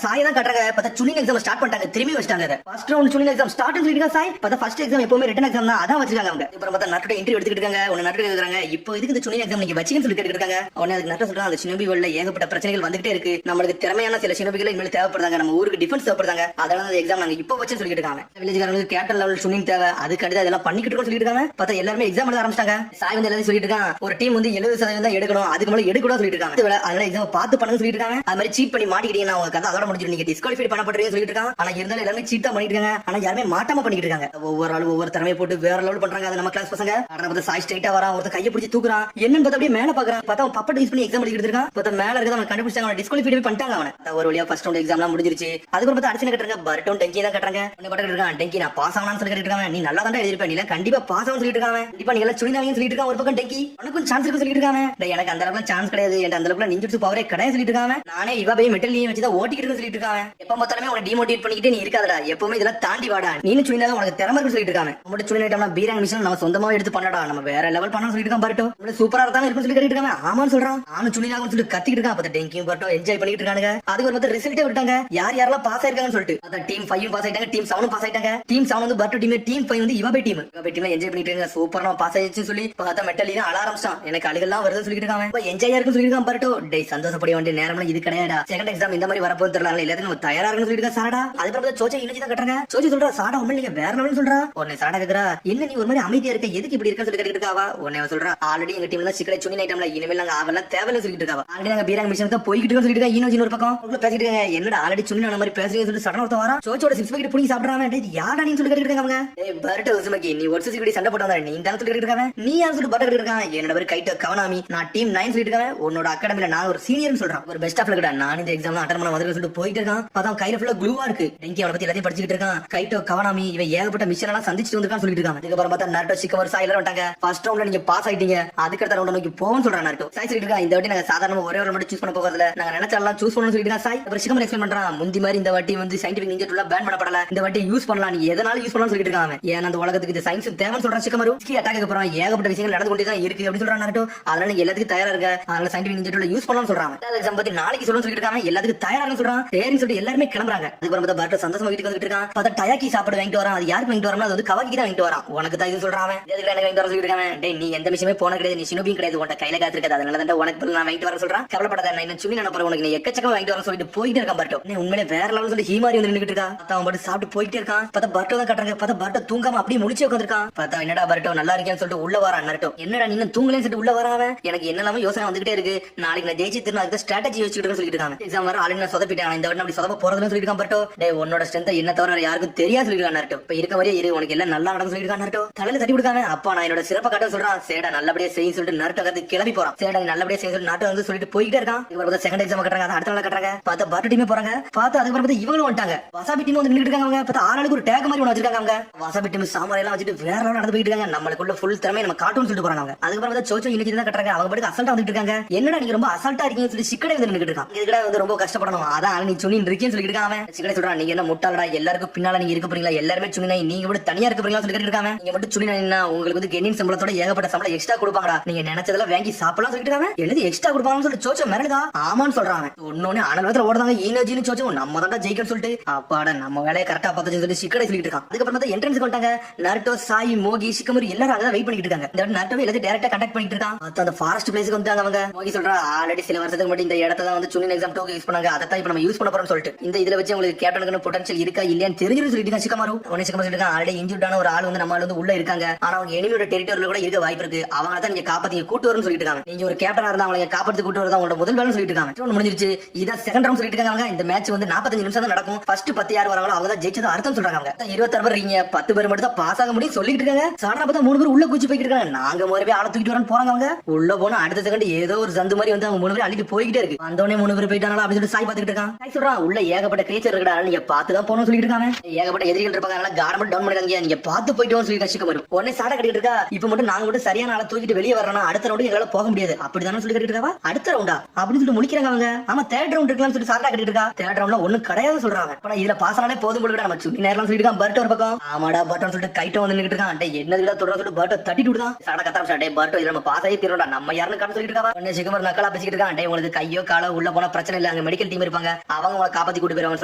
சாய் தான் கட்டுறாங்க. பார்த்தா சுனிங் எக்ஸாம் ஸ்டார்ட் பண்ணிட்டாங்க, திரும்பி வச்சிட்டாங்க. ஃபர்ஸ்ட் ரவுண்ட் சுனிங் எக்ஸாம் ஸ்டார்ட் சொல்லிட்டு சாய் பார்த்தா ஃபர்ஸ்ட் எக்ஸாம் எப்பவுமே ரிட்டன் எக்ஸாம் தான், அதான் வச்சிருக்காங்க அவங்க. அப்புறம் பார்த்தா நட்டு இன்டர்வியூ எடுத்துக்கிட்டு இருக்காங்க. ஒன்னு நட்டு கேக்குறாங்க, இப்போ இதுக்கு இந்த சுனிங் எக்ஸாம் நீங்க வச்சிங்கன்னு சொல்லி கேட்டுருக்காங்க. உடனே அதுக்கு நட்டு சொல்றாங்க, அந்த சினோபி வேர்ல்ட்ல ஏகப்பட்ட பிரச்சனைகள் வந்துட்டே இருக்கு, நம்மளுக்கு திறமையான சில சினோபிகள் இனிமேல் தேவைப்படுறாங்க, நம்ம ஊருக்கு டிஃபென்ஸ் தேவைப்படுறாங்க, அதனால அந்த எக்ஸாம் நாங்க இப்போ வச்சு சொல்லிட்டு இருக்காங்க. வில்லேஜ்காரங்களுக்கு கேப்டன் லெவல் சுனிங் தேவை, அதுக்காண்டி அதெல்லாம் பண்ணிக்கிட்டு இருக்கோம் சொல்லிட்டு இருக்காங்க. பார்த்தா எல்லாருமே எக்ஸாம் எழுத ஆரம்பிச்சிட்டாங்க. சாய் வந்து எல்லாரும் சொல்லிட்டு இருக்காங்க, ஒரு டீம் வந்து 70% தான் எடுக்கணும், அதுக்கு மேல எடுக்க கூடாது சொல்லிட்டு இருக்காங்க. அதனால எக்ஸாம் பார்த்து பண்ணுங்க சொல்லிட்டு இருக்காங்க. அது மாதிரி சீட் பண்ணி மாட்டிக்கிட்டீங்கன்னா உங்க கதை அதோட முடிஞ்சிடும், நீங்க டிஸ்குவாலிஃபை பண்ணப்படுறீங்க சொல்லிட்டு இருக்காங்க. ஆனா இருந்தாலும் எல்லாமே சீட் தான் பண்ணிட்டு இருக்காங்க, ஆனா யாருமே மாட்டாம பண்ணிட்டு இருக்காங்க. ஒவ்வொரு ஆளு ஒவ்வொரு திறமையை போட்டு வேற லெவல் பண்றாங்க. அது நம்ம கிளாஸ் பசங்க. ஆனா சாய் ஸ்ட்ரைட்டா வரான், ஒருத்தர் கையை பிடிச்சி தூக்குறான், என்னன்னு பார்த்தா அப்படியே மேல பாக்குறான். பார்த்தா அவன் பப்பட் யூஸ் பண்ணி எக்ஸாம் எழுதிட்டு இருக்கான். பார்த்தா மேல இருக்கத அவன் கண்டுபிடிச்சாங்க, அவன் டிஸ்குவாலிஃபை பண்ணிட்டாங்க அவனை. ஒரு வழியா ஃபர்ஸ்ட் ரவுண்ட் எக்ஸாம்லாம் முடிஞ்சிருச்சு. அதுக்கு பார்த்தா அடிச்சு கட்டுறாங்க, பர்டோன் டெங்கி தான் கட்டுறாங்க. ஒன்னு பட்டு இருக்கான், டெங்கி நான் பாஸ் ஆகணும்னு சொல்லி இருக்காங்க. நீ நல்லா தான் எழுதிருப்ப, நீ கண்டிப்பா பாஸ் ஆகும் சொல்லிட்டு இருக்காங்க. கண்டிப்பா நீங்க எல்லாம் சுனிதாவின்னு சொல்லிட்டு இருக்காங்க. ஒரு பக்கம் டெங்கி உனக்கும் சான்ஸ் இருக்கு சொல்லிட்டு இருக்காங்க. எனக்கு அந்த அளவுக்கு சான்ஸ் கிடையாது, என் அந்த அளவுக்கு நிஞ்சிட்டு பவரே கிடையாது சொல்லிட்டு இருக்காங்க. நானே இவ போய் மெட்டல் நீ வச்சுதான் ஓட்டிக்கிட்டு சொல்லிட்டு இருக்காங்க. எப்ப பார்த்தாலுமே உனக்கு டிமோட்டிவேட் பண்ணிக்கிட்டே நீ இருக்காதடா, எப்பவுமே இதெல்லாம் தாண்டி வாடா, நீனு சுனிதா உனக்கு திறமை இருக்கு சொல்லிட்டு இருக்காங்க. நம்ம சுனிதா ஐட்டம்னா பீராங் மிஷன் நம்ம சொந்தமா எடுத்து பண்ணடா, நம்ம வேற லெவல் பண்ணணும் சொல்லிட்டு இருக்கான். பர்டோ நம்ம சூப்பரா இருந்தா இருக்குன்னு சொல்லி கேட்டுட்டு இருக்காங்க. ஆமான்னு சொல்றான். நானும் சுனிதாவும் சொல்லி கத்திக்கிட்டு இருக்கான். அப்ப டெங்கியும் பர்டோ என்ஜாய் பண்ணிட்டு இருக்காங்க. அதுக்கு ஒரு மத்த ரிசல்ட்டே விட்டாங்க, யார் யாரெல்லாம் பாஸ் ஆயிருக்காங்கன்னு சொல்லிட்டு. அத டீம் 5 பாஸ் ஆயிட்டாங்க, டீம் 7 பாஸ் ஆயிட்டாங்க. டீம் 7 வந்து பர்டோ டீம், டீம் 5 வந்து இவபே டீம். இவபே டீம்ல என்ஜாய் பண்ணிட்டு இருக்காங்க. சூப்பரா பாஸ் ஆயிடுச்சுன்னு சொல்லி பார்த்தா மெட்டலினா அழ ஆரம்பிச்சான். எனக்கு அழுகெல்லாம் வருதுன்னு சொல்லிட்டு இருக்காங்க. இப்ப என்ஜாய் இருக்குன்னு சொல்லி இருக்கான். பர்டோ டேய் சந்தோஷப்பட வேண்டிய நேரம்லாம் இது கிடையாடா, செகண்ட் எக்ஸாம் இந்த மாதிரி வரப்போது தெரியல, எல்லாத்தையும் நம்ம தயாரா இருக்குன்னு சொல்லிட்டு இருக்கா சாரடா. அதுக்கப்புறம் சோச்சா யூனிஜி தான் கட்டுறாங்க. சோச்சி சொல்றா, சாடா உண்மை நீங்க வேற லெவல்னு சொல்றா. உடனே சாடா கேக்குறா, என்ன நீ ஒரு மாதிரி அமைதியா இருக்க, எதுக்கு இப்படி இருக்கன்னு சொல்லி கேட்டுட்டு இருக்காவா. உடனே சொல்றா, ஆல்ரெடி எங்க டீம்ல சிக்கலை சுனி ஐட்டம்ல இனிமேல் நாங்க அவெல்லாம் தேவையில்லை சொல்லிட்டு இருக்காவா. ஆல்ரெடி நாங்க பீராங் மிஷன் தான் போய்கிட்டு இருக்கோம் சொல்லிட்டு இருக்கா. ஈனோஜி ஒரு பக்கம் உள்ள பேசிட்டு இருக்காங்க. என்னடா ஆல்ரெடி சுனி அந்த மாதிரி பேசுறீங்கன்னு சொல்லிட்டு சடனா ஒருத்த வரா. சோச்சோட சிப்ஸ் பாக்கெட் புடிங்கி சாப்பிடுறாங்க. டேய் யாரடா நீ சொல்லி கேட்டுட்டு இருக்காங்க. ஏய் பர்டோ உசுமக்கி நீ ஒரு சிசி சண்டை போட்டு வந்தா நீ தான் சொல்லி கேட்டுட்டு இருக்காங்க. நீ யார் சொல்லி பர்டோ கேட்டுட்டு இருக்காங்க. என்னோட பேர் கைட்டோ கவனாமி, நான் டீம் 9 சொல்லிட்டு இருக்காங்க. உன்னோட அகாடமில நான் ஒரு சீனியர்னு சொல்றான். ஒரு பெஸ்ட் ஆஃப் லக்கடா, நான் இந்த எக்ஸாம்ல அட்டெண்ட் பண்ண வந்து சொல்லிட்டு போயிட்டு இருக்கான். பார்த்தா கையில ஃபுல்லா க்ளூவா இருக்கு. டெங்கி அவனை பத்தி எல்லாத்தையும் படிச்சிட்டு இருக்கான். கைட்டோ கவனாமி இவன் ஏகப்பட்ட மிஷன் எல்லாம் சந்திச்சுட்டு வந்திருக்கான்னு சொல்லிட்டு இருக்காங்க. அதுக்கப்புறம் பார்த்தா நர்டோ சிக்கவர் சாய் எல்லாரும் வந்துட்டாங்க. ஃபர்ஸ்ட் ரவுண்ட்ல நீங்க பாஸ் ஆயிட்டீங்க, அதுக்கு அடுத்த ரவுண்ட் நோக்கி போவோம்னு சொல்றான் நர்டோ. சாய் சொல்லிட்டு இருக்கான், இந்த வாட்டி நாங்க சாதாரணமா ஒரே ஒரு மட்டும் சூஸ் பண்ண போறதுல, நாங்க நினைச்சாலாம் சூஸ் பண்ணணும்னு சொல்லிட்டு இருக்கான். சாய் அப்புறம் சிக்கமர் எக்ஸ்பிளைன் பண்றான், முந்தி மாதிரி இந்த வாட்டி வந்து சயின்டிபிக் நிஞ்சா டூல் பேன் பண்ணப்படல, இந்த வாட்டி யூஸ் பண்ணலாம், நீ எதனால யூஸ் பண்ணலாம்னு சொல்லிட்டு இருக்காங்க. ஏன்னா அந்த உலகத்துக்கு இது சயின்ஸ் தேவைன்னு சொல்றான் சிக்கமரு. அட்டாக்கு அப்புறம் ஏகப்பட்ட விஷயங்கள் நடந்து கொண்டே தான் இருக்கு அப்படின்னு சொல்றான் நர்டோ. அதனால நீங்க எல்லாத்துக்கும் தயாரா இருக்க, அதனால சயின்டிபிக் நிஞ்சா டூல் யூஸ் பண்ணலாம்னு சொல்றாங்க. எக்ஸாம் பத்தி நாளைக்கு சொல்லணும்னு சொல்லிட்டு இருக்காங்க. எல்லாத்துக்கும் தயாரா சொல்றான். சரின்னு சொல்லிட்டு எல்லாருமே கிளம்புறாங்க. அதுக்கப்புறம் பார்த்தா பர்டோ சந்தோஷமா வீட்டுக்கு வந்துட்டு இருக்கான். பார்த்தா டயாக்கி சாப்பாடு வாங்கிட்டு வரான். அது யாருக்கு வாங்கிட்டு வரான், அது வந்து கவாக்கி தான் வாங்கிட்டு வரான். உனக்கு தான் இது சொல்றான். எதுக்கு எனக்கு வாங்கிட்டு வர சொல்லிட்டு இருக்காங்க. டேய் நீ எந்த விஷயமே போன கிடையாது, நீ சினோபியும் கிடையாது, உன்ட கையில காத்து இருக்காது, அதனால தான் உனக்கு நான் வாங்கிட்டு வர சொல்றான். கவலைப்படாத, நான் இன்னும் சுனி நினைப்பற உனக்கு நீ எக்கச்சக்கமா வாங்கிட்டு வர சொல்லிட்டு போயிட்டே இருக்கான். பர்டோ நீ உண்மையிலே வேற லெவல் சொல்லி ஹீமாரி வந்து நின்னுட்டு இருக்கா. பார்த்தா அவன் மட்டும் சாப்பிட்டு போயிட்டே இருக்கான். பார்த்தா பர்டோ தான் கட்டுறாங்க. பார்த்தா பர்டோ தூங்காம அப்படியே முடிச்சு உட்காந்துருக்கான். பார்த்தா என்னடா பர்டோ நல்லா இருக்கேன்னு சொல்லிட்டு உள்ள வரான் நர்டோ. என்னடா நீ இன்னும் தூங்கலன்னு சொல்லிட்டு உள்ள வரான். எனக்கு என்னெல்லாம யோசனை வந்துகிட்டே இருக்கு, நாளைக்கு நான் ஜெயிச்சு திரும்ப அதுக்கு ஸ்ட்ராட்டஜி யோசிச்சுட்டு சொல்லிட்டு இருக்காங்க. எக்ஸாம் வர ஆளுநர் நான் சொதப்பிட்டேன், இந்த வாட்டி அப்படி சொதப்ப போறதுன்னு சொல்லிட்டு இருக்கான். பர்டோ டேய் உன்னோட ஸ்ட்ரென்த் என்ன தவிர யாருக்கும் தெரியாது சொல்லிட்டு இருக்கான் நர்டோ. இப்ப இருக்க வரையே இரு, உனக்கு எல்லாம் நல்லா நடந்து சொல்லிட்டு இருக்கான் நர்டோ. தலையில தட்டி விடுக்காம அப்பா நான் என்னோட சிறப்பை காட்ட சொல்றான். சேடா நல்லபடியா செய்யும் சொல்லிட்டு நர்டோ கத்து கிளம்பி போறான். சேடா நல்லபடியா செய்யும் சொல்லிட்டு நாட்டோ வந்து சொல்லிட்டு போயிட்டே இருக்கான். இவங்க செகண்ட் எக்ஸாம் கட்டுறாங்க, அடுத்த நாள் கட்டுறாங்க. பார்த்தா பர்டோ டீமே போறாங்க. பார்த்தா அதுக்கப்புறம் பார்த்தா இவங்களும் வந்துட்டாங்க. வசாபி டீம் வந்து நின்னுட்டு இருக்காங்க. அவங்க பார்த்தா ஆளுக்கு ஒரு டேக் மாதிரி ஒன்று வச்சிருக்காங்க. அவங்க வசாபி டீம் சாமான் எல்லாம் வச்சுட்டு வேற லெவல் நடந்து போயிட்டு இருக்காங்க. நம்மளுக்குள்ள ஃபுல் திறமை நம்ம காட்டுன்னு சொல்லிட்டு போறாங்க. அவங்க அதுக்கப்புறம் பார்த்தா சோச்சோ யூனிஜி தான் கட்டுறாங்க. அவங்க பாட்டுக்கு அசால்ட்டா வந்துட்டு இருக்காங்க. என்னடா நீங்க ரொம்ப அசால்ட்டா இருக்கீங்கன்னு சொல்லி சிக்கடை வந்து நின்னுட்டு இருக்கான். இதுக்கட வந்து ரொம்ப கஷ்டப்படணும், அதான் நீ சுனி இருக்கேன்னு சொல்லிட்டு இருக்கான். அவன் சிக்கடை சொல்றான், நீங்க என்ன முட்டாளடா, எல்லாருக்கும் பின்னால நீங்க இருக்க போறீங்களா, எல்லாருமே சுனினா நீங்க மட்டும் தனியா இருக்க போறீங்களா சொல்லிட்டு இருக்காங்க. நீங்க மட்டும் சுனினா உங்களுக்கு வந்து கெனின் சம்பளத்தோட ஏகப்பட்ட சம்பளம் எக்ஸ்ட்ரா கொடுப்பாங்கடா, நீங்க நினைச்சதெல்லாம் வாங்கி சாப்பிடலாம் சொல்லிட்டு இருக்காங்க. எழுதி எக்ஸ்ட்ரா கொடுப்பாங்கன்னு சொல்லி சோச்சோ மிரளுதா. ஆமான்னு சொல்றாங்க. ஒன்னொன்னு அனலத்துல ஓடுறாங்க. ஈனர்ஜின்னு சோச்சோ நம்ம தான் ஜெயிக்கன்னு சொல்லிட்டு அப்பாடா நம்ம வேலையை கரெக்டா பார்த்து சொல்லி சிக்கடை சொல்லிட்டு இருக்கான். அதுக்கப்புறம் பார்த்தா என்ட்ரன்ஸ் வந்துட்டாங்க. நர்டோ சாய் மோகி சிக்கமரு எல்லாரும் அங்க வெயிட் பண்ணிட்டு இருக்காங்க. இந்த நர்டோவை எல்லாத்தையும் டைரக்டா கண்டக்ட் பண்ணிட்டு இருக்கான். அந்த ஃபாரஸ்ட் பிளேஸ்க்கு வந்தாங்க. அவங்க மோகி சொல்றா, ஆல்ரெடி சில வருஷத்துக்கு மட்டும் இந்த இடத்த தான் வந்து சுனின் எக்ஸாம் 2 யூஸ் பண்ணாங்க, அதை தான் இப்ப நம்ம யூஸ் பண்ண போறோம்னு சொல்லிட்டு இந்த இதுல வச்சு உங்களுக்கு கேப்டனுக்கு பொட்டன்ஷியல் இருக்கா இல்லையான்னு தெரிஞ்சுன்னு சொல்லிட்டு இருக்காங்க சிக்கமரு. உடனே சிக்கமரு சொல்லிட்டு ஆல்ரெடி இன்ஜூர்டான ஒரு ஆள் வந்து நம்ம வந்து உள்ள இருக்காங்க, ஆனா அவங்க எனிமியோட டெரிட்டரியில கூட இருக்க வாய்ப்பு இருக்கு, அவங்க தான் நீங்க காப்பாத்தி கூட்டு வரணும்னு சொல்லிட்டு இருக்காங்க. நீங்க ஒரு கேப்டனா இருந்தா அவங்களை காப்பாத்தி கூட்டு வரதா உங்களோட முதல் வேலைன்னு சொல்லிட்டு இருக்காங்க. முடிஞ்சிருச்சு, இதான் செகண்ட் ரவுண்ட் சொல்லிட்டு இருக்காங்க. இந்த மேட்ச் வந்து 45 நிமிஷம் தான் நடக்கும். ஃபர்ஸ்ட் 10 யார் வராங்களோ அவங்க தான் ஜெயிச்சது அர்த்தம் சொல்றாங்க. 26 பேர் இருக்கீங்க, 10 பேர் மட்டும் தான் பாஸ் ஆக முடியும் சொல்லிட்டு இருக்காங்க. சாதாரண பார்த்தா 3 பேர் உள்ள குச்சி போய்கிட்டு இருக்காங்க. நாங்க ஒரு பேர் ஆள தூக்கிட்டு வரணும் போறாங்க. அவங்க உள்ள போனா அடுத்த செகண்ட் ஏதோ ஒரு சந்து மாதிரி வந்து அவங்க 3 பேர் அள்ளிட்டு போய்கிட்டே இருக்கு. வந்தோடனே 3 பேர் போயிட்டாங்களா அப்படின்னு சொல்லிட்டு சாய் பாத்துக்கிட்டு இருக்கான். சாய் சொல்றான், உள்ள ஏகப்பட்ட கிரியேச்சர் இருக்கடா, நீங்க பார்த்து தான் போகணும்னு சொல்லிட்டு இருக்காங்க. ஏகப்பட்ட எதிரிகள் இருப்பாங்க, அதனால கார்மெண்ட் டவுன் பண்ணிருக்காங்க, நீங்க பார்த்து போயிட்டோம்னு சொல்லி சிக்கமரு. உடனே சாடா கட்டிட்டு இருக்கா. இப்ப மட்டும் நாங்க மட்டும் சரியான ஆளை தூக்கிட்டு வெளியே வரணும், அடுத்த ரவுண்ட் எங்களால போக முடியாது அப்படிதானே சொல்லி கட்டிட்டு இருக்கா. அடுத்த ரவுண்டா அப்படின்னு சொல்லிட்டு முடிக்கிறாங்க அவங்க. ஆமா தேர்ட் ரவுண்ட் இருக்கலாம்னு சொல்லி சாடா கட்டிட்டு இருக்கா. தேர்ட் ரவுண்ட்ல ஒண்ணும் கிடையாது சொல்றாங்க. ஆனா இதுல பாஸ் ஆனாலே போதும் போல நம்ம சுனி நேரம் சொல்லிட்டு இருக்கான். பர்ட் ஒரு பக்கம் ஆமாடா பர்ட்னு சொல்லிட்டு கைட்ட வந்து நின்னுட்டு இருக்கான். டேய் என்னதுடா தொடர சொல்லிட்டு பர்ட் தட்டிட்டு விடுதான். சாடா கத்தாம டேய் பர்ட் இதுல நம்ம பாஸ் ஆகி தீரோடா, நம்ம யாருன்னு காட்ட சொல்லிட்டு இருக்கா. உடனே சிக்கமர் நக்கலா பேசிக்கிட்டு இருக்கான். டேய் உங்களுக்கு கையோ காலோ உள்ள போனா பிரச்சனை இல்ல, அங்க மெடிக்கல் டீம் இருப்பாங்க, இருப்பாங்க, அவங்க உங்களை காப்பாத்தி கூட்டு போயிருவாங்கன்னு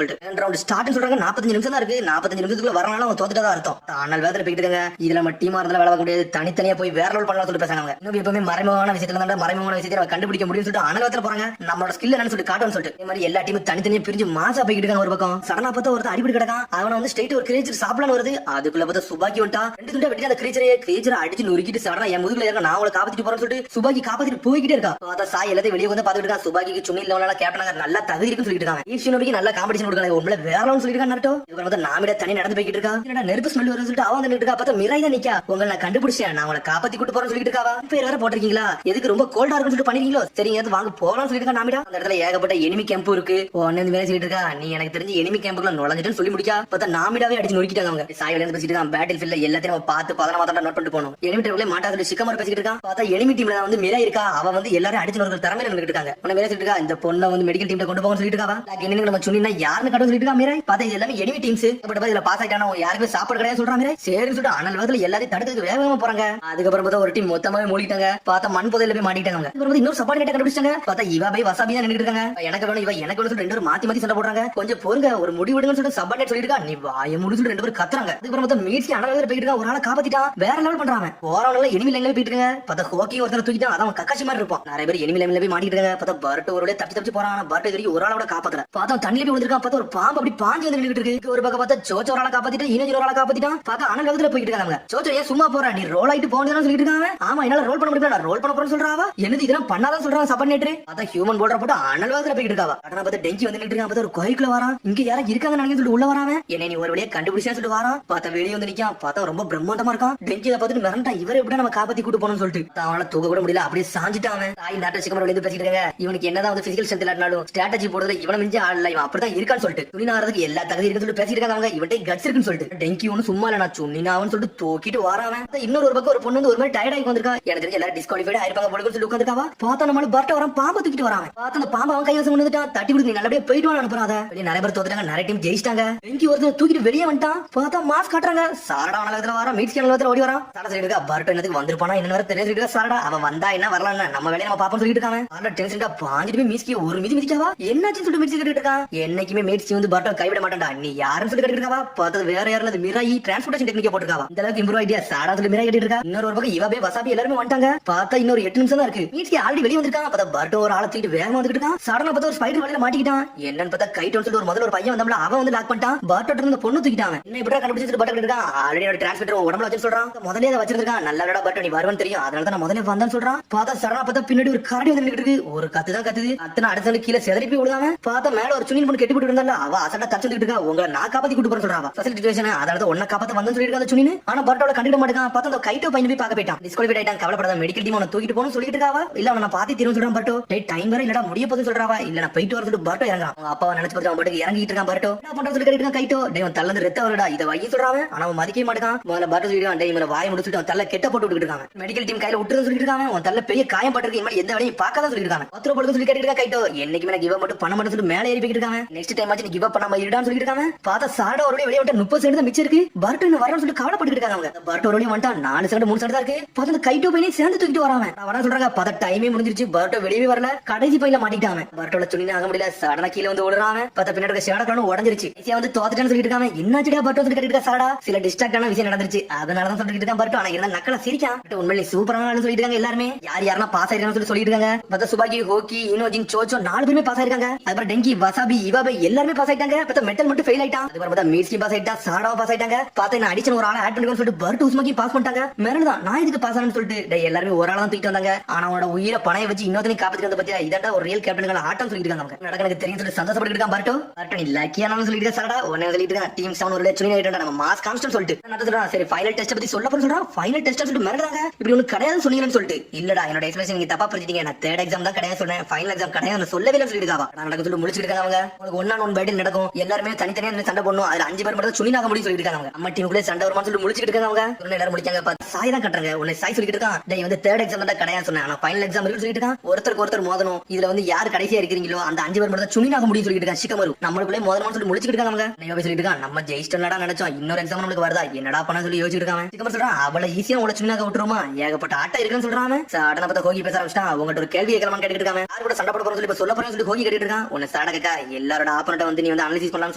சொல்லிட்டு ரவுண்ட் ஸ்டார்ட் சொல்றாங்க. 45 நிமிஷம் தான் இருக்கு. 45 நிமிஷத்துக்குள்ள வரனால அவங்க தோத்துட்டதா அர்த்தம். ஆனால் வேதனை போயிட்டு இருக்காங்க. இதுல நம்ம டீமா இருந்தாலும் வேலை பார்க்க முடியாது, தனித்தனியா போய் வேற லெவல் பண்ணலாம் சொல்லிட்டு பேசுறாங்க. இன்னும் எப்பவுமே மறைமுகமான விஷயத்துல இருந்தா மறைமுகமான விஷயத்தை நம்ம கண்டுபிடிக்க முடியும்னு சொல்லிட்டு அனலத்துல போறாங்க. நம்மளோட ஸ்கில் என்னன்னு சொல்லிட்டு காட்டுன்னு சொல்லிட்டு இந்த மாதிரி எல்லா டீமும் தனித்தனியா பிரிஞ்சு மாசா போய்கிட்டு இருக்காங்க. ஒரு பக்கம் சடனா பார்த்தா ஒருத்தர் அடிபடி கிடக்கான். அவனை வந்து ஸ்ட்ரைட் ஒரு கிரீச்சர் சாப்பிடலாம் வருது. அதுக்குள்ள பார்த்தா சுபாக்கி வந்துட்டா. 2 துண்டா வெட்டி அந்த கிரீச்சரை அடிச்சு நொறுக்கிட்டு சடனா என் முதுகுல இருக்க நான் அவளை காப்பாத்திட்டு போறேன்னு சொல்லிட்டு சுபாக்கி காப்பாத்திட்டு போய்கிட்டே இருக்கா. பார்த்தா சாய் எல்லாத்தையும் வெளியே வந்து பாத்துட்டு இருக்கா. சுபாக்கிக்கு சுனில் லெவலால கேப்டனாக நல்லா தகுதி இருக்குன்னு சொல்லிட்டு இருக்காங்க. ஈஷினோபிக்கு நல்ல காம்படிஷன் கொடுக்கல. உண்மையில வேற லெவல் சொல்லிட்டு இருக்கான் நட்டோ. இவங்க வந்து நாமிட தனி நடந்து போய்கிட்டு இருக்கா. என்னடா நெருப்பு ஸ்மெல் வருதுன்னு சொல்லிட்டு அவன் வந்துட்டு இருக்கா. பார்த்தா மிராய் தான் நிக்கா. உங்களை நான் கண்டுபிடிச்சேன், நான் உங்களை காப்பாத்தி கூட்டு போறேன்னு சொல்லிட்டு இருக்காவா. பேர் வேற போட்டிருக்கீங்களா, எதுக்கு ரொம்ப கோல்டா இருக்குன்னு சொல்லிட்டு பண்ணிருக்கீங்களோ, சரிங்க வாங்க போகலாம்னு சொல்லிட்டு இருக்கா நாமிடா. அந்த இடத்துல ஏகப்பட்ட எனிமி கேம்ப் இருக்கு. ஒன்னு மேல சொல்லிட்டு இருக்கா, நீ எனக்கு தெரிஞ்சு எனிமி கேம்புக்குள்ள நுழைஞ்சிட்டுன்னு சொல்லி முடிக்கா. பார்த்தா நாமிடாவே அடிச்சு நொறுக்கிட்டாங்க. அவங்க சாய் வந்து பேசிட்டு இருக்கான். பேட்டில் ஃபீல்ட்ல எல்லாத்தையும் நம்ம பார்த்து பதனமா தான் நோட் பண்ணிட்டு போகணும். எனிமி டீம்ல மாட்டாத சிக்கமர் பேசிட்டு இருக்கான். பார்த்தா எனிமி டீம்ல வந்து மிரா இருக்கா. அவ வந்து எல்லாரும் அடிச்சு நொறுக்கிற திறமையில நின்னுட்டு இருக்காங்க. உன்ன மேல சொல்லிட்டு இருக்கா, இந்த பொண்ணை வந்து மெடிக்கல் டீம்ல கொண்டு போகணும்னு சொல்லிட்டு இருக்காவா. என்ன நம்ம சொன்னீங்கன்னா யாருன்னு கட்ட சொல்லிட்டு இருக்கா மிரா. பார்த்தா இது எல்லாமே எனிமி டீம்ஸ். பட் இதுல பாஸ் ஆயிட்டானா யாருக்குமே சாப்பாடு கிடையாது சொல்றாங்க மிரா. சரின்னு சொல்லிட்டு அனல் வேகத்துல எல்லாத்தையும் தடுக்கிறதுக்கு வேகமா போறாங்க. அதுக்கப்புறம் பார்த்தா ஒரு டீம் மொத்தமாவே மூடிட்டாங்க. பார்த்தா மண் புதையில போய் மாட்டிட்டாங்க. அப்புறம் இன்னொரு சப்பாட் கேட்ட கண்டுபிடிச்சாங்க. பார்த்தா இவா போய் வசாபி தான் நின்னுட்டு இருக்காங்க. எனக்கு வேணும் இவ எனக்கு வேணும் சொல்லிட்டு ரெண்டு பேரும் மாத்தி மாத்தி சண்டை போடுறாங்க. கொஞ்சம் பொறுங்க, ஒரு முடிவு எடுங்கன்னு சொல்லிட்டு சப்பாட் சொல்லிட்டு இருக்கா. நீ வாய முடிச்சு சொல்லிட்டு ரெண்டு பேரும் கத்துறாங்க. அதுக்கப்புறம் பார்த்தா மீட்சி அனல் வேகத்துல போயிட்டு இருக்கா. ஒரு ஆளை காப்பாத்திட்டான். வேற லெவல் பண்றாங்க. போறவங்க எனிமி லைன்ல போயிட்டு இருக்காங்க. பார்த்தா ஹோக்கி ஒருத்தர் தூக்கிட்டான். அதான் கக்காசி மாதிரி இருப்பான். நிறைய பேர் எனிமி லைன்ல போய் மாட்டிட்டு இருக்காங்க. பார்த்தா பர்ட் ஒரு தப்பிச்சு போறான். பர்ட் இதுவரைக்கும் ஒரு ஆளோட காப்பாத்தல. பார்த்தா தண்ணியில போய் விழுந்திருக்கான். பார்த்தா ஒரு பாம்பு அப்படி பாஞ்சு வந்து நின்னுட்டு இருக்கு. ஒரு பக்கம் பார்த்தா சோச்சோ ஒரு ஆளை காப்பாத்திட்டு இன்னொரு ஆளை காப்பாத்திட்டான். பார்த்தா அனல் வேகத்துல போயிட்டு இருக்காங்க. சோச்சோ ஏன் சும்மா போறா, நீ ரோல் ஆயிட்டு போனதுன்னு சொல்லிட்டு இருக்காங்க. ஆமா என்னால ரோல் பண்ண முடியல, ரோல் பண்ண போறேன்னு சொல்றாவா. என்னது இதெல்லாம் பண்ணாதான் சொல்றாங்க சப்பானேட்டர். அதான் ஹியூமன் போல்டர் போட்டு அனல் வேகத்துல போயிட்டு இருக்காவா. அடனா பார்த்தா டெங்கி வந்து நின்னுட்டு இருக்கான். பார்த்தா ஒரு கோயிலுக்குள்ள வரான். இங்க யாரா இருக்காங்க நினைக்க சொல்லிட்டு உள்ள வராம என்ன நீ ஒரு வழியா கண்டுபிடிச்சா சொல்லிட்டு வரான். பார்த்தா வெளியே வந்து நிக்கான். பார்த்தா ரொம்ப பிரம்மாண்டமா இருக்கான். டெங்கி பார்த்துட்டு மிரண்டா, இவரை எப்படி நம்ம காப்பாத்தி கூட்டு போகணும்னு சொல்லிட்டு அவனால தூக்க கூட முடியல. அப்படியே சாஞ்சிட்டான். தாய் நாட்ட சிக்கமர் வெளியே பேசிட்டு இருக்காங்க. இவனுக்கு என்னதான் வந்து பிசிக்கல் ஸ்ட்ரென்த் இல்லாட்டினாலும் ஸ்ட்ராட்டஜி போடுறதுல இவனை மிஞ்சி ஆடல, இவன் அப்படிதான் இருக்கான்னு சொல்லிட்டு துணினாறதுக்கு எல்லா தகுதி இருக்குன்னு சொல்லிட்டு பேசிட்டு இருக்காங்க. அவங்க இவன்டே கட்ஸ் இருக்குன்னு சொல்லிட்டு டெங்கி ஒன்னு சும்மா இல்ல நான் சுண்ணினாவன்னு சொல்லிட்டு தூக்கிட்டு வராவன். இன்னொரு ஒரு பக்கம் ஒரு பொண்ணு வந்து ஒரு மாதிரி டயர்ட் ஆகி வந்திருக்கா. எனக்கு தெரிஞ்சு எல்லாரும் டிஸ்குவாலிஃபைட் ஆயிருப்பாங்க போல சொல்லி உட்காந்துருக்காவா. பார்த்தா நம்மள பர்ட்ட வரான், பாம்பை தூக்கிட்டு வரான். பார்த்தா அந்த பாம்பை அவன் கைவசம் வந்துட்டான். தட்டி விட்டு நீ நல்லபடியா போயிட்டு வாங்க அனுப்புறாத. வெளியே நிறைய பேர் தோத்துட்டாங்க, நிறைய டீம் ஜெயிச்சிட்டாங்க. டெங்கி ஒருத்தர் தூக்கிட்டு வெளியே வந்துட்டான். பார்த்தா மாஸ்க் காட்டுறாங்க. சாரடா உலகத்துல வரான், மீட்ஸ் உலகத்துல ஓடி வரான். சாரடா சொல்லிட்டு இருக்கா, பர்ட்ட என்னதுக்கு வந்திருப்பானா என்ன வேற தெரிஞ்சுட்டு சாரடா அவன் வந்தா என்ன வரலாம் நம்ம வேலையை நம்ம பாப்போம் சொல்லிட்டு இருக்காங்க. சாரடா டென்ஷன்டா பாஞ்சிட்டு போய் மீஸ்கி ஒரு மிதி மிதிச்சாவா. என்னாச்சுன்னு சொல்லிட்டு மிதிச்சு கேட்டுட்டு இருக்கான். என்னைக்குமே மீட்ஸ் வந்து பர்ட்ட கைவிட மாட்டான்டா, நீ யாருன்னு சொல்லி கேட்டுட்டு இருக்காவா. பார்த்தது வேற யாரும் அது மிராயி டிரான்ஸ்போர்டேஷன் டெக்னிக்கா போட்டுருக்காவா. இந்த அளவுக்கு இம்ப்ரூவ் ஐடியா சாரடா சொல்லி மிராய் கேட்டுட்டு இருக்கா. இன்னொரு ஒரு பக்கம் இவாபே வசாபி எல்லாரும் வந்துட்டாங்க. பார்த்தா இன்னொரு 8 நிமிஷம் தான் இருக்கு. மீட்ஸ்கி ஆல்ரெடி வெளியே வந்திருக்கான். பார்த்தா பர்ட்ட ஒரு ஆளை தூக்கிட்டு வேகமா வந்துட்டு இருக்கான். சடனா பார்த்தா ஒரு ஸ்பைடர் வலையில மாட்டிக்கிட்டான். என்னன்னு பார்த்தா கைட்டோன்னு சொல்லிட்டு ஒரு முதல்ல ஒரு பையன் வந்தாம்ல, அவன் வந்து லாக் பண்ணிட்டான். பர்ட்ட இருந்த பொண்ணு தூக்கிட்டாங்க. என்ன இப்படி கண்டுபிடிச்சிட்டு பர்ட்ட இருக்கான். ஆல்ரெடி டிரான்ஸ்மிட்டர் உடம்புல வச்சு சொல்றான். முதல்ல அதை வச்சிருக்கான். நல்லா பர்ட்ட நீ வருவன்னு தெரியும், அதனால தான் நான் முதல்ல வந்தான்னு சொல்றான். பார்த்தா சடனா பார்த்தா பின்னாடி ஒரு கரடி வந்து நின்னுட்டு இருக்கு. ஒரு கத்து தான் கத்துது. அத்தனை அடுத்த கீழே செதறி போய் விழுதாம. பார்த்தா மேல ஒரு சுனில் பொண்ணு கெட்டி போட்டு இருந்தால, அவ அசட்டா தச்சுட்டு இருக்கா. உங்களை நான் காப்பாத்தி கூட்டு போற சொல்றான். ஃபெசிலிட்டி சிச்சுவேஷன், அதனால ஒன்ன காப்பாத்த வந்து சொல்லிட்டு அந்த சுனில். ஆனா பர்ட்டோட கண்டுக்க மாட்டான். பார்த்தா அந்த கைட்டோ பையன் போய் பார்க்க போயிட்டான். டிஸ்குவாலிஃபைட் ஆயிட்டான். கவலைப்படாத, மெடிக்கல் டீம் அவனை தூக்கிட்டு போகணும்னு சொல்லிட்டு இருக்காவா. இல்ல அவனை பாத்தி தீரும் சொல்றான் பர்ட்டோ. டைம் வேற இல்லடா முடிய போகுது சொல்றாவா. இல்ல நான் போயிட்டு வர சொல்லிட்டு பர்ட்டோ இறங்கான். அவங்க அப்பாவை நினைச்சு பார்த்து அவன் பாட்டுக்கு இறங்கிட்டு இருக்கான். பர்ட்டோ என்ன பண்ற சொல்லி கேட்டு கைட்டோ டேவன் தள்ளந்து ரெத்த வரடா இதை வைய சொல்றான். ஆனா அவன் மதிக்கவே மாட்டான். முதல்ல பர்ட்டோ சொல்லிட்டு டே இவனை வாயை முடிச்சுட்டு அவன் தள்ள கெட்ட போட்டு விட்டுட்டு இருக்காங்க. மெடிக்கல் டீம் கையில விட்டுறது சொல்லிட்டு இருக்காங்க. அவன் தள்ள பெரிய காயம் பட்டிருக்கு. இனிமேல் எந்த வேலையும் பார்க்காத சொல்லிட்டு இருக்காங்க. 10 ரூபாய் சொல்லி கேட்டு இருக்கா கைட்டோ. என்னைக்கு மேல கிவ் மட்டும் பண்ண மாட்டேன்னு சொல்லிட்டு மேலே ஏறி போயிட்டு இருக்காங்க. நெக்ஸ்ட் டைம் ஆச்சு நீ கிவ் பண்ணாம இருடான்னு சொல்லிட்டு இருக்காங்க. பார்த்தா சாடா ஒரு வெளியே விட்டு 30 செகண்ட் தான் மிச்சம் இருக்கு. பர்ட்டோ இன்னும் வரணும்னு சொல்லிட்டு கவலைப்பட்டு இருக்காங்க. அவங்க பர்ட்டோ வெளியே வந்துட்டா 4 செகண்ட் 3 செகண்ட் தான் இருக்கு. பார்த்தா அந்த கைட்டோ பையனை சேர்ந்து தூக்கிட்டு வராம வர சொல்றாங்க. பார்த்தா டைமே முடிஞ்சிருச்சு. பர்ட்டோ வெளியே வரல, கடைசி பையில மாட்டிட்டாங்க. பர்ட்டோட சுனினா ஆக முடியல. சடனா கீழே வந்து ஓடுறாங்க. பார்த்தா பின்னாடி ஷேடக்கானும் உடஞ்சிருச்சு. ஈஸியா வந்து தோத்துட்டான்னு சொல்லிட்டு இருக்காங்க. என்னாச்சுடா பர்ட்டோ சொல்லி கேட்டு இருக்கா சாடா. சில டிஸ்ட்ராக்டான விஷயம் நடந்துருச்சு, அதனாலதான் சொல்லிட்டு இருக்கான் பர்ட்டோ. ஆனா இருந்தா நக்கலா சிரிக்கான். உண்மையிலே சூப்பரான சொல்லிட்டு இருக்காங்க எல்லாருமே. யார் யாரெல்லாம் பாஸ் ஆயிருக்காங்கன்னு சொல்லிட்டு இருக்காங்க. பார்த்தா சுபாகி, ஹோக்கி, இனோஜின், சோச்சோ 4 பேருமே பாஸ் ஆயிருக்காங்க. அதுக்கப்புறம் டெங்கி, வசாபி, இவாபே எல்லாருமே பாஸ் ஆயிட்டாங்க. பார்த்தா மெட்டல் மட்டும் ஃபெயில் ஆயிட்டான். அதுக்கப்புறம் பார்த்தா மீட்ஸ்கி பாஸ் ஆயிட்டா, சாடாவா பாஸ் ஆயிட்டாங்க. பார்த்தா நான் அடிச்சன ஒரு ஆளை ஆட் பண்ணிக்கணும்னு சொல்லிட்டு பர்ட் உஸ்மாக்கி பாஸ் பண்ணிட்டாங்க. மேலதான் நான் இதுக்கு பாஸ் ஆனு சொல்லிட்டு எல்லாருமே ஒரு ஆளா தான் தூக்கிட்டு வந்தாங்க. ஆனா அவனோட உயிரை பணைய வச்சு இன்னொருத்தனையும் காப்பாத்திட்டு வந்த பத்தியா இதாண்டா ஒரு ரியல் கேப்டன்கள் ஆட்டம் சொல்லிட்டு இருக்காங்க. நடக்க தெரியும் சொல்லி சந்தோஷப்பட்டு இருக்கான் பர்ட்டோ. பர்ட்டோ நீ லக்கியான சொல்லிட்டு சாடா உடனே சொல்லிட்டு இருக்கான். டீம் 7 ஒரு சுனி ஆயிட்டா நம்ம மாஸ் கான்ஸ்டன்ட் சொல்லிட்டு நடந்துறான். சரி ஃபைனல் டெஸ்ட் பத்தி சொல்ல போற சொல்றான். ஃபைனல் டெஸ்ட் சொல்லிட்டு மிரடுறாங்க. இப்படி ஒண்ணு கிடையாது சொன்னீங்கன்னு சொல்லிட்டு. இல்லடா என்னோட எக்ஸ்பிரஷன் நீங்க தப்பா புரிஞ்சிட்டீங்க. நான் தேர்ட் எக்ஸாம் தான் கிடையாது சொன்னேன், ஃபைனல் எக்ஸாம் கிடையாது சொல்லவே இல்லை சொல்லிட்டு இருக்காவா. நடக்க சொல்லி முடிச்சிட்டு இருக்காங்க. அவங்க உங்களுக்கு 1-on-1 பேட்டில் நடக்கும். எல்லாருமே தனித்தனியா சண்டை போடணும். அதுல 5 பேர் மட்டும் சுனினாக முடியும் சொல்லிட்டு இருக்காங்க. நம்ம டீமுக்குள்ளே சண்டை வருமானு சொல்லி முடிச்சிட்டு இருக்காங்க. அவங்க எல்லாரும் முடிச்சாங்க. சாய் தான் கட்டுறாங்க. உன்னை சாய் சொல்லிட்டு இருக்கான். டேய் வந்து தேர்ட் எக்ஸாம் தான் கிடையாது சொன்னேன், ஆனா ஃபைனல் எக்ஸாம் இருக்கு சொல்லிட்டு இருக்கான். ஒருத்தருக்கு ஒருத்தர் மோதணும். இதுல வந்து யார் கடைசியா இருக்கீங்களோ அந்த 5 பேர் மட்டும் சுனினாக முடியும் சொல்லிட்டு இருக்கான். சிக்கமரு நம்மளுக்குள்ளே மோதணும்னு சொல்லி முடிச்சிட்டு இருக்காங்க. அவங்க நைவா சொல்லிட்டு இருக்கான். நம்ம ஜெயிஸ்டர்லடா நினைச்சோம், இன்னொரு எக்ஸாம் நமக்கு வருதா என்னடா பண்ண சொல்லி யோசிச்சுட்டு இருக்காங்க. சிக்கமர் சொல்றான் அவளை ஈஸியா உங்களை சுனினாக விட்டுருமா, ஏகப்பட்ட ஆட்டா இருக்குன்னு சொல்றான். சடனா பார்த்தா ஹோகி பேச ஆரம்பிச்சிட்டான். அவங்ககிட்ட ஒரு கேள்வி கேட்கலாமான்னு கேட்டுட்டு இருக்காங்க. யார் கூட சண்டை போட போறோம் சொல்லி சொல்ல போறேன்னு சொல்லி ஹோகி கேட்டுட்டு இருக்கான். உன்னை சாடகக்கா எல்லாரோட ஆப்பனட்ட வந்து நீ வந்து அனலைசிஸ் பண்ணலாம்னு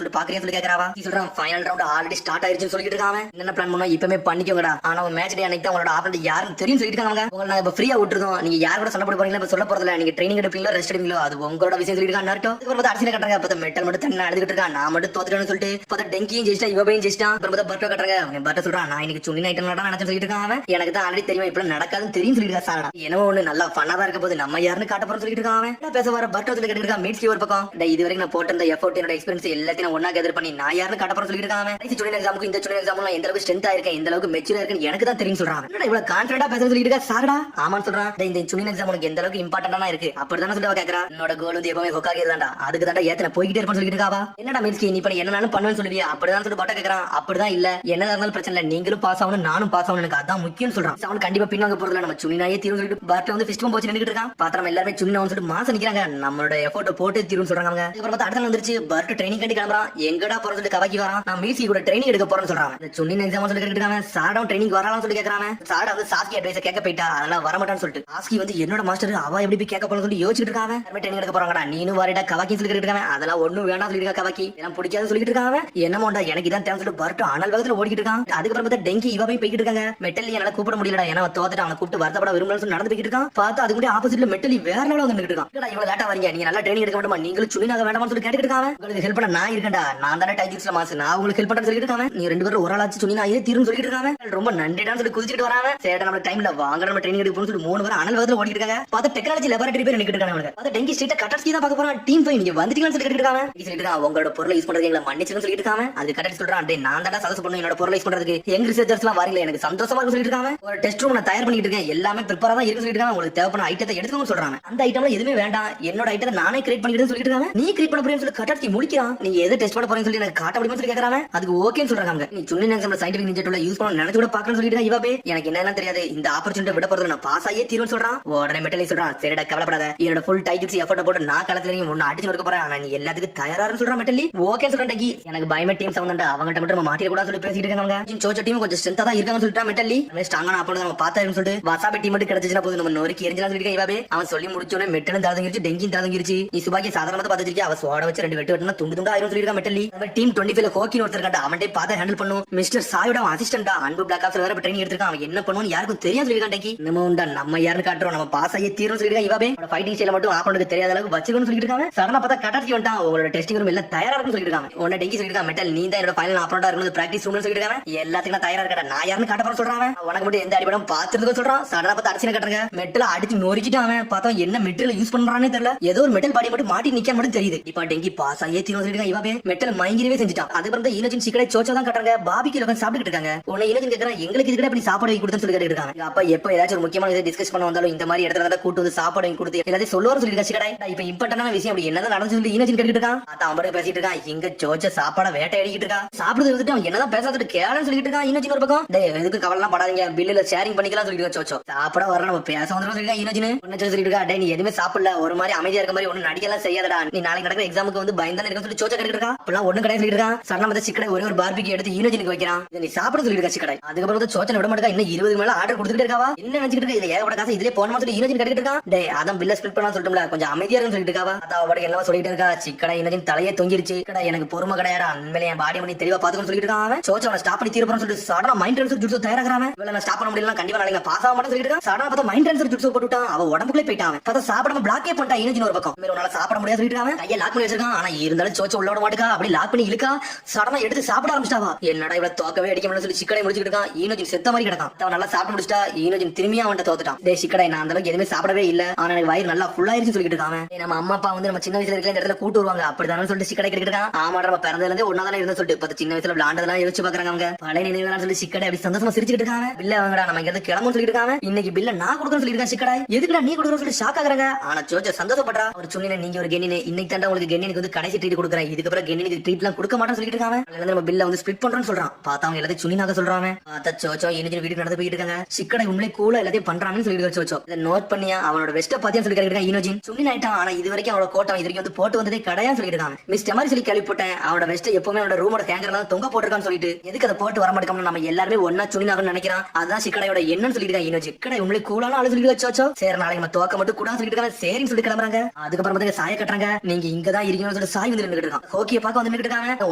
சொல்லிட்டு பாக்குறேன்னு சொல்லி கேக்குறாவா. நீ சொல்றான் ஃபைனல் ரவுண்ட் ஆல்ரெடி ஸ்டார்ட் ஆயிருச்சுன்னு சொல்லிட்டு இருக்காங்க. என்ன பிளான் பண்ணா இப்பவே பண்ணிக்கோங்கடா. ஆனா உங்க மேட்ச் டே அன்னைக்கு தான் உங்களோட ஆப்பனண்ட் யாருன்னு தெரியும் சொல்லிட்டு இருக்காங்க. உங்களை நான் இப்ப ஃப்ரீயா விட்டுருக்கோம். நீங்க யார் கூட சண்டை போட போறீங்களா இப்ப சொல்ல போறதுல. நீங்க ட்ரைனிங் எடுப்பீங்களோ ரெஸ்ட் எடுப்பீங்களோ அது உங்களோட விஷயம் சொல்லிட்டு இருக்காங்க. நருட்டோ அரிசியில கட்டுறாங்க. அப்ப மெட்டல் மட்டும் தண்ணி அழுதுகிட்டு இருக்கான். நான் மட்டும் தோத்துட்டேன்னு சொல்லிட்டு பார்த்தா டெங்கியும் ஜெயிச்சிட்டா இவபையும் ஜெயிச்சிட்டா. அப்புறம் பர்ட்டோ கட்டுறாங்க. அவன் பர்ட்டோ சொல்றான் நான் இன்னைக்கு சுண்ணி நைட்டம் நினைச்சு சொல்லிட்டு இருக்கான். எனக்கு தான் ஆல்ரெடி தெரியும் இப்ப நடக்காதுன்னு தெரியும் சொல்லிட்டு இருக்கான். என்னவோ ஒண்ணு நல்லா ஃபன்னா தான் இருக்க போது நம்ம யாருன்னு காட்ட போறோம் சொல்லிட்டு இருக்கான். பேச வர பர்ட்டோ சொல்லி கேட்டு இருக்கான். மீட்ஸ்லி ஒரு பக்கம் இது வரைக்கும் நான் போட்ட இந்த எஃபோர்ட் என்னோட எக்ஸ்பீரியன்ஸ் எல்லாத்தையும் ஒன்னா கேதர் பண்ணி நான் யாருன்னு காட்ட போறோம் சொல்லிட்டு இருக்கான். சுண்ணி எக்ஸாமுக்கு இந்த சுண்ணி எக்ஸாம்ல எந்த அளவுக்கு ஸ்ட்ரென்த் ஆயிருக்கேன் எந்த அளவுக்கு மெச்சூரா இருக்குன்னு எனக்கு தான் தெரியும் சொல்றான். இவ்வளவு கான்பிடண்டா பேச சொல்லிட்டு இருக்கா சாரடா. ஆமான்னு சொல்றான். இந்த சுண்ணி எக்ஸாம் உனக்கு எந்த அளவுக்கு இம்பார்ட்டன்டா இருக்கு அப்படிதான் சொல்லிட்டு கேக்குறா. என்னோட கோல் வந்து எப்பவுமே ஹொக்காகி தான்டா. அதுக்கு தான்டா ஏத்தன போய்கிட்டே இருப்பேன்னு சொல்லிட்டு இருக்காவா. என்னடா மீட்ஸ்கி நீ இப்ப என்னனாலும் பண்ணுவேன்னு சொல்லுவியா அப்படிதான் சொல்லிட்டு பட்ட கேக்குறான். அப்படிதான் இல்ல என்னதா இருந்தாலும் பிரச்சனை இல்ல நீங்களும் பாஸ் ஆகணும் நானும் பாஸ் ஆகணும் எனக்கு அதான் முக்கியம் சொல்றான். அவன் கண்டிப்பா பின்னாங்க போறதுல நம்ம சுண்ணினாயே தீரும் சொல்லிட்டு பார்ட்ல வந்து ஃபிஸ்ட் போச்சு நின்னுட்டு இருக்கான். பாத்திரம் எல்லாரும் சுண்ணினா சொல்லிட்டு மாசம் நிக்கிறாங்க. நம்மளோட எஃபோர்ட் போட்டு தீரும் சொல்றாங்க. அதுக்கப்புறம் பார்த்தா அடுத்த வந்துருச்சு பர்ட் ட்ரைனிங் கண்டி கிளம்புறான். எங்கடா போறன்னு சொல்லிட்டு கவாக்கி வரான். நான் மீட்ஸ்கி கூட ட்ரைனிங் எடுக்க போறேன்னு சொல்றாங்க. இந்த சுண்ணின எக்ஸாம் சொல்லி கேட்டு இருக்காங்க. சாடாவும் ட்ரைனிங் வரலாம்னு சொல்லி கேக்குறாங்க. சாடா வந்து சாஸ்கி அட்வைஸ் கேட்க போயிட்டா அதெல்லாம் வர மாட்டான்னு சொல்லிட்டு சாஸ்கி வந்து என்னோட மாஸ்டர் அவ எப்படி போய் கேட்க போறன்னு சொல்லி யோசிச்சுட்டு இருக்காங்க. ட்ரைனிங் எடுக்க போறாங்கடா நீனும் வாரிடா கவாக்கி சொல்லி இருக்காங்க. அதெல்லாம் ஒண்ணும் வேணாம் சொல்லிட்டு கவாக்கி எல்லாம் பிடிக்காது சொல்லிட்டு இருக்காங்க. என்னமோண்டா எனக்கு இதான் தேவை சொல்லிட்டு பர்ட் அனல் வேகத்துல ஓடிக்கிட்டு இருக்கான். அதுக்கப்புறம் பார்த்தா டெங்கி இவ போய் போய்கிட்டு இருக்காங்க. மெட்டலி என்னால கூப்பிட முடியலடா ஏன்னா தோத்துட்டு அவனை கூப்பிட்டு வருத்தப்பட விரும்பலன்னு சொல்லி நடந்து போய்கிட்டு இருக்கான். பார்த்தா அதுக்கு முன்னாடி ஆப்போசிட்ல மெட்டலி வேற லெவல்ல வந்துட்டு இருக்கான். இவ்வளவு லேட்டா வரீங்க நீங்க நல்லா ட்ரைனிங் எடுக்க வேண்டாமா நீங்களும் சுண்ணினாக வேண்டாம்னு சொல்லி கேட்டுட்டு இருக்காங்க. உங்களுக்கு ஹெல்ப் பண்ண நான் இருக்கேன்டா நான் தானே டைஜிக்ஸ்ல மாசு நான் உங்களுக்கு ஹெல்ப் பண்றேன்னு சொல்லிட்டு இருக்காங்க. நீ ரெண்டு பேரும் ஒரு ஆளாச்சு சுண்ணினாயே தீரும் சொல்லிட்டு இருக்காங்க. ரொம்ப நன்றிடான்னு சொல்லி குதிச்சிட்டு வராங்க. சேட்டா நம்ம டைம்ல வாங்க நம்ம ட்ரைனிங் எடுப்போம்னு சொல்லி 3 பேரும் அனல் வேகத்துல ஓடிட்டு இருக்காங்க. பார்த்தா டெக்னாலஜி லெபார்டரி பேர் நிக்கிட்டு இருக்காங்க. பார்த்தா டெங்கி ஸ்ட்ரீட் கட்டர்ஸ்கி தான் பார்க்க போறான். டீம் ஃபைன் நீங்க வந்துட்டீங்கன்னு சொல்லி கேட்டுட்டு இருக்காங்க. சொல்லிட்டு இருக்காங்க உங்களோட பொருளை யூஸ் பண்றது எங்களை மன்னிச்சுன்னு சொல்லிட்டு இருக்காங்க. அது கரெக்ட் சொல்றான். டேய் நான் தான்டா சஜஸ்ட் பண்ணு என்னோட பொருளை யூஸ் பண்றதுக்கு யங் ரிசர்ச்சர்ஸ் எல்லாம் வரீங்களா எனக்கு சந்தோஷமா இருக்கு சொல்லிட்டு இருக்காங்க. ஒரு டெஸ்ட் ரூம் நான் தயார் பண்ணிட்டு இருக்கேன் எல்லாமே ப்ரிப்பேரா தான் இருக்கு சொல்லிட்டு இருக்காங்க. உங்களுக்கு தேவையான ஐட்டத்தை எடுத்துக்கோங்க சொல்றாங்க. அந்த ஐட்டம்ல எதுவுமே வேண்டாம் என்னோட ஐட்டத்தை நானே கிரியேட் பண்ணிட்டு சொல்லிட்டு இருக்காங்க. நீ கிரியேட் பண்ண போறேன்னு சொல்லி கட்டர்ஸ்கி முடிக்கிறான். நீங்க எதை டெஸ்ட் பண்ண போறேன்னு சொல்லி எனக்கு காட்ட முடியுமா சொல்லி கேக்குறாங்க. அதுக்கு ஓகேன்னு சொல்றாங்க. நீ சுண்ணின எக்ஸாம்ல சயின்டிபிக் நிஞ்சா டூல யூஸ் பண்ண நினைச்சு கூட பார்க்கணும்னு சொல்லிட்டு இருக்காங்க. இவபே எனக்கு என்னன்னு தெரியாது இந்த ஆப்பர்ச்சுனிட்டி விட போறது நான் பாஸ் ஆயே தீரும்னு சொல்றான். உடனே மெட்டலி சொல்றான் சரிடா கவலைப்படாத என்னோட ஃபுல் டைஜிக்ஸ் எஃபோர்ட் போட்டு நான் களத்துல நீங்க ஒன்னு அடிச்சு கொடுக்க போறேன். ஆனா நீ எல்லாத்துக்கும் தயாரான்னு சொல்றான் மெட்டலி. ஓகே சொல்றான் டெங்கி எனக்கு பயமே டீம் சவுண்ட் அவங்ககிட்ட மட்டும் நம்ம மாட்டிட கூட சொல்லி பேசிட்டு இருக்காங்க. சோச்ச டீம் கொஞ்சம் ஸ்ட்ரென்த்தா தான் இருக்காங்கன்னு சொல்லிட்டா மெட்டலி ஸ்ட்ராங்கா அப்போ நம்ம பார்த்தாருன்னு சொல்லிட்டு வசாபி டீம் மட்டும் கிடைச்சுனா போது நம்ம நோரிக்கு எரிஞ்சலாம் சொல்லிட்டு இவாபே அவன் சொல்லி முடிச்சோடனே மெட்டலும் தாதங்கிருச்சு டெங்கியும் தாதங்கிருச்சு. நீ சுபாக்கி சாதாரணமா பார்த்துருக்கீங்க அவ சோட வச்சு 2 வெட்டு வெட்டினா துண்டு துண்டா ஆயிரும் சொல்லிருக்கா மெட்டலி. நம்ம டீம் 25ல ஹோக்கின்னு ஒருத்தர் கண்டா அவன்டே பார்த்து ஹேண்டில் பண்ணும். மிஸ்டர் சாயோட அசிஸ்டன்டா அன்பு பிளாக் ஆப்ஸ் வேற ட்ரைனிங் எடுத்திருக்கான். அவன் என்ன பண்ணுவான்னு யாருக்கும் தெரியாது சொல்லிருக்கான் டெங்கி. நம்ம யாருன்னு காட்டுறோம் நம்ம பாஸ் ஆகி தீரும் சொல்லிருக்கா இவாபே. ஃபைட்டிங் ஸ்டைல மட்டும் ஆப்பனுக்கு தெரியாத அளவுக்கு வச்சுக்கணும்னு சொல்லிட்டு இருக்காங்க. சடனா பார்த்தா கட்டாச்சி வந்துட்டான். உங்களோட டெஸ்டிங் ரூம் எல்லாம் தயாரா இருக்குன்னு சொல்லிட்டு இருக்காங்க. உடனே டெங்கி சொல்லிருக்கான் மெட்டல் நீ தான் என்னோட ஃபைனல் ஆப்பனண்டா இருக்கணும் பிராக்டிஸ் ரூம்னு சொல்லிட்டு இருக்காங்க. எல்லாத்துக்கும் நான் தயாரா இருக்கேன் நான் யாருன்னு காட்ட போறேன் சொல்றாங்க. உனக்கு மட்டும் எந்த அடிபடம் பார்த்துட்டு சொல்றான். சடனா பார்த்து அடிச்சு கட்டுறாங்க. மெட்டல அடிச்சு நொறுக்கிட்டான். பார்த்தா என்ன மெட்டல் யூஸ் பண்றானே தெரியல ஏதோ ஒரு மெட்டல் பாடி மட்டும் மாட்டி நிக்க மட்டும் தெரியுது. இப்ப டெங்கி பாஸ் ஆகி தீரும் சொல்லிட்டு இவாபே மெட்டல் மயங்கிரவே செஞ்சுட்டான். அதுக்கப்புறம் தான் ஈனோஜின் சிக்கடை சோச்சா தான் கட்டுறாங்க. பாபிக்கு உட்கார்ந்து சாப்பிட்டு இருக்காங்க. உடனே ஈனோஜின் கேக்குறான் எங்களுக்கு இதுக்கட இப்படி சாப்பாடு வாங்கி கொடுத்தேன்னு சொல்லி கேட்டு இருக்காங்க. அப்ப எப்ப ஏதாச்சும் ஒரு முக்கியமான இதை டிஸ்கஸ் பண்ண வந்தாலும் இந்த மாதிரி இடத்துல தான் கூட்டு வந்து சாப்பாடு வாங்கி கொடுத்து எல்லாத்தையும் சொல்லுவாரு சொல்லி சிக்கடை. இப்ப இம்பார்ட்டன்டான விஷயம் அப்படி என்னதான் நடந்து சொல்லி ஈனோஜின் கேட்டுட்டு இருக்கான். அதான் அவன் பேசிட்டு இருக்கான். இங்க சோச்ச சாப்பாட வேட்டையாடிட்டு இருக்கான். சாப்பிடுறது வந்துட்டு அவன் என்னதான் பேசாதுட்டு கேளன்னு சொல்லிட்டு இருக்கான். ஈனோஜின் ஒரு பக்கம் எதுக்கு கவலைலாம் படாதீங்க பில்லுல ஷேரிங் பண்ணிக்கலாம் சொல்லிட்டு சோச்சோ சாப்பிட வர நம்ம பேச வந்துடும் சொல்லிட்டு ஈனோஜின் ஒன்னு சொல்லிட்டு இருக்கா. டே நீ எதுவுமே சாப்பிடல ஒரு மாதிரி அமைதியா இருக்க மாதிரி ஒண்ணு நடிக்கலாம் செய்யாதடா நீ நாளைக்கு நடக்கிற எக்ஸாமுக்கு வந்து பயந்தானே இருக்க சொல்லி சோச்சா கேட்டு இருக்கா. அப்பெல்லாம் ஒண்ணு கிடையாது சொல்லிட்டு இருக்கான். சடனா வந்து சிக்கடை ஒரே ஒரு பார்பிக்கு எடுத்து ஈனோஜினுக்கு வைக்கிறான். நீ சாப்பிட சொல்லிட்டு இருக்கா சிக்கடை. அதுக்கப்புறம் சோச்சனை விட மாட்டேங்க இன்னும் 20 மேல ஆர்டர் கொடுத்துட்டு இருக்காவா. என்ன நினைச்சிட்டு இருக்க இதுல ஏகப்பட்ட காசு இதுல போன மாதிரி ஈனோஜின் கேட்டு இருக்கான். டே அதான் பில்ல ஸ்பிளிட் பண்ணலாம் சொல்லிட்டுல கொஞ்சம் அமைதியா இருக்குன்னு சொல்லிட்டு இருக்காவா. அதான் அவட எல்லாம் சொல்லிட்டு இருக்கா. சிக்கடை ஈனோஜின் தலையே தொங்கிருச்சு. கடை எனக்கு பொறுமை கிடையாடா உண்மையிலே என் பாடி பண்ணி தெளிவா பாத்துக்கணும் சொல்லிட்டு இருக்கான். சோச்சா அவனை ஸ்டாப் பண்ணி தீர்ப்போம்னு சொல்லிட்டு சடனா மைண்ட் ட்ரான்ஸ்ஃபர் ஜுட்ஸு தயாராகிறான். இவள நான் ஸ்டாப் பண்ண முடியல கண்டிப்பா நாளைக்கு பாஸ் ஆக மாட்டேன்னு சொல்லிட்டு இருக்கான். சடனா பார்த்தா மைண்ட் ட்ரான்ஸ்ஃபர் ஜுட்ஸு போட்டுட்டான். அவ உடம்புக்குள்ளே போயிட்டான். பார்த்தா சாப்பிடாம பிளாக்கே பண்ணிட்டான். ஈனோஜின் ஒரு பக்கம் மேல உன்னால சாப்பிட முடியாது சொல்லிட்டு இருக்கான். கையை லாக் பண்ணி வச்சிருக்கான். ஆனா இருந்தாலும் சோச்சா உள்ள விட மாட்டேக்கா. அப்படி லாக் பண்ணி இழுக்கா. சடனா எடுத்து சாப்பிட ஆரம்பிச்சிட்டாவா. என்னடா இவள தோக்கவே அடிக்க முடியல சொல்லி சிக்கடை முடிச்சுட்டு இருக்கான். ஈனோஜின் செத்த மாதிரி கிடக்கான். அவன் நல்லா சாப்பிட்டு முடிச்சிட்டா. ஈனோஜின் திரும்பியா அவன்கிட்ட தோத்துட்டான். டே சிக்கடை நான் அந்த அளவுக்கு எதுவுமே சாப்பிடவே இல்ல. ஆனா எனக்கு வயிறு நல்லா ஃபுல்லாயிருச்சு சொல்லிட்டு இருக்கான். நம்ம அம்மா அப்பா வந்து நம்ம சின்ன வயசுல இருக்கிற இடத்துல கூட்டு வருவாங்க அப்படிதான் சொல்லிட்டு சிக்கடை கிடக்கான். ஆமா நம்ம பிறந்ததுல இருந்தே ஒன்னாதானே இருந்து சொல்லிட்டு இப்ப சின்ன வயசுல விளையாண்டதெல்லாம் யோசிச்சு பாக்குறாங்க. அவங்க பழைய நினைவுலாம் சொல்லி சிக்கடை அப்படி சந்தோஷமா சிரிச்சுட்டு இருக்காங்க. பில்ல அவங்கடா நம்ம இங்க கிளம்புன்னு சொல்லிட்டு இருக்காங்க. இன்னைக்கு பில்ல நான் கொடுக்கணும்னு சொல்லிருக்கேன். சிக்கடை எதுக்குடா நீ கொடுக்கணும்னு சொல்லி ஷாக் ஆகுறாங்க. ஆனா சோச்சா சந்தோஷப்படுறா. ஒரு சொன்னீங்க நீங்க ஒரு கென்னினு இன்னைக்கு தாண்டா உங்களுக்கு கென்னினுக்கு வந்து கடைசி ட்ரீட் கொடுக்குறேன். இதுக்கப்புறம் கென்னினுக்கு ட்ரீட் எல்லாம் கொடுக்க மாட்டேன்னு சொல்லிட்டு இருக்காங்க. நம்ம பில்ல வந்து ஸ்பிளிட் பண்றோம்னு சொல்றான். பார்த்தா அவங்க எல்லாத்தையும் சுனினாக சொல்றாங்க. பார்த்தா சோச்சோ ஈனோஜின் வீட்டுக்கு நடந்து போயிட்டு இருக்காங்க. சிக்கடை உண்மையிலே கூலா எல்லாத்தையும் பண்றாங்கன்னு சொல்லிட்டு சோச்சோ இதை நோட் பண்ணியா அவனோட வெஸ்ட பாத்தியான்னு சொல்லி கேட்க ஈனோஜின் சுனின் ஆயிட்டான். ஆனா இது வரைக்கும் அவனோட கோட்டை இது வரைக்கும் வந்து போட்டு வந்ததே கடையான்னு சொல்லிட்டு இருக்காங்க. மிஸ்டர் மாதிரி சொல்லி கேள்விப்பட்டேன். அவனோட வெஸ்ட் எப்பவுமே அவனோட ரூமோட ஹேங்கர்ல தொங்க போட்டிருக்கான்னு சொல்லிட்டு எதுக்கு அதை போட்டு வர மாட்டேங்க நம்ம எல்லாருமே ஒன்னா சுனினாகன்னு நினைக்கிறான். அதுதான் சிக்கடையோட என்னன்னு சொல்லிட்டு இருக்காங்க. ஈனோஜின் சிக்கடை உண்மையிலே கூலான ஆளு சொல்லிட்டு சோச்சோ சரி நாளைக்கு நம்ம தோக்க மட்டும் கூட சொல்லிட்டு இருக்காங்க. சரின்னு சொல்லி கிளம்புறாங்க. அதுக்கப்புறம் சாய கட்டுறாங்க. நீங்க இங்கதான் இருக்கீங்கன்னு சொல்லி சாய் வந்து நின்னுட்டு இருக்கான். ஹோக்கிய பார்க்க வந்து நின்னுட்டு இருக்காங்க.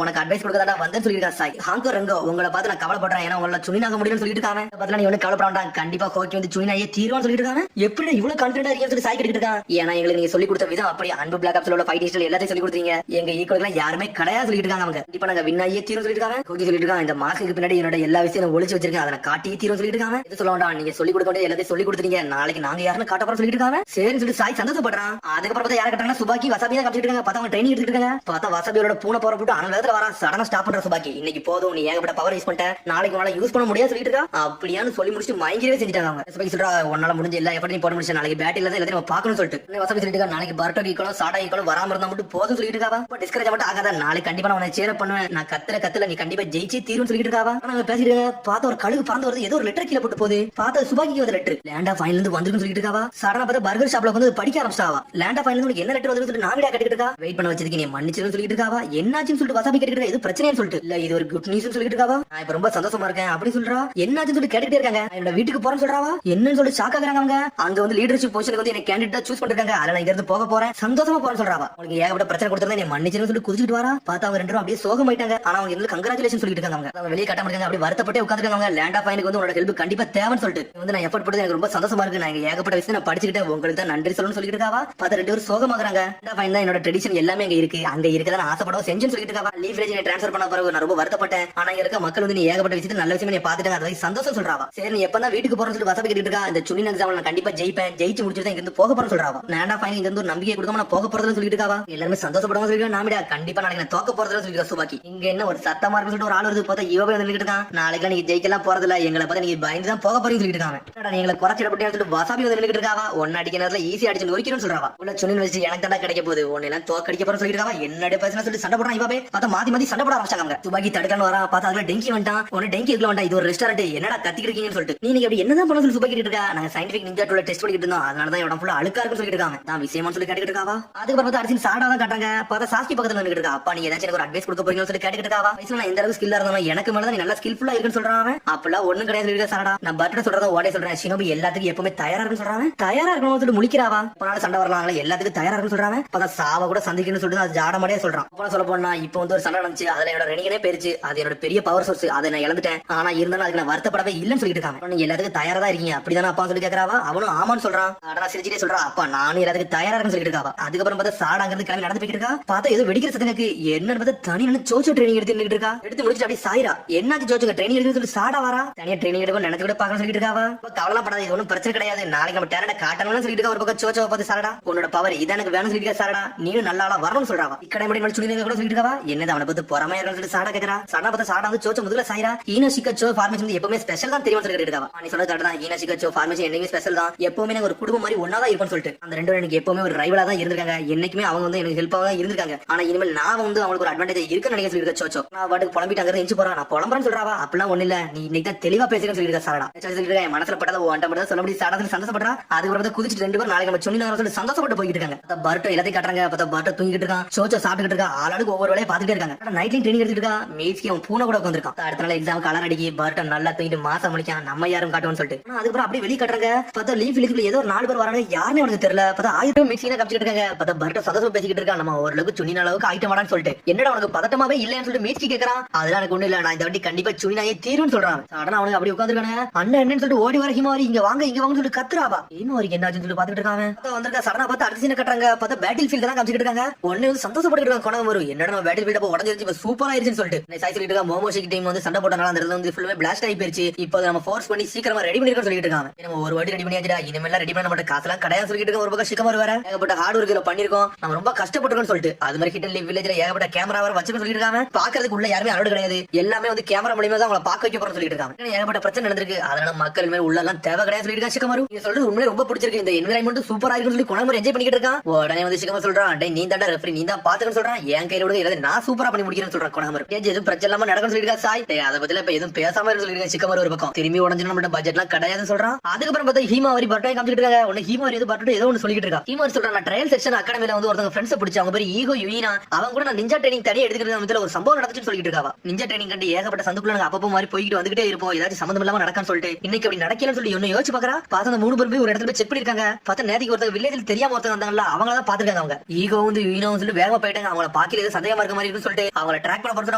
உனக்கு அட்வைஸ் கொடுக்கறதா வந்து சொல்லிருக்கா சாய். ஹாங்கோ ரங்கோ உங்களை பார்த்து நான் கவலைப்படுறேன், ஏன்னா உங்களை சுனினாக முடியும்னு சொல்லிட்டு இருக்காங்க. பார்த்தா நீ ஒண்ணு கவலைப்பட வேண்டாம், கண்டிப்பா ஹோக்கி வந்து சுனினாயே தீர்வான்னு சொல்லிட்டு இருக்காங்க. எப்படி இவ்வளவு கான்பிடண்டா இருக்கீங்கன்னு சொல்லி சாய் கேட்டுட்டு இருக்கான். ஏன்னா எங்களுக்கு நீங்க சொல்லி கொடுத்த விதம் அப்படி அன்பு பிளாக் ஆப்ஸ்ல உள்ள ஃபைட் ஹிஸ்டரி எல்லாத்தையும் சொல்லி கொடுத்தீங்க. எங்க ஈக்குவல் யாருமே கிடையாது சொல்லிட்டு இருக்காங்க. அவங்க இப்ப நாங்க வின்னாயே தீர்வு சொல்லிட்டு இருக்காங்க. ஹோக்கி சொல்லிட்டு இருக்காங்க, இந்த மாஸ்க்கு பின்னாடி என்னோட எல்லா விஷயம் ஒளிச்சு வச்சிருக்கேன், அதை காட்டி தீர்வு சொல்லிட்டு இருக்காங்க. இது சொல்ல வேண்டாம், நீங்க சொல்லி கொடுக்க வேண்டிய எல்லாத்தையும் சொல்லி கொடுத்துட்டீங்க, நாளைக்கு நாங்க யாருன்னு காட்ட போறோம் சொல்லிட்டு இருக்காங்க. சரின்னு சொல்லி சாய் சந்தோஷப்படுறான். அதுக்கப்புறம் பார்த்தா யார கட்டாங்க, சுபாக்கி வசாபி தான் காமிச்சிட்டு இருக்காங்க. பார்த்தா அவங்க ட்ரைனிங் எடுத்துட்டு இருக்காங்க. பார்த்தா வசாபியோட பூனை போற போட்டு அன வேதத்துல வரா. சடனா ஸ்டாப் பண்ற சுபாக்கி, இன்னைக்கு போதும், நீ ஏகப்பட்ட பவர் யூஸ் பண்ணிட்ட, நாளைக்கு உன்னால யூஸ் பண்ண முடியாது சொல்லிட்டு இருக்கா. அப்படியான்னு சொல்லி முடிச்சுட்டு மயங்கிரவே செஞ்சுட்டாங்க. அவங்க சுபாக்கி சொல்றா, உன்னால முடிஞ்ச எல்லா எப்படி நீ போட முடிச்சு, நாளைக்கு பேட் இல்லாத எல்லாத்தையும் பார்க்கணும்னு சொல்லிட்டு வசாபி சொல்லிட்டு இருக்கா. நாளைக்கு பர்டோ ஈக்குவலும் சாடா ஈக்குவலும் வராம இருந்தா மட்டும் போதும் சொல்லிட்டு இருக்காவா. டிஸ்கரேஜ் மட்டும் ஆகாத, நாளைக்கு கண்டிப்பா நான் உன்னை சேர பண்ணுவேன், நான் கத்துல நீ கண்டிப்பா ஜெயிச்சு தீரும் சொல்லிட்டு இருக்காவா. நாங்க பேசிட்டு பார்த்த ஒரு கழுகு பறந்து வருது, ஏதோ ஒரு லெட்டர் கீழே போட்டு போகுது. பார்த்தா சுபாக்கிக்கு ஒரு லெட்டர் லேண்டா ஃபைனல் இருந்து வந்துருன்னு சொல்லிட்டு இருக்காவா. சடனா பார்த்தா பர்கர் ஷாப்ல வந்து படிக்க ஆரம்பிச்சாவா. லேண்டா ஃபைனல் உனக்கு என்ன லெட்டர் வந்து நான் வீடியோ கட்டிட்டு இருக்கா. வெயிட் பண்ண வச்சதுக்கு நீ மன்னிச்சிருன்னு சொல்லிட்டு இருக்காவா. என்னாச்சுன்னு சொல்லிட்டு வசாபி கேட்டுட்டு இது பிரச்சனைன்னு சொல்லிட்டு இல்ல இது ஒரு குட் நியூஸ் சொல்லிட்டு இருக்காவா. நான் இப்ப ரொம்ப சந்தோஷமா இருக்கேன் அப்படி சொல்றா. என்னாச்சுன்னு சொல்லி கேட்டுட்டே இருக்காங்க. என்னோட வீட்டுக்கு போறேன்னு சொல்றாவா. என்னன்னு சொல்லி ஷாக் ஆகுறாங்க. அவங்க அங்க வந்து லீடர்ஷிப் பொசிஷனுக்கு வந்து என்ன கேண்டிடேட்டா சூஸ் பண்ணிருக்காங்க. அதுல நான் இங்க இருந்து போக போறேன், சந்தோஷமா போறேன்னு சொல்றாவா. உங்களுக்கு ஏகப்பட்ட பிரச்சனை கொடுத்தா நீ மன்னிச்சிருன்னு சொல்லி குதிச்சிட்டு வரா. பார்த்தா அவங்க ரெண்டு அப்படியே சோகமாயிட்டாங்க. ஆனா அவங்க எங்களுக்கு கங்க்ராச்சுலேஷன் சொல்லிட்டு இருக்காங்க. அவங்க வெளியே கட்ட முடியாங்க, அப்படி வருத்தப்பட்டே உட்காந்துருக்காங்க. லேண்ட் ஆஃப் ஃபைனுக்கு வந்து உங்களோட ஹெல்ப் கண்டிப்பா தேவைன்னு சொல்லிட்டு வந்து நான் எஃபர்ட் போட்டு எனக்கு ரொம்ப சந்தோஷமா இருக்கு, நான் ஏகப்பட்ட விஷயம் நான் படிச்சுக்கிட்டேன், உங்களுக்கு தான் நன்றி சொல்லணும்னு சொல்லிட்டு இருக்காவா. பார்த்தா ரெண்டு பேரும் சோகமாகறாங்க. லேண்ட் ஆஃப் ஃபைன் தான் என்னோட ட்ரெடிஷன் எல்லாமே அங்க இருக்கு, அங்க இருக்கதான் ஆசைப்படவும் செஞ்சுன்னு சொல்லிட்டு இருக்காவா. லீவ் வில்லேஜ் ட்ரான்ஸ்ஃபர் பண்ண பிறகு நான் ரொம்ப வருத்தப்பட்டேன், ஆனா இங்க இருக்க மக்கள் வந்து நீ ஏகப்பட்ட விஷயத்தை நல்ல விஷயம் நீ பாத்துட்டாங்க, அதை சந்தோஷம் சொல்றாவா. சரி நீ எப்பதான் வீட்டுக்கு போறேன்னு சொல்லி வசதி கேட்டு இருக்கா. இந்த சுனின் எக்ஸாம்ல நான் கண்டிப்பா ஜெயிப்பேன், ஜெயிச்சு முடிச்சுட்டு இங்க இருந்து போக போறேன்னு சொல்றாவா. லேண்ட் ஆஃப் ஃபைன் இங்க இருந்து ஒரு நம்பிக்கை கொடுக்காம நான் போக போறதுன்னு சொல்லிட்டு இருக்காவா. எல்லாருமே சந்தோஷப்படுவாங்க சொல்லிட்டு நாமிடா கண்டிப்பா நாளைக்கு நான் தோக்க போறதுன்னு சொல்லிட்டு சுபாக்கி. இங்க என்ன ஒரு சத்தமா இருக்கு சொல்லிட்டு ஒரு ஆள் வருது. பார்த்தா இவ வந்து இருக்கான். நாளைக்கு நீங்க ஜெயிக்கலாம் போறதில்ல, எங்களை பார்த்து நீங்க பயந்து தான் போக போறீங்கன்னு சொல்லிட்டு இருக்காங்க. எங்களை குறைச்சிடப்பட்டு சொல்லிட்டு வசாபி வந்து நின்னுட்டு இருக்காவா. ஒன்னு அடிக்க நேரத்துல ஈஸி அடிச்சு நொறுக்கணும்னு சொல்றாவா. உள்ள சுனின் வச்சு எனக்கு தான் கிடைக்க போகுது, ஒன்னு எல்லாம் தோக்கடிக்க போறேன்னு சொல்லிட்டு இருக்காவா. என்னோட பேசுனா சொல்லி சண்டை போடுறான். இவாவே பார்த்தா மாத்தி சண்டை போட ஆரம்பிச்சாங்க. சுபாக்கி தடுக்கணும் வரா. பார்த்தா அதுல டெங்கி வந்துட்டான். ஒன்னு டெங்கி இருக்க வேண்டாம், இது ஒரு ரெஸ்டாரண்ட், என்னடா கத்திக்கிட்டு இருக்கீங்கன்னு சொல்லிட்டு நீங்க அப்படி என்னதான் பண்ண சொல்லி சுபாக்கி இருக்கா. நாங்க சயின்டிபிக் நிஞ்சா டூல டெஸ்ட் பண்ணிட்டு இருந்தோம், அதனாலதான் இடம் ஃபுல்லா அழுக்கா இருக்குன்னு சொல்லிட்டு இருக்காங்க. தான் விஷயமா சொல்லி கேட்டுக்கிட்டு இருக்காவா. அதுக்கப்புறம் பார்த்தா அடிச்சு சாடா தான் காட்டாங்க. பார்த்தா சாஸ்கி பக்கத்துல நின்னுட்டு இருக்கா. அப்பா நீ ஏதாச்சும் ஒரு அட்வைஸ் கொடுக்க போறீங்கன்னு சொல்லி கேட்டுக்கிட்டு இருக்காவா. நான் எந்த அளவுக்கு ஸ்கில்லா இருந்தாலும் எனக்கு மேலதான் நீ நல்லா ஸ்கில்ஃபுல்லா இருக்குன்னு சொல்றான். அப்பெல்லாம் ஒண்ணும் கிடையாது சொல்லிட்டு சாடா. நான் பர்த்டே சொல்றத ஓடே சொல்றேன், ஷினோபி எல்லாத்துக்கும் எப்பவுமே தயாரா இருக்குன்னு சொல்றாங்க. தயாரா இருக்கணும் சொல்லிட்டு முழிக்கிறாவா. போனாலும் சண்டை வரலாம், எல்லாத்துக்கும் தயாரா இருக்குன்னு சொல்றாங்க. பார்த்தா சாவ கூட சந்திக்கணும்னு சொல்லிட்டு அது ஜாடமாடியே சொல்றான். அப்ப சொல்ல போனா இப்போ வந்து ஒரு சண்டை நடந்துச்சு, அதுல என்னோட ரெனிகனே போயிருச்சு, அது என்னோட பெரிய பவர் சோர்ஸ், அதை நான் இழந்துட்டேன், ஆனா இருந்தாலும் அதுக்கு நான் வருத்தப்படவே இல்லைன்னு சொல்லிட்டு இருக்காங்க. நீங்க எல்லாத்துக்கும் தயாரா தான் இருக்கீங்க அப்படிதானே அப்பா சொல்லி கேட்கறாவா. அவனும் ஆமான்னு சொல்றான். ஆனா சிரிச்சிட்டே சொல்றான், அப்பா நானும் எல்லாத்துக்கும் தயாரா இருக்குன்னு சொல்லிட்டு இருக்காவா. அதுக்கப்புறம் பார்த்தா சாடா அங்கிருந்து கிளம்பி நடந்து போயிட்டு இருக்கா. பார்த்தா ஏதோ வெடிக்கிற சத்தனுக்கு என்னன்னு பார்த்தா தனி நின்று சோச்சோ ட்ரைனிங் எடுத்துட்டு இருக்கா. எடுத்து முடிச்சுட்டு அப்படியே சாயிரா. என்னாச்சு சோச்சோங்க ட்ரைனிங் எடுத்து சொல்லி சாடா வரா. தனியா ட்ரைனிங் எடுக்கும் நினைச்சு கூட பாக்கணும் சொல்லிட்டு இருக்காவா. கவலை படாது, இது ஒன்றும் பிரச்சனை கிடையாது, நாளைக்கு நம்ம டேலண்ட காட்டணும்னு சொல்லிட்டு இருக்கா. ஒரு பக்கம் சோச்சோ பார்த்து சாரடா உன்னோட பவர் இதான் எனக்கு வேணும் சொல்லிட்டு சாரடா, நீனும் நல்லா ஆளா வரணும்னு சொல்றாவா. இக்கடை முடி சொல்லி கூட சொல்லிட்டு இருக்கா. என்னது அவனை பார்த்து பொறாமையா சொல்லிட்டு சாடா கேட்கறா. சாடா பார்த்து சாடா வந்து சோச்சோ முதல்ல சாயிரா. ஈனோஷிகச்சோ ஃபார்மேஷன் எப்பவுமே ஸ்பெஷல் தான் தெரியும் சொல்லிட்டு இருக்கா. நீ சொல்றது கரெக்ட் தான், ஈனோஷிகச்சோ ஃபார்மேஷன் என்னைக்குமே ஸ்பெஷல் தான், எப்பவுமே ஒரு குடும்பம் மாதிரி ஒன்னா தான் இருக்கும்னு சொல்லிட்டு அந்த ரெண்டு பேரும் எனக்கு எப்பவுமே ஒரு ரைவலா தான் இருந்திருக்காங்க. என்னைக்குமே அவங்க வந்து எனக்கு ஹெல்ப்பாக தான் இருந்திருக்காங்க. ஆனா இனிமேல் நான் வந்து அவங்களுக்கு ஒரு அட்வான்டேஜ் இருக்குன்னு நினைக்க சொல்லிருக்க சோச்சோ. நான் வாட்டுக்கு புலம்பிட்டாங்க எஞ்சி போறான், நான் புலம்புறேன்னு சொல்றாவா. அப்படிலாம் ஒண்ணு இல்ல, நீ இன்னைக்கு தான் தெளிவா பேசுறேன்னு சொல்லிருக்க சாரடா. சொல்லிருக்கேன் என் மனசுல பட்டதை ஒன்றை மட்டும் சொல்ல முடியும் சாடா சொல்லி சந்தோஷப்படுறா. அதுக்கப்புறம் குதிச்சுட்டு ரெண்டு பேரும் நாளைக்கு நம்ம சொன்ன சொல்லி சந்தோஷப்பட்டு போயிட்டு இருக்காங்க. பர்ட்டோ எல்லாத்தையும் காட்டுறாங்க. பார்த்தா பர்ட்டோ தூங்கிட்டு இருக்கான், சோச்சோ சாப்பிட்டுட்டு இருக்கா. ஆளுக்கு ஒவ்வொரு வேலையை பார்த்துட்டே இருக்காங்க. நைட்லையும் ட்ரைனிங் எடுத்துட்டு இருக்கா. மீட்ஸ்க்கு அவன் பூனை கூட உட்காந்துருக்கான். அடுத்த நாள் எக்ஸாம் கலர் அடிக்கி பர்ட்டோ நல்லா தூங்கிட்டு மாசம் முடிக்கான், நம்ம யாரும் காட்டுவோம்னு சொல்லிட்டு. அதுக்கப்புறம் அப்படியே வெளியே காட்டுறாங்க. பார்த்தா லீவ் வில்லேஜ்ல ஏதோ ஒரு 4 பேர் வராங்க, யாருன்னு அவனுக்கு தெரியல. பார்த்தா 1000 மிக்சினா காமிச்சிட்டு இருக்காங்க. பார்த்தா பர்ட்டோ சந்தோஷமா பேசிக்கிட்டு இருக்கான், நம்ம ஓரளவுக்கு சுனின அளவுக்கு ஆயிட்டம் வாடான்னு சொல்லிட்டு. என்னடா உனக்கு பதட்டமாவே இல்லைன்னு சொல்லிட்டு மீட்ஸ்க்கு கேட்கறான். அதெல்லாம் எனக்கு ஒண்ணு இல்ல, நான் இந்த வாட்டி கண்டிப்பா சுனினாயே தீருன்னு சொல்றான். சடனா அவனுக்கு அப்படி உட்காந்துருக்காங்க. அண்ணன் என்னன்னு சொல்லிட்டு ஓடி வர ஹிமாரி இங்க வாங்க இங்க வாங்க சொல்லிட்டு கத்துறாவா. ஹிமாரிக்கு என்னாச்சுன்னு சொல்லிட்டு பாத்துட்டு இருக்காங்க. வந்திருக்கா சடனா பார்த்தா அடுத்த சீனை கட்டுறாங்க. பார்த்தா பேட்டில் ஃபீல்ட் தான் காமிச்சிட்டு இருக்காங்க. ஒண்ணு வந்து சந்தோஷப்பட்டு இருக்காங்க. கொணம் வரும் என்னடா நம்ம பேட்டில் ஃபீல்ட் அப்ப உடஞ்சிருச்சு, சூப்பரா ஆயிருச்சுன்னு சொல்லிட்டு சாய் சொல்லிட்டு இருக்காங்க. மோமோஷிக் டீம் வந்து சண்டை போட்டனால அந்த இடத்துல வந்து ஃபுல்லாவே பிளாஸ்ட் ஆகி போயிருச்சு. இப்போ நம்ம ஃபோர்ஸ் பண்ணி சீக்கிரமா ரெடி பண்ணிருக்கோம் சொல்லிட்டு இருக்காங்க. நம்ம ஒரு வாட்டி ரெடி பண்ணியாச்சுடா, இனிமேல் ரெடி பண்ண மாட்டேன், காசெல்லாம் கிடையாது சொல்லிட்டு இருக்க. ஒரு பக்கம் சிக்கமா வேற ஏகப்பட்ட ஹார்ட் ஒர்க் பண்ணிருக்கோம், நம்ம ரொம்ப கஷ்டப்பட்டுருக்கோம்னு சொல்லிட்டு. அது மாதிரி ஹிடன் லீவ் வில்லேஜ்ல ஏகப்பட்ட கேமரா வர வச்சுன்னு சொல்லிட்டு இருக்காங்க. பாக்குறதுக்கு உள்ள யாருமே அலோடு கிடையாது, எல்லாமே வந்து கேமரா மூலமா தான் அவங்களை பாக்க வைக்க போறோம் சொல்லிட்டு இருக்காங்க. ஏகப்பட்ட பிரச்சனை நடந்திருக்கு, அதனால மக்கள் மேல உள்ள எல்லாம் தேவை கிடையாது சொல்லிட்டு இருக்காங்க. சிக்கமாரு நீங்க சொல்றது உண்மையிலே ரொம்ப பிடிச்சிருக்கு, இந்த என்விரான்மெண்ட் சூப்பரா இருக்குன்னு சொல்லி கொணமர் என்ஜாய் பண்ணிட்டு இருக்கான். உடனே வந்து சிக்கமா சொல்றான், டேய் நீ தாண்டா ரெஃபரி, நீ தான் பாத்துக்கன்னு சொல்றான். என் கையில விட எல்லாத்தையும் நான் சூப்பரா பண்ணி முடிக்கிறேன்னு சொல்றான் கொணமர். எதுவும் பிரச்சனை இல்லாம நடக்கும்னு சொல்லிட்டு இருக்கா சாய். அதை பத்தில இப்ப எதுவும் பேசாம சொல்லிருக்கேன். சிக்கமாரு ஒரு பக்கம் திரும்பி உடஞ்சு நம்ம பட்ஜெட் எல்லாம் கிடையாதுன்னு சொல்றான். அதுக்கப்புறம் பார்த்தா ஹீமாவரி பர்த்டே காமிச்சிட்டு இருக்காங்க. உடனே ஹீமாவரி எது பர்த்டே ஏதோ ஒன்னு சொல்லிட்டு இருக்கா. ஹீமாவரி சொல்றான், நான் ட்ரையல் செக்ஷன் அகாடமில வந்து ஒருத்தங்க ஃப்ரெண்ட்ஸ் பிடிச்சி அவங்க பேர் ஈகோ யுயினா, அவங்க கூட நான் நிஞ்சா ட்ரைனிங் தனியா எடுத்துக்கிறது ஒரு சம்பவம் நடந்துச்சுன்னு சொல்லிட்டு இருக்காவா. நிஞ்சா ட்ரைனிங் கண்டு ஏகப்பட்ட சந்துக்குள்ள நாங்க அப்பப்போ மாதிரி போயிட்டு வந்துகிட்டே இருப்போம், ஏதாச்சும் சம்பந்தம் இல்லாம நடக்கான்னு சொல்லிட்டு இன்னைக்கு அப்படி நடக்கலன்னு சொல்லி ஒன்னு யோசிச்சு பாக்குறா. பார்த்தா அந்த 3 பேர் போய் ஒரு இடத்துல போய் செக் பண்ணிருக்காங்க. பார்த்தா நேதிக்கு ஒருத்தங்க வில்லேஜ்ல தெரியாம ஒருத்தங்க வந்தாங்கல்ல, அவங்க தான் பாத்துருக்காங்க அவங்க. ஈகோ வந்து யூனோ சொல்லி வேகமா போயிட்டாங்க. அவங்கள பாக்கல ஏதோ சந்தேகமா இருக்க மாதிரி இருக்குன்னு சொல்லிட்டு அவங்கள ட்ராக் பண்ண போறது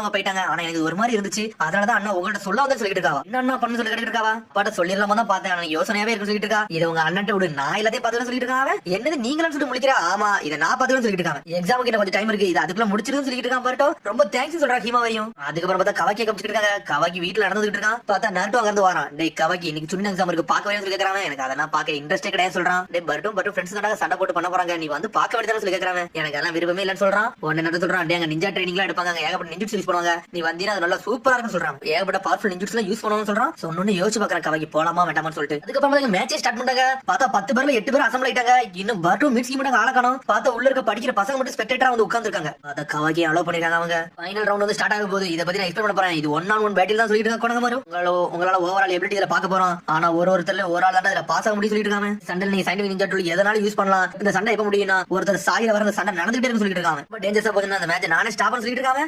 அவங்க போயிட்டாங்க. ஆனா எனக்கு ஒரு மாதிரி இருந்துச்சு. அதனாலதான் அண்ணா உங்கள்ட்ட சொல்ல வந்து சொல்லிட்டு இருக்காவா, என்ன பண்ணு சொல்லி கேட்டு இருக்காவா. பாட்ட சொல்லிடலாமா தான் பார்த்தேன். ஆனா யோசனையாவே இருக்கு சொல்லிட்டு இருக்கா. இது உங்க அண்ணன் விடு, நான் எல்லாத்தையும் பார்த்து சொல்லிட்டு இருக்காங்க. என்னது நீங்களும் சொல்லிட்டு முடிக்கிறா? ஆமா இதை நான் பார்த்து சொல்லிட்டு இருக்காங்க. எக்ஸாமுக்கு என்ன கொஞ்சம் டைம் இருக்கு, இது அதுக்குள்ள முடிச்சிருன்னு சொல்லிட்டு இருக்கான். பாட்டோ ரொம்ப தேங்க்ஸ் சொல்றா ஹீமா வரையும். அதுக்கப்புறம் பார்த்தா கவாக்கி கமிச்சிட்டு இருக்காங்க. கவாக்கி வீட்டுல நடந்துட்டு இருக்கான். பார்த்தா நருட்டோ அங்க இருந்து வரான். டேய் கவாக்கி இன்னைக்கு சுனின் எக்ஸாம் இருக்கு, பார்க்க வேணும்னு சொல்லி கேக்குறாங்க. எனக்கு அதெல்லாம் பார்க்க இன்ட்ரெஸ்டே கிடையாது சொல்றான். டேய் பர்ட்டும் ஃப்ரெண்ட்ஸ் தான் சண்டை போட்டு பண்ண போறாங்க, நீ வந்து பார்க்க வேண்டியதானு சொல்லி கேக்குறாங்க. எனக்கு அதெல்லாம் விருப்பமே இல்லன்னு சொல்றான். உடனே என்ன சொல்றான், டேய் அங்க நிஞ்சா ட்ரைனிங்லாம் எடுப்பாங்க, ஏகப்பட்ட நிஞ்சுட்ஸ் யூஸ் பண்ணுவாங்க, நீ வந்தீனா அது நல்லா சூப்பரா இருக்குன்னு சொல்றான். ஏகப்பட்ட பவர்ஃபுல் நிஞ்சுட்ஸ்லாம் யூஸ் பண்ணுவான்னு சொல்றான். சொன்னோன்னு யோசிச்சு பாக்குறேன் கவாக்கி போலாமா வேண்டாமான்னு சொல்லிட்டு. அதுக்கப்புறம் மேட்சே ஸ்டார்ட் பண்ணாங்க. பார்த்தா 10 பேர்ல 8 பேர் அசம்பிள் ஆயிட்டாங்க. இன்னும் பர்ட்டும் மிக்ஸி மட்டும் ஆள காணோம். பார்த்தா உள்ள இருக்க படிக்கிற பசங்க மட்டும் ஸ்பெக்டேட்டரா வந்து உட்கார்ந்திருக்காங்க. அத கவாக்கி அலோ பண்ணிருக்காங்க அவங்க. ஃபைனல் ரவுண்ட் வந்து ஸ்டார்ட் ஆக போகுது. இத பத்தி நான் எக்ஸ்பிளைன் பண்ண போறேன். இது 1-on-1 பேட்டில் தான் சொல்லிட்டு இருக்காங்க. கொணங்க உங்களால ஓவரால் எபிலிட்டி இதுல பார்க்க போறோம். ஆனா ஒருத்தர்ல ஒரு ஆள் தான் இதுல பாஸ் ஆக முடியும் சொல்லிட்டு இருக்காங்க. சண்டை நீங்க சைன்டிபிக் நிஞ்சா டூல் எதனால யூஸ் பண்ணலாம், இந்த சண்டை எப்ப முடியும்னா ஒருத்தர் சாயில வர அந்த சண்டை நடந்துட்டே இருக்கு சொல்லிட்டு இருக்காங்க. பட் டேஞ்சர்ஸா போகுதுன்னா அந்த மேட்ச் நானே ஸ்டாப் பண்ண சொல்லிட்டு இருக்காங்க.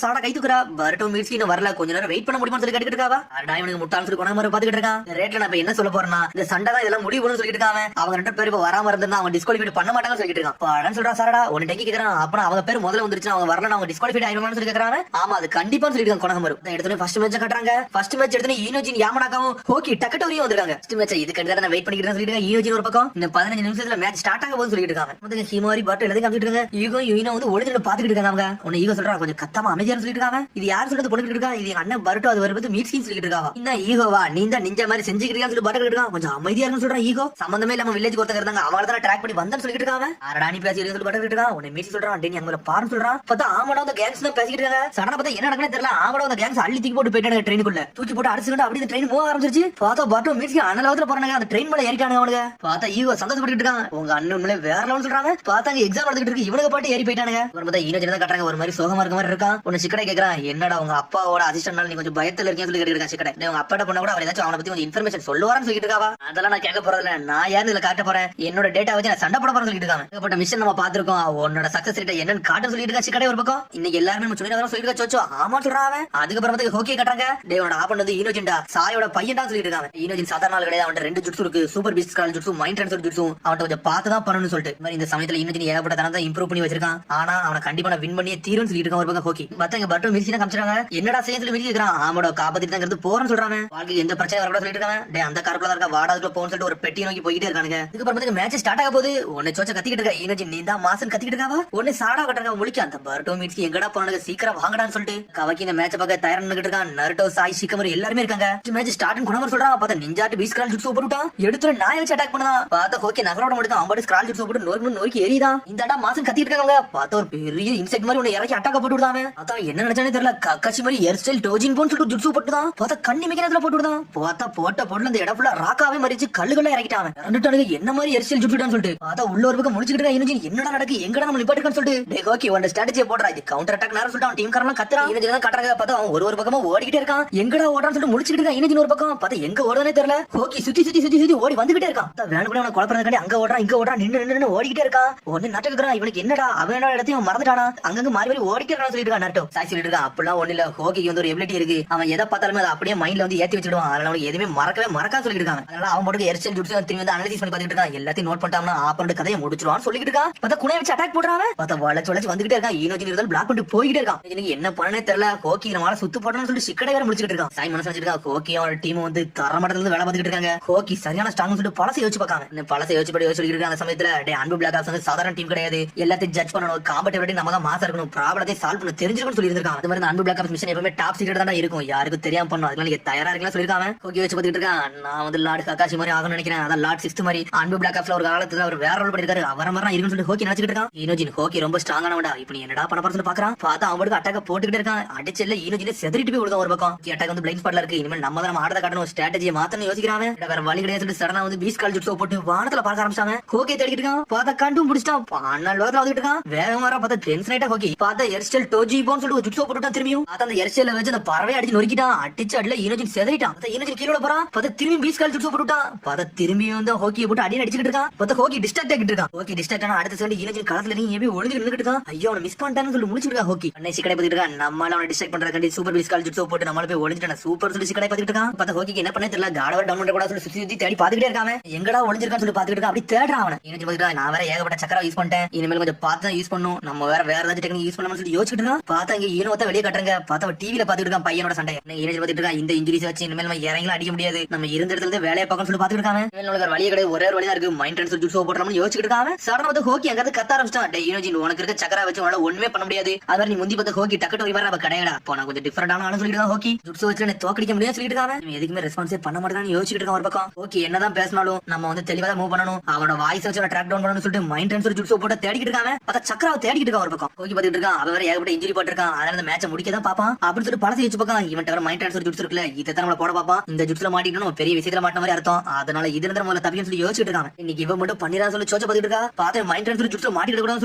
சாடா கை தூக்குறா. பர்ட்டும் மிக்ஸி இன்னும் வரல, கொஞ்ச நேரம் வெயிட் பண்ண முடியுமா சொல்லி கேட்டுட்டு இருக்காவா. இவனுக்கு முட்டாள் சொல்லி கொணங்க மாதிரி பாத்துக்கிட்டு இருக்கான். ரேட்ல நான் இப்ப என்ன சொல்ல போறேன்னா இந்த சண்டை தான் இதெல்லாம் முடிவு பண்ணு சொல்லிட்டு இருக்காங்க. அவங்க 2 பேர் இப்ப வராம இருந்தா அவங்க டிஸ்குவாலிஃபை பண்ண மாட்டாங்கன்னு சொல்லிட்டு இருக்கான். பாடன்னு சொல்றா சாரடா ஒன்னு டெக்கி கேக்குறான். அப்புறம் அவங்க பேர் முதல்ல வந்துருச்சு, அவங்க வரல அவங்க டிஸ்குவாலிஃபை ஆயிருவாங்கன்னு சொல்லி கேக்குறாங்க. ஆமா அது கண்டிப்பா சொல்லிட்டு இருக்காங்க கொணங்க மாதிரி. எடுத்து ஃபர்ஸ்ட் மேட்ச் காட்டுறாங்க. ஃபர்ஸ்ட் மேட்ச் எடுத்து ஈனோஜின் யாமனாக்காவும் ஹோக்கி டக்கட்டோரியும் வந்திருக்காங்க. ஃபர்ஸ்ட் மேட்ச் இதுக்கு நான் வெயிட் பண்ணிட்டு சொல்லிட்டு ஈனோஜின் ஒரு பக்கம் இந்த 15 நிமிஷத்துல மேட்ச் ஸ்டார்ட் ஆக போகுது சொல்லிட்டு இருக்காங்க. முதல்ல ஹிமாரி பாட்டு எல்லாத்தையும் காமிச்சிட்டு இருக்காங்க. ஈகோ யூனோ வந்து ஒளிஞ்சிட்டு பாத்துக்கிட்டு இருக்காங்க. அவங்க உன்னை ஈகோ சொல்றா கொஞ்சம் கத்தாம அமைதியா சொல்லிட்டு இருக்காங்க. இது யார் சொல்றது பண்ணிட்டு இருக்கா, இது அண்ணன் பர்ட்டோ அது வரும்போது மீட் சீன் சொல்லிட்டு இருக்காவா. இன்னும் ஈகோவா நீ தான் நிஞ்ச மாதிரி செஞ்சுக்கிறீங்கன்னு சொல்லி பாட்டு இருக்கான். கொஞ்சம் அமைதியா இருக்குன்னு சொல்றான் ஈகோ. சம்பந்தமே இல்லாம வில்லேஜ் ஒருத்தங்க இருந்தாங்க, அவங்கள தான் ட்ராக் பண்ணி வந்தேன்னு சொல்லிட்டு இருக்காங்க. அரடானி பேசி சொல்லி பாட்டு இருக்கான். உன்னை மீட் சொல்றான். டேய் அங்க பாருன்னு சொல்றான். பார்த்தா ஆமாடா அந்த கேங்ஸ் தான் பேசிட்டு இருக்காங்க. சடனா பார்த்தா என்ன நடக்குன்னு தெரியல. ஆமாடா அந்த கேங்ஸ் அள்ளி தூக்கி போட்டு போயிட்டாங்க ட்ரெயினுக்குள்ள. தூக்கி போட்டு அடிச்சுக்கிட்டு அப்படி இந்த ட்ரெயின் மூவ் ஆரம்பிச்சிருச்சு. பார்த்தா பர்ட்டோ மீட்ஸ்க்கு அனலாவத்துல போறாங்க. அந்த ட்ரெயின் மேல ஏறிட்டாங்க அவனுங்க. பார்த்தா ஈகோ சந்தோஷப்பட்டு இருக்கான். உங்க அண்ணன் மேல வேற லெவல் சொல்றாங்க. பார்த்தா அங்க எக்ஸாம் நடந்துட்டு இருக்கு, இவனுக்கு பாட்டு ஏறி போயிட்டானுங்க. ஒரு பார்த்தா ஈனோஜின் தான் காட்டுறாங்க. ஒரு மாதிரி சோகமா இருக்க மாதிரி இருக்கான். உன்னை சிக்கடை கேக்குறான், என்னடா உங்க அப்பாவோட அசிஸ்டன்ட்னால நீ கொஞ்சம் பயத்துல இருக்கேன்னு சொல்லி கேட்டு சிக்கடை. உங்க அப்பாட்ட பண்ண கூட அவர் ஏதாச்சும் அவனை பத்தி கொஞ்சம் இன்ஃபர்மேஷன் சொல்லுவாருன்னு சொல்லிட்டு இருக்காவா. அதெல்லாம் நான் கேட்க போறதில்ல, நான் யாரு இதுல காட்ட போறேன், என்னோட டேட்டா வச்சு நான் சண்டை போட போறேன்னு சொல்லிட்டு இருக்காங்க. ஏகப்பட்ட மிஷன் நம்ம பாத்துருக்கோம். உன்னோட சக்சஸ் ரேட் என்னன்னு காட்ட சொல்லிட்டு இருக்கா சிக்கடை ஒரு பக்கம். இன்னைக்கு எல்லாருமே நம்ம சொல்லி சொல்லிட்டு இருக்கா. ஆமா சொல்றான். அதுக்கப்புறம் வந்து ஹோக்கி கட்டுறாங்க. டே உன்னோட ஆப்பன் வந்து ஈனோஜின்டா சாயோட பையன் தான் சொல்லிட்டு இருக்காங்க. ஈனோஜின் சாதாரண ஆள் கிடையாது, அவன் 2 ஜுட்ஸு இருக்கு, சூப்பர் பீஸ்ட் கால் ஜுட்ஸு, மைண்ட் ட்ரான்ஸ்ஃபர் ஜுட்ஸு. அவன் கொஞ்சம் பார்த்து தான் பண்ணணும்னு சொல்லிட்டு இந்த சமயத்துல ஈனோஜின் ஏகப்பட்ட தரம் தான் இம்ப்ரூவ் பண்ணி வச்சிருக்கான். ஆனா அவனை கண்டிப்பா நான் வின் பண்ணியே தீரும்னு சொல்லிட்டு இருக்கான் ஒரு பக்கம் ஹோக்கி. மத்தவங்க பட்டும் மிர்சினா காமிச்சாங்க. என்னடா செய்ய சொல்லி மிர்சி இருக்கிறான். ஆமாடா காப்பாத்திட்டு தான் இருந்து போறேன்னு சொல்றாங்க. வாழ்க்கை எந்த பிரச்சனை வரக்கூடாது சொல்லிட்டு இருக்காங்க. டே அந்த காருக்குள்ள இருக்க வாடாதுக்குள்ள போன்னு சொல்லிட்டு ஒரு பெட்டி நோக்கி போயிட்டே இருக்கானுங்க. இதுக்கப்புறம் மேட்ச் ஸ்டார்ட் ஆக போகுது. உன்னை சோச்ச கத்திக்கிட்டு இருக்கா ஈனோஜின், நீ தான் மாசன் கத்திக்கிட்டு இருக்காவா. உன்னை சாடா கட்டுறாங்க முழிக்க. அந்த பர்ட்டோ மிர்சி எங்கடா போனாங்க, சீக்கிரம் வாங்கடான்னு சொல்லிட்டு கவாக்கி இந்த மேட்ச பார்க்க தயாரா நின்னுட்டு இருக்கான். நருட்டோ சாய் ஷிகமரி எல்லாருமே இருக்காங்க. மேட்ச் ஸ்டார்ட் குணவர் சொல்றான். பார்த்தா நிஞ்சாட்டு பீஸ் கிரால் ஜுட்ஸு போட்டுட்டான். எடுத்து நாயை வச்சு அட்டாக் பண்ணான். பார்த்தா ஹோக்கி நகரோட முடிதான். அவன் ஸ்கிரால் ஜுட்ஸு போட்டு நோக்கி ஏறிதான். இந்த அடா மாசன் கத்திட்டு இருக்காங்க. பார்த்தா ஒரு பெரிய இன்செக்ட் மாதிரி உன்னை இறக்கி அட்டாக்க போட்டு விடுதாங்க. அதான் என்ன நினைச்சானே தெரியல. கக்காசி மாதிரி ஹேர் ஸ்டைல் டோஜின் போன்னு சொல்லிட்டு ஜுட்ஸு போட்டுதான். பார்த்தா கண்ணி மிக்கிறதுல போட்டு விடுதான். பார்த்தா போட்ட போட்டு அந்த இடம் ஃபுல்லா ராக்காவே மறிச்சு கல்லுகளை இறக்கிட்டாங்க. ரெண்டுட்டானுங்க என்ன மாதிரி ஹேர் ஸ்டைல் ஜுட்ஸுடான்னு சொல்லிட்டு பார்த்தா உள்ள ஒரு பக்கம் முடிச்சுக்கிட்டு இருக்கா. என்னடா நடக்கு, எங்கடா நம்ம நிப்பாட்டுக்கான்னு சொல்லிட்டு டே ஹோக்கி உன் ஸ்ட்ராட்டஜியை போடுறா, இது கவுண்டர் அட்டாக் நேரம் சொல்லிட்டு அவன் டீம் காரலாம் கத்துறான். ஈனோஜின் தான் காட்டுறாங்க. பார்த்தா அவன் ஒரு பக்கமா ஓடிக்கிட்டே இருக்கான். எங்கடா ஓடான்னு சொல்லிட்டு முடிச்சுக்கிட்டு இருக்கான். ஈனோஜின் ஒரு பக்கம் பார்த்தா எங்க ஓடுதானே தெரியல. ஹோக்கி சுத்தி ஓடி வந்துகிட்டே இருக்கான். வேணும் கூட அவனை குழப்பறதுக்காண்டி அங்க ஓடுறான் இங்க ஓடுறான் நின்று ஓடிக்கிட்டே இருக்கான். ஒன்னு நட்டுக்கிறான். இவனுக்கு என்னடா அவனோட இடத்தையும் மறந்துட்டானா, அங்கங்க மாறி ஓடிக்கிட்டு இருக்கான்னு சொல்லிட்டு இருக்கான். நட்டோ சாய் சொல்லிட்டு இருக்கான். அப்படிலாம் ஒண்ணு இல்ல, ஹோக்கிக்கு வந்து ஒரு எபிலிட்டி இருக்கு. அவன் எதை பார்த்தாலுமே அதை அப்படியே மைண்ட்ல வந்து ஏத்தி வச்சிடுவான். அதனால அவனுக்கு எதுவுமே மறக்கான்னு சொல்லிட்டு இருக்காங்க. அதனால அவன் மட்டும் எரிச்சல் ஜுட்ஸு திரும்பி வந்து அனலைஸ் பண்ணி பார்த்துட்டு இருக்கான். எல்லாத்தையும் நோட் பண்ணிட்டான்னா ஆப்பனோட கதையை முடிச்சிடுவான்னு சொல்லிட்டு இருக்கான். பார்த்தா குனைய வச்சு அட்டாக் போடுறான். பார்த்தா வளைச்சு வந்துகிட்டே இருக்கான். ஈனோஜின் இருந்தாலும் பிளாக் பண்ணிட்டு போயிட்டே இருக்கான். எனக்கு என்ன பண்ணனே தெரியல. ஹோக்கி நம்மளால சுத்து போடணும்னு சொல்லிட்டு சிக்கடை வேற முடிச்சுட்டு இருக்கான். சாய் மனசு வச்சிருக்கான். ஹோக்கி அவனோட டீம் வந்து தரமட்டத்துல இருந்து வேலை பார்த்துட்டு இருக்காங்க. ஹோக்கி சரியான ஸ்ட்ராங் சொல்லிட்டு பழசை யோசிச்சு பார்க்காங்க. பழசை யோசிச்சு இருக்காங்க. அந்த சமயத்துல அன்பு பிளாக் ஆப்ஸ் வந்து சாதாரண டீம் கிடையாது, எல்லாத்தையும் ஜட்ஜ் பண்ணணும், காம்படிட்டிவிட்டி நம்ம தான் மாசா இருக்கணும், ப்ராப்ளத்தை சால்வ் பண்ண தெரிஞ்சிருக்கும்னு சொல்லி இருக்காங்க. அது மாதிரி அன்பு பிளாக் ஆப்ஸ் மிஷன் எப்பவுமே டாப் சீக்ரெட் தான் இருக்கும், யாருக்கும் தெரியாம பண்ணணும். அதனால நீங்க தயாரா இருக்கலாம் சொல்லிருக்காங்க. ஹோக்கி வச்சு பார்த்துட்டு இருக்கான். நான் வந்து லார்ட் ககாஷி மாதிரி ஆகணும்னு நினைக்கிறேன். அதான் லார்ட் 6 மாதிரி அன்பு பிளாக் ஆப்ஸ்ல ஒரு காலத்துல அவர் வேற ரோல் பண்ணிருக்காரு. அவர மாதிரி இருக்குன்னு சொல்லிட்டு ஹோக்கி நினைச்சிட்டு இருக்கான். ஈனோஜின் ஹோக்கி ரொம்ப ஸ்ட்ராங்கானவடா, இப்ப நீ என்னடா பண்ண போறன்னு பாக்குறான். பார்த்தா அவனுக்கு அட்டாக்க போட்டுக்கிட்டே இருக்கான். அடிச்சல்ல ஈனோஜின் செதறிட்டு போய் விடுதான் ஒரு பக்கம். அட்டாக் வந்து பிளைண்ட் ஸ்பாட்ல இருக்கு. இனிமேல் நம்ம தான் ஆடத காட்டணும், ஸ்ட்ராட்டஜியை மாத்தணும் யோசிக்கிறாங்க. வேற வழி கிடையாது சொல்லிட்டு சடனா வந்து பீஸ் கால் ஜுட்ஸோ போட்டு வானத்துல பார்க்க ஆரம்பிச்சாங்க. ஹோக்கி தேடிட்டு இருக்கான். பார்த்தா கண்டும் பிடிச்சிட்டான். 14 லோகத்துல வந்துட்டு இருக்கான். வேகம் வர பார்த்தா டென்ஷன் ஆயிட்டா ஹோக்கி. பார்த்தா எர்ஸ்டெல் டோஜி போன்னு சொல்லிட்டு ஜுட்ஸோ போட்டுட்டான். திரும்பியும் பார்த்தா அந்த எர்ஸ்டெல்ல வச்சு அந்த பறவை அடிச்சு நொறுக்கிட்டான். அடிச்சு அடில ஈனோஜின் செதறிட்டான். ஈனோஜின் கீழே போறான். பார்த்தா திரும்பி பீஸ் கால் ஜுட்ஸோ போட்டுட்டான். பார்த்தா திரும்பியும் வந்து ஹோக்கியை போட்டு அடி அடிச்சுட்டு இருக்கான். பார்த்தா ஹோக்கி டிஸ்ட்ராக்ட் ஆகிட்டு இருக்கான். ஹோக்கி டிஸ்ட்ராக்ட் ஆனா அடுத்த செகண்ட் ஈனோஜின் களத்துல நீ எப்படி ஒளிஞ்சு நின்னுட்டு இருக்கான். ஐயோ அவனை மிஸ் பண்ணிட்டான்னு சொல்லி முடிச்சிட்டு இருக்கான் ஹோக்கி. அன்னை சிக்கடை பார்த்துட்டு இருக்கான். நம்மளால அவனை டிஸ்ட்ராக்ட் பண்றதுக்காண்டி சூப்பர் பீஸ் கால் ஜுட்ஸோ போட்டு நம்மள போய் ஒளிஞ்சிட்டான். சூப்பர் சொல்லி சிக்கடை பார்த்துட்டு இருக்கான். பார்த்தா ஹோக்கிக்கு என்ன பண்ணே தெரியல. காடவர் டவுன் பண்ண கூட சொல்லி சுத்தி தேடி பாத்துக்கிட்டே இருக்கான். எங்கடா ஒளிஞ்சிருக்கான்னு சொல்லி பாத்துக்கிட்டு இருக்கான். அப்படி தேடுறான் அவனை. ஈனோஜின் பார்த்துட்டு நான் வேற ஏகப்பட்ட ஏகப்பட்ட சக்கரை யூஸ் பண்ணிட்டேன், இனிமேல் கொஞ்சம் பார்த்து யூஸ் பண்ணும், நம்ம வேற ஏதாச்சும் டெக்னிக் யூஸ் பண்ணலாம்னு சொல்லி யோசிச்சுட்டு இருக்கான். பார்த்தா இங்க ஈனோத்த வெளியே கட்டுறாங்க. பார்த்தா டிவில பாத்துட்டு இருக்கான் பையனோட சண்டை. ஈனோஜி பாத்துட்டு இருக்கான், இந்த இன்ஜுரிஸ் வச்சு இனிமேல் நம்ம இறங்கலாம் அடிக்க முடியாது, நம்ம இருந்த இடத்துல இருந்து வேலையை பார்க்கணும்னு சொல்லி பாத்துட்டு இருக்காங்க. இவனோட வழியே கிடையாது, ஒரே வழியா இருக்கு, மைண்ட் ட்ரான்ஸ்ஃபர் ஜூஸ் போடுறோம்னு யோசிச்சுட்டு இருக்காங்க. சடனா வந்து ஹோக்கி அங்க கத்த ஆரம்பிச்சிட்டான். டேய் ஈனோஜி, உனக்கு இருக்க சக்கரை வச்சு உன்னால ஒண்ணுமே பண்ண முடியாது, அது நீ முந்தி பார்த்து ஹோக்கி டக்கட்டு வரி வர கிடையாடா, இப்போ நான் கொஞ்சம் டிஃபரெண்டான ஆளு சொல்லிட்டு இருக்கான். ஹோக்கி ஜூஸ் வச்சு என்ன தோக்கடிக்க முடியாது சொல்லிட்டு இருக்காங்க. எதுக்குமே ரெஸ்பான்ஸே பண்ண மாட்டான்னு யோசிச்சுட்டு இருக்கான். ஒரு பக்கம் ஓகே என்னதான் பேசினாலும் நம்ம வந்து தெளிவா மூவ் பண்ணணும், அவனோட வாய்ஸ் வச்சு ட்ராக் டவுன் பண்ணணும்னு சொல்லிட்டு மைண்ட் ட்ரான்ஸ்ஃபர் ஜூஸ் போட்டு தேடிக்கிட்டு இருக்காங்க. பார்த்தா சக்கராவை தேடிக்கிட்டு இருக்கான். ஒரு பக்கம் ஹோக்கி பாத்துட்டு இருக்கான், அவன் வேற ஏகப்பட்ட இன்ஜுரி போட்டிருக்கான், அதனால அந்த மேட்சை முடிக்க தான் பாப்பான் அப்படின்னு சொல்லிட்டு பழசி வச்சு பார்க்கான். இவன் வேற மைண்ட் ட்ரான்ஸ்ஃபர் ஜூஸ் இருக்குல்ல, இதை நம்மள போட பாப்பான், இந்த ஜூஸ்ல மாட்டிட்டு பெரிய விஷயத்துல மாட்டின மாதிரி அர்த்தம், அதனால இது இருந்து முதல்ல தப்பின்னு சொல்லி யோசிச்சுட்டு இருக்காங்க. இன்னைக்கு இவன் மட்டும் பண்ணிடா சொல்லி சோச்ச பாத்துட்டு இருக்கா. பார்த்து மைண்ட் ட்ரான்ஸ்ஃபர் ஜூஸ்ல மாட்டிட்டு கூடாதுன்னு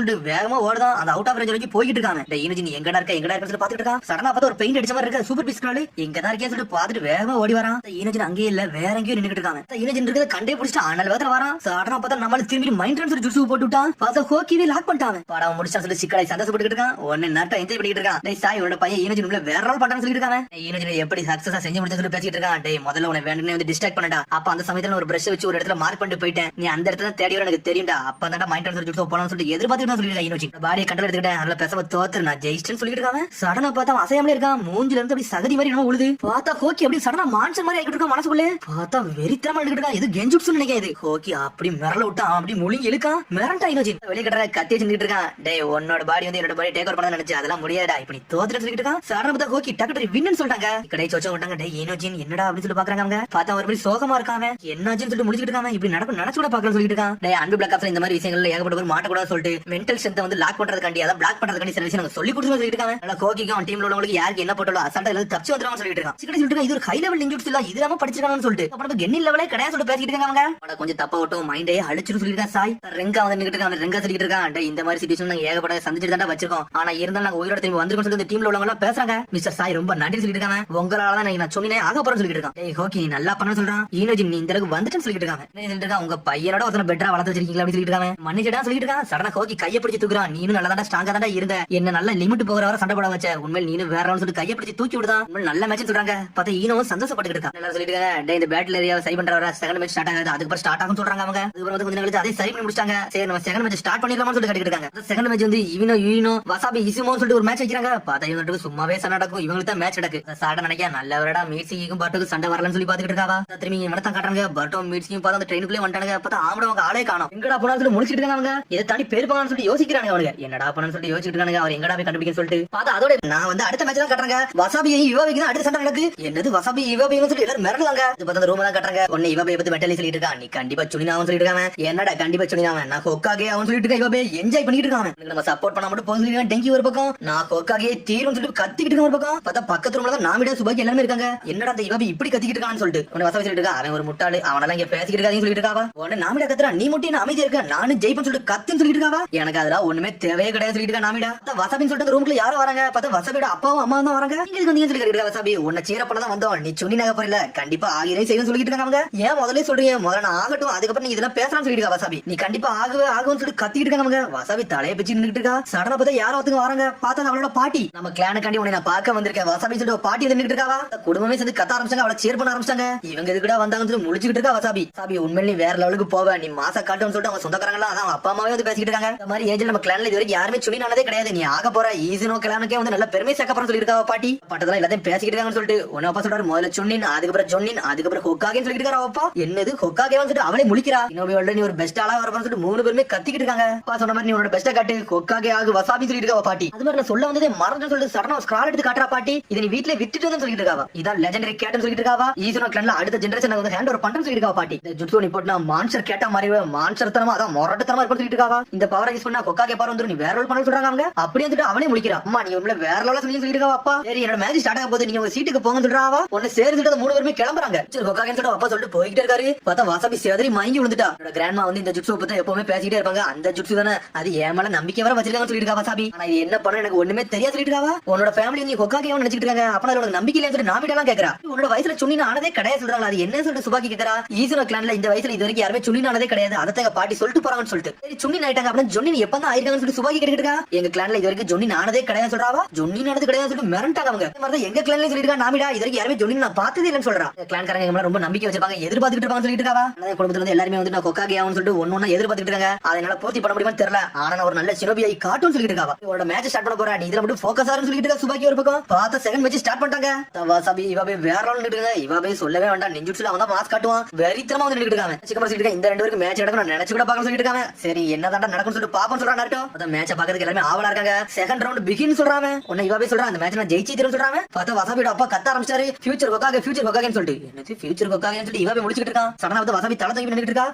சொல்லிட்டு வேகமா ஓடுதான். அந்த அவுட் ஆஃப் ரேஞ்ச் வரைக்கும் போயிட்டு இருக்காங்க. ஈனோஜி நீ எங்கடா இருக்க பாத்துட்டு இருக்கா. சடனா பார்த்தா ஒரு பெயிண்ட் அடிச்ச மாதிரி இருக்க சூப்பர் பிஸ்காலு எங்கதான் இருக்கேன்னு சொல்லிட்டு பாத்துட்டு வேகமா ஓடி வரான். ஈனோஜி அங்கேயே இல்ல, வேற எங்கேயும் நின்னுட்டு இருக்காங்க. ஈனோஜி இருக்கிறத கண்டே பிடிச்சிட்டு ஆனல் வேகத்துல வரான். சடனா பார்த்தா நம்மள திரும்பி மைண்ட் ட்ரான்ஸ்ஃபர் ஜூஸ் போட்டு விட்டான். பார்த்தா ஹோக்கிவே லாக் பண்ணிட்டான். படம் முடிச்சான்னு சொல்லி சிக்கலை சந்தோஷப்பட்டு இருக்கான். ஒன்னு நேரத்தை என்ஜாய் பண்ணிட்டு இருக்கான். டேய் சாய் உன்னோட பையன் ஈனோஜி வேற ரோல் பண்றான்னு சொல்லிட்டு இருக்காங்க. ஈனோஜி எப்படி சக்சஸா செஞ்சு முடிச்சு சொல்லி பேசிட்டு இருக்கான். டேய் முதல்ல உன வேணும்னே வந்து டிஸ்ட்ராக்ட் பண்ணடா, அப்ப அந்த சமயத்துல ஒரு பிரஷ் வச்சு ஒரு இடத்துல மார்க் பண்ணிட்டு போயிட்டேன், நீ அந்த இடத்துல தேடி வர எனக்கு தெரியும்டா, அப்ப தான் மைண்ட் ட்ரான்ஸ்ஃபர் ஜூஸ் போனோம்னு சொல்லிட்டு எதிர்பார்த்துட்டு சொல்லிட்டு ஈனோஜி பாடியை கண்ட்ரோல் எடுத்துக்கிட்டேன், அதனால பேசாம தோத்து நான் ஜெயிச்சிட்டேன்னு சொல்லிட்டு இருக்காங்க. சடனா பார்த்தா அசையாமலே இருக்கான், மூஞ்சில இருந்து அப்படி சகதி மாதிரி என்ன உழுது. பார்த்தா ஹோக்கி அப்படி சடனா மான்சர் மாதிரி ஆகிட்டு இருக்கான் மனசுக்குள்ளே. பார்த்தா வெறித்தனமா எடுத்துட்டு இருக்கான், இது கெஞ்சுட்ஸுன்னு நினைக்காது. ஹோக்கி அப்படி மிரள விட்டான், அப்படி முழுங்கி இழுக்கான். மிரண்டா ஈனோஜி வெளியே கட்டுற கத்தியை செஞ்சுட்டு இருக்கான். டேய் உன்னோட பாடி வந்து என்னோட பாடி டேக் ஓவர் பண்ண நினைச்சு அதெல்லாம் முடியாதா, இப்படி தோத்துட்டு சொல்லிட்டு இருக்கான். சடனா பார்த்தா ஹோக்கி டக்கு வின்னு சொல்லிட்டாங்க. கடை சோச்சா விட்டாங்க. டேய் ஈனோஜி என்னடா அப்படின்னு சொல்லி பாக்குறாங்க. அவங்க பார்த்தா ஒரு மாதிரி சோகமா இருக்காங்க, என்னாச்சுன்னு சொல்லிட்டு முடிச்சுட்டு இருக்காங்க. இப்படி நடக்கும் நினைச்சு கூட பாக்கல சொல்லிட்டு இருக்கான். டேய் அன்பு பிளாக் ஆப்ஸ்ல இந்த மாதிரி விஷயங்கள்ல ஏகப்பட்ட பேர் மாட்டக்கூடாது சொல்லிட்டு மென்டல் ஸ்ட்ரென்த் வந்து லாக் பண்றதுக்காண்டி அத பிளாக் பண்றதுக்காண்டி சில விஷயம் சொல்லி கொடுத்து சொல்லிட்டு இருக்காங்க. நல்லா ஹோக்கிக்கு அவன் டீம்ல உள்ளவங்களுக்கு யாருக்கு என்ன போட்டாலும் அசால்ட்டா எல்லாம் தப்பிச்சு வந்துருவாங்க சொல்லிட்டு இருக்கான். சிக்கடி சொல்லிட்டு இது ஒரு ஹை லெவல் இன்ஜூரிஸ் இல்ல, இது இல்லாம படிச்சிருக்காங்கன்னு சொல்லிட்டு அப்புறம் கென்னி லெவலே கிடையாது சொல்லிட்டு பேசிட்டு இருக்காங்க. அவங்க கொஞ்சம் தப்பா விட்டும் மைண்டே அழிச்சுன்னு சொல்லிட்டு சாய் ரெங்கா வந்து நின்னுட்டு இருக்காங்க. ரெங்கா சொல்லிட்டு இருக்கான். டேய் இந்த மாதிரி சிச்சுவேஷன் நாங்க ஏகப்பட்ட சந்திச்சிட்டு தான் வச்சிருக்கோம், ஆனா இருந்தாலும் நாங்க உயிரோட திரும்பி வந்திருக்கோம் சொல்லிட்டு டீம்ல உள்ளவங்க எல்லாம் பேசுறாங்க. மிஸ்டர் சாய் ரொம்ப நன்றி சொல்லிட்டு இருக்காங்க, உங்களால தான் நான் சொன்னேன் ஆக போறேன்னு சொல்லிட்டு இருக்கான். டேய் ஹோக்கி நீ நல்லா பண்ண சொல்றான், ஈனோஜி நீ இந்த அளவுக்கு வந்துட்டேன்னு சொல்லிட்டு இருக்காங்க. உங்க பையனோட ஒருத்தன பெட்டரா வளர்த்து வச்சிருக்கீங்களா அப்படின்னு சொல்லிட்டு இருக்காங்க. மன்னிச்சடா சொல்லிட்டு இருக்கான். சடனா ஹோக்கி கையை பிடிச்சு தூக்குறான். நீனும் நல்லா தான் ஸ்ட்ராங்கா தான் இருந்த, என்ன நல்ல லிமிட் போகிற வர சண்டை போட வச்ச, உண்மையில நீனும் வேற சொல்லிட்டு கையை பிடிச்சு தூக்கி விடுதான். நல்ல மேட்ச் சொல்றாங்க. பார்த்தா ஈனோவும் சந்தோஷப்பட்டு இருக்கான். நல்லா சொல்லிட்டு இருக்காங்க. இந்த பேட்டில் ஏரியாவை சரி பண்ற வர செகண்ட் மேட்ச் ஸ்டார்ட் ஆகுது, அதுக்கப்புறம் ஸ்டார்ட் ஆகும் சொல்றாங்க. அவங்க அதுக்கப்புறம் வந்து கொஞ்சம் நாள் அதே சரி பண்ணி முடிச்சாங்க. சரி நம்ம செகண்ட் மேட்ச் ஸ்டார்ட் பண்ணிடலாம்னு சொல்லிட்டு கேட்டுட்டு இருக்காங்க. செகண்ட் மேட்ச் வந்து யூனோ வசாபி இசுமோன்னு சொல்லிட்டு ஒரு மேட்ச் வைக்கிறாங்க. பார்த்தா இவங்க சும்மாவே சண்டை நடக்கும், இவங்களுக்கு தான் மேட்ச் நடக்கு. சாட நினைக்க நல்ல வரடா மீட்சிக்கும் பாட்டுக்கு சண்டை வரலன்னு சொல்லி பாத்துக்கிட்டு இருக்காவா. திரும்பி நடத்தான் காட்டுறாங்க. பட்டும் மீட்சிக்கும் பார்த்தா அந்த ட்ரெயினுக்குள்ளே வந்துட்டாங்க. பார்த்தா ஆம்பளவங்க ஆளே காணும். எங்கடா போனாலும் சொல்லி முடிச்சிட்டு இருக்காங்க. இதை தாண்டி பேர் போனான்னு சொல்லி யோசிக்கிறாங்க. அவனுங்க என்னடா பண்ணு சொல்லி யோசிச்சுட்டு இருக்காங்க. அவர் எங்கடா போய் கண்டுபிடிக்க சொல்லிட்டு பார்த்தா அதோட நான் வந்து அடுத்த மேட்ச் தான் காட்டுறாங்க. வசாபியை யுவாபிக்கு தான் அடுத்த சண்டை நடக்கு. என்னது வசாபி யுவாபின்னு சொல்லி எல்லாரும் மிரட்டுவாங்க. இது பார்த்தா ரூம் தான் காட்டுறாங்க. உடனே யுவாபியை பத்தி மெட்டலி சொல்லிட்டு இருக்கான். நீ கண்டிப்பா சுனினாவும் சொல்லிட்டு இருக்காங்க. என்னடா கண்டிப்பா சுனினாவன், நான் ஹோக்காகே அவன் சொல்லிட்டு இருக்கேன். யுவாபே என்ஜாய் பண்ணிட்டு இருக்காங்க. நம்ம சப்போர்ட் பண்ண மட்டும் போங்க. டெங்கி ஒரு பக்கம், நான் ஹோக்காகே தீரும் சொல்லிட்டு கத்திக்கிட்டு இருக்க ஒரு பக்கம். பார்த்தா பக்கத்து ரூம்ல தான் நாமிடா சுபாக்கி எல்லாமே இருக்காங்க. என்னடா அந்த யுவாபி இப்படி கத்திக்கிட்டு இருக்கான்னு சொல்லிட்டு உடனே வசாபி சொல்லிட்டு இருக்கா. அவன் ஒரு முட்டாளு, அவனெல்லாம் இங்க பேசிக்கிட்டு இருக்காதுன்னு சொல்லிட்டு இருக்காவா. உடனே நாமிடா கத்துறா. நீ மட்டும் என்ன அமைதியா இருக்க, நானும் ஜெயிப்பேன்னு சொல்லிட்டு கத்துன்னு சொல்லிட்டு இருக்காவா. எனக்கு அதெல்லாம் ஒண்ணுமே தேவையே கிடையாது சொல்லிட்டு இருக்கா நாமிடா. வசாபின்னு சொல்லிட்டு ரூம்ல யாரும் வராங்க. பார்த்தா வசாபியோட அப்பாவும் அம்மாவும் தான் வராங்க. இங்க வந்து சொல்லிட்டு இருக்கா வசாபி, உன்னை சீர பண்ண தான் வந்தோம், நீ சொன்னி நகை போறல கண்டிப்பா ஆகிறே செய்யும் சொல்லிட்டு இருக்காங்க. ஏன் முதல்ல சொல்றீங்க, முதல்ல நான் ஆகட்டும் அதுக்கப்புறம் நீ இதெல்லாம் பேசலாம்னு சொல்லிட்டு இருக்கா வசாபி. நீ கண்டிப்பா ஆகவே ஆகும்னு சொல்லிட்டு கத்திட்டு இருக்காங்க. வசாபி தலையை பிச்சு நின்னுட்டு இருக்கா. சடனா பார்த்தா யாரோ ஒருத்தங்க வராங்க. பார்த்தா அவளோட பாட்டி, நம்ம கிளானுக்காண்டி உன்னை நான் பார்க்க வந்திருக்கேன் வசாபி சொல்லிட்டு பாட்டி நின்னுட்டு இருக்காவா. குடும்பமே சேர்ந்து கத்த ஆரம்பிச்சாங்க, அவளை சேர் பண்ண ஆரம்பிச்சாங்க. இவங்க எதுக்குடா வந்தாங்கன்னு சொல்லி முழிச்சுக்கிட்டு இருக்கா வசாபி. சாபி உண்மையில நீ வேற லெவலுக்கு போவ, நீ மாச காட்டுன்னு சொல்லிட்டு அவங்க சொந்தக்காரங்களா அதான் அவங்க அப்பா அம்மாவே வந்து பேசிக்கிட்டு இருக்காங்க. இந்த மாதிரி ஏஜ் நம்ம கிளான்ல இது வரைக்கும் யாருமே சொல்லி நானதே கிடையாது, நீ ஆக போற ஈஸினோ கிளானுக்கே வந்து நல்ல பெருமை சேர்க்க போறன்னு சொல்லிட்டு இருக்கா பாட்டி. பட்டதெல்லாம் எல்லாத்தையும் பேசிக்கிட்டு இருக்காங்கன்னு சொல்லிட்டு உன்ன அப்பா சொல்றாரு. முதல்ல சொன்னின், அதுக்கப்புறம் ஜொன்னின், அதுக்கப்புறம் ஹோக்காகேன்னு சொல்லிட்டு இருக்காரு அப்பா. என்னது ஹோக்காகேன்னு சொல்லிட்டு அவளே முழிக்கிறா. இன்னொரு நீ ஒரு பெஸ்ட் ஆளா வரப்பன்னு சொல்லிட்டு மூணு பேருமே கத்திக்கிட்டு இருக்காங்க. அப்பா சொன்ன மாதிரி நீ உன்னோட பெஸ்ட்டா காட்டு, ஹோக்காகே ஆகு வசாபி சொல்லிட்டு இருக்கா பாட்டி. அது மாதிரி நான் சொல்ல வந்ததே மறந்து சொல்லிட்டு சடனா ஸ்கிரால் எடுத்து காட்டுறா பாட்டி. இதை நீ வீட்டுல விட்டுட்டு வந்து சொல்லிட்டு இருக்காவா. இதான் லெஜெண்டரி கேட்னு சொல்லிட்டு இருக்காவா. ஈஸினோ கிளான்ல அடுத்த ஜெனரேஷன் வந்து ஹேண்ட் ஓவர் பண்றேன்னு சொல்லிட்டு இருக்கா பாட்டி. இந்த ஜுட்சு நீ போட்டுனா மான்ஸ்டர் கேட்டா மாதிரி மான்ஸ்டர் தரமா அதான் மொரட்டத்தனமா இருக்கும் சொல்லிட்டு இருக்காவா. இந்த பவரை யூஸ் பண்ணா கொக்காகே பாரு வந்து நீ வேற ரோல் பண்ண சொல்றாங்க. அவங்க அப்படியே வந்துட்டு அவனே முழிக்கிறா. அம்மா நீ உள்ள வேற லெவலா சொல்லிட்டு இருக்கா அப்பா. சரி என்னோட மேட்ச் ஸ்டார்ட் ஆக போகுது, நீங்க உங்க சீட்டுக்கு போங்க சொல்றாவா. ஒன்னு சேர்ந்துட்டு மூணு பேருமே கிளம்புறாங்க. சரி கொக்காகேன்னு சொல்லிட்டு அப்பா சொல்லிட்டு போய்கிட்டே இருக்காரு. பார்த்தா வாசாபி சேதரி மயங்கி விழுந்துட்டா. கிராண்ட்மா வந்து இந்த ஜுட்சு பத்தி எப்பவுமே பேசிக்கிட்டே இருப்பாங்க. அந்த ஜுட்சு தானே அது ஏன் மேல நம்பிக்கை வர வச்சிருக்காங்க சொல்லிட்டு இருக்கா வாசாபி. ஆனா இது என்ன பண்ண எனக்கு ஒண்ணுமே தெரியாது சொல்லிட்டு இருக்காவா. உன்னோட ஃபேமிலி நீ கொக்காகே நினைச்சிட்டு இருக்காங்க, அப்ப உனக்கு நம்பிக்கை இல்லைன்னு சொல்லிட்டு நாமிடா கேக்குறா. உன்னோட வயசுல சுனின் ஆனதே கிடையாது சொல்றாங்க. அது என்ன சொல்லிட்டு சுபாக்கி கேக்குறா. ஈஸினோ கிளான்ல இந்த வயசுல இது வரைக்கும் யாருமே சுனின் ஆனதே கிடையாது, அதை பாட்டி சொல்லிட்டு போறாங்கன்னு சொல்லிட்டு. சரி சுனின் ஆயிட்டாங்க அப்படின்னு ஜொன்னின் எப்பதான் ஆயிருக்காங்கன்னு சொல்லிட்டு சுபாக்கி கேட்டுக்கிட்டா. எங்க கிளான்ல இது வரைக்கும் ஜொன்னின் ஆனதே கிடையாது சொல்றாவா. ஜொன்னின் ஆனது கிடையாது சொல்லிட்டு மிரண்டாங்க அவங்க. மாதிரி எங்க கிளான்ல சொல்லிட்டு நாமிடா இது வரைக்கும் யாருமே ஜொன்னின் நான் பார்த்ததே இல்லைன்னு சொல்றா. கிளான்காரங்க ரொம்ப நம்பிக்கை வச்சிருப்பாங்க, எதிர்பார்த்துட்டு இருப்பாங்க சொல்லிட்டு இருக்காவா. குடும்பத்துல இருந்து எல்லாருமே வந்து நான் கொக்காகே ஆகும்னு சொல்லிட்டு ஒன்னு எதிர்பார்த்துட்டு இருக்காங்க. அதனால பூர்த்தி பண்ண முடியுமா தெரியல. ஆனா நான் ஒரு நல்ல சினோபியை காட்டுன்னு சொல்லிட்டு இருக்காவா. இவரோட மேட்ச் ஸ்டார்ட் பண்ண போறேன், நீ இதுல மட்டும் ஃபோக்கஸ் ஆகுன்னு சொல்லிட்டு இருக்கா. சுபாக்கி ஒரு பக்கம் பார்த்த செகண்ட் மேட்ச் ஸ்டார்ட் பண்ணிட்டாங்க. வாசாபி இவாபே வேற லெவல்ல நிக்குங்க. இவாபே சொல்லவே வேண்டாம், நிஞ்சுட்ஸ்ல அவன் தான் மாஸ் காட்டுவான். வெறித்தனமா வந்து நின்னுட்டு இருக்காங்க. சிக்கமா சொல்லிட்டு இருக்காங்க, இந்த ரெண்டு பேருக்கு மேட்ச் நடக்கும் நினைச்சு கூட பார்க்க சொல்லிட்டு இருக்காங்க. சரி என்னதான் நடக்கும்னு சொல்லிட்டு பாப்போம் சொல்றான் நாருட்டோ. அத மேட்சை பார்க்கிறதுக்கு எல்லாமே ஆவலா இருக்காங்க. செகண்ட் ரவுண்ட் பிகின் சொல்றாங்க. உன்னை இவாபே சொல்றான் அந்த மேட்ச் நான் ஜெயிச்சு தரும் சொல்றாங்க. பார்த்தா வாசாபியோட அப்பா கத்த ஆரம்பிச்சாரு, ஃபியூச்சர் கொக்காகன்னு சொல்லிட்டு. என்னது ஃபியூச்சர் கொக்காகன்னு சொல்லிட்டு இவாபே முடிச்சிட்டு இருக்கான். சடனா வந்து வாசாபி தலை தூக்கி நின்னுட்டு இருக்கா.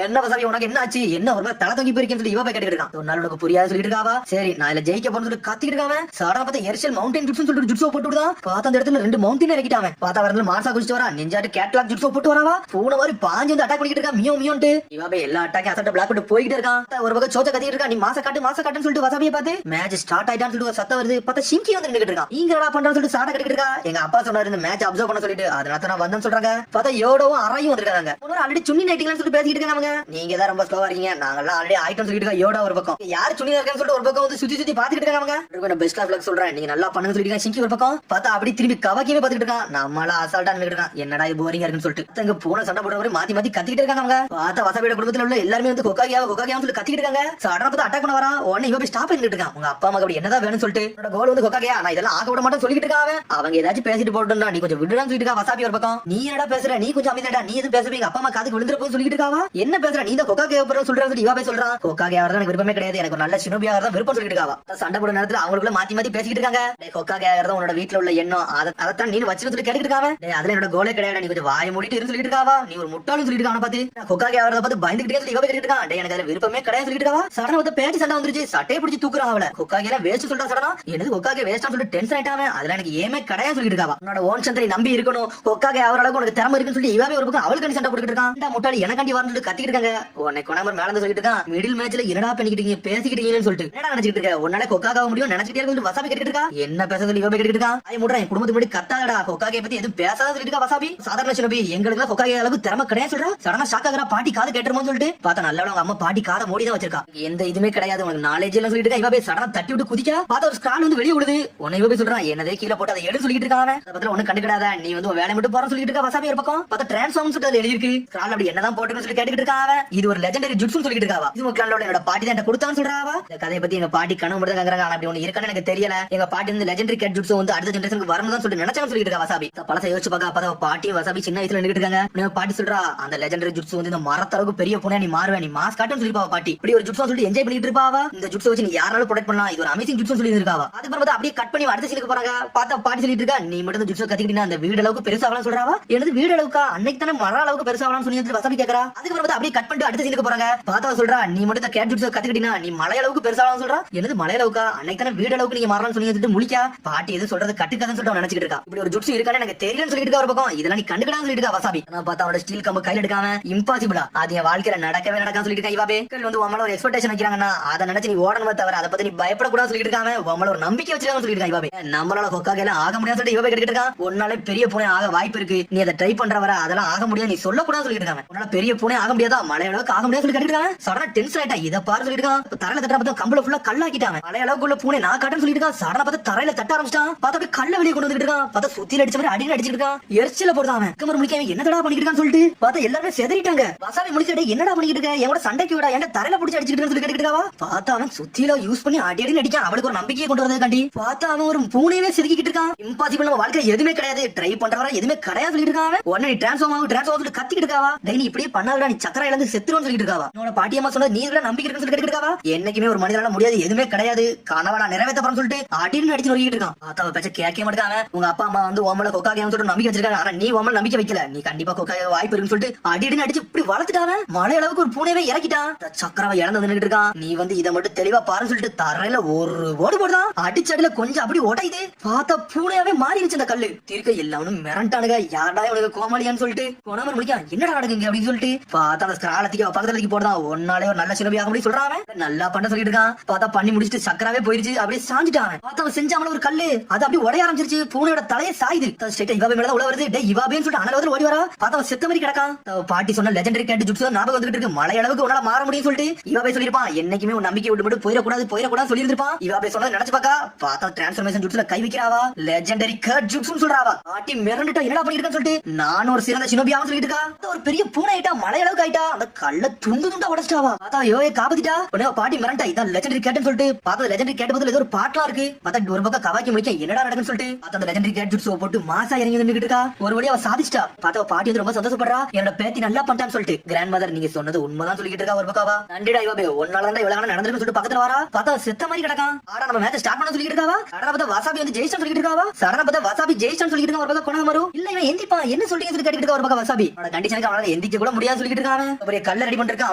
என்ன வாசாபி உனக்கு என்ன ஆச்சு, என்ன ஒரு மாதிரி தலை தூக்கி போயிருக்கேன்னு சொல்லி இவாபே கேட்டுட்டு இருக்கான். ஒரு நாள் உனக்கு புரியாது சொல்லிட்டு இருக்காவா. சரி நான் இதுல ஜெயிக்க போறேன்னு சொல்லிட்டு கத்திட்டு இருக்காங்க. சடனா பார்த்தா எர்ஷல் மவுண்டன் ஜுட்ஸ் சொல்லிட்டு ஜுட்ஸோ போட்டு விடுதான். பார்த்தா அந்த இடத்துல ரெண்டு மவுண்டன் இறக்கிட்டாங்க. பார்த்தா வரல மாசா குடிச்சு வரா, நெஞ்சாட்டு கேட்லாக் ஜுட்ஸோ போட்டு வராவா. பூனை மாதிரி பாஞ்சு வந்து அட்டாக் பண்ணிட்டு இருக்கா. மியோ மியோன்ட்டு இவாபே எல்லா அட்டாக் அசட்ட பிளாக் போட்டு போயிட்டு இருக்கான். ஒரு பக்கம் சோச்ச கத்திட்டு இருக்கா. நீ மாச காட்டுன்னு சொல்லிட்டு வாசாபியை பார்த்து மேட்ச் ஸ்டார்ட் ஆயிட்டான்னு சொல்லிட்டு சத்தம் வருது. பார்த்தா ஷிங்கி வந்து நின்னுட்டு இருக்கான். நீங்க என்ன பண்றன்னு சொல்லிட்டு சாட கட்டிட்டு இருக்கா. எங்க அப்பா சொன்னாரு இந்த மேட்ச் அப்சர்வ் பண்ண சொல்லிட்டு, அதனால நான் வந்தேன்னு சொல்றாங்க. பார்த்தா யோடவும் அரையும் வந்திருக்காங்க. ஆல்ரெடி சுன்னி நைட்டிங்னு சொல்லிட்டு பேசிட்டு இருக்காங்க. நீங்க தான் ரொம்ப ஸ்லோவா இருக்கீங்க, நாங்கெல்லாம் ஆல்ரெடி ஆயிட்டோம் சொல்லிட்டு இருக்கா. யோடா ஒரு பக்கம் யார் சுன்னி இருக்கான்னு சொல்லிட்டு ஒரு பக்கம் வந்து சுத்தி பாத்துட்டு இருக்காங்க. பெஸ்ட் ஆஃப் லக் சொல்றேன், நீங்க நல்லா பண்ணுங்க சொல்லிட்டு ஷிங்கி ஒரு பக்கம் பார்த்தா அப்படி திரும்பி கவக்கியவே பாத்துட்டு இருக்கான். நம்மள அசால்ட்டா நின்னுட்டு இருக்கான். என்னடா இது போரிங்கா இருக்குன்னு சொல்லிட்டு அங்க பூனை சண்டை போடுற மாதிரி மாத்தி கத்திட்டு இருக்காங்க. பார்த்தா வாசாபியோட குடும்பத்துல உள்ள எல்லாருமே வந்து கொக்காகியாவும் சொல்லி கத்திட்டு இருக்காங்க. சடனா பார்த்து அட்டாக் பண்ண வரா. உடனே இவ போய் ஸ்டாப் பண்ணிட்டு இருக்கான். உங்க அப்பா அம்மா அப்படி என்னதான் வேணும்னு சொல்லிட்டு கோல் வந்து கொக்காகியா நான் இதெல்லாம் ஆக விட மாட்டேன்னு சொல்லிட்டு இருக்காங்க. அவங்க ஏதாச்சும் பேசிட்டு போட்டுடா, நீ கொஞ்சம் விடுறான்னு சொல்லிட்டு இருக்கா. வாசாபி ஒரு பக்கம் நீ என்னடா பேசுற, நீ கொஞ்சம் அமைதியாடா, நீ எதுவும் பேசுவீங்க அப்பா அம்மா காதுக்கு விழுந்துற சொல்லிட்டு இருக்காவா. என்ன பேசுற நீ தான் கொக்காகியா போற சொல்றான்னு இவ போய் சொல்றான். கொக்காகியா வரதான் எனக்கு விருப்பமே கிடையாது, எனக்கு ஒரு நல்ல சினோபியா தான் விருப்பம் சொல்லிட்டு இருக்காவா. சண்டை போட நேரத்துல அவங்களுக்குள்ள மாத்தி பேசிட்டு இருக்காங்க. கொக்காகியா தான் உன்னோட வீட்டுல உள்ள எண்ணம், அதைத்தான் நீ வச்சு சொல்லி கேட்டுட்டு இருக்காங்க. அதுல என்னோட கோலே கிடையாது, நீ கொஞ்சம் வாய மூடிட்டு இருந்து சொல்லிட்டு இருக்காவா. நீ ஒரு முட்டாளும் சொல்லிட்டு இருக்கான பாத்து கொக்காகியா வரத பார்த்து பயந்துகிட்டே சொல்லி இவ கேட்டுட்டு இருக்கான். எனக்கு அதுல விருப்பமே கிடையாது சொல்லிட்டு இருக்காவா. சடனா வந்து பேச்சு சண்டை வந்துருச்சு. சட்டையை பிடிச்சி தூக்குறான் அவளை. கொக்காகியா வேஸ்ட் சொல்றா. சடனா என்னது கொக்காகியா வேஸ்டா சொல்லிட்டு டென்ஷன் ஆயிட்டாங்க. அதுல எனக்கு ஏமே கிடையாது சொல்லிட்டு இருக்காவா. உன்னோட ஓன் சந்திரை நம்பி இருக்கணும், கொக்காகியா அவரளவுக்கு உனக்கு திறமை இருக்குன்னு சொல்லி இவாவே ஒரு பக்கம் அவளுக்கு சண்டை போட்டுட்டு இருக்கான். இந்த முட்டாளி எனக்காண்டி வரணும்னு கத்திட்டு இருக்காங்க. உன்னை கொண்டாம மேல சொல்லிட்டு இருக்கான். மிடில் மேட்ச்ல என்னடா பண்ணிக்கிட்டீங்க பேசிக்கிட்டீங்கன்னு சொல்லிட்டு என்னடா நினைச்சிட்டு இருக்க. உன்னால கொக்காக முடியும் நினைச்சிட்டே இருக்கு வாசாபி கேட்டுட்டு இருக்கா. என்ன பேச சொல்லி இவ கேட்டுட்டு இருக்கா. ஐ முட்றா என் குடும்பத்துக்கு முன்னாடி கத்தாதடா, கொக்காகியை பத்தி எதுவும் பேசாத சொல்லிட்டு இருக்கா. வாசாபி சாதாரண சினோபி எங்களுக்கு கொக்காகிய அளவுக்கு திறமை கிடையாது சொல்றா. சடனா ஷாக் ஆகுறா. பாட்டி காது கேட்டுருமோன்னு சொல்லிட்டு பார்த்தா நல்ல அவங்க அம்மா பாட்டி காதை மூடி தான் வச்சிருக்கா. எந்த இதுமே கிடையாது உனக்கு நாலேஜ் எல்லாம் சொல்லிட்டு இருக்கா. இவ போய் சடனா தட்டி விட்டு குதிக்கா. பார்த்தா ஒரு ஸ்கிரால் வந்து வெளியே விடுது. உன்னை இவ போய் சொல்றான் என்னதே கீழே போட்டு அதை எடுத்து சொல்லிட்டு இருக்காங்க. அதை பத்தி ஒண்ணு கண்டுக்கிடாத, நீ வந்து வேலை மட்டும் போறன்னு சொல்லிட்டு இருக்கா. வாசாபி ஒரு பக்கம் பார்த்தா டிரான்ஸ்ஃபார்ம் சொல்லிட்டு எழுதி இருக்கு. ஸ்கிரால் அப்படி என்னதான் போட்டுன்னு சொல்லி கேட்டுக்கிட்டு இருக்காங்க. இது ஒரு லெஜெண்டரி ஜுட்ஸ்னு சொல்லிட்டு இருக்காவா. இது முக்கியம் என்னோட பாட்டி தான் கொடுத்தான்னு சொல்றாவா. இந்த கதையை பத்தி எங்க பாட்டி கனவு மட்டும் கேக்குறாங்க. ஆனா அப்படி ஒண்ணு இருக்கான்னு எனக்கு தெரியல. எங்க பாட்டி வந்து லெஜெண்டரி கேட் ஜுட்ஸ் வந்து அடுத்த ஜெனரேஷனுக்கு வரணும் தான் சொல்லிட்டு நினைச்சாங்க சொல்லிட்டு இருக்கா. வாசாபி பழச யோசிச்சு பார்க்க அப்பதான் பாட்டி வாசாபி சின்ன வயசுல நின்னுட்டு இருக்காங்க. பாட்டி சொல்றா அந்த லெஜெண்டரி ஜுட்ஸ் வந்து இந்த மரத்தளவுக்கு பெரிய பூனை நீ மாறுவே, நீ மாஸ் காட்டுன்னு சொல்லிப்பா. பாட்டி இப்படி ஒரு ஜுட்ஸ் சொல்லிட்டு என்ஜாய் பண்ணிட்டு இருப்பாவா. இந்த ஜுட்ஸ் வச்சு நீ யாராலும் ப்ரொடெக்ட் பண்ணலாம், இது ஒரு அமேசிங் ஜுட்ஸ் சொல்லி இருக்காவா. அதுக்கப்புறம் பார்த்தா அப்படியே கட் பண்ணி அடுத்த சீனுக்கு போறாங்க. பார்த்தா பாட்டி சொல்லிட்டு இருக்கா நீ மட்டும் ஜுட்ஸ் கத்திக்கிட்டீங்கன்னா அந்த வீடு அளவுக்கு பெருசாகலாம் சொல்றாவா. எனது வீடு அளவுக்கா அன்னைக்கு தானே மர அளவுக்கு பெருசாகலாம் சொல்லி வாசாபி கேக்குறா. அதுக்கப்புறம் பார்த்தா அப்படியே கட் பண்ணிட்டு அடுத்த சீனுக்கு போறாங்க. பார்த்தா சொல்றா நீ மட்டும் கேட் ஜுட்ஸ் கத்திக்கிட்டீங்கன்னா நீ மலை அளவுக்கு பெருசாகலாம் சொல்றா. எனது மலை அளவுக்கா அன்னைக்கு தானே வீடு அளவுக்கு நீங்க மாறலாம் சொல்லி முழிக்கா. பாட்டி எது சொல்றது கட்டுக்கதான் சொல்லிட்டு நினைச்சிட்டு இருக்கா. இப்படி ஒரு ஜுட்ஸ் இருக்கான்னு எனக்கு தெரியலன்னு சொல்லிட்டு ஒரு பக்கம் இதெல்லாம் நீ கண்டுக்கடான்னு சொல்லிட்டு இருக்கா. வாசாபி நான் பார்த்தா அவனோட ஸ்டீல் கம்பு கையில எடுக்காம இம்பாசிபிளா அது என் வாழ்க்கையில நடக்கவே நடக்கான்னு சொல்லிட்டு இருக்கா. இவாபே வந்து உன் ஒரு எக்ஸ்பெக்டேஷன் வைக்கிறாங்கன்னா அதை நினைச்சு நீ ஓடணுமே தவிர அதை பத்தி நீ பயப்படக்கூடாது சொல்லிட்டு இருக்காங்க. உன் ஒரு நம்பிக்கை வச்சிருக்காங்க சொல்லிட்டு இருக்கா. இவாபே நம்மளால கொக்காக எல்லாம் ஆக முடியாது சொல்லிட்டு இவாபே கேட்டுட்டு இருக்கான். உன்னால பெரிய பூனை ஆக வாய்ப்பு இருக்கு, நீ அதை ட்ரை பண்ற வர அதெல்லாம் ஆக முடியாது நீ சொல்லக்கூடாது சொல்லிட்டு இருக்காங்க. உன்னால பெரிய பூனை ஆக முடியாதா, மலை அளவுக்கு ஆக முடியாது சொல்லி கேட்டுட்டு இருக்காங்க. சடனா டென்ஷன் ஆயிட்டா. இதை பாரு சொல்லிட்டு இருக்கான். தரையில தட்டா பார்த்தா கம்பள ஃபுல்லா கல்லாக்கிட்டாங்க. மலை அளவுக்கு உள்ள பூனை நான் காட்டுன்னு சொல்லிட்டு இருக்கான். சடனா பார்த்து தரையில தட்ட ஆரம்பிச்சிட்டான். பார்த்தா அப்படியே கல்ல வெளியே கொண்டு வந்துட்டு இருக்கான். பார்த்தா சுத்தில அடிச்ச மாதிரி அடின்னு அடிச்சிட்டு இருக்கான். எரிச்சல போடுறான். கமர் முடிக்காம என்னடா பண்ணிட்டு இருக்கான்னு சொல்லிட்டு பார்த்தா எல்லாரும் செதறிட்டாங்க. வாசாபி முடிச்சிட்டு என்னடா பண்ணிட்டு இருக்க, என் கூட சண்டைக்கு விடா, என் தரையில பிடிச்சி அடிச்சிட்டு சொல்லி கேட்டுட்டு இருக்காவா. பார்த்தா அவன் சுத்தில யூஸ் பண்ணி அடி அடி அடிக்கான். அவளுக்கு ஒரு நம்பிக்கையை கொண்டு வரதுக்காண்டி பார்த்தா அவன் ஒரு பூனையவே செதுக்கிட்டு இருக்கான். இம்பாசிபிள் நம்ம வாழ்க்கை எதுவுமே கிடையாது, ட்ரை பண்றவர எதுவுமே கிடையாது சொல்லிட்டு இருக்கான். உடனே நீ டிரான்ஸ்ஃபார்ம் சொல்லிட்டு கத்திக்கிட்டு இருக்காவா. நீ இப்படியே பண்ணாதடா, நீ சக்கரை இழந்து செத்துருன்னு சொல்லிட்டு இருக்காவா. உன்னோட பாட்டியம்மா சொன்னது நீ கூட நம்பிக்கை இருக்குன்னு சொல்லி கேட்டுட்டு இருக்காவா. என்னைக்குமே ஒரு மனிதனால முடியாது எதுவுமே கிடையாது, கனவா நிறைவேற்ற போறேன்னு சொல்லிட்டு அடின்னு அடிச்சு நொறுக்கிட்டு இருக்கான். பார்த்தா பேச்ச கேட்க மாட்டாங்க. உங்க அப்பா அம்மா வந்து ஓமல கொக்காக சொல்லிட்டு நம்பிக்கை வச்சிருக்காங்க. ஆனா நீ ஓமல நம்பிக்கை வைக்கல, நீ கண்டிப்பா கொக்காக வாய்ப்பு இருக்குன்னு சொல்லிட்டு அடின்னு அடிச்சு இப்படி வளர்த்துட்டாங்க. மழை அளவுக்கு ஒரு பூனையவே இறக்கிட்டான். சக்கரவை இழந்து நின்னுட்டு இருக்கான். நீ வந்து இதை மட்டும் தெளிவா பாருன்னு சொல்லிட்டு தரையில ஒரு ஓடு போடுதான். அடிச்சடியில கொஞ்சம் அப்படி உடையுது. பார்த்தா பூனையாவே மாறிடுச்சு அந்த கல்லு. தீர்க்க எல்லாரும் மிரண்டானுங்க. யாரடா இவனுக்கு கோமாளியான்னு சொல்லிட்டு கொணவர் முடிக்க என்னடா நடக்குங்க அப்படின்னு சொல்லிட்டு பார்த்தா அந்த ஸ்கிராலத்துக்கு பக்கத்துல போடுதான். ஒன்னாலே ஒரு நல்ல சிலபியாக முடியும் சொல்றான். நல்லா பண்ண சொல்லிட்டு இருக்கான். பார்த்தா பண்ணி முடிச்சுட்டு சக்கராவே போயிருச்சு. அப்படியே சாஞ்சிட்டான். பார்த்தா அவன் செஞ்சாமல ஒரு கல்லு அது அப்படியே உடைய ஆரம்பிச்சிருச்சு. பூனையோட தலையை சாயுது. இவாபே மேல உள்ள வருது. இவாபேன்னு சொல்லிட்டு அனல் ஓடி வரா. பார்த்தா செத்த மாதிரி கிடக்கான். பாட்டி சொன்ன லெஜெண்டரி கேட் ஜுட்ஸ் ஞாபகம் வந்துட்டு இருக்கு. மழை அளவுக்கு உன்னால மாற முடியும் சொல்லிட்டு இவாபே சொல்லிருப்பான். என்னைக்குமே ஒரு நம்பிக்கை விட்டு மட்டும் போயிடக்கூடாது சொல்லி இருப்பான். இவாபே சொன்னது நினைச்சு பாக்கா. பார்த்தா டிரான்ஸ்ஃபர்மேஷன் ஜுட்ஸ்ல கை வைக்கிறாவா. லெஜெண்டரி கேட் ஜுட்ஸ் சொல்றாவா. பாட்டி மிரண்டுட்டா என்னடா பண்ணிருக்கான்னு சொல்லிட்டு நான் ஒரு சிறந்த சினோபியாவும் சொல்லிட்டு இருக்கா. ஒரு பெரிய பூனை ஆயிட்டா, மழை அளவுக்கு ஆயிட்டா. அந்த கல்ல துண்டு துண்டா உடச்சிட்டா. லாஸ்டாவா பார்த்தா யோயை காப்பாத்திட்டா உடனே பாட்டி மிரண்டா இதான் லெஜெண்டரி கேட்னு சொல்லிட்டு பார்த்தா லெஜெண்டரி கேட் பதில் ஏதோ ஒரு பாட்டலாம் இருக்கு பார்த்தா ஒரு பக்கம் கவாக்கி முடிக்க என்னடா நடக்குன்னு சொல்லிட்டு பார்த்தா அந்த லெஜெண்டரி கேட் ஜுட்ஸோ போட்டு மாசா இறங்கி நின்னுட்டு இருக்கா ஒரு வழியா அவ சாதிச்சிட்டா பார்த்தா பாட்டி வந்து ரொம்ப சந்தோஷப்படுறா என்னோட பேத்தி நல்லா பண்ணிட்டான்னு சொல்லிட்டு கிராண்ட் மதர் நீங்க சொன்னது உண்மைதான் சொல்லிட்டு இருக்கா ஒரு பக்கவா நண்டிடா இவ ஒன்னால இவ்வளவு நடந்திருக்குன்னு சொல்லிட்டு பக்கத்துல வரா பார்த்தா செத்த மாதிரி கிடக்கான் ஆடா நம்ம மேட்ச் ஸ்டார்ட் பண்ண சொல்லிட்டு இருக்காவா சடனா பார்த்தா வாசாபி வந்து ஜெயிச்சா சொல்லிட்டு இருக்காவா சடனா பார்த்தா வாசாபி ஜெயிச்சா சொல்லிட்டு இருக்கா ஒரு பக்கம் கொணா மரு இல்ல இவன் எந்திப்பா என்ன சொல்லிட்டு சொல்லி கேட்டுட்டு இருக்கா ஒரு பக்கம் வாசாபி அவன கண்டிஷனுக்கு அவனால எந்திக்க கூட முடியாது சொல்லிட்டு இருக்கான் அப்படியே கல்ல ரெடி பண்ணிட்டு இருக்கான்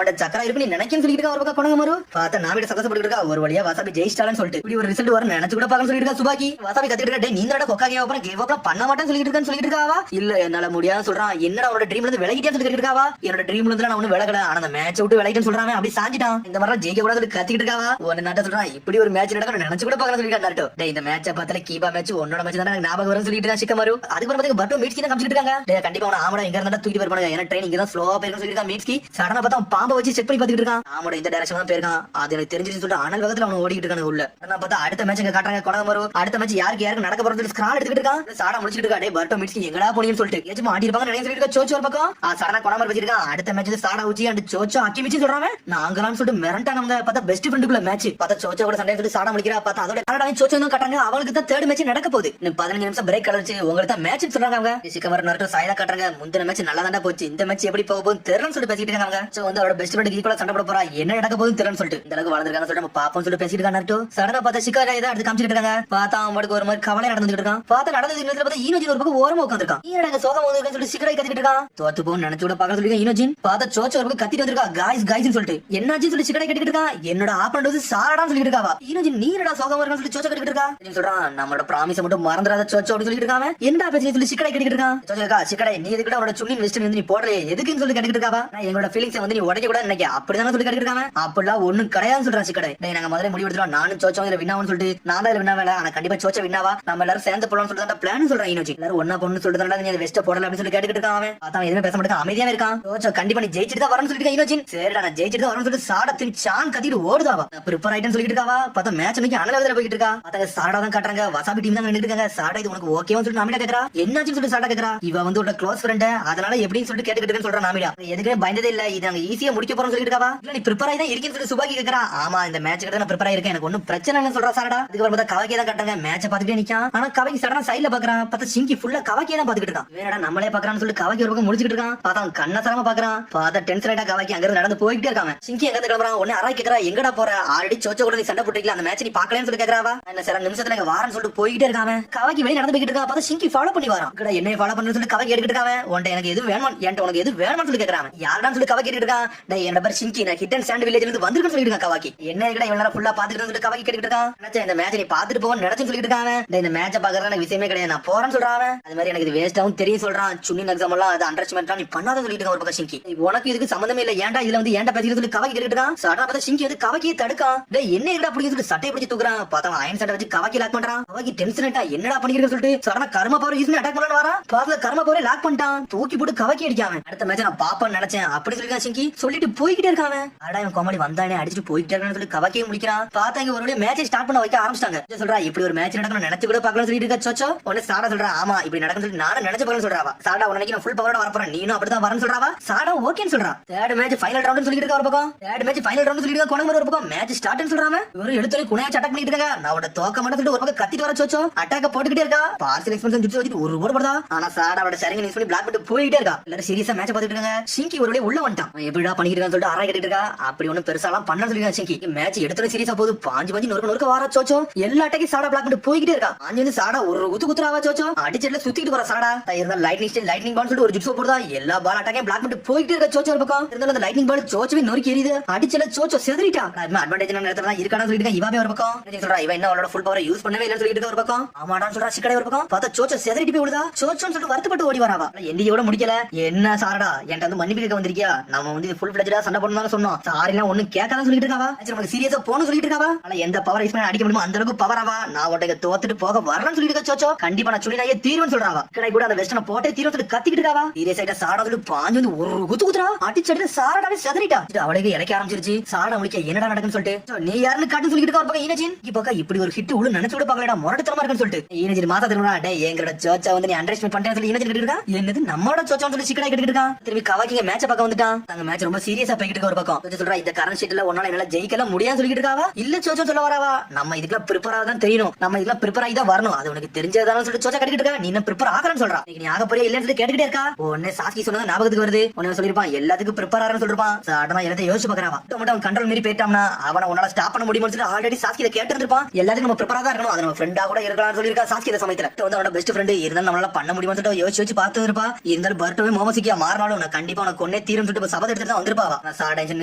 அவட சக்கரா இருக்கு நீ நினைக்கன்னு சொல்லிட்டு இருக்கா ஒரு பக்கம் கொணா மரு பார்த்தா நாமிட சந்தோஷப்பட்டு இருக்கா ஒரு வழியா வாசாபி ஜெயிச்சாலன்னு சொல்லிட்டு இப்படி ஒரு ரிசல்ட் வர நினைச்சு கூட பாக்கன்னு சொல்லிட்டு இருக்கா சுபாக்கி வாசாபி கத்திட்டு இருக்கா நீ என்னடா கொக்கா கேவ அப்புறம் கேவ அப்புறம் பண்ண மாட்டேன்னு சொல்லிட்டு இருக்கான்னு சொல்லிட்டு இருக்காவா இல்ல என்னால முடியாதுன்னு சொல்றான் என்னடா அவனோட ட்ரீம்ல இருந்து விலகிட்டே சொல்லிட்டு இருக்காவா என்னோட ட்ரீம்ல இருந்து நான் ஒண்ணு விலகல ஆனா அந்த மேட்ச் விட்டு விலகிட்டேன்னு சொல்றான் அப்படி சாஞ்சிட்டான் இந்த மாதிரி ஜெயிக்க கூட சொல்லி கத்திட்டு இருக்காவா ஒன்னு நாட்ட சொல்றான் இப்படி ஒரு மேட்ச் நடக்கும் நினைச்சு கூட பாக்கணும் சொல்லிட்டு நாட்டோ டேய் இந்த மேட்சை பார்த்தால கீபா மேட்ச் உன்னோட மேட்ச் தான் எனக்கு ஞாபகம் வரும்னு சொல்லிட்டு இருக்கா சிக்கமாரு அதுக்கு அப்புறம் பர்டோ மீட்ஸ்கி தான் காமிச்சிட்டு இருக்காங்க டேய் கண்டிப்பா அவன ஆமடா எங்க இருந்தா தூக்கிட்டு வருவாங்க ஏன்னா ட்ரெயின் இங்க தான் ஸ்லோவா போயிருக்கும் சொல்லிட்டு இருக்கா மீட்ஸ்கி சடனா பார்த்தா பாம்பை வச்சு செக் பண்ணி பாத்துட்டு இருக்கான் ஆமடா இந்த டைரக்ஷன் தான் போயிருக்கான் அது எனக்கு தெரிஞ்சிருச்சு சொல்லிட்டு அனல் வேகத்துல அவன் ஓடிட்டு இருக்கானு உள்ள நான் பார்த்தா அடுத்த மேட்ச் இங்க காட்டுறாங்க கொணமரு அடுத்த மேட்ச் யாருக்கு நடக்க போறது ஸ்கிரால் எடுத்துட்டு இருக்கான் சாடா முடிச்சிட்டு இருக்கா டேய் பர்டோ மீட்ஸ்கி எங்கடா போனீங்கன்னு சொல்லிட்டு ஏச்சும் ஆடி இருப்பாங்க நினைச்சு சொல்லிட்டு சோச்சு ஒரு பக்கம் சடனா கொணமரு வச்சிருக்கான் அடுத்த மேட்ச் சாடா உச்சி அண்ட் சோச்சோ அக்கி மிச்சி சொல்றாங்க நாங்களாம் சொல்லிட்டு மிரண்டானவங்க பார்த்தா பெஸ்ட் ஃப்ரெண்டுக்குள்ள மேட்ச் பார்த்தா சோச்சோ கூட சண்டை சொல்லி சாடா முடிக்கிறா பார்த்தா அதோட கனடாவை சோச்சோ தான் காட்டுறாங்க அவங்களுக்கு தான் தேர்ட் மேட்ச் நடக்க போகுது இன்னும் 15 நிமிஷம் பிரேக் கழிச்சு உங்களுக்கு தான் மேட்ச் சொல்றாங்க அவங்க சிக்கமர் நரட்டோ சாயதா காட்டுறாங்க முந்தின மேட்ச் நல்லா தாண்டா போச்சு இந்த மேட்ச் எப்படி போக போகுது தெரியலன்னு சொல்லிட்டு பேசிட்டு இருக்காங்க சோ வந்து அவரோட பெஸ்ட் ஃப்ரெண்ட் ஈக்குவலா சண்டை போட போறா என்ன நடக்க போகுது தெரியலன்னு சொல்லிட்டு இந்த அளவுக்கு வளர்ந்துருக்காங்க சொல்லிட்டு நம்ம பாப்போம் சொல்லிட்டு பேசிட்டு இருக்காங்க நரட்டோ சடனா பார்த்தா சிக்காரா ஏதா எடுத்து காமிச்சிட்டு இருக்காங்க பார்த்தா அவனுக்கு ஒரு மாதிரி கவலை நடந்துட்டு இருக்கான் பார்த்தா நடந்தது நேரத்துல பார்த்தா ஈனோஜின் ஒரு பக்கம் ஓரமா உட்காந்துருக்கான் ஈனோட சோகம் வந்து சொல்லிட்டு சிக்கரை கத்திட்டு இருக்கான் தோத்து போன்னு நினைச்சு கூட பார்க்க சொல்லிருக்கான் ஈனோஜின் பார்த்தா சோச்சோ ஒரு பக்கம் கத்திட்டு வந்திருக்கா காய்ஸ் காய்ஸ் சொல்லிட்டு என்னாச்சு சொல்லி சிக்கரை கட்டிட்டு இருக்கான் என்னோட ஆப்பனண்ட் வந்து சாராடான்னு சொல்லிட்டு இருக்காவா ஈனோஜின் நீ என்னடா சோகம் வரும்னு சொல்லி சோச்சோ கட்டிட்டு இருக்கா சொல்றான் நம்மளோட ப்ராமிஸ் மட்டும் மறந்துடாத சோச்சோ அப்படின்னு சொல்லிட்டு இருக்கான் என்னடா பேசி சொல்லி சிக்கரை கட்டிட்டு இருக்கான் சோச்சோ சிக்கரை நீ எதுக்கு அவனோட சுள்ளி வெஸ்ட் வந்து நீ போடுற எதுக்குன்னு சொல்லி கட்டிட்டு இருக்காவா நான் எங்களோட ஃபீலிங்ஸ் வந்து நீ உடைக்க கூட நினைக்க அப்படிதான் சொல்லி கட்டிட்டு இருக்காங்க அப்படிலாம் ஒண்ணும் கிடையாதுன்னு சொல்றான் சிக்கரை டேய் நாங்க முதல்ல முடிவு எடுத்துறோம் நானும் சோச்சோ இதுல வின்னாவும் சொல்லிட்டு நான் தான் வின்னா வேலை ஆனா கண்டிப்பா சோச்சோ வின்னாவா நம்ம எல்லாரும் சேர்ந்து போடலாம்னு சொல்லிட்டு பிளான் சொல்றான் ஈனோஜி எல்லாரும் ஒன்னா பொண்ணு சொல்லிட்டு நீ வெஸ்ட் போடல அப்படின்னு சொல்லி கேட்டுட்டு இருக்கான் அவன் அதான் எதுவுமே பேச மாட்டான் அமைதியாவே இருக்கான் சோச்சோ கண்டிப்பா நீ ஜெயிச்சிட்டு தான் வரணும்னு சொல்லிட்டு ஈனோஜி சரிடா நான் ஜெயிச்சிட்டு தான் வரணும்னு சொல்லிட்டு சாட திரும்பி சான் கத்திட்டு ஓடுதாவா ப்ரிப்பேர் ஆயிட்டேன்னு சொல்லிட்டு இருக்காவா பார்த்தா மேட்ச் இன்னைக்கு அனலவதில போயிட்டு இருக்கா பார்த்தா சாடா தான் காட்டுறாங்க வசாபி டீம் தான் நின்னுட்டு இருக்காங்க சாடா இது உனக்கு ஓகேவா சொல்லிட்டு நாமிடா கேக்குறா என்னாச்சுன்னு சொல்லிட்டு சாடா கேக்குறா இவ வந்து ஒரு க்ளோஸ் ஃப்ரெண்ட் அதனால எப்படின்னு சொல்லிட்டு கேட்டுக்கிட்டு சொல்றான் நாமிடா எதுக்குமே பயந்ததே இல்ல இது நாங்க ஈஸியா முடிக்க போறோம்னு சொல்லிட்டு இருக்காவா இல்ல நீ ப்ரிப்பேர் ஆகி தான் இருக்கேன்னு சொல்லிட்டு சுபாக்கி கேக்குறா ஆமா இந்த மேட்ச் கிட்ட நான் ப்ரிப்பேர் ஆயிருக்கேன் எனக்கு ஒன்னும் பிரச்சனை இல்லைன்னு சொல்றா சாடா அதுக்கு பார்த்தா கவாக்கி தான் காட்டுறாங்க மேட்சை பாத்துக்கிட்டே நிக்கான் ஆனா கவாக்கி சடனா சைடுல பாக்குறான் பார்த்தா சிங்கி ஃபுல்லா கவாக்கி தான் பாத்துக்கிட்டு இருக்கான் வேறடா நம்மளே பாக்குறான்னு சொல்லிட்டு கவாக்கி ஒரு பக்கம் முடிச்சிட்டு இருக்கான் பார்த்தா கண்ணசரமா பாக்குறான் பார்த்தா டென்ஷன் ஆயிட்டா கவாக்கி அங்க இருந்து நடந்து போயிட்டே இருக்காங்க சிங்கி எங்க கிளம்புறான் ஒன்னு அரை கேக்குறா எங்கடா போற ஆல்ரெடி சோச்சோ கூட நீ சண்டை போட்டுக்கல அந்த மேட்ச் நீ பாக்கலன்னு சொல்லி கேக்குறாவா என்ன சில நிமிஷத்துல எங்க வாரன்னு சொல்லிட்டு போயிட்டே இருக்காங்க கவாக்கி வெளிய நடந்து போயிட்டு இருக்கா பார்த்தா சிங்கி ஃபாலோ பண்ணி வரான் கிட்ட என்ன ஃபாலோ பண்ணு சொல்லி கவாக்கி எடுத்துட்டு இருக்காங்க உன்ட்ட எனக்கு எது வேணும் என்கிட்ட உனக்கு எது வேணும்னு சொல்லி கேக்குறாங்க யாரடான்னு சொல்லி கவாக்கி கேட்டுட்டு இருக்கான் டேய் என்னோட பேர் சிங்கி நான் ஹிட் அண்ட் ஸ்டாண்ட் வில்லேஜ்ல இருந்து வந்திருக்கேன்னு சொல்லிட்டு இருக்கான் கவாக்கி என்ன கிட்ட இவ்வளவு நேரம் ஃபுல்லா பாத்துட்டு சொல்லிட்டு கவாக்கி கேட்டுட்டு இருக்கான் நினைச்சேன் இந்த மேட்ச் நீ பாத்துட்டு போன்னு நினைச்சு சொல்லிட்டு இருக்காங்க டேய் இந்த மேட்சை பாக்குறது எனக்கு விஷயமே கிடையாது நான் போறேன்னு சொல்றான் அது மாதிரி எனக்கு இது வேஸ்டாவும் தெரியும் சொல்றான் சுன்னின் எக்ஸாம் எல்லாம் அது அண்டர்ஸ்டிமேட் நீ பண்ணாத சொல்லிட்டு இருக்க ஒரு பக்கம் சிங்கி உனக்கு இதுக்கு சம்பந்தமே இல்ல ஏன்டா இதுல வந்து ஏன்டா பேசிட்டு சொல்லி கவாக்கி கேட்டுட்டு இருக்கான் சடனா பார்த்தா சிங்கி வந்து கவாக்கியை தடுக்கான் டேய் என்ன என்னடா அப்படி சொல்லி சட்டை பிடிச்சி தூக்குறான் பார்த்தா அயன் சட்டை வச்சு கவாக்கி லாக் பண்றான் கவாக்கி டென்ஷன் ஆயிட்டா என்னடா பண்ணிருக்க சொல்லிட்டு சடனா கர்ம பவர் யூஸ் பண்ணி அட்டாக் பண்ணலாம்னு வரான் பார்த்தா கர்ம பவரை லாக் பண்ணிட்டான் தூக்கி போட்டு கவாக்கி அடிக்காம அடுத்த மேட்ச் நான் பாப்பேன்னு நினைச்சேன் அப்படி சொல்லிருக்கான் சிங்கி சொல்லிட்டு போய்கிட்டே இருக்கான் அடா இவன் காமெடி வந்தானே அடிச்சுட்டு போயிட்டே இருக்கான்னு சொல்லி கவாக்கியை முடிக்கிறான் பார்த்தா இங்க ஒரு மேட்ச் ஸ்டார்ட் பண்ண வைக்க ஆரம்பிச்சிட்டாங்க சொல்றா இப்படி ஒரு மேட்ச் நடக்கணும் நினைச்சு கூட பாக்கலாம்னு சொல்லிட்டு இருக்கா சோச்சோ உடனே சாடா சொல்றா ஆமா இப்படி நடக்கும் சொல்லி நானும் நினைச்சு பாக்கணும்னு சொல்றாவா சாடா உனக்கு நான் ஃபுல் பவரோட வரப்போறேன் நீனும் அப்படிதான் வரன்னு சொல்றாவா சாடா ஓகேன்னு சொல்றான் தேர்ட் மேட்ச் ஃபைனல் ரவுண்ட் சொல்லிட்டு இருக்க ஒரு பக்கம் தேர்ட் மேட்ச் ஃபைனல் ரவுண்ட் சொல்லிட்டு இருக்க கொணமர் ஒரு பக்கம் மேட்ச் ஸ்டார்ட்னு சொல்றாங்க இவரு எடுத்து குணையாச்சு அட்டாக் பண்ணிட்டு இருக்காங்க நான் அவட தோக்க மாட்டேன்னு சொல்லிட்டு ஒரு பக்கம் கத்திட்டு வர சோச்சோ அட்டாக்க போட்டுக்கிட்டே இருக்கா பார்சல் எக்ஸ்பென்ஷன் ஜுட்ஸ் வச்சிட்டு ஒரு ஓட படுதா ஆனா சாடா அவட சரிங்க யூஸ் பண்ணி பிளாக் பண்ணிட்டு போயிட்டே இருக்கா எல்லாரும் சீரியஸா மேட்ச் பாத்துட்டு இருக்காங்க சிங்கி ஒரு உள்ள வந்துட்டான் எப்படிடா பண்ணிட்டு இருக்கான்னு சொல்லிட்டு ஆராய் கேட்டுட்டு இருக்கா அப்படி ஒண்ணும் பெருசாலாம் பண்ண சொல்லிருக்கா சிங்கி மேட்ச் எடுத்து சீரியஸா போகுது பாஞ்சு நொறுக்க வாரா சோச்சோ எல்லா அட்டாக்கி சாடா பிளாக் பண்ணிட்டு போயிட்டே இருக்கா பாஞ்சு வந்து சாடா ஒரு குத்துறாவா சோச்சோ அடிச்சட்ல சுத்திட்டு வர சாடா இருந்தா லைட்னிங் பால் சொல்லிட்டு ஒரு ஜுட்ஸ் போடுதா எல்லா பால் அட்டாக்கே பிளாக் பண்ணிட்டு போயிட்டே இருக்கா சோச்சோ ஒரு பக்கம் இருந்தாலும் அந்த லைட்னிங் பால் சோச்சவே நொறுக்கி எரியுது அடிச்சல சோச்சோ செதறிட்டா அட்வான்டேஜ் நேரத்துல இருக்கானு சொல்லிட்டு இவாவே ஒரு பக்கம் சொல்றா இவன் என்ன அவளோட ஃபுல் பவர் யூஸ் பண்ணவே இல்லன்னு சொல்லிட்டு ஒரு பக்கம் ஆமாடான்னு சொல்றா சிக்கடை ஒரு பக்கம் பார்த்தா சோச்சோ செதறிட்டு போய் விடுதா சோச்சோன்னு சொல்லிட்டு வருத்தப்பட்டு ஓடி வராவா எந்தியோட முடிக்கல என்ன சாரடா என்கிட்ட வந்து மன்னிப்பு கேட்க வந்திருக்கியா நம்ம வந்து ஃபுல் ஃபிளஜ்டா சண்டை போடணும்னு சொன்னோம் சாரிலாம் ஒண்ணு கேட்காதான் சொல்லிட்டு இருக்காவா நமக்கு சீரியஸா போன்னு சொல்லிட்டு இருக்காவா ஆனா எந்த பவர் யூஸ் பண்ணி அடிக்க முடியுமோ அந்த அளவுக்கு பவராவா நான் உடனே தோத்துட்டு போக வரணும்னு சொல்லிட்டு இருக்கா சோச்சோ கண்டிப்பா நான் சொல்லி தீர்வுன்னு சொல்றாவா கடை கூட அந்த வெஸ்டர்ன போட்டே தீர்வு சொல்லி கத்திக்கிட்டு இருக்காவா சீரியஸ் ஆயிட்டா சாடா சொல்லி பாஞ்சு வந்து ஒரு குத்துறா அடிச்சடி சாரடாவே செதறிட்டா அவளுக்கு இலக்க ஆரம்பிச்சிருச்சு சாடா முடிக்க என்னடா நடக்குன்னு சொல்லிட்டு நீ யாருன்னு காட்டு சொல்லிட்டு இருக்கா ஒரு பக்கம் ஈனஜின் இப்ப இப்படி ஒரு ஹிட் உள்ள நினைச்சு கூட பாக்கலடா முரட்டுத்தனமா இருக்குன்னு சொல்லிட்டு ஈனஜின் மாசா திரும்ப டேய் எங்களோட சோச்சா வந்து நீ அண்டர்ஸ்டிமேட் பண்றேன்னு சொல்லி ஈனஜின் கேட்டு இருக்கா என்னது நம்மளோட சோச்சா சொல்லி சிக்கடா கேட்டுட்டு இருக்கான் திரும்பி கவாக்கிங்க மேட்ச பார்க்க வந்துட்டான் அங்க மேட்ச் ரொம்ப சீரியஸா போய் சொல்லிட்டு இருக்க ஒரு பக்கம் சொல்றா இந்த கரண்ட் ஷீட்ல ஒன்னால என்னால ஜெயிக்கலாம் முடியாது சொல்லிட்டு இருக்காவா இல்ல சோச்சோ சொல்ல வராவா நம்ம இதுக்கெல்லாம் ப்ரிப்பேர் ஆகதான் தெரியணும் நம்ம இதுக்கெல்லாம் ப்ரிப்பேர் ஆகி தான் வரணும் அது உனக்கு தெரிஞ்சதானு சொல்லிட்டு சோச்சா கட்டிட்டு இருக்கா நீ என்ன ப்ரிப்பேர் ஆகறன்னு சொல்றா நீ ஆக போறியா இல்லன்னு சொல்லி கேட்டுக்கிட்டே இருக்கா உடனே சாஸ்கி சொன்னது ஞாபகத்துக்கு வருது உடனே சொல்லிருப்பான் எல்லாத்துக்கும் ப்ரிப்பேர் ஆகறன்னு சொல்லிருப்பான் சடனா எல்லாத்தையும் யோசிச்சு பாக்குறான் மட்டும் அவன் கண்ட்ரோல் மீறி போயிட்டான்னா அவனை உன்னால ஸ்டாப் பண்ண முடியும்னு சொல்லி ஆல்ரெடி சாஸ்கி இதை கேட்டு இருப்பான் எல்லாத்துக்கும் நம்ம ப்ரிப்பேர் தான் இருக்கணும் அது நம்ம ஃப்ரெண்டா கூட இருக்கலாம்னு சொல்லிருக்கா சாஸ்கி இந்த சமயத்துல வந்து அவனோட பெஸ்ட் ஃப்ரெண்ட் இருந்தாலும் நம்மளால பண்ண முடியும்னு சொல்லிட்டு யோசிச்சு பார்த்து இருப்பா இருந்தாலும் பர்ட்டோவே மோமசிக்கியா மாறினாலும் நான் கண்டிப்பா உனக்கு கொன்னே தீரும் சொல்லிட்டு சபதம் எடுத்து தான் வந்திருப்பா நான் சார் டென்ஷன்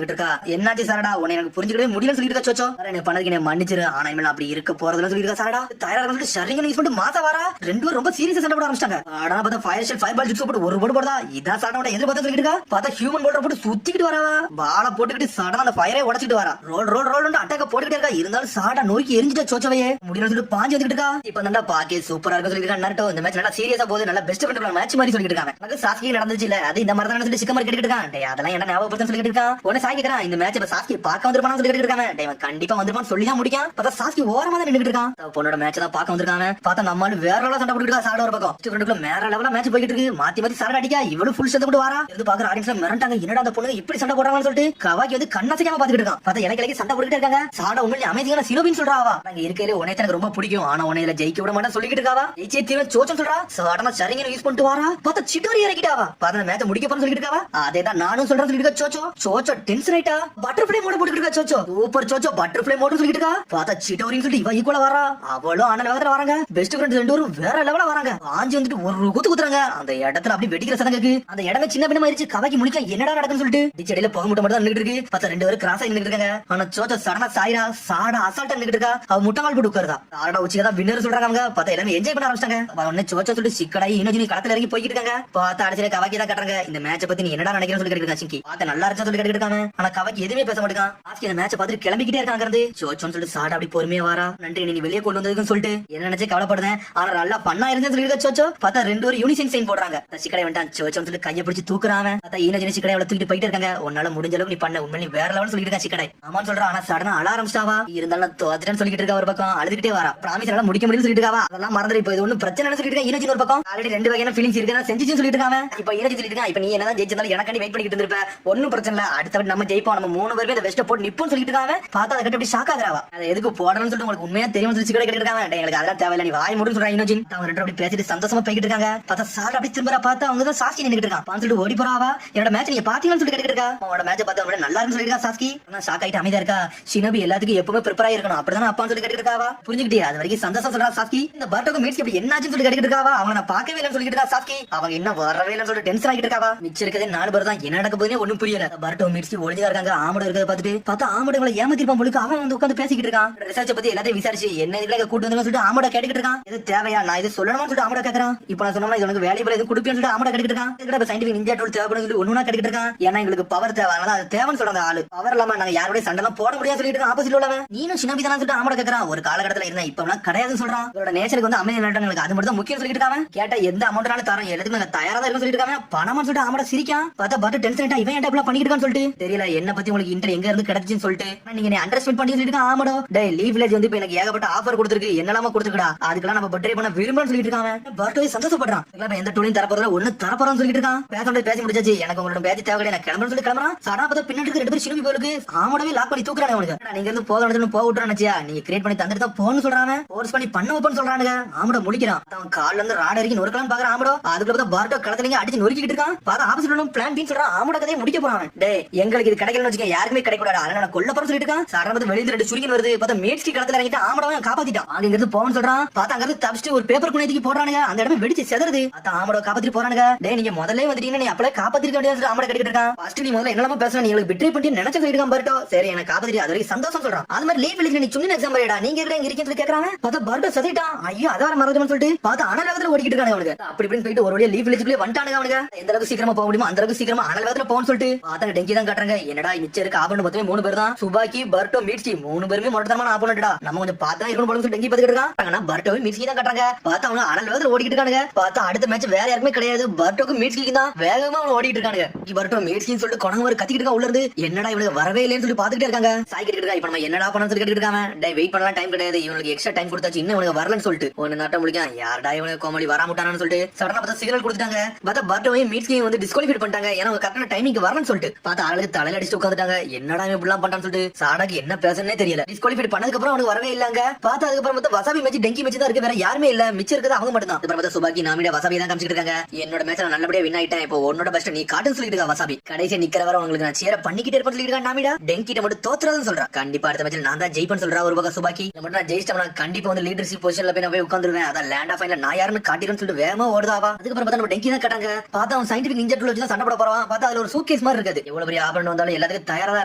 இருக்கா என்னாச்சு சாரடா உன்னை எனக்கு புரிஞ்சுக்கவே முடியலன்னு சொல்லிட்டு இருக்கா சோச்சோ எனக்கு பண்ணதுக்கு என்ன மன்னிச்சிரு ஆனா இனிமேல் அப்படி இருக்க போறதுன்னு சொல்லிருக்கா சாரடா தயாரா சொல்லிட்டு சரிங்க யூஸ் பண்ணிட்டு மாசா வாரா ரெண்டு பேரும் ரொம்ப சீரியஸா சண்டை போட ஆரம்பிச்சாங்க ஆனா பார்த்தா ஃபயர் ஷெல் ஃபயர் பால் ஜிப்ஸ் போட்டு ஒரு போடு போடுதா இதான் சாரடா எதிர்பார்த்து சொல்லிட்டு இருக்கா பார்த்தா ஹியூமன் போல்டர் போட்டு சுத்திக்கிட்டு வரவா பால போட்டுக்கிட்டு சடனா அந்த ஃபயரை உடைச்சிட்டு வரா ரோல் ரோல் ரோல் அட்டாக்க போட்டுக்கிட்டே இருக்கா இருந்தாலும் சாடா நோக்கி எரிஞ்சிட்ட சோச்சவையே முடியல சொல்லிட்டு பாஞ்சு வந்துட்டு இருக்கா இப்ப நல்லா பாக்கே சூப்பரா இருக்கு சொல்லிட்டு நரட்டோ இந்த மேட்ச் நல்லா சீரியஸா போகுது நல்லா பெஸ்ட் ஃப்ரெண்ட் மேட்ச் மாதிரி சொல்லிட்டு இருக்காங்க எனக்கு சாஸ்கி நடந்துச்சு இல்ல அது இந்த மாதிரி தான் சொல்லி சிக்கமர் கேட்டுட்டு இருக்கான் அதெல்லாம் என்ன ஞாபகப்படுத்த சொல்லிட்டு இருக்கான் உடனே சாய் கேக்குறான் இந்த மேட்ச் இப்ப சாஸ்கி பார்க்க வந்திருப்பானு சொல்லிட்டு இருக்காங்க இவன் கண்டிப்பா வந்திருப்பான்னு சொல்லி தான் முடிக்கான் பார்த்தா சாஸ்கி ஓரமா தான் நின்னுட்டு இருக்கான் பொண்ணோட மேட்ச் தான் பார்க்க வந்திருக்காங்க பார்த்தா நம்மால வேற லெவலா சண்டை போட்டுட்டு இருக்கா சாட ஒரு பக்கம் ஃப்ரெண்டுக்குள்ள வேற லெவலா மேட்ச் போயிட்டு இருக்கு மாத்தி மாத்தி சாட அடிக்கா இவ்வளவு ஃபுல் சண்டை போட்டு வரா இது பாக்குற ஆடியன்ஸ்ல மிரண்டாங்க என்னடா அந்த பொண்ணு இப்படி சண்டை போடுறாங்கன்னு சொல்லிட்டு கவாக்கி வந்து கண்ணாசையாம பாத்துக்கிட்டு இருக்கான் பார்த்தா எனக்கு சண்டை போட்டுட்டே இருக்காங்க சாட உண்மையிலே அமைதியான சினோபின்னு சொல்றாவா நாங்க இருக்கையில உனக்கு எனக்கு ரொம்ப பிடிக்கும் ஆனா உன்னையில ஜெயிக்க விட மாட்டேன் சொல்லிட்டு இருக்காவா ஜெயிச்சே தீவிர சோச்சம் சொல்றா சாடனா சரிங்க யூஸ் பண்ணிட்டு வரா பார்த்தா சிட்டோரி இறக்கிட்டாவா பார்த்தா மேட்ச் முடிக்க போறேன்னு சொல்லிட்டு இருக்காவா அதேதான் நானும் சொல்றேன் சொல்லிட்டு இருக்கா சோச்சோ சோச்சோ டென்ஷன் ஆயிட்டா பட்டர்ஃப்ளை மோட போட்டுட்டு இருக்கா சோச்சோ சூப்பர் சோச்சோ பட்டர்ஃப்ளை மோட சொல்லிட்டு இருக்கா பார்த்தா சிட்டோரின்னு சொல்லிட்டு இவ ஈக்குவலா வரா அவளும் அண்ணன் வேகத்துல வராங்க பெஸ்ட் ஃப்ரெண்ட் ரெண்டு பேரும் வேற லெவலா வராங்க ஆஞ்சி வந்துட்டு ஒரு குத்து குத்துறாங்க அந்த இடத்துல அப்படி வெடிக்கிற சதங்க அந்த இடமே சின்ன பின்னமா இருச்சு கவாக்கி முடிக்க என்னடா நடக்குன்னு சொல்லிட்டு டிச்சடியில புகை முட்டை மட்டும் நின்னுட்டு இருக்கு பார்த்தா ரெண்டு பேரும் கிராஸ் ஆகி நின்னுட்டு இருக்காங்க ஆனா சோச்சோ சடனா சாயிரா சாடா அசால்ட்டா நின்னுட்டு இருக்கா அவ முட்டங்கால் போட்டு உட்காருதா சாடா உச்சிக்கு தான் வின்னர் சொல்றாங்க அவங்க பார்த்தா எல்லாமே என்ஜாய் பண்ண ஆரம்பிச்சாங்க உடனே சோச்சோ சொல்லிட்டு சிக்கடாயி இன்னொரு களத்துல இறங்கி போய்கிட்டு இருக்காங்க பார்த்தா அடிச்சல கவாக்கி தான் கட்டுறாங்க இந்த மேட்சை பத்தி நீ என்னடா நினைக்கிறேன்னு சொல்லி கேட்டுருக்காங்க சிங்கி பார்த்தா நல்லா இருந்துச்சா சொல்லி கேட்டுட்டு இருக்காங்க ஆனா கவாக்கி எதுவுமே பேச மாட்டேங்கான் ஆஸ்கி இந்த மேட்சை பார்த்துட்டு கிளம்பிக்கிட்டே இருக்காங்க இருந்து சோச்சோன்னு சொல்லிட்டு சாடா அப்படி பொறுமையா வாரா நன்றி நீ வெளியே கொண்டு வந்ததுன்னு சொல்லிட்டு என்ன நினைச்சு கவலைப்படுறேன் ஆனா நல்லா பண்ணா இருந்தேன்னு சொல்லிட்டு சோச்சோ பார்த்தா ரெண்டு ஒரு யூனிசைன் சைன் போடுறாங்க சிக்கடை வந்துட்டான் சோச்சோன்னு சொல்லி கையை பிடிச்சி தூக்குறாங்க பார்த்தா ஈனஜினி சிக்கடை அவளை தூக்கிட்டு போயிட்டு இருக்காங்க உன்னால முடிஞ்ச அளவுக்கு நீ பண்ண உண்மை வேற லெவல் சொல்லிட்டு இருக்கா சிக்கடை ஆமான்னு சொல்றா ஆனா சடனா அழ ஆரம்பிச்சாவா இருந்தாலும் தோத்துட்டேன்னு சொல்லிட்டு இருக்கா ஒரு பக்கம் அழுதுகிட்டே வரா ப்ராமிஸ் எல்லாம் முடிக்க முடியும்னு சொல்லிட்டு இருக்காவா அதெல்லாம் மறந்துட்டு இப்போ இது ஒன்னும் பிரச்சனை சொல்லிட்டு இருக்கா ஈனஜின் ஒரு பக்கம் ஆல்ரெடி ரெண்டு வகையான ஃபீலிங்ஸ் இருக்கு செஞ்சுன்னு சொல்லிட்டு இருக்காங்க இப்ப ஈனஜி சொல்லிட்டு இருக்கா இப்ப நீ என்னதான் ஜெயிச்சிருந்தாலும் எனக்காண்டி வெயிட் பண்ணிட்டு இருந்திருப்ப ஒன்னும் பிரச்சனை இல்ல அடுத்த வாட்டி நம்ம ஜெயிப்போம் நம்ம மூணு பேருமே இந்த வெஸ்ட் போட்டு நிப்போம் சொல்லிட்டு இருக்காங்க பார்த்தா அதை கட்டி அப்படி ஷாக் ஆகுறாவா அதை எதுக்கு போடணும்னு சொல்லிட்டு உங்களுக்கு உண்மையா தெரியும் சொல்லி சிக்கடை கேட்டுருக்காங்க எங்களுக்கு அதெல்லாம் தேவையில்லை நீ வாய் முடியும் சொல்றா ஈனஜின் அவங்க ரெண்டு அப்படி பேசிட்டு சந்தோஷமா போய்கிட்டு இருக்காங்க பார்த்தா சார் அப்படி திரும்ப பார்த்தா அவங்க தான் சாஸ்கி நின்னுட்டு இருக்கான் சொல்லிட்டு ஓடி போறாவா என்னோட மேட்ச் நீங்க பாத்தீங்கன்னு சொல்லி கேட்டுட்டு இருக்கா அவனோட மேட்ச் பார்த்தா நல்லா இருக்குன்னு சொல்லிருக்கா சாஸ்கி ஆனா ஷாக் ஆயிட்டு அமைதியா இருக்கா ஷினோபி எல்லாத்துக்கும் எப்பவுமே ப்ரிப்பேர் ஆயிருக்கணும் அப்படிதான் அப்பான்னு சொல்லி கேட்டுட்டு இருக்காவா புரிஞ்சுக்கிட்டே அது வரைக்கும் சந்தோஷம் சொல்றா சாஸ்கி இந்த பர்ட்டோக்கு மீட்ஸ் எப்படி என்னாச்சுன்னு சொல்லி கேட்டுட்டு இருக்காவா அவங்க நான் பார்க்கவே இல்லைன்னு சொல்லிட்டு இருக்கா சாஸ்கி அவங்க என்ன வரவே இல்லைன்னு சொல்லிட்டு டென்ஷன் ஆகிட்டு இருக்காவா மிச்சம் இருக்கிறதே 4 பேர் தான் என்ன நடக்க போதுன்னு ஒண்ணும் புரியல பர்ட்டோ மீட்ஸ் ஒளிஞ்சா இருக்காங்க ஆமட இருக்கிறத பார்த்துட்டு பார்த்தா ஆமட இவங்களை ஏமாத்திருப்பான் போலுக்கு அவன் வந்து உட்காந்து பேசிக்கிட்டு இருக்கான் ரிசர்ச் பத்தி எல்லாத்தையும் விசாரிச்சு என்ன இதுல கூட்டு வந்து சொல்லிட்டு ஆமட கேட்டுக்கிட்டு இருக்கான் இது தேவையா நான் இது சொல்லணும்னு சொல்லிட்டு ஆமட கேட்கறான் இப்ப நான் சொன்னா எனக்கு வேலையில எதுவும் கொடுப்பேன்னு சொல்லிட்டு ஆமட கேட்டுக்கிட்டு இருக்கான் சயின்டிபிக் நிஞ்சா டூல் தேவைன்னு சொல்லி ஒண்ணுனா கேட்டுக்கிட்டு இருக்கான் ஏன்னா எங்களுக்கு பவர் தேவை அதனால அது தேவைன்னு சொல்ற ஆளு பவர் இல்லாம நாங்க யாரோட சண்டை எல்லாம் போட முடியாது சொல்லிட்டு ஆப்போசிட் உள்ளவன் நீனும் சின்ன தான் சொல்லிட்டு ஆமட கேட்கறான் ஒரு காலகட்டத்துல இருந்தா இப்ப எல்லாம் கிடையாதுன்னு சொல்றான் இவரோட நேச்சருக்கு வந்து அமைதி நாட்டங்களுக்கு அது மட்டும் தான் முக்கியம் சொல்லிட்டு இருக்காங்க கேட்டா எந்த அமௌண்ட்னால தரோம் எல்லாத்துக்கும் நாங்க தயாரா தான் இருக்கும் சொல்லிட்டு இருக்காங்க பணமா சொல்லிட்டு ஆமட சிரிக்கான் பார்த்தா பட் டென்ஷன் ஆயிட்டா இவன் என்ன பண்ணிட்டு இருக்கான்னு சொல்லிட்டு தெரியல என்ன பத்தி உங்களுக்கு இன்டர் எங்க இருந்து கிடைச்சுன்னு சொல்லிட்டு நீங்க அண்டர்ஸ்டாண்ட் பண்ணி சொல்லிட்டு இருக்கான் ஆமடோ டே லீவ் வில்லேஜ் வந்து இப்ப எனக்கு ஏகப்பட்ட ஆஃபர் கொடுத்துருக்கு என்னலாம கொடுத்துருக்கா அதுக்கெல்லாம் நம்ம பர்த்டே பண்ண விரும்புறோம்னு சொல்லிட்டு இருக்காங்க பர்த்டே சந்தோஷப்படுறான் எந்த டூலையும் தரப்போறதுல ஒண்ணு தரப்போறோம்னு சொல்லிட்டு இருக்கான் பேச முடிச்சாச்சு எனக்கு உங்களோட பேச்சு தேவை நான் கிளம்புறேன்னு சொல்லி கிளம்புறான் சடா பார்த்தா பின்னாடி ரெண்டு பேரும் சிலுமி போலுக்கு ஆமடவே லாக் பண்ணி தூக்குறாங்க அவனுக்கு நீங்க இருந்து போக போக விட்டுறான் நினைச்சியா நீங்க கிரியேட் பண்ணி தந்துட்டு தான் போன்னு சொல்றாங்க ஃபோர்ஸ் பண்ணி பண்ண வைப்பன்னு சொல்றானுங்க ஆமட முடிக்கிறான் அவன் கால்ல இருந்து ராட் வரைக்கும் நொறுக்கலாம் பாக்குறான் ஆமடோ அதுக்குள்ள பார்த்தா பார்ட்டோ களத்துல அடிச்சு நொறுக்கிட்டு இருக்கான் பார்த்தா ஆப்போசிட் பிளான் பி சொல்றான் ஆமட கதையை முடிக்க போறான் டே எங்களுக்கு இது கிடைக்கலன்னு வச்சுக்க யாருக்குமே கிடைக்கூடாது அதனால கொல்ல போறோம் சொல்லிட்டு இருக்கான் சார் வந்து வெளியில ரெண்டு சுருங்கி வருது பார்த்தா மேட்ச்க்கு களத்துல இறங்கிட்டு ஆமடவை காப்பாத்திட்டான் அங்க இருந்து போன்னு சொல்றான் பார்த்தா அங்க இருந்து தப்பிச்சு ஒரு பேப்பர் குணையத்துக்கு போடுறானுங்க அந்த இடமே வெடிச்சு செதறது பார்த்தா ஆமடவை காப்பாத்திட்டு போறானுங்க டே நீங்க முதல்ல வந்துட்டீங்கன்னா நீ அப்பளே காப்பாத்திருக்க வேண்டியது ஆமட கட்டிட்டு இருக்கான் ஃபர்ஸ்ட் நீ முதல்ல என்னமா பேசுற நீ உங்களுக்கு பிட்ரே பண்ணி நினைச்சு சொல்லிட்டு இருக்கான் பர்ட்டோ சரி எனக்கு காப்பாத்தி அது வரைக்கும் சந்தோஷம் சொல்றான் அது மாதிரி லீவ் வில்லேஜ் நீ சும்மா எக்ஸாம் படிடா நீங்க இங்க இருக்கீங்க கேக்குறாங்க பார்த்தா பர்ட்டோ சதிட்டான் ஐயோ அத வர மறந்துன்னு சொல்லிட்டு பார்த்தா அனலகத்துல ஓடிக்கிட்டு இருக்காங்க அவனுக்கு அப்படி இப்படின்னு போயிட்டு ஒரு வழியா லீவ் வில்லேஜ்க்குள்ளே வந்துட்டானுங்க அவனுங்க எந்த அளவுக்கு சீக்கிரமா போக முடியுமோ அந்த அளவுக்கு சீக்கிரமா அனலகத்துல போன்னு சொல்லிட்டு பார்த்தா டெங்கி தான் காட்டுறாங்க என்னடா மிச்சம் இருக்கு ஆபரண்ட் மொத்தமே 3 பேர் தான் சுபாக்கி பர்ட்டோ மீட்சி 3 பேருமே மொட்டத்தனமான ஆபரண்ட்டா நம்ம கொஞ்சம் பார்த்தா இருக்கணும் போல டெங்கி பாத்துக்கிட்டு இருக்கான் ஆனா பர்ட்டோவை மீட்சி தான் காட்டுறாங்க பார்த்தா அவங்க அனலகத்துல ஓடிக்கிட்டு இருக்கானுங்க பார்த்தா அடுத்த மேட்ச் வேற யாருமே கிடையாது பர்ட்டோக்கு மீட்சிக்கு தான் வேகமா அவங்க ஓடிட்டு இருக்கானுங்க பர்ட்டோ மீட்சின்னு சொல்லிட்டு கொணங்க ஒரு கத்திக்கிட்டு இருக்கா உள்ள இருந்து என்னடா இவனுக்கு வரவே இல்லைன்னு சொல்லி பாத்துக்கிட்டே இருக்காங்க சாய் கேட்டு இருக்கா இப்ப நம்ம என்னடா பண்ணணும் சொல்லி கேட்டு இருக்காங்க டே வெயிட் பண்ணலாம் டைம் கிடையாது இவனுக்கு எக்ஸ்ட்ரா டைம் கொடுத்தாச்சு இன்னும் இவனுக்கு வரலன்னு சொல்லிட்டு ஒன்னு நாட்டம் முடிக்கும் யாரடா இவனுக்கு கோமடி வராமட்டானு சொல்லிட்டு சடனா பார்த்தா சிக்னல் கொடுத்தாங்க பார்த்தா பர்ட்டோவை மீட்சியை வந்து டிஸ்குவாலிஃபை பண்ணிட்டாங்க ஏன்னா அவங்க கரெக்டான டைமிங்க்கு வரலன்னு சொல்லிட்டு பார்த்தா ஆளுக்கு தலையில அடிச்சு உட்காந்துட்டாங்க. என்னடா இவன் இப்படிலாம் பண்றான்னு சொல்லிட்டு சாடாக்கு என்ன பேசனே தெரியல. டிஸ்குவாலிஃபை பண்ணதுக்கு அப்புறம் அவனுக்கு வரவே இல்லங்க. பார்த்தா அதுக்கப்புறம் வந்து வசாபி மேட்ச் டெங்கி மேட்ச் தான் இருக்கு, வேற யாருமே இல்ல. மிச்சம் இருக்குது அவங்க மட்டும் தான். அப்புறம் பார்த்தா சுபாக்கி நாமிடா வசாபி தான் காமிச்சிட்டு இருக்காங்க. என்னோட மேட்ச்ல நல்லபடியா வின் ஆயிட்டேன், இப்போ உன்னோட பெஸ்ட் நீ காட்டுன்னு சொல்லிட்டு இருக்கா வசாபி. கடைசி நிக்கிற வர உங்களுக்கு நான் சேர பண்ணிக்கிட்டே இருப்பேன்னு சொல்லிட்டு இருக்கா நாமிடா. டெங்கிட்ட மட்டும் தோத்துறதுன்னு சொல்றா. கண்டிப்பா அடுத்த மேட்ச்ல நான் தான் ஜெயிப்பேன்னு சொல்றா ஒரு பக்கம் சுபாக்கி. மட்டும் நான் ஜெயிச்சிட்டேன், கண்டிப்பா வந்து லீடர்ஷிப் பொசிஷன்ல போய் நான் போய் உட்காந்துருவேன், அதான் லேண்ட் ஆஃப் ஃபைனல் நான் யாருன்னு காட்டிடுன்னு சொல்லிட்டு வேகமா ஓடுதாவா. அதுக்கப்புறம் பார்த்தா நம்ம டெங்கி தான் கட்டாங்க. பார்த்தா அவன் சயின்டிபிக் நிஞ்சா டூல் வச்சு தான் சண்டை போட போறான். பார்த்தா அதுல ஒரு சூட்கேஸ் மாதிரி இருக்குது. எவ்வளவு பெரிய ஆபரணம் வந்தாலும் எல்லாத்துக்கும் தயாரா தான்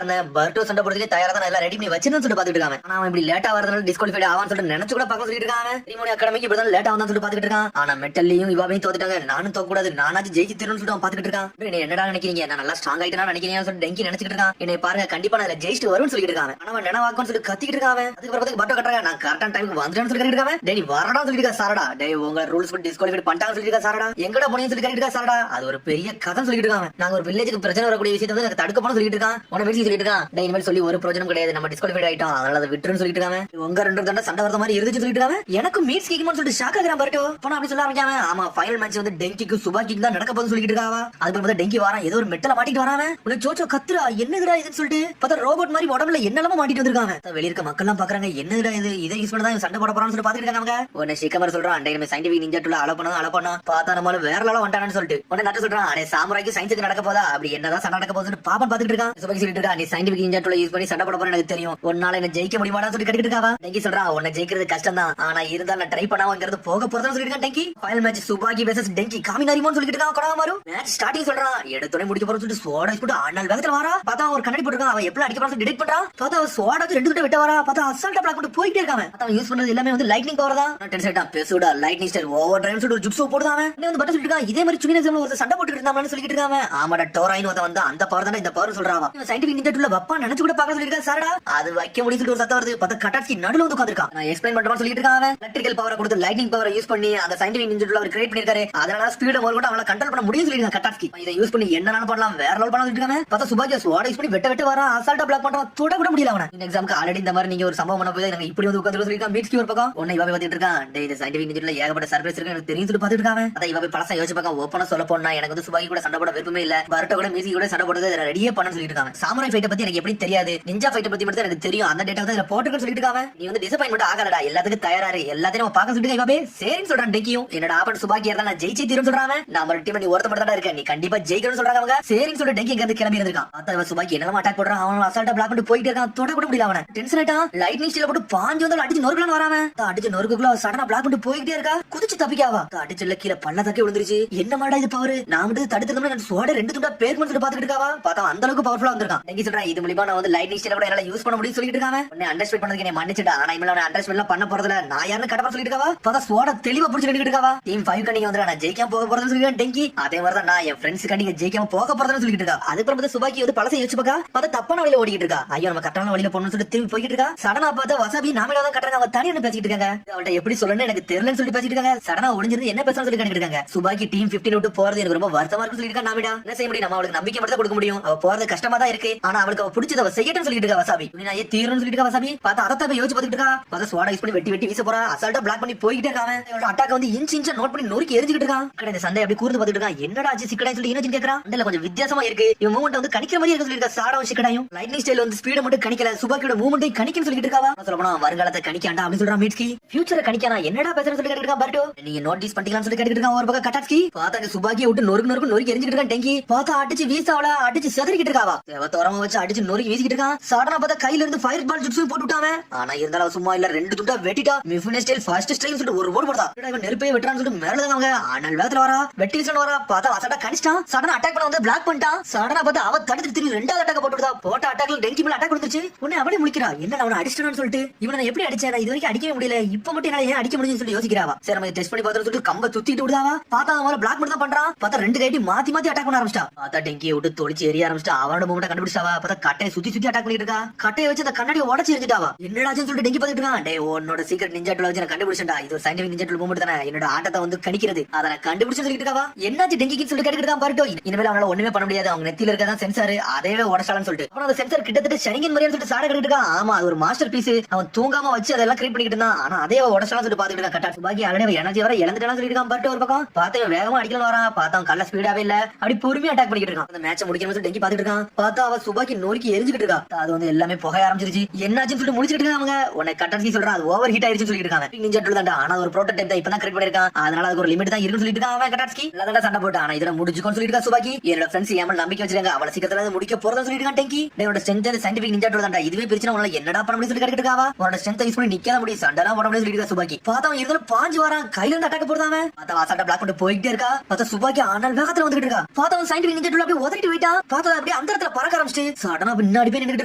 இருந்தேன், பர்ட்டோ சண்டை போடுறதுக்கு தயாரா தான் எல்லாம் ரெடி பண்ணி வச்சிருந்தேன்னு சொல்லிட்டு பாத்துட்டு இருக்காங்க. ஆனா அவன் இப்படி லேட்டா வரதுனால டிஸ்குவாலிஃபைட் ஆவான்னு சொல்லிட்டு நினைச்சு கூட பார்க்க சொல்லிட்டு இருக்காங்க. ரிமோனி அகாடமிக்கு இப்படி தான் லேட்டா வந்தான்னு சொல்லிட்டு பாத்துட்டு இருக்கான். ஆனா மெட்டல்லையும் இவாவையும் தோத்துட்டாங்க, நானும் தோக்க கூடாது, நானாச்சும் ஜெயிச்சு தரணும்னு சொல்லிட்டு அவன் பாத்துட்டு இருக்கான். என்ன என்னடா நினைக்கிறீங்க, நான் நல்லா ஸ்ட்ராங் ஆயிட்டேனா நினைக்கிறீங்க சொல்லிட்டு டெங்கி நினைச்சிட்டு இருக்கான். என்னை பாருங்க கண்டிப்பா நான் ஜெயிச்சு வரும்னு சொல்லிட்டு இருக்காங்க. ஆனா அவன் நினைவாக்குன்னு சொல்லிட்டு கத்திட்டு இருக்காங்க. அதுக்கப்புறம் பட்டோ கட்டுறாங்க, நான் கரெக்டான டைமுக்கு வந்துட்டேன்னு சொல்லிட்டு இருக்காங்க. டேய் வரடா சொல்லிட்டு இருக்கா சாரடா. டேய் உங்க ரூல்ஸ் படி டிஸ்குவாலிஃபை பண்ணிட்டாங்க சொல்லிட்டு இருக்கா சாரடா. எங்கடா போனீங்கன்னு சொல்லி கேட்டிட்டு இருக்கா சாரடா. அது ஒரு பெரிய கதை சொல்லிட்டு இருக்காங்க. நாங்க ஒரு வில்லேஜுக்கு பிரச்சனை வரக்கூடிய விஷயத்தை வந்து தடுக்க போன சொல்லிட்டு இருக்கான். உன வெற்றி சொல்லிட்டு இருக்கான். டேய் இனிமேல் சொல்லி ஒரு பிரச்சனை கிடையாது, நம்ம டிஸ்குவாலிஃபை ஆயிட்டோம், அதனால அதை விட்டுருன்னு சொல்லிட்டு இருக்காங்க. உங்க ரெண்டு தண்டை சண்டை வரத மாதிரி இருந்துச்சு சொல்லிட்டு இருக்காங்க. எனக்கு மீட்ஸ் கேக்குமான்னு சொல்லிட்டு ஷாக் ஆகுறான் பரட்டோ. போனா அப்படி சொல்ல ஆரம்பிக்காம ஆமா ஃபைனல் மேட்ச் வந்து டெங்கிக்கு சுபாக்கிக்கு தான் நடக்க போகுதுன்னு சொல்லிட்டு இருக்காவா. அதுக்கப்புறம் பார்த்தா டெங்கி வரான், ஏதோ ஒரு மெட்டல மாட்டிட்டு வராம. உன்னை சோச்சோ கத்துறா, என்னதுடா இதுன்னு சொல்லிட்டு பார்த்தா ரோபோட் மாதிரி உடம்புல என்னெல்லாம் மாட்டிட்டு வந்திருக்காங்க. வெளிய இருக்க மக்கள் எல்லாம் பாக்குறாங்க, என்னதுடா இது, இதை யூஸ் பண்ணி தான் சண்டை போட போறான்னு சொல்லி பாத்துட்டு இருக்காங்க. உடனே சிக்கமர் சொல்றான், அண்டை நம்ம சயின்டிபிக் நிஞ்சா டூல் அலோ பண்ணா பார்த்தா நம்மள வேற லெவல்ல வந்தானு சொல்லிட்டு உடனே நட்டு சொல்றான், அடே சாமுராய்க்கு சயின்ஸுக்கு நடக்க போதா, அப்படி என்னதான் சண்டை நடக்க போகுதுன்னு பாப்பன் பாத்துட்டு இருக்கான். சுபாக்கி சொல்லிட்டு இருக்கா, நீ சயின்டிபிக் நிஞ்சா டூல் யூஸ் பண்ணி சண்டை போட போறேன்னு எனக்கு தெரியும், ஒன்னால என்ன ஜெயிக்க முடியுமாடா சொல்லி கேட்டுட்டு இருக்காவா. டெங்கி சொல்றான், உன்னை ஜெயிக்கிறது கஷ்டம் தான், ஆனா இருந்தாலும் நான் ட்ரை பண்ணாங்கிறது போக போறதுன்னு சொல்லிட்டு இருக்கான் டெங்கி. ஃபைனல் மேட்ச் சுபாக்கி வெர்சஸ் டெங்கி காமினாரிமோன்னு சொல்லிட்டு இருக்கான். கொடாமாரு மேட்ச் ஸ்டார்டிங் சொல்றான், எடுத்தோனே முடிக்க போறன்னு சொல்லிட்டு சோடா போட்டு ஆனால வேகத்துல வரா. பார்த்தா ஒரு கண்ணாடி போட்டுருக்கான், அவன் எப்படி அடிக்க போறான்னு சொல்லி டிடெக்ட் பண்றான். பார்த்தா அவன் சோடா ரெண்டு கிட்ட விட்ட வரா. பார்த்தா அசால்ட்டா பிளாக் பண்ணிட்டு போயிட்டே இருக்கான். அவன் யூஸ் பண்றது எல்லாமே வந்து லைட்னிங் பவர் தான். டென்ஷன் ஆயிட்டான், பேசுடா லைட்னிங் ஸ்டைல் ஓவர் டிரைவ் சொல்லிட்டு ஒரு ஜுட்ஸோ போடுறான். அவன் வந்து பட்ட சொல்லிட்டு இருக்கான், இதே மாதிரி சுனின் எக்ஸாம்ல ஒரு சண்டை போட்டுட்டு இருந்தான்னு சொல்லிட்டு இருக்காங்க. ஆமாடா டோராயின் வந்து அந்த பவர் தானே இந்த பவர் சொல்றான். இவன் சயின்டிபிக் நிஞ்சா டூல்ல வப்பா நினைச்சு கூட பார்க்க சொல்லிட்டு இருக்கா. சாரடா அது வைக்க முடியும் சொல்லிட்டு ஒரு சத்தம் வருது. பார்த்தா கட்டாச்சி நடுவுல வந்து உட்கார்ந்திருக்கான். நான் எக்ஸ்பிளைன் பண்றேன்னு சொல்லிட்டு இருக்கான். எலக்ட்ரிக்கல் பவரை கொடுத்து லைட்னிங் பவரை யூஸ் பண்ணி அந்த சயின்டிபிக் நிஞ்சா டூல் அவர் கிரியேட் பண்ணிருக்காரு, அதனால ஸ்பீட முதல்ல அவனால கண்ட்ரோல் பண்ண முடியும் சொல்லிட்டு கட்டாச்சி. இதை யூஸ் பண்ணி என்னனாலும் பண்ணலாம், வேற லெவல் பண்ண சொல்லிட்டு இருக்காங்க. பார்த்தா சுபாக்கி சோடா யூஸ் பண்ணி வெட்ட வரா, அசால்ட்டா பிளாக் பண்றான், தொட கூட முடியல அவன. இந்த எக்ஸாம்க்கு ஆல்ரெடி இந்த மாதிரி நீங்க ஒரு சம்பவம் பண்ண போய் எனக்கு இப்படி வந்து உட்கார்ந்து சொல்லிருக்கான். மீட்ஸ்கி ஒரு பக்கம் உன்னை இவ பாத்துட்டு இருக்கான். டேய் இந்த சயின்டிபிக் நிஞ்சா டூல்ல ஏகப்பட்ட சர்ப்ரைஸ் இருக்கு எனக்கு தெரியும் சொல்லிட்டு பாத்துட்டு இருக்காங்க. அத இவ பழசா யோசிச்சு பார்க்க ஓப்பனா சொல்ல போனா எனக்கு வந்து சுபாக்கி கூட சண்டை போட விருப்பமே இல்ல, பரட்டோ கூட மீட்ஸ்கி கூட சண்டை போடுறது ரெடியே பண்ண சொல்லிட்டு இருக்காங்க. சாமுராய் ஃபைட்டை பத்தி எனக்கு எப்படி தெரியாது, நிஞ்சா ஃபைட்டை பத்தி மட்டும் எனக்கு தெரியும், அந்த டேட்டா தான் இதுல போட்டுக்கன்னு சொல்லிட்டு இருக்காங்க. நீ வந்து டிசப்பாயின்மெண்ட் ஆகாதடா, எல்லாத்துக்கும் தயாராரு, எல்லாத்தையும் நம்ம பார்க்க சொல்லிட்டு இவவே சரின்னு சொல்றான் டெக்கியும். என்னடா ஆபன் சுபாக்கி இருந்தா நான் ஜெயிச்சே தீரும் சொல்றாங்க. நம்ம டீம் நீ ஒருத்த மட்டும் தான் இருக்க, நீ கண்டிப்பா ஜெயிக்கணும்னு சொல்றாங்க அவங்க. சரின்னு சொல்லிட்டு டெக்கி இங்க இருந்து கிளம்பி இருந்திருக்கான். பார்த்தா சுபாக்கி என்னமா அட்டாக் போடுறான், அவன் அசால்ட்டா பிளாக் பண்ணிட்டு போயிட்டே இருக்கான், தொட கூட முடியல அவன. டென்ஷன் ஆயிட்டான், லைட்னிங் ஸ்டைல போட்டு பாஞ்சு வந்து அடிச்சு நொறுக்கலான்னு வராம. அடிச்சு நொறுக்குள்ள சடனா பிளாக் பண்ணிட்டு போயிட்டே இருக்கா, குதிச்சு தப்பிக்காவா. அடிச்சுல கீழே பல்ல தக்கி விழுந்துருச்சு. என்ன மாடா இது பவர், நான் வந்து தடுத்துறோம்னா சோட ரெண்டு துண்டா பேர் சொல்லி பாத்துட்டு இருக்காவா. பார்த்தா அந்த அளவுக்கு பவர்ஃபுல்லா வந்திருக்கான். டெக்கி சொல்றான், இது மூலமா நான் வந்து லைட்னிங் ஸ்டைல கூட என்னால யூஸ் பண்ண முடியும்னு சொல்லிட்டு இருக்காங்க. உன்னை அண்டர்ஸ்டாண்ட் பண்ணதுக்கு என்ன மன்னிச்சுடா, ஆனா இனிமேல் அவனை அண்டர்ஸ்டாண்ட் பண்ண போறதுல நான் யாருன்னு கடப்பா சொல்லிட்டு இருக்காவா. பார்த்தா சோட தெளிவா புடிச்சு நின்னுட்டு இருக்காவா. டீம் 5 கண்டிங்க வந்து நான் ஜெயிக்காம போக போறதுன்னு சொல்லிட்டு டெங்கி. அதே மாதிரி தான் நான் என் ஃப்ரெண்ட்ஸ் கண்டிங்க ஜெயிக்காம போக போறதுன்னு சொல்லிட்டு இருக்கா. அதுக்கப்புறம் பார்த்தா சுபாக்கி வந்து பழசை யோசிச்சு பார்க்க பார்த்தா தப்பான வழியில ஓடிட்டு இருக்கா. ஐயோ நம்ம கரெக்டான வழியில போகணும்னு சொல்லிட்டு திரும்பி போயிட்டு இருக்கா. சடனா பார்த்தா வசாபி நாமளா தான் கட்டுறாங்க, அவ தனியா பேசிட்டு இருக்காங்க. அவள்கிட்ட எப்படி சொல்லணும்னு எனக்கு தெரியலன்னு சொல்லி பேசிட்டு இருக்காங்க. சடனா ஒளிஞ்சிருந்து என்ன பேசணும்னு சொல்லி கேட்டுட்டு இருக்காங்க. சுபாக்கி டீம் 15 விட்டு போறது எனக்கு ரொம்ப வருத்தமா இருக்கு சொல்லிட்டு இருக்கா. நாமிடா என்ன செய்ய முடியும், நம்ம அவளுக்கு நம்பிக்கை மட்டும் கொடுக்க முடியும், அவ போறது கஷ்டமா தான் இருக்கு, ஆனா அவளுக்கு அவ பிடிச்சத அவ செய்யட்டும்னு சொல்லிட்டு இருக்கா. வசாபி நான் ஏன் தீரணும்னு சொல்லிட்டு இருக்கா. வசாபி பார்த்தா அதை யோசிச்சு பார்த்துட்டு இருக்கா. பார்த்தா சோடா யூஸ் பண்ணி வெட்டி வீச போறா, அசால்ட்டா பிளாக் பண்ணி போயிட்டே இருக்காங்க. இவளோட அட்டாக் வந்து இன்ச் நோட் பண்ணி நொறுக்கி எரிஞ்சிட்டு இருக்கான். இந்த சண்டை அப்படி கூர்ந்து பார்த்துட்டு இருக்கான். என்னடா ஆச்சு சிக்கடாய் சொல்லி என்ன கேக்குறான். அதுல கொஞ்சம் வித்தியாசமா இருக்கு, இவன் மூவ்மெண்ட் வந்து கணிக்கிற மாதிரி இருக்கு சொல்லிட்டு இருக்கா. சாடாவும் சிக்கடாயும் லைட்னிங் ஸ்டைல் வந்து ஸ்பீட மட்டும் கணிக்கல, சுபாக்கியோட மூவ்மெண்ட்டை கணிக்கன்னு சொல்லிட்டு இருக்காவா. சொல்ல போனா வருங்காலத்தை கணிக்காண்டா அப்படின்னு சொல்றான் மீட்ஸ்கி. ஃபியூச்சரை கணிக்கானா என்னடா பேசுறேன்னு சொல்லி கேட்டுட்டு இருக்கான் பரட்டோ. நீங்க நோட்டீஸ் பண்ணிக்கலாம்னு சொல்லி கேட்டுட்டு இருக்கான் ஒரு பக்கம் கட்டாச்கி. பார்த்தா சுபாக்கியை விட்டு நொறுக்கு எரிஞ்சிட்டு இருக்கான் டெங்கி. பார்த்தா அடிச்சு வீசாவல அடிச்சு செதறிக்கிட்டு இருக்காவா. தோரமா வச்சு அடிச்சு நொறுக்கி வீசிக்கிட்டு இருக்கான். சாடனா பார்த்தா கையில இருந்து ஃபயர் பால் ஜுட்ஸு போட்டு விட்டாங்க. ஆனா இருந்தாலும் சும்மா இல்ல, ரெண்டு துண்டா வெட்டிட்டா. மிஃபினே ஸ்டைல் ஃபர்ஸ்ட் ஸ்டைல் சொல்லிட்டு ஒரு ஓடு போடுறா. இவன் நெருப்பே வெட்டறான்னு சொல்லிட்டு மேல தான் அவங்க ஆனல் வேகத்துல வரா, வெட்டி வீசன வரா. பார்த்தா அசால்ட்டா கணிச்சான். சடனா அட்டாக் பண்ண வந்து பிளாக் பண்ணிட்டான். சடனா பார்த்தா அவ தடுத்து திரும்பி ரெண்டாவது அட்டாக் போட்டுட்டா. போட்ட அட்டாக்ல டெங்கி மேல அட்டாக் கொடுத்துச்சு. உடனே அவளே முழிக்கிறா, என்ன அவனை அடிச்சிட்டான்னு சொல்லிட்டு. இவனை நான் எப்படி அடிச்சேன், இது வரைக்கும் அடிக்கவே முடியல, இப்ப மட்டும் என்னால ஏன் அடிக்க முடியும்னு சொல்லி யோசிக்கிறாவா. சரி நம்ம டெஸ்ட் பண்ணி பார்த்தா சொல்லிட்டு கம்ப சுத்திட்டு விடுதாவா. பார்த்தா அவன் பிளாக் மட்டும் தான் பண்றான். பார்த்தா ரெண்டு கைட்டி மாத்தி அட்டாக் பண்ண ஆரம்பிச்சா. பார்த்தா டெங்கியை விட்டு தொலைச்சு எரிய ஆரம்பிச்சா. அவனோட மூமெண்ட கண்டுபிடிச்சாவா. பார்த்தா கட்டையை சுத்தி அட்டாக் பண்ணிட்டு இருக்கா. கட்டையை வச்சு அந்த கண்ணாடியை உடைச்சு எரிஞ்சிட்டாவா. என்னடாச்சுன்னு சொல்லிட்டு டெங்கி பார்த்துட்டு இருக்கான். டே உன்னோட சீக்ரெட் நிஞ்சா டூல் வச்சு நான் கண்டுபிடிச்சேன்டா, இது ஒரு சயின்டிபிக் நிஞ்சா டூல் மூமெண்ட் தானே, என்னோட ஆட்டத்தை வந்து கணிக்கிறது, அதை நான் கண்டுபிடிச்சு சொல்லிட்டு இருக்காவா. என்னாச்சு டெங்கிக்கு சொல்லி கேட்டுட்டு இருக்கான் பரட்டோ. இனிமேல் அவனால ஒண்ணுமே பண்ண முடியாது, அவங்க நெத்தியில இருக்கதான் சென்சார், அதேவே உடச்சாலன்னு சொல்லிட்டு. அப்புறம் அந்த சென்சார் கிட்டத்தட்ட ஷரிங்கன் மாதிரின்னு சொல்லிட்டு சாட கட்டிட்டு இருக்கான். ஆமா அது ஒரு மாஸ்டர் பீஸ், அவன் தூங்காம வச்சு அதெல்லாம் கிரியேட் பண்ணிட்டு இருந்தான். ஆனா அதே உடச்சாலும் சொல்லிட்டு பாத்துட்டு இருக்கான். கட்டா சுபாக்கி ஆல்ரெடி எனர்ஜி வர இழந்துட்டான்னு சொல்லிட்டு இருக்கான் பரட்டோ ஒரு பக்கம். பார்த்து வேகமா அடிக்கலாம் வரான். பார்த்தா கல்ல ஸ்பீடாவே இல்ல, அப்படி பொறுமையா அட்டாக் பண்ணிட்டு இருக்கான். அந்த மேட்ச் முடிக்கணும் சொல்லி டெங்கி பாத்துட்டு இருக்கான். பார்த்தா அவ சுபாக்கி நோக்கி எரிஞ்சுக்கிட்டு இருக்கா. அது வந்து எல்லாமே புகைய ஆரம்பிச்சிருச்சு. என்னாச்சுன்னு சொல்லிட்டு முடிச்சுட்டு இருக்காங்க. உன்னை கட்டாசி சொல்றான், அது ஓவர் ஹீட் ஆயிருச்சுன்னு சொல்லிட்டு இருக்காங்க. நிஞ்சா டூல் தான்டா, ஆனா ஒரு ப்ரோட்டோடைப் தான் இப்பதான் கிரியேட் பண்ணிருக்கான். அதனால அதுக்கு ஒரு லிமிட் தான் இருக்குன்னு சொல்லிட்டு இருக்கான் அவன் கட்டாஸ்கி. இல்ல சண்டை போட்டு ஆனா இதெல்லாம் முடிச்சுக்கோன்னு சொல்லிட்டு இருக்கா சுபாக்கி. என்னோட ஃப்ரெண்ட்ஸ் ஏமல் நம்பிக்கை வச்சிருக்காங்க, அவளை சீக்கிரத்துல முடிக்க போறதா சொல்லிட்டு இருக்கான் டெங்கி. என்னோட ஸ்ட்ரென்த் சயின்டிபிக் நிஞ்சா டூல் தான்டா, இதுவே பிரிச்சுனா உன்னால என்னடா பண்ண முடியும் சொல்லி கேட்டுட்டு இருக்காவா. உன்னோட ஸ்ட்ரென்த் யூஸ் பண்ணி நிக்காத முடியும், சண்டை போட முடியும் சொல்லிட்டு இருக்கா சுபாக்கி. பார்த்தா அவன் இருந்தாலும் பாஞ்சு வரான், கையில இருந்து அட்டாக் போடுறான். பார்த்தா வாசாட்ட பிளாக் பண்ணிட்டு போயிட்டே இருக்கா. பார்த்தா சுபாக்கி ஆனால் வேகத்துல வந்துட்டு இருக்கா. பார்த்தா அவன் சயின்டிபிக் நிஞ்சா டூல் அப்படியே உதறிட்டு போயிட்டான். பார்த்தா அப்படியே அந்த இடத்துல பறக்க ஆரம்பிச்சு சடனா பின்னாடி போய் நின்னுட்டு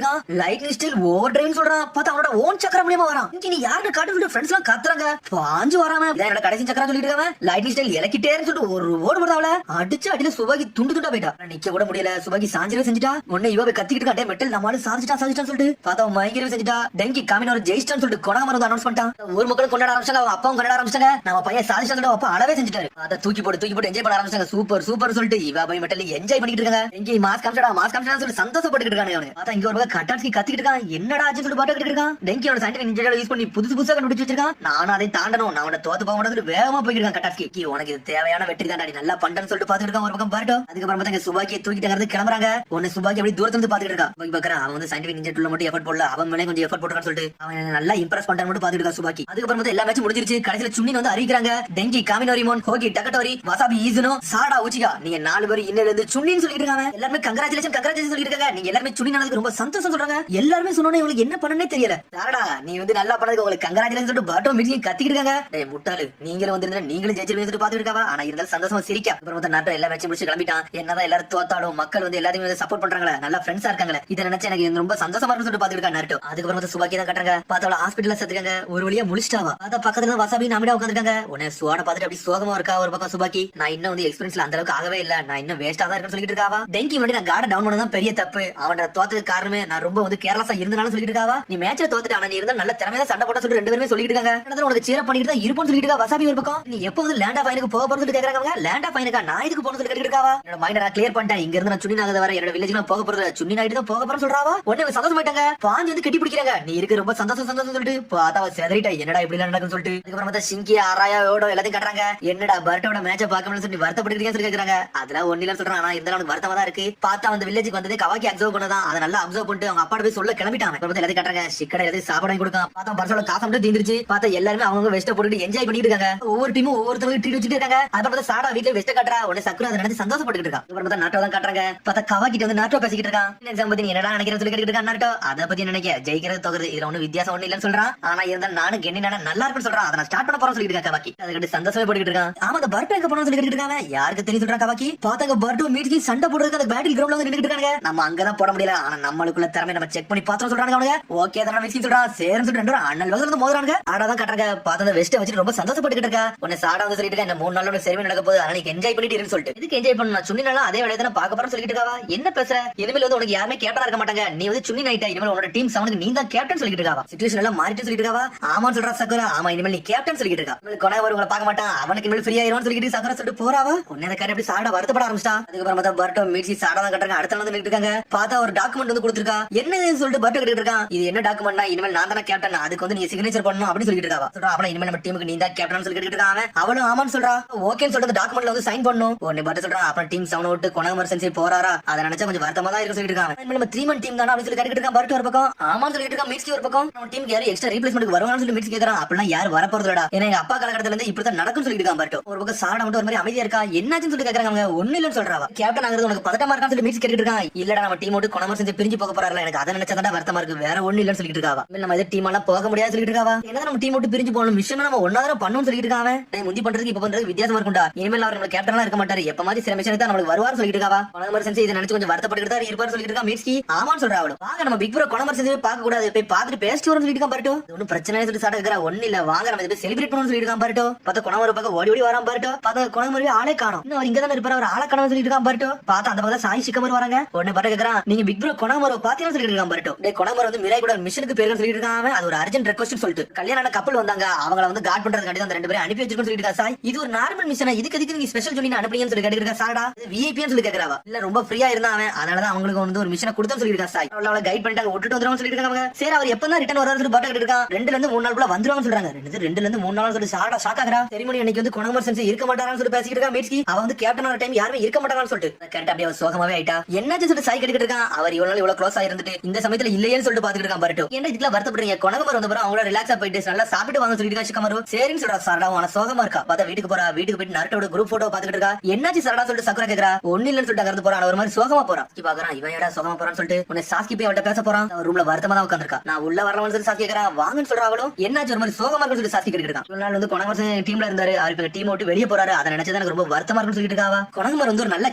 இருக்கான். லைட்னிங் ஸ்டைல் ஓவர் டிரைவ் சொல்றான். பார்த்தா அவனோட ஓன் சக்கரம் மூலமா வரான். நீ யாருக்கு காட்டு சொல்லிட்டு ஃப்ரெண்ட்ஸ் எல்லாம் கத்துறாங்க. பாஞ்சு வராம என்னோட கடைசி சக்கரம் சொல்லிட்டு இருக்கான். லைட்னிங் ஸ்டைல் இலக்கிட்டேன்னு சொல்லிட்டு ஒரு ஓடு போடுறாவல அடிச்சு அடியில சுபாக்கி துண்டு துண்டா போயிட்டா. நிக்க கூட முடியல. சுபாக்கி சாஞ்சிரவே செஞ்சுட்டா. உடனே இவ கத்திக்கிட்டு இருக்கா, மெட்டல் நம்மளால சாதிச்சிட்டான்னு சொல்லிட்டு. பார்த்தா அவன் மயங்கிரவே செஞ்சுட்டா. டெங்கி காமினோட ஜெயிச்சிட்டான்னு சொல்லிட்டு கொணாம வந்து அனௌன்ஸ் பண்ணிட்டான். ஒரு மக்களும் கொண்டாட ஆரம்பிச்சாங்க, அவன் அப்பாவும் கொண்டாட ஆரம்பிச்சாங்க. நம்ம பையன் சாதிச்சாங்க, அப்பா அளவே செஞ்சுட்டாரு. அதை தூக்கி போட்டு என்ஜாய் பண்ண ஆரம்பிச்சாங்க. சூப்பர் சூப்பர் சொல்லிட்டு இவ போய் மெட்டல் என்ஜாய் பண்ணிட்டு இருக்காங்க. டெங்கி மாஸ் காமிச்சா சொல்லி சந்தோஷப்பட்டு இருக்காங்க. பார்த்தா இங்க ஒரு கட்டாட்சி கத்திக்கிட்டு இருக்கான். என்னடா ஆச்சு சொல்லி பாத்துக்கிட்டு இருக்கான். டெங்கியோட சயின்டிபிக் நிஞ்சா யூஸ் பண்ணி புதுசா கண்டுபிடிச்சு வச்சிருக்கான். நானும் அதை தாண்டணும், நான் அவனை தோத்து போக மாட்டேன் வேகமா போயிட்டு இருக்கான். கட்டாட்சி உனக்கு இது தேவையான வெற்றி தான், நல்லா பண்றேன்னு சொல்லிட்டு பாத்துட்டு இருக்கான். ஒரு பக்கம் பாருட்டோ. அதுக்கப்புறம் பார்த்தா சுபாக்கியை தூக்கிட்டு கிளம்புறாங்க. உன்னை சுபாக்கி அப்படி தூரத்துல இருந்து பாத்துட்டு இருக்கா. பாக்குறான் அவன் வந்து சயின்டிபிக் நிஞ்சா டூல்ல மட்டும் எஃபர்ட் போடல, அவன் மேலே கொஞ்சம் எஃபர்ட் போட்டுறான்னு சொல்லிட்டு அவன் நல்லா இம்ப்ரெஸ் பண்றான்னு மட்டும் பாத்துட்டு இருக்கா சுபாக்கி. அதுக்கப்புறம் எல்லா மேட்சும் முடிஞ்சிருச்சு. கடைசியில சுன்னின் வந்து அறிவிக்கிறாங்க. டெங்கி காமினோரிமோன் ஹோகி டக்கட்டோரி வசாபி ஈசுனோ சாடா உச்சிகா நீங்க 4 பேர் இன்னையில இருந்து சுன்னின்னு சொல்லிட்டு இருக்காங்க. எல்லாரும் கங்க்ராச்சுலேஷன் சொல்லிட்டு இருக்காங்க. நீங்க எல்லாரும் சுன்னி நடந்ததுக்கு ரொம்ப சந்தோஷம் சொல்றாங்க. எல்லாரும் சொன்னோனே உங்களுக்கு என்ன பண்ணனே தெரியல. சாடா நீ வந்து நல்லா பண்ணதுக்கு உங்களுக்கு கங்க்ராச்சுலேஷன் சொல்லிட்டு பாட்டோ மீட்டிங் கத்திக்கிட்டு இருக்காங்க. டேய் முட்டாளு, நீங்களும் வந்து நீங்களும் ஜெயிச்சிருவீங்கன்னு சொல்லிட்டு பாத்துட்டு இருக்காவா. ஆனா இருந்தாலும் சந்தோஷமா சிரிக்கா. அப்புறம் வந்து நாட்டை எல்லா மேட்சும் முடிச்சு கிளம்பிட்டான். என்னதான் எல்லாரும் தோத்தாலும் மக்கள் வந்து எல்லாத்தையும் வந்து சப்போர்ட் பண்றாங்களே, நல்லா ஃப்ரெண்ட்ஸா இருக்காங்களே, இதை நினைச்சு எனக்கு ரொம்ப சந்தோஷமா இருக்குன்னு சொல்லிட்டு பாத்துட்டு இருக்கா நாட்டோ. அதுக்கப்புறம் வந்து சுபாக்கி தான் கட்டுறாங்க. பார்த்தா ஹாஸ்பிட்டல்ல சேர்த்துக்காங்க. ஒரு வழியா முடிச்சிட்டாவா. பார்த்தா பக்கத்துல வசாபி நாமிடா உட்காந்துருக்காங்க. உடனே சுவாட பாத்துட்டு அப்படி சோகமா இருக்கா. ஒரு பக்கம் சுபாக்கி நான் இன்னும் வந்து எக்ஸ்பீரியன்ஸ்ல அந்த அளவுக்கு ஆகவே இல்ல, நான் இன்னும் வேஸ்டா தான் இருக்குன்னு சொல்லிட்டு இருக்காவா. டெங்கி வந்து நான் கார்ட டவுன் பண்ணதான் பெரிய தப்பு, அவன் தோத்ததுக்கு காரணமே நான் ரொம்ப வந்து கேர்லஸா இருந்தாலும் சொல்லிட்டு இருக்காவா. நீ மேட்ச்ல தோத்துட்டு ஆனா நீ இருந்தா நல்ல திறமையா சண்டை போட சொல்லிட்டு 2 பேருமே சொல்லிட்டு இருக்காங்க. உனக்கு சீர பண்ணிட்டு தான் இருப்போம்னு சொல்லிட்டு இருக்கா வசாபி. ஒரு பக்கம் நீ எப்போ வந்து லேண்ட் ஆஃப் ஃபைனுக்கு போக போறது சொல்லி கேக்குறாங்க. லேண்ட் ஆஃப் ஃபைனுக்கா நான் இதுக்கு போறது சொல்லி கேட்டுட்டு இருக்காவா. என்னோட மைண்ட் நான் கிளியர் பண்ணிட்டேன், இங்க இருந்து நான் சுன்னி நாகத வர என்னோட வில்லேஜ்க்கு நான் போக போறது சுன்னி நாயிட்டு தான் போக போறேன்னு சொல்றாவா. உடனே சந்தோஷமாயிட்டாங்க. பாஞ்சு வந்து கட்டி பிடிக்கிறாங்க. நீ இருக்கு ரொம்ப சந்தோஷம் சொல்லிட்டு பார்த்தா செதறிட்டா. என்னடா இப்படி நடக்குன்னு சொல்லிட்டு அதுக்கப்புறம் பார்த்தா சிங்கி ஆராயோட எல்லாத்தையும் கட்டுறாங்க. என்னடா பர்ட்டோட மேட்ச பார்க்கணும்னு சொல்லி வருத்தப்பட்டு சொல்லி கேக்குறாங்க. அதெல்லாம் ஒன்னில சொல்றான். ஆனா இருந்தாலும் அவனுக்கு வருத்தமா தான் இருக்கு. பார்த்தா அந்த வில்லேஜுக்கு வந்ததே கவாக்கி அப்சர்வ் பண்ணதான். அதை நல்லா அப்சர்வ் பண்ணிட்டு அவங்க அப்பா போய் சொல்ல கிளம்பிட்டாங்க. எல்லாத்தையும் கட்டுறாங்க. சிக்கடை எல்லாத்தையும் சாப்பாடு கொடுக்கான். பார்த்தா பர்சோட காசு மட்டும் தீந்துருச்சு. பார்த்தா எல்லாருமே அவங்க வெஸ்ட போட்டுட்டு என்ஜாய் பண்ணிட்டு இருக்காங்க. ஒவ்வொரு டீமும் ஒவ்வொருத்தவங்க ட்ரீட் வச்சுட்டு இருக்காங்க. அப்புறம் சாடா வீட்டுல வெஸ்ட கட்டுறா. உடனே சக்குரா அதை நினைச்சு சந்தோஷப்பட்டு இருக்கா. அப்புறம் நாட்டோ தான் கட்டுறாங்க. பார்த்தா கவாக்கிட்ட வந்து நாட்டோ பேசிக்கிட்டு இருக்கான். எக்ஸாம் பத்தி என்னடா நினைக்கிற சொல்லி கேட்டுட்டு இருக்கான். நாட்டோ அதை பத்தி நினைக்க ஜெயிக்கிறது தோக்குறது இதுல ஒண்ணு வித்தியாசம் ஒண்ணு இல்லன்னு சொல்றான். ஆனா இருந்தா நானும் கென்னி நல்லா இருக்குன்னு சொல்றான். அதை நான் ஸ்டார்ட் பண்ண போறேன் சொல்லிட்டு இருக்கா கவாக்கி. அதுக்கிட்ட சந்தோஷமே போட்டுக்கிட்டு இருக்கான். ஆமா அந்த பர்ட் எங்க போனோம் சொல்லி கேட்டுட்டு இருக்காங்க. யாருக்கு தெரியும் சொல்றான் கவாக்கி. பார்த்தாங்க பர்ட் மீட்கி சண்டை போடுறதுக்கு அந்த பேட்டில் கிரவுண்ட்ல வந்து நின்னுட்டு இருக்காங்க. நம்ம அங்கதான் போட முடியல, ஆனா நம்மளுக்குள்ள திறமை நம்ம செக் பண்ணி பார்த்தோம் சொல்றாங்க. அவனுங்க ஓகே தான் மிக்ஸி சொல்றான். சேரன்னு சொல்லிட்டு 2 அண்ணல் வந்து மோதுறாங்க. ஆடாதான் கட்டுறாங்க. பார்த்த அந்த வெஸ்ட வச்சுட்டு ரொம்ப சந்தோஷப்பட்டு இருக்கா. உன்னை சாடா வந்து சொல்லிட்டு இந்த 3 நாளோட செரிமனி நடக்க போகுது, அதனால நீ என்ஜாய் பண்ணிட்டு இருந்து சொல்லிட்டு இதுக்கு என்ஜாய் பண்ணா சுன்னினால அதே வேலையை தான் பார்க்க போறேன்னு சொல்லிட்டு இருக்காவா. என்ன பேசுற, இனிமேல் வந்து உனக்கு யாருமே கேப்டனா இருக்க மாட்டாங்க, நீ வந்து சுன்னி நைட்டா, இனிமேல் உன்னோட டீம் செவனுக்கு நீ தான் கேப்டன் சொல்லிட்டு இருக்காவா. சிச்சுவேஷன் எல்லாம் மாறிட்டு சொல்லிட்டு இருக்காவா. ஆமான்னு சொல்றா சக்கரா. ஆமா இனிமேல் நீ கேப்டன் சொல்லிட்டு இருக்கா. கொனை உங்களை பார்க்க மாட்டான், அவனுக்கு இனிமேல் ஃப்ரீ ஆயிரும்னு சொல்லிட்டு சக்கரா சொல்லிட்டு போறாவா. உன்னை காரி அப்படி சாடா வருத்தப்பட ஆரம்பிச்சா. அதுக்கப்புறம் பார்த்தா பர்ட்டோ மீட்சி சாடா தான் கட்டுறாங்க. அடுத்த வந்து நின்னுட்டு இருக்காங்க. பார்த்தா ஒரு டாக்குமெண்ட் வந்து கொடுத்துருக்கா. என்ன சொல்லிட்டு பர்ட்டோ கிட்ட இருக்கான். இது என்ன டாக்குமெண்ட்னா இனிமேல் நான் தானே கேப்டன், அதுக்கு வந்து நீ சிக்னேச்சர் பண்ணணும் அப்படின்னு சொல்லிட்டு இருக்காவா. சொல்றா அவளை இனிமேல் நம்ம டீமுக்கு நீ தான் கேப்டன் சொல்லிட்டு இருக்கான். அவளும் ஆமான்னு சொல்றா. ஓகேன்னு சொல்லிட்டு டாக்குமெண்ட்ல வந்து சைன் பண்ணணும். உடனே பர்ட்டோ சொல்றான் அப்புறம் டீம் செவன் விட்டு கொனமர்சன்சி போறாரா, அதை நினைச்சா கொஞ்சம் வருத்தமா தான் இருக்கு சொல்லிட்டு இருக்காங்க. நம்ம 3 மந்த் டீம் தானே அப்படின்னு சொல்லி கேட்டுட்டு இருக்கான். பர்ட்டோ ஒரு பக்கம் ஆமான்னு சொல்லிட்டு இருக்கான். மிக்ஸி ஒரு பக்கம் நம்ம டீமுக்கு யாரும் எக்ஸ்ட்ரா ரீப்ளேஸ்மென்ட்க்கு வருவாங்கன்னு சொல்லி மிக்ஸி கேக்குறான். அப்படிலாம் யாரும் வர போறதுலடா, ஏன்னா எங்க அப்பா காலகட்டத்துல இருந்து இப்படி தான் நடக்கும்னு சொல்லிட்டு இருக்கான். பர்ட்டோ ஒரு பக்கம் சாடா மட்டும் ஒரு மாதிரி அமைதியா இருக்கா. என்னாச்சுன்னு சொல்லி கேக்குறாங்க. ஒண்ணு இல்லன்னு சொல்றாவா. கேப்டன் ஆகுறது உனக்கு பதட்டமா இருக்கான்னு சொல்லி மிக்ஸி கேட்டுட்டு இருக்கான். இல்லடா நம்ம டீம் விட்டு கொனமர்சன்சி பிரிஞ்சு போக போறாருல, எனக்கு அதை நினைச்சா தான் வருத்தமா இருக்கு, வேற ஒண்ணு இல்லன்னு சொல்லிட்டு இருக்காவா. நம்ம இதே டீம் எல்லாம் போக முடியாது சொல்லிட்டு இருக்காவா. என்ன நம்ம டீம் விட்டு பிரிஞ்சு போகணும், மிஷன் நம்ம ஒன்னாதான் பண்ணணும்னு சொல்லிட்டு இருக்காங்க. முந்தி பண்றதுக்கு இப்ப பண்றது வித்தியாசமா இருக்கும்டா. இனிமேல் அவர் நம்ம கேப்டனா இருக்க மாட்டாரு, எப்ப மாதிரி சில மிஷனுக்கு தான் நம்மளுக்கு வருவார் சொல்லிட்டு இருக்காவா. கொனமர்சன்சி இதை நினைச்சு கொஞ்சம் வருத்தப்பட்டு தான் இருப்பாரு சொல்லிட்டு இருக்கா. மிக்ஸி ஆமான்னு சொல்றா. அவளும் வாங்க நம்ம பிக் ப்ரோ கொனமர்சன்சி பார்க்க கூடாது, போய் பார்த்துட்டு பேசிட்டு வரோம்னு சொல்லிட்டு இருக்கான். பர்ட்டோ ஒன்னும் பிரச்சனை சொல்லிட்டு சாட இருக்கிறா. ஒண்ணு இல்ல வாங்க நம்ம இதை செலிப்ரேட் பண்ணணும்னு சொல்லிட்டு இருக்கான். பர்ட்டோ பார்த்தா கொனமர் பக்கம் ஓடி ஓடி வரான். பர்ட்டோ பார்த்தா கொனமர் ஆளே காணோம். இன்னும் அவர் இங்க தான் இருப்பாரு, அவர் ஆளை காணோம்னு சொல்லிட்டு இருக்கான். பர்ட்டோ பார்த்தா அந்த பக்கம் சாய் சிக்கமர் வராங்க. உடனே பர்ட்டோ கேக்குறான் நீங்க பிக் ப்ரோ கொனமர் பாத்தீங்கன்னு சொல்லிட்டு இருக்கான். பர்ட்டோ டே கொனமர் வந்து மிராய் கூட மிஷனுக்கு பேருன்னு சொல்லிட்டு இருக்கான். அது ஒரு அர்ஜென்ட் ரெக்வெஸ்ட் சொல்லிட்டு கல்யாண கப்பல் வந்தாங்க, அவங்கள வந்து கார்ட் பண்றதுக்காண்டி அந்த 2 பேரும் அனுப்பி வச்சிருக்கோம்னு சொல்லிட்டு இருக்கா. சாய் இது ஒரு நார்மல் மிஷனா, இதுக்கு நீங்க ஸ்பெஷல் சொல்லி அனுப்புறீங்கன்னு சொல்லி கேட்டுட்டு இருக்கா. சாடா விஐபின்னு சொல்லி கேக்குறாவா. இல்ல ரொம்ப ஃப்ரீயா இருந்தா அவன், அதனாலதான் அவங்களுக்கு வந்து ஒரு மிஷனை கொடுத்தா சொல்லிட்டு இருக்கா. சாய் அவளை கைட் பண்ணிட்டாங்க, விட்டுட்டு வந்துருவாங்க சொல்லிட்டு இருக்காங்க. சரி அவர் எப்பதான் ரிட்டர்ன் வராரு பர்ட்டோ கிட்ட இருக்கான். 2 ல இருந்து 3 நாளுக்குள்ள வந்துருவாங்க சொல்றாங்க. 2 ல இருந்து 3 நாள் சொல்லி சாடா ஷாக் ஆகுறா. செரிமனி அன்னைக்கு வந்து கொனமர்சன்சி இருக்க மாட்டாரான்னு சொல்லி பேசிக்கிட்டு இருக்கா. மீட்ஸ்கி அவ வந்து கேப்டன் ஆன டைம் யாருமே இருக்க மாட்டாங்கன்னு சொல்லிட்டு கரெக்டா அப்படியே சோகமா சோகமாவே ஆயிட்டா. என்னாச்சு சொல்லிட்டு சாய் கேட்டுக்கிட்டு இருக்கான். அவர் இவ்வளவு நாள் இவ்வளவு க்ளோஸ் ஆயிருந்துட்டு இந்த சமயத்துல இல்லையேன்னு சொல்லிட்டு பாத்துக்கிட்டு இருக்கான் பரட்டு. என்ன இதுல வருத்தப்படுறீங்க? கொனகமர் வந்த பிறகு அவங்கள ரிலாக்ஸா போயிட்டு நல்லா சாப்பிட்டு வாங்க சொல்லிட்டு இருக்கா சிக்கமரு. சரின்னு சொல்றா சரடா. உன சோகமா இருக்கா? பார்த்தா வீட்டுக்கு போறா. வீட்டுக்கு போயிட்டு நருட்டோட குரூப் போட்டோ பாத்துக்கிட்டு இருக்கா. என்னாச்சு சரடா சொல்லிட்டு சக்குரா கேக்குறா. ஒண்ணு இல்லன்னு சொல்லிட்டு அங்க போறான். ஒரு மாதிரி சோகமா போறான். பாக்குறான் இவன் ஏடா சோகமா போறான்னு சொல்லிட்டு உன்னை சாஸ்கி போய் அவட்ட பேச போறான். ரூம்ல வருத்தமா தான் உட்காந்துருக்கா. நான் உள்ள வரலாம்னு சொல்லி சாஸ்கி கேக்குறா. வாங்கன்னு சொல்றா. அவளும் என்னாச்சு ஒரு மாதிரி சோகமா இருக்குன்னு சொல்லி சாஸ்கி கேட்டுட்டு இருக்கான். நாள் வந்து கொனகமர் டீம்ல இருந்தாரு. அவர் இப்ப டீம் விட்டு வெளியே போறாரு. அதை நினைச்சது எனக்கு ரொம்ப வருத்தமா இருக்குன்னு சொல்லிட்டு இருக்காவா. கொனகமர் வந்து ஒரு நல்ல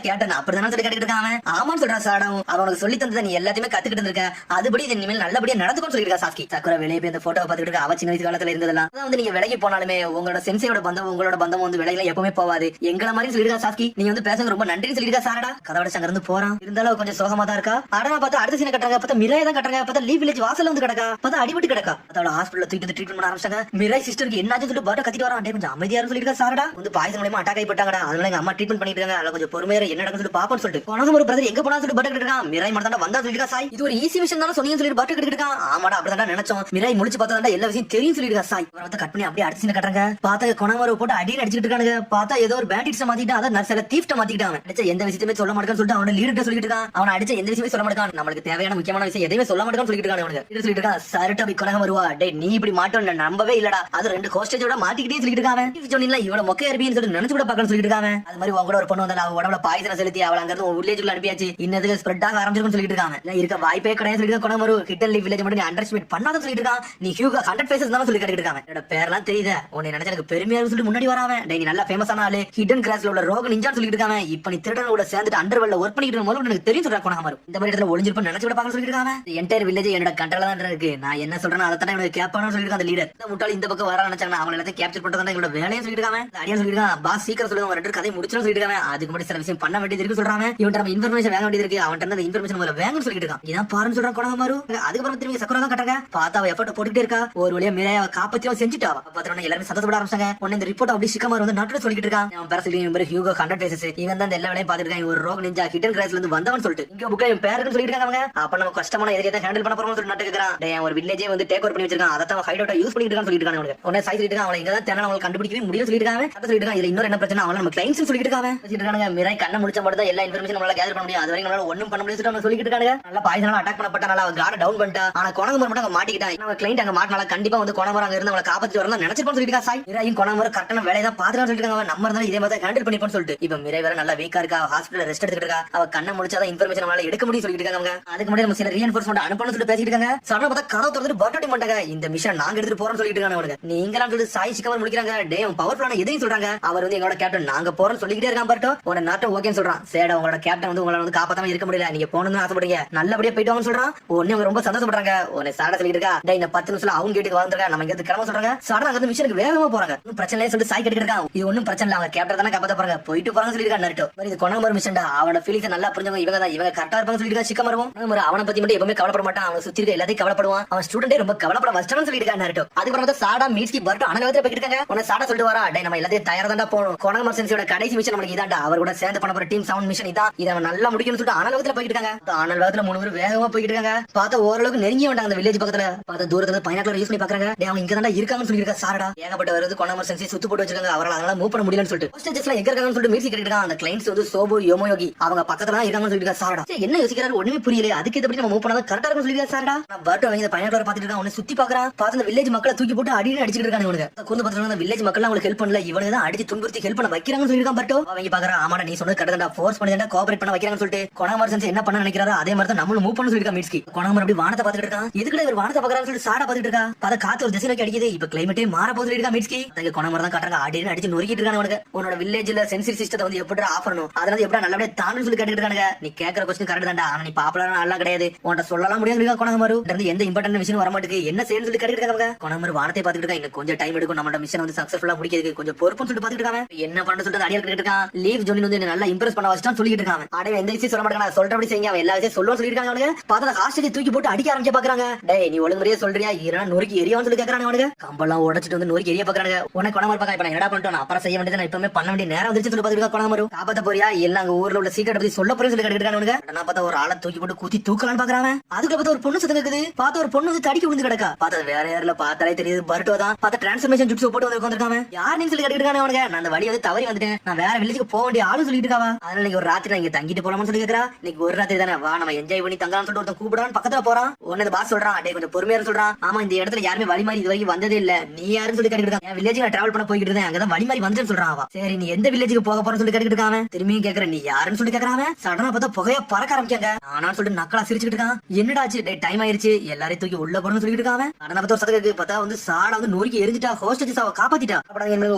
கேப்டன் அப்படிதான் சொல்லி கேட்டுட்டு இருக்கான். ஆமான்னு சொல்றா சாடாவும். அவனுக்கு சொல்லி தந்ததை நீ எல்லாத்தையுமே கத்துக்கிட்டு இருக்க. அதுபடி இது இனிமேல் நல்லபடியா நடந்துக்கும் சொல்லிருக்கா சாஸ்கி. சக்குரா வெளியே போய் இந்த போட்டோ பாத்துக்கிட்டு இருக்கா. அவ சின்ன வயசு காலத்துல இருந்ததெல்லாம் அதான் வந்து நீங்க விலைக்கு போனாலுமே உங்களோட சென்சையோட பந்தம் உங்களோட பந்தம் வந்து விலையில எப்பவுமே போவாது. எங்களை மாதிரி சொல்லிருக்கா சாஸ்கி. நீங்க வந்து பேச ரொம்ப நன்றின்னு சொல்லிருக்கா சாரடா. கதவோட சங்க இருந்து போறான். இருந்தாலும் கொஞ்சம் சோகமா தான் இருக்கா. அடனா பார்த்தா அடுத்த சீனை கட்டுறாங்க. பார்த்தா மிராய் தான் கட்டுறாங்க. பார்த்தா லீவ் வில்லேஜ் வாசல்ல வந்து கிடக்கா. பார்த்தா அடிபட்டு கிடக்கா. அதோட ஹாஸ்பிடல்ல தூக்கிட்டு ட்ரீட்மெண்ட் பண்ண ஆரம்பிச்சாங்க. மிராய் சிஸ்டருக்கு என்னாச்சு சொல்லிட்டு பாட்ட கத்திட்டு வரான். கொஞ்சம் அமைதியா சொல்லிருக்கா சாரடா. வந்து பாய்சன் மூலமா அட்டாக் ஆயிட்டாங்கடா. அதனால எங்க அம்மா ட்ரீட்மெண்ட் பண்ணிட்டு இருக்காங்க. அதனால கொஞ்சம் பொறுமையா என்ன நடக்குன்னு சொல்லிட்டு பாப்போம்னு சொல்லிட்டு கொனகமர் ஒரு பிரதர் எங்க போனா சொல்லிட்டு பாட்டு இருக்கான். மிராய் மட்டும் வந்தா சொல்லிருக்கா சாய். இது ஒரு ஈஸி விஷயம் தானே சொன்னீங்கன்னு சொல்லிட்டு பாட்டு இருக்கான். ஆமாடா அப்படிதான் நினைச்சோம். மிராய் முடிச்சு பார்த்தா எல்லா விஷயம் தெரியும் சொல்லிருக்கா சாய். வந்து கட் பண்ணி அப்படியே அடிச்சு கட்டுறாங்க. பார்த்தா கொனகமர் போட்டு அடி அடிச்சுட்டு இருக்காங்க. பார்த்தா ஏதோ ஒரு பேண்டிட்ஸ் மாத்திட்டா. அதான் சில தீஃப்ட மாத்திட்டாங்க. அடிச்ச எந்த விஷயத்தையுமே சொல்ல மாட்டேன்னு சொல்லிட்டு அவன லீடர் சொல்லிட்டு இருக்கான். அவன் அடிச்ச எந்த விஷயமே சொல்ல மாட்டான். நம்மளுக்கு தேவையான முக்கியமான விஷயம் எதையுமே சொல்ல மாட்டான்னு சொல்லிட்டு இருக்கான். அவனுக்கு சொல்லிட்டு இருக்கான். சரட்டு அப்படி கொனகமர் வருவா. டே நீ இப்படி மாட்டோம் நம்பவே இல்லடா. அது ரெண்டு ஹோஸ்டேஜோட மாட்டிக்கிட்டே சொல்லிட்டு இருக்கான். சொன்னீங்களா இவ்வளவு மொக்கையா இருப்பீன்னு சொல்லிட்டு நினைச்சு கூட பார்க்கணும்னு சொல்லிட்டு இருக்காங்க. அது மாதிரி உங்க கூட ஒரு பொண்ணு வந்தால அவ உடம்புல பாய்சனை செலுத்தி அவள அங்க இருந்து வில்லேஜ்ல அனுப்பியாச்சு. இன்னதுக்கு ஸ்ப்ரெட் ஆக ஆரம்பிச்சிருக்குன்னு சொல்லிட்டு இருக்காங்க. இருக்க வாய்ப்பே கிடையாது சொல்லிட்டு கொனகமர் கிட்டன் லீவ் வில்லேஜ் மட்டும் நீ அண்டர் எஸ்டிமேட் பண்ணாத சொல்லிட்டு இருக்கான். நீ ஹியூகா 100 ஃபேஸஸ் தான் சொல்லி கேட்டுட்டு இருக்காங்க. என்னோட பேர்லாம் தெரியுது. உன்னை நினைச்ச எனக்கு பெருமையா சொல்லிட்டு முன்னாடி வராம. டேய் நீ நல்லா ஃபேமஸ் ஆன ஆளு. ஹிடன் கிராஸ்ல உள்ள ரோக நிஞ்சான்னு சொல்லிட்டு இருக்காங்க. இப்ப நீ திருடனோட சேர்ந்துட்டு அண்டர்வெல்ல ஒர்க் பண்ணிட்டு இருக்கும்போது எனக்கு தெரியும் சொல்றா கொனகமர். இந்த மாதிரி இடத்துல ஒளிஞ்சிருப்ப நினைச்சு கூட பார்க்க சொல்லிட்டு இருக்காங்க. என்டையர் வில்லேஜ் என்னோட கண்ட்ரோல்ல தான் இருக்கு. நான் என்ன சொல்றேன் அதை தான் எனக்கு கேட்பானு சொல்லிட்டு அந்த லீடர். இந்த முட்டாள் இந்த பக்கம் வர நினைச்சாங்க. அவங்க எல்லாத்தையும் கேப்சர் பண்றதா என்னோட வேலையை சொல்லிட்டு இருக்காங்க. அடியா சொல்லிட்டு இருக்காங்க. பாஸ் சீக்கிரம் சொல்லுங்க ரெண்டு கதை முடிச்சுன்னு சொல்லிட்டு இருக்காங்க. அதுக்கு முன்னாடி சில விஷயம் பண்ண வேண்டியது இருக்கு சொல்றாங்க. இவன் நம்ம இன்ஃபர்மேஷன் வாங்க வேண்டியது இருக்கு. அவன் அந்த இன்ஃபர்மேஷன் முதல்ல வேங்கன்னு சொல்லிட்டு இருக்கான். இதான் பாருன்னு சொல்றான் கொனகமர். அதுக்கப்புறம் திரும்பி சக்குரா தான் கட்டுறாங்க. பார்த்தா அவ எஃபர்ட் போட்டுட்டே இருக்கா. ஒரு வழியா மிராய காப்பாத்தி அவன் செஞ்சுட்டா. பாத்தீங்கன்னா எல்லாரும் சந்தோஷப்பட ஆரம்பிச்சாங்க. உடனே இந்த ரிப்போர்ட் அப்படி சிக்கமர் வந்து நாட்டு சொல்லிட்டு இருக்கான். அவன் பேர சொல்லி ஹியூகோ 100 ஃபேஸஸ். இவன் தான் எல்லா வேலையும் பாத்துட்டு இருக்கான். ஒரு ரோக நிஞ்சா ஹிடன் கிராஸ்ல இருந்து வந்தவன் சொல்லிட்டு இங்க புக்ல என் பேருக்கு சொல்லிட்டு இருக்காங்க. அப்ப நம்ம கஷ்டமான எதை ஹேண்டில் பண்ண போறோம்னு சொல்லி நாட்டு கேக்குறான். டேய் ஒரு வில்லேஜே வந்து டேக் ஓவர் பண்ணி வச்சிருக்கான். அதை தான் ஹைட் அவுட்டா யூஸ் பண்ணிட்டு இருக்கான்னு சொல்லிட்டு இருக்காங்க. உடனே சாய் சொல்லிட்டு இருக்கான். அவளை இங்க தான் தேன அவங்களை கண்டுபிடிக்கவே முடியும் சொல்லிட்டு இருக்காங்க. அதை சொல்லிட்டு இருக்காங்க. இதுல இன்னொரு என்ன பிரச்சனை அவளை நம்ம கிளைண்ட்ஸ் சொல்லிட்டு இருக்காங்க. சொல்லிட்டு இருக்காங்க. மிராய் கண்ண முடிச்ச மட்டும் தான் எல்லா இன்ஃபர்மேஷன் நம்மளால கேதர் பண்ண முடியும். அது வரைக்கும் நம்மளால ஒண்ணும் பண்ண முடியாது அவங்க சொல்லிட்டு இருக்காங்க. நல்லா பாய்சனால அட்டாக் பண்ணப்பட்டனால அவ கார்ட டவுன் பண்ணிட்டா. ஆனா கொனகமர் மட்டும் அங்க மாட்டிக்கிட்டான். நம்ம கிளைண்ட் அங்க மாட்டினால கண்டிப்பா வந்து கொனகமர் அங்க இருந்து அவளை காப்பாத்தி வரணும் நினைச்சிருப்பான்னு சொல்லிட்டு இருக்கா சாய். மிராயும் கொனகமர் கரெக்டான வேலையை தான் பாத்துக்கலாம் சொல்லிட்டு இருக்காங்க. நம்ம இருந்தாலும் இதே மாதிரி ஹேண்டில் பண்ணிப்போம்னு சொல்லிட்டு இப்ப மிராய் வேற நல்லா வீக்கா இருக்கா. ஹாஸ்பிடல்ல ரெஸ்ட் எடுத்துட்டு இருக்கா. அவ கண்ண முடிச்சாதான் இன்ஃபர்மேஷன் நம்மளால எடுக்க முடியும் சொல்லிட்டு இருக்காங்க. அதுக்கு முன்னாடி நம்ம சில ரீஎன்ஃபோர்ஸ்மென்ட் அனுப்பணும்னு சொல்லிட்டு பேசிட்டு இருக்காங்க. சடனா பார்த்தா கதவு திறந்துட்டு பர்த்டே பண்ணாங்க. இந்த மிஷன் நாங்க எடுத்துட்டு போறோம்னு சொல்லிட்டு இருக்காங்க. அவனுக்கு நீங்களாம் சொல்லிட்டு சாய் சிக்கமர் முடிக்கிறாங்க. டே அவன் பவர்ஃபுல்லான எதையும் சொல்றாங்க. அவர் வந்து எங்களோட கேப்டன் நாங்க போறோம்னு சொல்லிக்கிட்டே இருக்கான். பர்ட்டோ உன நாட்டம் ஓகேன்னு சொல்றான். சேடா உங்களோட கேப்டன் வந்து உங்களை வந்து காப்பாத்தாம இருக்க முடியல. நீங்க போகணும்னு ஆசைப்படுறீங்க. நல்லபடியா போயிட்டு வாங்கன்னு சொல்றான். உடனே அவங்க ரொம்ப சந்தோஷப்படுறாங்க. உன்னை சாடா சொல்லிட்டு இருக்கா. டே இந்த 10 நிமிஷம் அவங்க கேட்டுக்கு வந்துருக்கா. நம்ம இங்க கிளம்ப சொல்றாங்க. சடனா அங்க மிஷனுக்கு வேகமா போறாங்க. பிரச்சனை இல்லைன்னு சொல்லிட்டு சாய் கேட்டு இருக்கான். இது ஒன்னும் பிரச்சனை இல்ல. அவங்க கேப்டன் தானே காப்பாத்த போறாங்க. போயிட்டு போறாங்க சொல்லிருக்கா நருட்டோ. இது கொனகமர் மிஷன்டா. அவனோட ஃபீலிங்ஸ் நல்லா புரிஞ்சவங்க இவங்க தான். இவங்க கரெக்டா இருப்பாங்க சொல்லிட்டு சிக்கமரும். அவனை பத்தி மட்டும் எப்பவுமே கவலைப்பட மாட்டான். அவன் சுத்தி இருக்க எல்லாத்தையும் கவலைப்படுவான். அவன் ஸ்டூடெண்டே ரொம்ப கவலைப்பட வச்சான்னு சொல்லிட்டு இருக்கா நருட்டோ. அதுக்கப்புறம் சாடா மீட்ஸ்கி பர்ட்டோ அனலவத்துல போயிட்டு இருக்காங்க. உன்னை சாடா சொல்லிட்டு வரா. டே நம்ம எல்லாத்தையும் தயாரா தான் போகணும். கொனகமர் சென்சியோட கடைசி மிஷன் நமக்கு இதான்டா. அவர் கூட சேர்ந்து பண்ண போற டீம் சவுண்ட் மிஷன் இதான். இதை நல்லா முடிக்கணும்னு சொல்லிட்டு அனலவத்துல போயிட்டு இருக்காங்க. அனலவத்துல 3 பேர் வேகமா போயிட்டு இருக்காங்க. பார்த்தா ஓரளவுக்கு நெருங்கி வந்தாங்க அந்த வில்லேஜ் பக்கத்துல. பார்த்தா தூரத்துல பைனாக்குலர் யூஸ் பண்ணி பாக்குறாங்க. அவங்க இங்க தான் இருக்காங்கன்னு சொல்லிருக்கா சாரடா. ஏகப்பட்ட வருது கொனகமர் சென்சி சுத்து போட்டு வச்சிருக்காங்க. அவரால் அதனால மூவ் பண்ண முடியலன்னு சொல்லிட்டு ஹோஸ்டேஜஸ்ல எங்க இருக்காங்கன்னு சொல்லிட்டு மீட்ஸ்கி கேட்டு இருக்காங்க. அந்த கிளைண்ட்ஸ் வந்து சோபு யோமோயோகி அவங்க பக்கத்துல தான் இருக்காங்கன்னு சொல்லிருக்கா சாரடா. என்ன யோசிக்கிறாரு ஒண்ணுமே புரியல. அதுக்கு எப்படி நம்ம மூவ் பண்ணா கரெக்டா இருக்கும்னு சொல்லிருக்கா சாரடா. நான் பர்ட்டோ அவங்க பைனாக்குலர் பாத்துட்டு இருக்கான். அவனை சுத்தி பாக்குறான். பார்த்து அந்த வில்லேஜ் மக்களை தூக்கி போட்டு அடின்னு அடிச்சிட்டு இருக்காங்க. இவனுக்கு கூர்ந்து பார்த்தா அந்த வில்லேஜ் மக்கள் அவங்களுக்கு ஹெல்ப் பண்ணல. இவனுக்கு தான் அடிச்சு துன்புறுத்தி ஹெல்ப் பண்ண வைக்கிறாங்கன்னு சொல்லிருக்கான் பர்ட்டோ. அவங்க பாக்குறான். ஆமாடா நீ சொன்னது கரெக்டா. ஃபோர்ஸ் பண்ணி கோஆபரேட் பண்ண வைக்கிறாங்கன்னு சொல்லிட்டு கொனகமர் சென்சி என்ன பண்ண நினைக்கிறாரோ அதே மாதிரி தான் நம்மளும் மூவ் பண்ண சொல்லிருக்கா மீட்ஸ்கி. கொனகமர் அப்படி வானத்தை பாத்துட்டு இருக்கான். இதுக்கு இவர் வானத்தை பாக்குறான்னு சொல்லிட்டு சாடா பாத்துட்டு இருக்கா. பார்த்தா காத்து ஒரு திசை நோக்கி அடிக்குது. இப்ப கிளைமேட்டே மாற போகுது சொல்லிருக்கா மீட்ஸ்கி. அதுக்கு கொனகமர் தான் காட்டுறாங்க. அடின்னு அடிச்சு நொறுக்கிட்டு இருக்காங்க. அவனுக்கு உன்னோட வில்லேஜ்ல சென்சிங் சிஸ்டத்தை வந்து எப்படி ஆஃப் பண்ணணும் அதனால எப்படி நல்லபடியா தான்னு சொல்லி கேட்டுட்டு இருக்காங்க. நீ கேட்கற கொஸ்டின் கரெக்ட் தான்டா. ஆனா நீ பாப்புலரான ஆளா கிடையாது. உன்கிட்ட சொல்லலாம் முடியாது கொனகமர். எந்த இம்பார்ட்டன்ட் விஷயம் வர மாட்டேங்குது. என்ன செய்யணும்னு சொல்லி கேட்டுட்டு இருக்காங்க. கொனகமர் வானத்தை பாத்துட்டு இருக்கா. இன்னும் கொஞ்சம் டைம் எடுக்கும். நம்ம மிஷன் வந்து சக்சஸ்ஃபுல்லா முடிக்கிறதுக்கு கொஞ்சம் பொறுப்புன்னு சொல்லிட்டு பாத்துட்டு இருக்காங்க. என்ன பண்ண சொல்லிட்டு அடியால் கேட்டு இருக்கான். லீவ் ஜோனி வந்து நல்லா இம்ப்ரெஸ் பண்ண வச்சுட்டான்னு சொல்லிட்டு இருக்காங்க. அடைய எந்த விஷயம் சொல்ல மாட்டாங்க. சொல்றபடி செய்யுங்க. அவன் எல்லா விஷயம் சொல்லுவான்னு சொல்லிருக்காங்க. அவனுக்கு பார்த்தா ஹாஸ்டேஜ் தூக்கி போட்டு அடிக்க ஆரம்பிக்க பாக்குறாங்க. டேய் நீ ஒழுங்கு முறையா சொல்றியா இல்லனா நொறுக்கி எரியான்னு சொல்லி கேக்குறாங்க. அவனுக்கு கம்பெல்லாம் உடைச்சிட்டு வந்து நொறுக்கி எரிய பாக்குறாங்க. உனக்கு கொனகமர் பாக்க இப்ப நான் என்னடா பண்ணிட்டோம். அப்புறம் செய்ய வேண்டியது நான் இப்பவே பண்ண வேண்டிய நேரம் வந்துருச்சு சொல்லி பாத்துட்டு கொனகமர். காப்பாத்த போறியா இல்ல அங்க ஊர்ல உள்ள சீக்கிரம் பத்தி சொல்ல போறேன்னு சொல்லி கேட்டுட்டு இருக்காங்க. நான் பார்த்தா ஒரு ஆளை தூக்கி போட்டு குத்தி தூக்கலான்னு பாக்குறாங்க. அதுக்கு பார்த்தா ஒரு பொண்ணு சத்தம் கேக்குது. பார்த்தா ஒரு பொண்ணு வந்து தடிக்கி விழுந்து கிடக்கா. பார்த்தா வேற யாருல பார்த்தாலே தெரியுது பர்ட்டோ தான். பார்த்தா டிரான்ஸ்ஃபர்மேஷன் ஜுட்ஸ் போட்டு வந்து உட்கார்ந்திருக்காங்க. யார் நீங்க சொல்லி கேட்டுட்டு இருக்காங்க. அவனுக்கு நான் அந்த வழி வந்து தவறி வந்துட்டேன். நான் வேற வில்லேஜுக்கு போக வேண்டிய ஆளு சொல்லிட்டு இருக்காவா. அதனால நீங்க ஒரு ராத்திரி நான் இங்க தங்கிட்டு போலாம்னு சொல்லி கேக்குறா. இன்னைக்கு ஒரு ராத்திரி தானே, வா நம்ம என்ஜாய் பண்ணி தங்கலாம்னு சொல்லிட்டு ஒருத்தன் கூப்பிடான்னு பக்கத்துல போறான். உடனே பாஸ் சொல்றான், டேய் கொஞ்சம் பொறுமையா சொல்றான். ஆமா இந்த இடத்துல யாருமே வழி மாதிரி இது வரைக்கும் வந்ததே இல்ல, நீ யாருன்னு சொல்லி கேட்டுட்டு இருக்கான். என் வில்லேஜ் நான் டிராவல் பண்ண போய்கிட்டு இருந்தேன், அங்கதான் வழி மாதிரி வந்துன்னு சொல்றான். அவன் சரி நீ எந்த வில்லேஜுக்கு போக போறன்னு சொல்லி கேட்டுட்டு இருக்கான். திரும்பியும் கேக்குறேன் நீ யாருன்னு சொல்லி கேக்குறான். சடனா பார்த்தா புகையா பறக்க ஆரம்பிக்காங்க. ஆனான்னு சொல்லிட்டு நக்கலா சிரிச்சுட்டு இருக்கான். என்னடாச்சு, டே டைம் ஆயிருச்சு எல்லாரையும் தூக்கி உள்ள போறன்னு சொல்லிட்டு இருக்கான். ஆனா பார்த்தா சதக்கு பார்த்தா வந்து சாடா வந்து நொறுக்கி எரிஞ்சிட்டா, ஹோஸ்டேஜ் காப்பாத்திட்டா.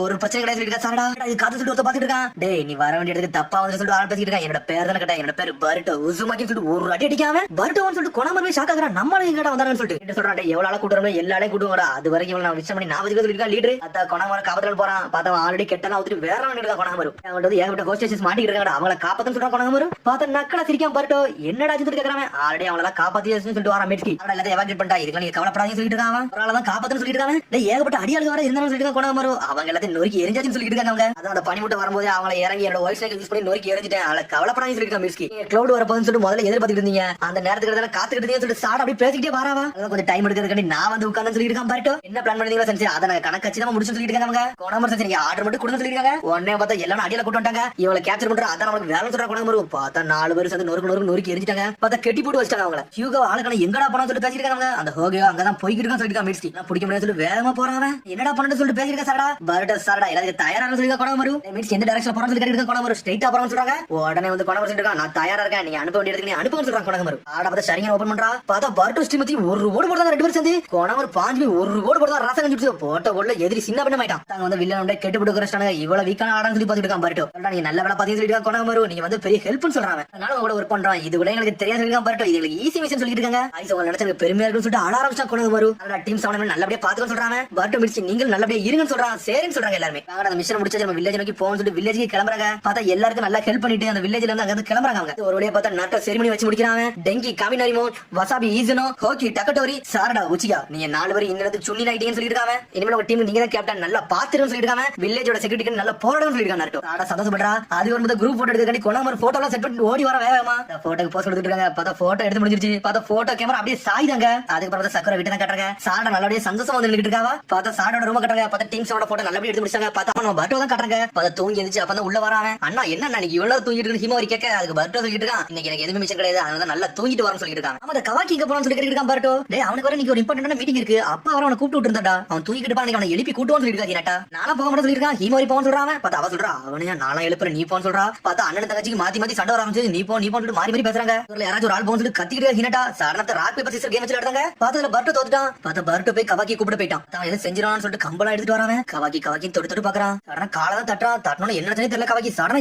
ஒரு பிரச்சனை கிடையாது சொல்லிட்டு சாடா இது காத்து சொல்லிட்டு ஒருத்த பாத்துட்டு இருக்கான். டேய் நீ வர வேண்டிய இடத்துக்கு தப்பா வந்து சொல்லிட்டு ஆள் பேசிட்டு இருக்கான். என்னோட பேர் தானே கேட்டா, என்னோட பேரு பர்ட்டோ உசுமாக்கி சொல்லிட்டு ஒரு அடி அடிக்காம பர்ட்டோன்னு சொல்லிட்டு கொணாம ஷாக் ஆகுறான். நம்மள எங்கடா வந்தானு சொல்லிட்டு சொல்றான். எவ்வளவு ஆள கூட்டுறோம் எல்லாரையும் கூட்டுவாடா, அது வரைக்கும் நான் விஷயம் பண்ணி நான் வச்சுக்க சொல்லிருக்கா லீடர். அத்தா கொணாமர காப்பாத்தல் போறான். பார்த்தா ஆல்ரெடி கெட்டலாம் ஊத்திட்டு வேற வண்டிட்டு தான் கொணாமரு. அவன் வந்து ஏகப்பட்ட ஹோஸ்டேஜஸ் மாட்டிட்டு இருக்காங்க, அவங்கள காப்பாத்தன்னு சொல்றான் கொணாமரு. பார்த்தா நக்கலா சிரிக்காம பர்ட்டோ என்னடா சொல்லிட்டு கேக்குறான். ஆல்ரெடி அவங்கள காப்பாத்தி சொல்லிட்டு வரான் மெட்கி. அவள எல்லாத்தையும் எவாக்யூட் பண்ணிட்டா, இதுக்கு நீ கவலைப்படாதீங்கன்னு சொல்லிட்டு இருக்கான். அவங்கள தான் காப்பாத்தன்னு சொல்லிட்டு இருக்காங்க. ஏகப்பட்ட அடியாளுக்கு வர இருந்தாலும் சொல்லிட்டு கொணாமரு. அவங்க எல்லாத்தையும் நொறுக்கி எரிஞ்சாச்சுன்னு சொல்லிட்டு இருக்காங்க. அவங்க அதான் அந்த பனி மூட்டை வரும்போது அவங்கள இறங்கி என்னோட வாய்ஸ் யூஸ் பண்ணி நொறுக்கி எரிஞ்சிட்டேன். அவளை கவலைப்படாதீங்கன்னு சொல்லிட்டு மிஸ்கி. கிளவுட் வரப்போகுதுன்னு சொல்லிட்டு முதல்ல எதிர்பார்த்துட்டு இருந்தீங்க, அந்த நேரத்துக்கு காத்துக்கிட்டு இருந்தீங்கன்னு சொல்லிட்டு சாட அப்படி பேசிக்கிட்டே வராவா. அதான் கொஞ்சம் டைம் எடுக்கிறதுக்காண்டி நான் வந்து உட்கார்ந்து சொல்லிட்டு இருக்கான். பர்ட்டோ என்ன பிளான் பண்ணீங்களா செஞ்சு அதை நான் கணக்கு தான் முடிச்சு சொல்லிட்டு இருக்காங்க. கொணாமரு செஞ்சு நீங்க ஆர்டர் மட்டும் கொடுத்து சொல்லிருக்காங்க. உடனே பார்த்தா எல்லாரும் அடியில கூட்டு வந்தாங்க. இவளை கேப்சர் பண்ற அதான் அவங்களுக்கு வேலை சொல்ற கொணாமரு. பார்த்தா 4 பேர் சேர்ந்து நொறுக்கு எரிஞ்சிட்டாங்க. பார்த்தா கெட்டி போட்டு வச்சிட்டாங்க அவங்கள. ஹியூகோ ஆளுக்கான எங்கடா போனா சொல்லிட்டு பேசிட்டு இருக்காங்க. அந்த ஹோகோ அங்கதான் போய்கிட்டு இருக்கான்னு சொல்லிட்டு மிஸ்கி நான் பிடிக்க முடியாது சொல்லி வேகமா போறான். என்னடா பண்ணு சொல்லிட்டு பேசிட்டு சாடா பர்ட்டோ சாடா எல்லாரும் தயாரா சொல்லிருக்கா கொணாமரு. மிஸ்கி எந்த டைரக்ஷன்ல போறான்னு சொல்லி கேட்டு கொணாமரு ஸ்ட்ரைட்டா போறான்னு சொல்றாங்க. உடனே வந்து கொணாமரு சொல்லிட்டு நான் தயாரா இருக்கேன், நீங்க அனுப்ப வேண்டிய இடத்துக்கு நீ அனுப்புன்னு சொல்றாங்க கொணாமரு. ஆட பார்த்தா சரிங்க ஓபன் பண்றா. பார்த்தா பர்ட்டோ ஸ்ரீமதி ஒரு ஓடு போடுறாங்க. 2 பேர் சேர்ந்து கொணாமரு பாஞ்சு ஒரு ஓடு போடுறா. ரசம் கஞ்சி போட்ட ஓடல எதிரி சின்ன பண்ண மாட்டான். தாங்க வந்து வில்லன் கெட்டு போட்டு கரெக்டான இவ்வளவு வீக்கான ஆடான்னு சொல்லி பாத்துட்டு இருக்கான் பர்ட்டோ. நீங்க நல்ல வேலை பாத்தீங்கன்னு சொல்லிட்டு கொணாமரு, நீங்க வந்து பெரிய ஹெல்ப்னு சொல்றாங்க. அதனால உங்களோட ஒர்க் பண்றான், இது கூட எங்களுக்கு தெரியாது சொல்லிருக்கான் பர்ட்டோ. இது எங்களுக்கு ஈஸி மிஷன் சொல்லிட்டு இருக்காங்க. ஐஸ் உங்க நினைச்ச பெருமையா இருக்குன்னு சொல்லிட்டு ஆட ஆரம்பிச்சா கொணாமரு. அதனால டீம் சவுண்ட் நல்லபடியா பாத்துக்க சொல்றாங்க. பர்ட்டோ மிஸ்கி நீங்கள் நல்லபடியா இருங்கன்னு சொல்றாங்க. சரின்னு சொல்றாங்க எல்லாரும். அந்த மிஷன் முடிச்சு நம்ம வில்லேஜ் நோக்கி போவோம்னு சொல்லிட்டு வில்லேஜுக்கு கிளம்புறாங்க. பார்த்தா எல்லாருக்கும் நல்லா ஹெல்ப் பண்ணிட்டு அந்த வில்லேஜ்ல இருந்து அங்க இருந்து கிளம்புறாங்க. அவங்க ஒரு வழியா பார்த்தா நாட்டை செரிமனி வச்சு முடிக்கிறாங்க. டெங்கி காமினாரிமோன் வசாபி ஈசனோ ஹோக்கி டக்கட்டோரி சாரடா உச்சியா நீங்க 4 பேர் இங்க இருந்து சுண்ணி நைட்டின்னு சொல்லிட்டு இருக்காங்க. இனிமேல் உங்க டீம் நீங்க தான் கேப்டன், நல்லா பாத்துருன்னு சொல்லிட்டு இருக்காங்க. வில்லேஜோட செக்யூரிட்டிக்கு நல்லா போராடணும்னு சொல்லிருக்காங்க. நாட்டோ ஆட சந்தோஷப்படுறா. அது வரும்போது குரூப் போட்டோ எடுக்கிறதுக்கு கொணாமரு போட்டோ எல்லாம் செட் பண்ணி ஓடி வர வேகமா போட்டோக்கு போஸ்ட் கொடுத்துட்டு இருக்காங்க. பார்த்தா போட்டோ எடுத்து முடிஞ்சிருச்சு. பார்த்தா போட்டோ கேமரா அப்படியே சாய்தாங்க. அதுக்கப்புறம் சக்கரை விட்டு தான் கட்டுறாங்க. சாரடா நல்லபடியா சந்தோஷமா வந்து நின்னுட்டு இருக்காவா. பார்த்தா சாரோட ரூம் கட்டுறாங்க. பார்த்தா டீம் சோட போட்டோ நல்லபடியா எடுத்து முடிச்சாங்க. பார்த்தா நம்ம பர்ட்டோ தான் கட்டுறாங்க. பார்த்தா தூங்கி எந்திரிச்சு அப்பதான் உள்ள வராங்க. அண்ணா என்ன இன்னைக்கு இவ்வளவு தூங்கிட்டு இருக்கு ஹிமோரி கேட்க. அதுக்கு பர்ட்டோ சொல்லிட்டு இருக்கான், இன்னைக்கு எனக்கு எதுவுமே மிஷன் கிடையாது, அதனால நல்லா தூங்கிட்டு வரணும்னு சொல்லிட்டு இருக்காங்க. அவன் கவாக்கி போறான்னு சொல்லி கேட்டு இருக்கான் பர்ட்டோ. டேய் அவனுக்கு வர இன்னைக்கு ஒரு இம்பார்ட்டன்டான மீட்டிங் இருக்கு, அப்ப வர அவனை கூப்பிட்டு இருந்தாடா. அவன் தூங்கிட்டு இருப்பான், அவனை எழுப்பி கூட்டுவான்னு சொல்லிட்டு இருக்காங்க. நானா போக மாட்டேன்னு சொல்லிருக்கான். ஹிமோரி போன்னு சொல்றான். பார்த்தா அவ சொல்றா அவனையா நானா எழுப்புற நீ போன்னு சொல்றா. பார்த்தா அண்ணன் தங்கச்சிக்கு மாத்தி மாத்தி சண்டை வர ஆரம்பிச்சு நீ போன்னு சொல்லிட்டு மாறி மாறி பேசுறாங்க. யாராச்சும் ஒரு ஆள் போன்னு சொல்லி கத்திக்கிட்டு ஹினட்டா சாரணத்தை ராக் பேப்பர் சிஸ்டர் கேம் வச்சு நடந்தாங்க. பார்த்ததுல பர்ட்டோ தோத்துட்டான். பார்த்தா பர்ட்டோ போய் கவாக்கி கூப்பிட போயிட்டான். அவன் எதுவும் செஞ்சிடான்னு சொல்லிட்டு கம்பளம் எடுத்துட்டு வரான். கவாக்கி தொட்டு பாக்குறான். சடனா காலதான் தட்டுறான். தட்டணும் என்ன தெரியல. கவாக்கி சடனா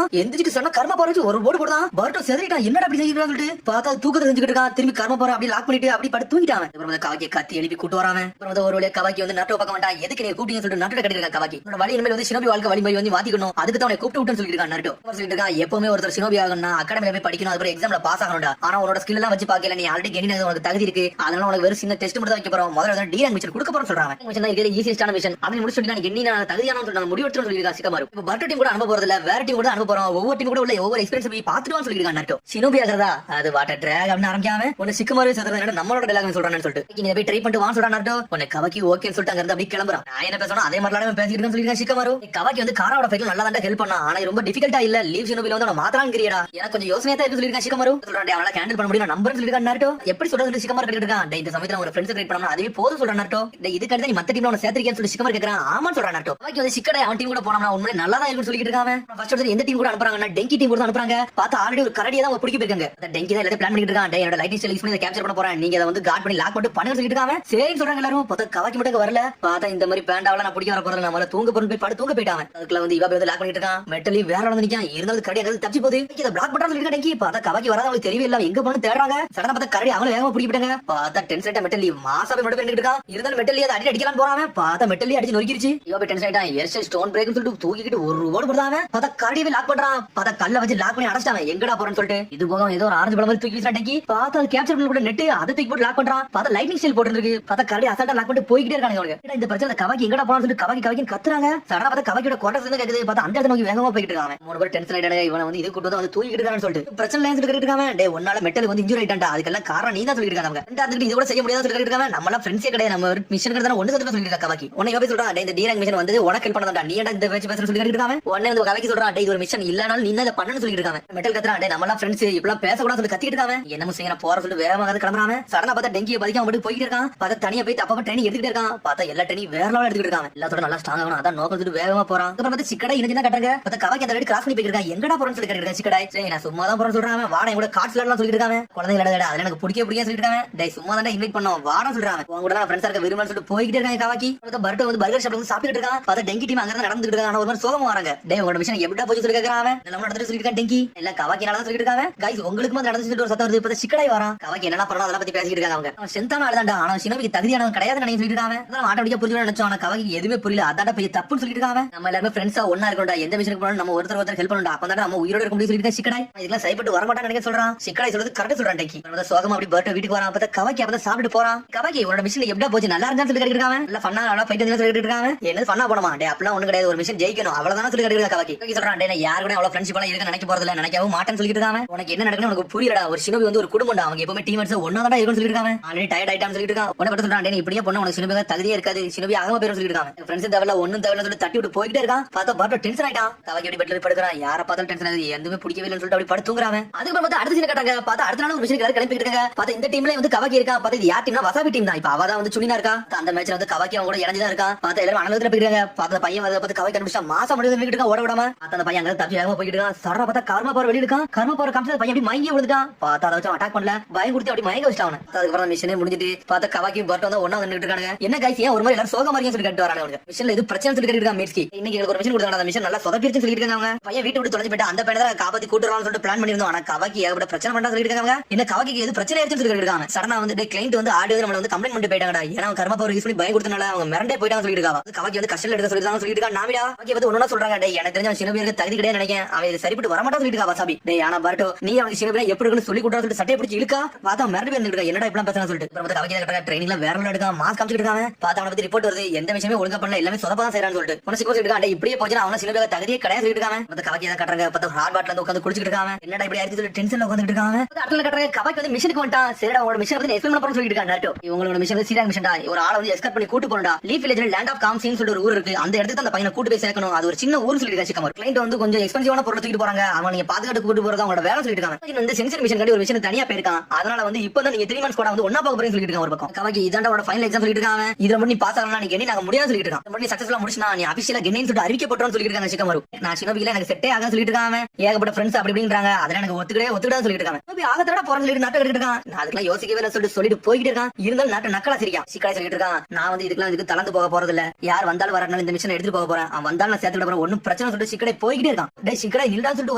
எந்திரிச்சு சொன்னா கர்ம போற ஒரு ஓடு போடுறான். பர்ட்டோ செதறிட்டான். என்னடா அப்படி செய்யறான்னு சொல்லிட்டு பார்த்தா தூக்கத்தை செஞ்சுக்கிட்டு இருக்கான். திரும்பி கர்ம போற அப்படி லாக் பண்ணிட்டு அப்படி படுத்து தூங்கிட்டான். அப்புறம் கவாக்கி கத்தி எழுப்பி கூட்டு வரான். அப்புறம் ஒரு வழியா கவாக்கி வந்து நட்டோ பார்க்க மாட்டான். எதுக்கு நீ கூட்டிங்கன்னு சொல்லிட்டு நட்டோ கட்டிருக்கா. கவாக்கி வழி இனிமேல் வந்து ஷினோபி வாழ்க்கை வழி வந்து மாத்திக்கணும், அதுக்கு தான் அவனை கூப்பிட்டு விட்டுன்னு சொல்லிட்டு இருக்கான். நட்டோ சொல்லிட்டு இருக்கான், எப்பவுமே ஒருத்தர் ஷினோபி ஆகணும்னா அகாடமில போய் படிக்கணும், அதுக்கு எக்ஸாம்ல பாஸ் ஆகணும்டா. ஆனா உன்னோட ஸ்கில் எல்லாம் வச்சு பாக்கல, நீ ஆல்ரெடி கெயின் உனக்கு தகுதி இருக்கு, அதனால உனக்கு வெறும் சின்ன டெஸ்ட் மட்டும் தான் வைக்க போறோம். முதல்ல டி ரேங்க் மிஷன் கொடுக்க போறோம் சொல்றாங்க. மிஷன் தான் ஈஸியஸ்டான மிஷன். அதை முடிச்சுட்டு நீ என்ன தகுதியான சொல்லிட்டு முடிவெடுத்து சொல்லிருக்கா சிக்கமாரு. இப்ப பர்ட்டோ டீம் கூட அனுப்ப போறது இல்ல, வேற டீம் கூட அனுப்ப போறோம். ஒவ்வொரு டீம் கூட உள்ள ஒவ்வொரு எக்ஸ்பீரியன்ஸ் போய் பாத்துட்டு சொல்லிருக்கான். நட்டோ ஷினோபி ஆகிறதா அது வாட்டர் டிராக் அப்படின்னு ஆரம்பிக்காம உன்னை சிக்கமாரு சதுர நம்மளோட டெலாக் சொல்றான்னு சொல்லிட்டு நீ போய் ட்ரை பண்ணிட்டு வான்னு சொல்றான். நட்டோ உன்னை கவாக்கி ஓகேன்னு சொல்லிட்டு அங்க அப்படி கிளம்புறான். நான் என்ன பேசணும் அதே மாதிரி பேசிட்டு சொல்லிருக்கேன். சிக்கமாரு கவாக்கி வந்து காராவோட ஃபைட்ல நல்லா தான் ஹெல்ப் பண்ணா, ஆனா ரொம்ப டிஃபிகல்ட்டா இல்ல லீவ் ஷினோபில வந்து மாத்தறான்னு கிரியடா எனக்கு கொஞ்சம் யோசனையா தான் இருக்கு சொல்லிருக்கேன். சிக்கமாரு சொல்றான் அவனால ஹேண்டில் பண்ண முடியும் நம்பர் சொல்லிருக்கான். நட்டோ எப்படி சொல்றது சிக்கமாரு கேட்டு இருக்கான். இந்த சமயத்துல ஒரு ஃப்ரெண்ட்ஸ் கிரியேட் பண்ணா அதுவே போதும் சொல்றான். நட்டோ இதுக்கு அடுத்து நீ மத்த டீம்ல உன சேர்த்திருக்கேன்னு சொல்லி சிக்கமாரு கேக்குறான். ஆமான்னு சொல்றான். நட்டோ கவாக்கி வந்து சிக்கடை அவன் டீம் கூட போனா உண்மையிலே நல்லா தான் இருக்குன்னு சொல்லிட்டு இருக்கான். ஃபர்ஸ்ட் வந்து எந்த டீம் கூட அனுப்புறாங்கன்னா டெங்கி டீம் கூட அனுப்புறாங்க. பார்த்தா ஆல்ரெடி ஒரு கரடியை தான் பிடிக்க போயிருக்காங்க. டெங்கி தான் எல்லாத்தையும் பிளான் பண்ணிட்டு இருக்கான். என்னோட லைட்டிங் ஸ்டைல் யூஸ் பண்ணி கேப்சர் பண்ண போறேன், நீங்க அதை வந்து கார்ட் பண்ணி லாக் பண்ணிட்டு பண்ணுங்க சொல்லிட்டு இருக்காங்க. சரின்னு சொல்றாங்க எல்லாரும். பார்த்தா கவாக்கி மட்டும் வரல. பார்த்தா இந்த மாதிரி பேண்டாவல நான் பிடிக்க வர போறேன், நம்மள தூங்க போறேன் போய் படு தூங்க போயிட்டாங்க. அதுக்குள்ள வந்து இவா போய் லாக் பண்ணிட்டு இருக்கான். மெட்டலி வேற வந்து நிக்கான். இருந்தாலும் கரடி அங்க தப்பி போகுது. இத பிளாக் பண்றான்னு சொல்லிட்டு டெங்கி. பார்த்தா கவாக்கி வராத அவங்களுக்கு தெரியவே இல்ல, எங்க போன்னு தேடுறாங்க. சடனா பார்த்தா கரடி அவங்கள வேகமா பிடிக்கிட்டாங்க. பார்த்தா டென்ஷன் ஆயிட்டா மெட்டலி மாசாவே மட்டும் பண்ணிட்டு இருக்கான். இருந்தாலும் மெட்டலி அதை அடிக்கலாம் போறாங்க. பார்த்தா மெட்டலி அடிச்சு நொறுக்கிருச்சு. இவா போய் டென்ஷன் ஆயிட்டான். எர்ஸ் ஸ்டோன் பிரேக்னு சொல்லிட்டு தூக்கிட்டு ஒரு ஓடு போடுறாங்க. பார்த்தா கரடியை லாக் பண்றான். பார்த்தா கல்ல வச்சு லாக் பண்ணி அடைச்சாங்க. எங்கடா போறேன்னு சொல்லிட்டு இது போக ஏதோ ஒரு ஆரஞ்சு பழம் மாதிரி தூக்கி வீசுறான் டெங்கி. பார்த்தா அது கேப்சர் பண்ண கூட நெட் அதை தூக்கி போட்டு லாக் பண்றான். பார்த்தா லைட்டிங் ஸ்டைல் போட்டுருக்கு. பார்த்தா கரடி அசால்ட்டா லாக் பண்ணிட்டு போய்கிட்டே இருக்காங்க. அவங்க இந்த பிரச்சனை கவாக்கி எங்கடா போறான்னு சொல்லிட்டு கவாக்கி கத்துறாங்க. சடனா பார்த்தா கவாக்கியோட குவார்டர்ஸ் இருந்து கேக்குது. பார்த்தா அந்த இடத்துல நோக்கி வேகமா போயிட்டு இருக்காங்க. மூணு பேர் டென்ஷன் ஆயிட்டாங்க. இவனை வந்து இது கூட்டு வந்து தூக்கிட்டு இருக்கான்னு சொல்லிட்டு பிரச்சனை லைன் சொல்லிட்டு இருக்காங்க. டே ஒன்னால மெட்டல் வந்து இன்ஜூரி ஆயிட்டான்டா, அதுக்கெல்லாம் காரணம் நீ தான் சொல்லிட்டு இருக்காங்க. ரெண்டாவது இது கூட செய்ய முடியாத சொல்லிட்டு இருக்காங்க. நம்மள ஃப்ரெண்ட்ஸே கிடையாது, நம்ம மிஷன் கிட்ட ஒன்னு சொல்லிட்டு சொல்லிட்டு கவாக்கி. உன்னை யோபி சொல்றான், டே இந்த டி ரேங்க் மிஷன் வந்து உனக்கு ஹெல்ப் பண்ணதாடா, நீ ஏன்டா இந்த பேச்சு பேச சொல்லிட்டு இருக்காங்க. உடனே வந்து கவாக்கி சொல்றான், டே இது ஒரு மிஷன் இல்லனாலும் நீ இத பண்ணனும் சொல்லி சொல்லிட்டு இருக்காங்க. மெட்டல் கத்துறான், டேய் நம்ம எல்லாம் ஃப்ரெண்ட்ஸ் இப்பலாம் பேசக்கூடாது சொல்லி கத்திட்டு இருக்காங்க. என்னமோ செய்யற போற சொல்லி வேகமாக கிளம்புறாங்க. சடனா பார்த்தா டெங்கியை பதிக்காம மட்டும் போயிட்டு இருக்கான். பார்த்தா தனியா போய் அப்பப்ப ட்ரெயின் எடுத்துட்டு இருக்கான். பார்த்தா எல்லா ட்ரெயின் வேற லெவல் எடுத்துட்டு இருக்காங்க. எல்லாத்தோட நல்லா ஸ்ட்ராங் ஆகணும் அதான் நோக்கம் சொல்லிட்டு வேகமா போறான். அப்புறம் பார்த்தா சிக்கடை இணைஞ்சு கட்டுறாங்க. பார்த்தா கவாக்கி அந்த கிராஸ் பண்ணி போயிருக்காங்க. எங்கடா போறேன்னு சொல்லி கேட்டிருக்காங்க சிக்கடை. சரி நான் சும்மா தான் போறேன்னு சொல்றாங்க. வாடா கூட கார்ட்ஸ் விளையாடலாம் சொல்லிட்டு இருக்காங்க. குழந்தைங்க விளையாட அதெல்லாம் எனக்கு பிடிக்க சொல்லிட்டு இருக்காங்க. டேய் சும்மா தான் இன்வைட் பண்ணோம் வாடா சொல்றாங்க. அவங்க கூட ஃப்ரெண்ட்ஸா இருக்க விரும்புன்னு சொல்லிட்டு போயிட்டே இருக்காங்க. கவாக்கி பர்ட்டோ வந்து பர்கர் ஷாப்ல வந்து சாப்பிட்டு இருக்கான். பார்த்தா டெங்கி டீம் அங்க நடந்துட்டு இருக்காங்க. ஆனா ஒரு மாதிரி சோகமா வராங்க. டேய் உங்களோட விஷயம் எப்படிடா போய் சொல்லி கேக்குறாங்க. நம்ம நடந்துட்டு சொல்லிட்டு இருக்கான் டெங்கி. இல்ல கவாக்கினால தான் சொல்லிட்டு இருக்காங்க. கைஸ் உங்களுக்கு வந்து நடந்து சொல்லிட்டு ஒரு சத்தம் வருது. பார்த்தா சிக்கடை வரான். கவாக்கி என்ன பண்ணணும் அதெல்லாம் பத்தி பேசிட்டு இருக்காங்க. அவங்க செந்தான ஆளுதான்டா ஆனா சினோபிக்கு தகுதியானவன் கிடையாது நினைச்சு சொல்லிட்டு இருக்காங்க. அதெல்லாம் ஆட்டோமேட்டிக்கா புரிஞ்சு நினைச்சோம். ஆனா கவாக்கி எதுவுமே புரியல. அதான்டா பெரிய தப்புன்னு சொல்லிட்டு இருக்காங்க. நம்ம எல்லாரும் ஃப்ரெண்ட்ஸா ஒண்ணா இருக்கோம்டா. எந்த விஷயத்துக்கு போனாலும் நம்ம ஒருத்தர் ஹெல்ப் பண்ணணும். அப்பதான் நம்ம உயிரோட இருக்க முடியும் சொல்லிட்டு சிக்கடை. இதெல்லாம் சரிப்பட்டு வர மாட்டான்னு நினைக்க சொல்றான். சிக்கடை சொல்றது கரெக்ட் சொல்றான் டெங்கி. சோகமா அப்படி பர்ட்டோ வீட்டுக்கு வரான். பார்த்தா கவாக்கி அப்பதான் சாப்பிட்டு போறான். கவாக்கி உன்னோட மிஷன் எப்படியா போச்சு நல்லா இருந்தா சொல்லி கேட்டிருக்காங்க. இல்ல ஃபன்னா நல்லா ஃபைட் சொல்லிட்டு இருக்காங்க. என்ன ஃபன்னா போனமா டே அப்பலாம் ஒண்ணு கிடையாது. ஒரு மிஷன் ஜெயிக்கணும் அவ்வளவுதான் சொல்லி கேட்டிருக்காங்க. கவாக்கி சொல்றான் டே யாரு கூட அவ்வளவு ஃப்ரெண்ட்ஷிப் எல்லாம் இருக்க நினைக்க போறது இல்ல நினைக்கவும் மாட்டேன்னு சொல்லிட்டு இருக்காங்க. உனக்கு என்ன நடக்குன்னு உனக்கு புரியலடா. ஒரு சினோபி வந்து ஒரு குடும்பம் அவங்க எப்பவுமே டீமேட்ஸ் ஒண்ணா தான் இருக்குன்னு சொல்லிட்டு இருக்காங்க. ஆல்ரெடி டயர்ட் ஆயிட்டான்னு சொல்லிட்டு இருக்காங்க. உனக்கு பத்தி சொல்றான் டே இப்படியே பொண்ணு உனக்கு சினோபி தகுதியே இருக்காது. சினோபி ஆகாம பேரும் சொல்லிட்டு இருக்காங்க. ஃப்ரெண்ட்ஸ் தேவையில்ல ஒண்ணும் தேவையில்ல சொல்லி தட்டி விட்டு போயிட்டே இருக்கான். பார்த்தா பர்ட்டோ டென்ஷன் ஆயிட்டான். கவாக்கி அப்படி பெட்ல படுக்கிறான். யார பார்த்தாலும் டென்ஷன் ஆகுது. எதுவுமே பிடிக்கவே இல்லைன்னு சொல்லிட்டு அப்படி படுத்துங்கறாங்க. அதுக்கப்புறம் பார்த்தா அடுத்த சீன் கட்டாங்க. பார்த்தா அடுத்த நாள் ஒரு விஷயம் கிளம்பிட்டு இருக்காங்க. பார்த்தா இந்த டீம்ல வந்து கவாக்கி இருக்கா. பார்த்தா இது யார் டீம்னா வசாபி டீம் தான். இப்ப அவதான் வந்து சுனினா இருக்கா. அந்த மேட்ச்ல வந்து கவாக்கி அவங்க கூட இறஞ்சுதான் இருக்கா. பார்த்தா எல்லாரும் அனலத்துல போயிருக்காங்க. பார்த்தா பையன் வந்து பார்த்து கவாக்கி கண்டுபிடிச்சா மாசம் முடிவு நின்னுட்டு இருக்கான் ஓட விடாம. அந்த பையன் அங்க தப்பி வேகமா போயிட்டு இருக்கான். சரா பார்த்தா கர்மா பவர் வெளிய இருக்கான். கர்மா பவர் காமிச்சா பையன் அப்படி மயங்கி விழுந்துட்டான். பார்த்தா அதை வச்சு அட்டாக் பண்ணல பயம் கொடுத்து அப்படி மயங்க வச்சிட்டான். அதுக்கப்புறம் மிஷனே முடிஞ்சிட்டு பார்த்தா கவாக்கி பர்ட்டோ வந்து ஒண்ணா நின்னுட்டு இருக்காங்க. என்ன கைஸ் ஏன் ஒரு மாதிரி எல்லாரும் சோகமா இருக்கீங்கன்னு சொல்லி கேட்டு வராங்க. மிஷன்ல இது பிரச்சனை சொல்லி கேட்டு மேட்ச்க்கு இன்னைக்கு ஒரு மிஷன் கொடுத்தாங்க. அந்த மிஷன் நல்லா சொதப்பிடுச்சுன்னு சொல்லிட்டு இருக்காங்க. பையன் வீட்டு விட்டு தொலைஞ்சு போயிட்டு அந்த பையனை தான் காப்பாத்தி கூட்டுறான்னு சொல்லிட்டு பிளான் பண்ணிருந்தோம். ஆனா கவாக்கி ஏகப்பட்ட பிரச்சனை பண்ணா சொல்லிட்டு இருக்காங்க. என்ன கவாக்கிக்கு எது பிரச்சனை ஆயிடுச்சுன்னு சொல்லி இருக்காங்க. சடனா வந்து கிளைண்ட் வந்து ஆடியோ நம்மள வந்து கம்ப்ளைண்ட் பண்ணிட்டு போயிட்டாங்கடா. ஏன்னா கர்மா பவர் யூஸ் பண்ணி பயம் கொடுத்தனால அவங்க மிரண்டே போயிட்டாங்க சொல்லிட்டு இருக்காங்க. கவாக்கி வந்து கஷ்டம் எடுக்க சொல்லிட்டு இருக்காங்க. நாமிடா கவாக்கி வந்து ஒண்ணா சொல்றாங்க. டேய் எனக்கு தெரிஞ்ச சினோபியருக்கு தகுதி கிடையாது நினைக்கிறேன். அவன் இது சரிப்பட்டு வர மாட்டான்னு சொல்லிட்டு இருக்கா வசாபி. டேய் ஆனா பர்ட்டோ நீ அவனுக்கு சினோபியா எப்படி இருக்குன்னு சொல்லி கொடுத்தா சொல்லிட்டு சட்டையை பிடிச்சி இழுக்கா. பார்த்தா மிரண்டு போய் இருந்துட்டு என்னடா இப்பலாம் பேசுறான்னு சொல்லிட்டு அப்புறம் கவாக்கி கிட்ட ட்ரைனிங்ல வேற ஒண்ணு எடுக்காம மாஸ்க் காமிச்சிட்டு இருக்காங்க. பார்த்தா அவனை பத்தி ரிப்போர்ட் வருது. எந்த விஷயமே ஒழுங்கா பண்ணல எல்லாமே சொதப்பா தான் செய்யறான்னு சொல்லிட்டு உனக்கு சொல்லிட்டு இருக்கான். இப்படியே போச்சுன்னா அவன சினோபியா தகுதியே கிடையாது சொல்லிட்டு இருக்காங்க. மத்த கவாக்கி தான் கட்டுறாங்க. பார்த்தா ஹார்ட் பாட்ல வந்து உட்காந்து குடிச்சிட்டு இருக்காங்க. என்னடா இப்படி ஆயிடுச்சு சொல்லி டென்ஷன்ல உட்காந்துட்டு இருக்காங்க. அடுத்த கட்டுறாங்க. கவாக்கி வந்து மிஷனுக்கு வந்துட்டான். சரிடா உங்களோட மிஷன் பத்தி எக்ஸ்பிளைன் பண்ண சொல்லிட்டு இருக்காங்க. நாட்டோ இவங்களோட மிஷன் வந்து சீரியஸ் மிஷன்டா. ஒரு ஆளை வந்து எஸ்கர்ட் பண்ணி கூட்டு போறடா. லீஃப் வில்லேஜ்ல லேண்ட் ஆஃப் காம்சின்னு சொல்லிட்டு ஒரு ஊர் இருக்கு. அந்த இடத்துக்கு அந்த பையனை கூட்டு போய் சேர்க்கணும். அது ஒரு சின்ன ஊர் சொல்லிட்டு இருக்காங்க. கிளைண்ட் வந்து கொஞ்சம் எக்ஸ்பென்சிவான பொருள் தூக்கிட்டு போறாங்க. அவங்க நீங்க பாதுகாத்து கூட்டு போறதா அவங்களோட வேலை சொல்லிட்டு இருக்காங்க. வந்து சென்சர் மிஷன் கட்டி ஒரு விஷயம் தனியா போயிருக்கான். அதனால வந்து இப்பதான் நீங்க 3 months கூட வந்து ஒண்ணா பார்க்க போறேன்னு சொல்லிட்டு இருக்காங்க. ஒரு பக்கம் கவாக்கி இதாண்டா உன்னோட ஃபைனல் எக்ஸாம் சொல்லிட்டு இருக்காங்க. இதுல மட்டும் நீ பாஸ் ஆகலாம் நீ கெனி நாங்க முடியாது சொல்லிட்டு இருக்காங்க. மட்டும் சக்சஸ்ஃபுல்லா முடிச்சினா நீ ஆபீஷியலா கெனின்னு சொல்லிட்டு அறிவிக்கப்பட்டோம்னு சொல்லிட்டு இருக்காங்க. சிக்கமரு நான் சினோபில எனக்கு செட்டே ஆக சொல்லிட்டு இருக்காங்க. ஏகப்பட்ட ஃப்ரெண்ட்ஸ் அப்படி இப்படின்றாங்க. அதனால எனக்கு ஒத்துக்கிட்டா சொல்லிட்டு இருக்காங்க. சினோபி ஆகத்தோட போறேன்னு சொல்லிட்டு நாட்டை எடுத்துட்டு இருக்கான். நான் அதுக்கெல்லாம் யோசிக்கவே இல்லை சொல்லிட்டு போயிட்டு இருக்கான். இருந்தாலும் நாட்டை நக்கலா சிரிக்கான். சிக்கடை சொல்லிட்டு இருக்கான். நான் வந்து இதுக்கு தளர்ந்து போக போறது இல்ல. யார் வந்தாலும் வரனால இந்த மிஷன் எடுத்துட்டு போக போறேன். அவன் வந்தாலும் சேர்த்து விட போறேன். ஒன்னும் பிரச்சனை சொல்லிட்டு சிக்கடை போய்கிட்டே இருக்கான். டேய் சிக்கடை நில்டான்னு சொல்லிட்டு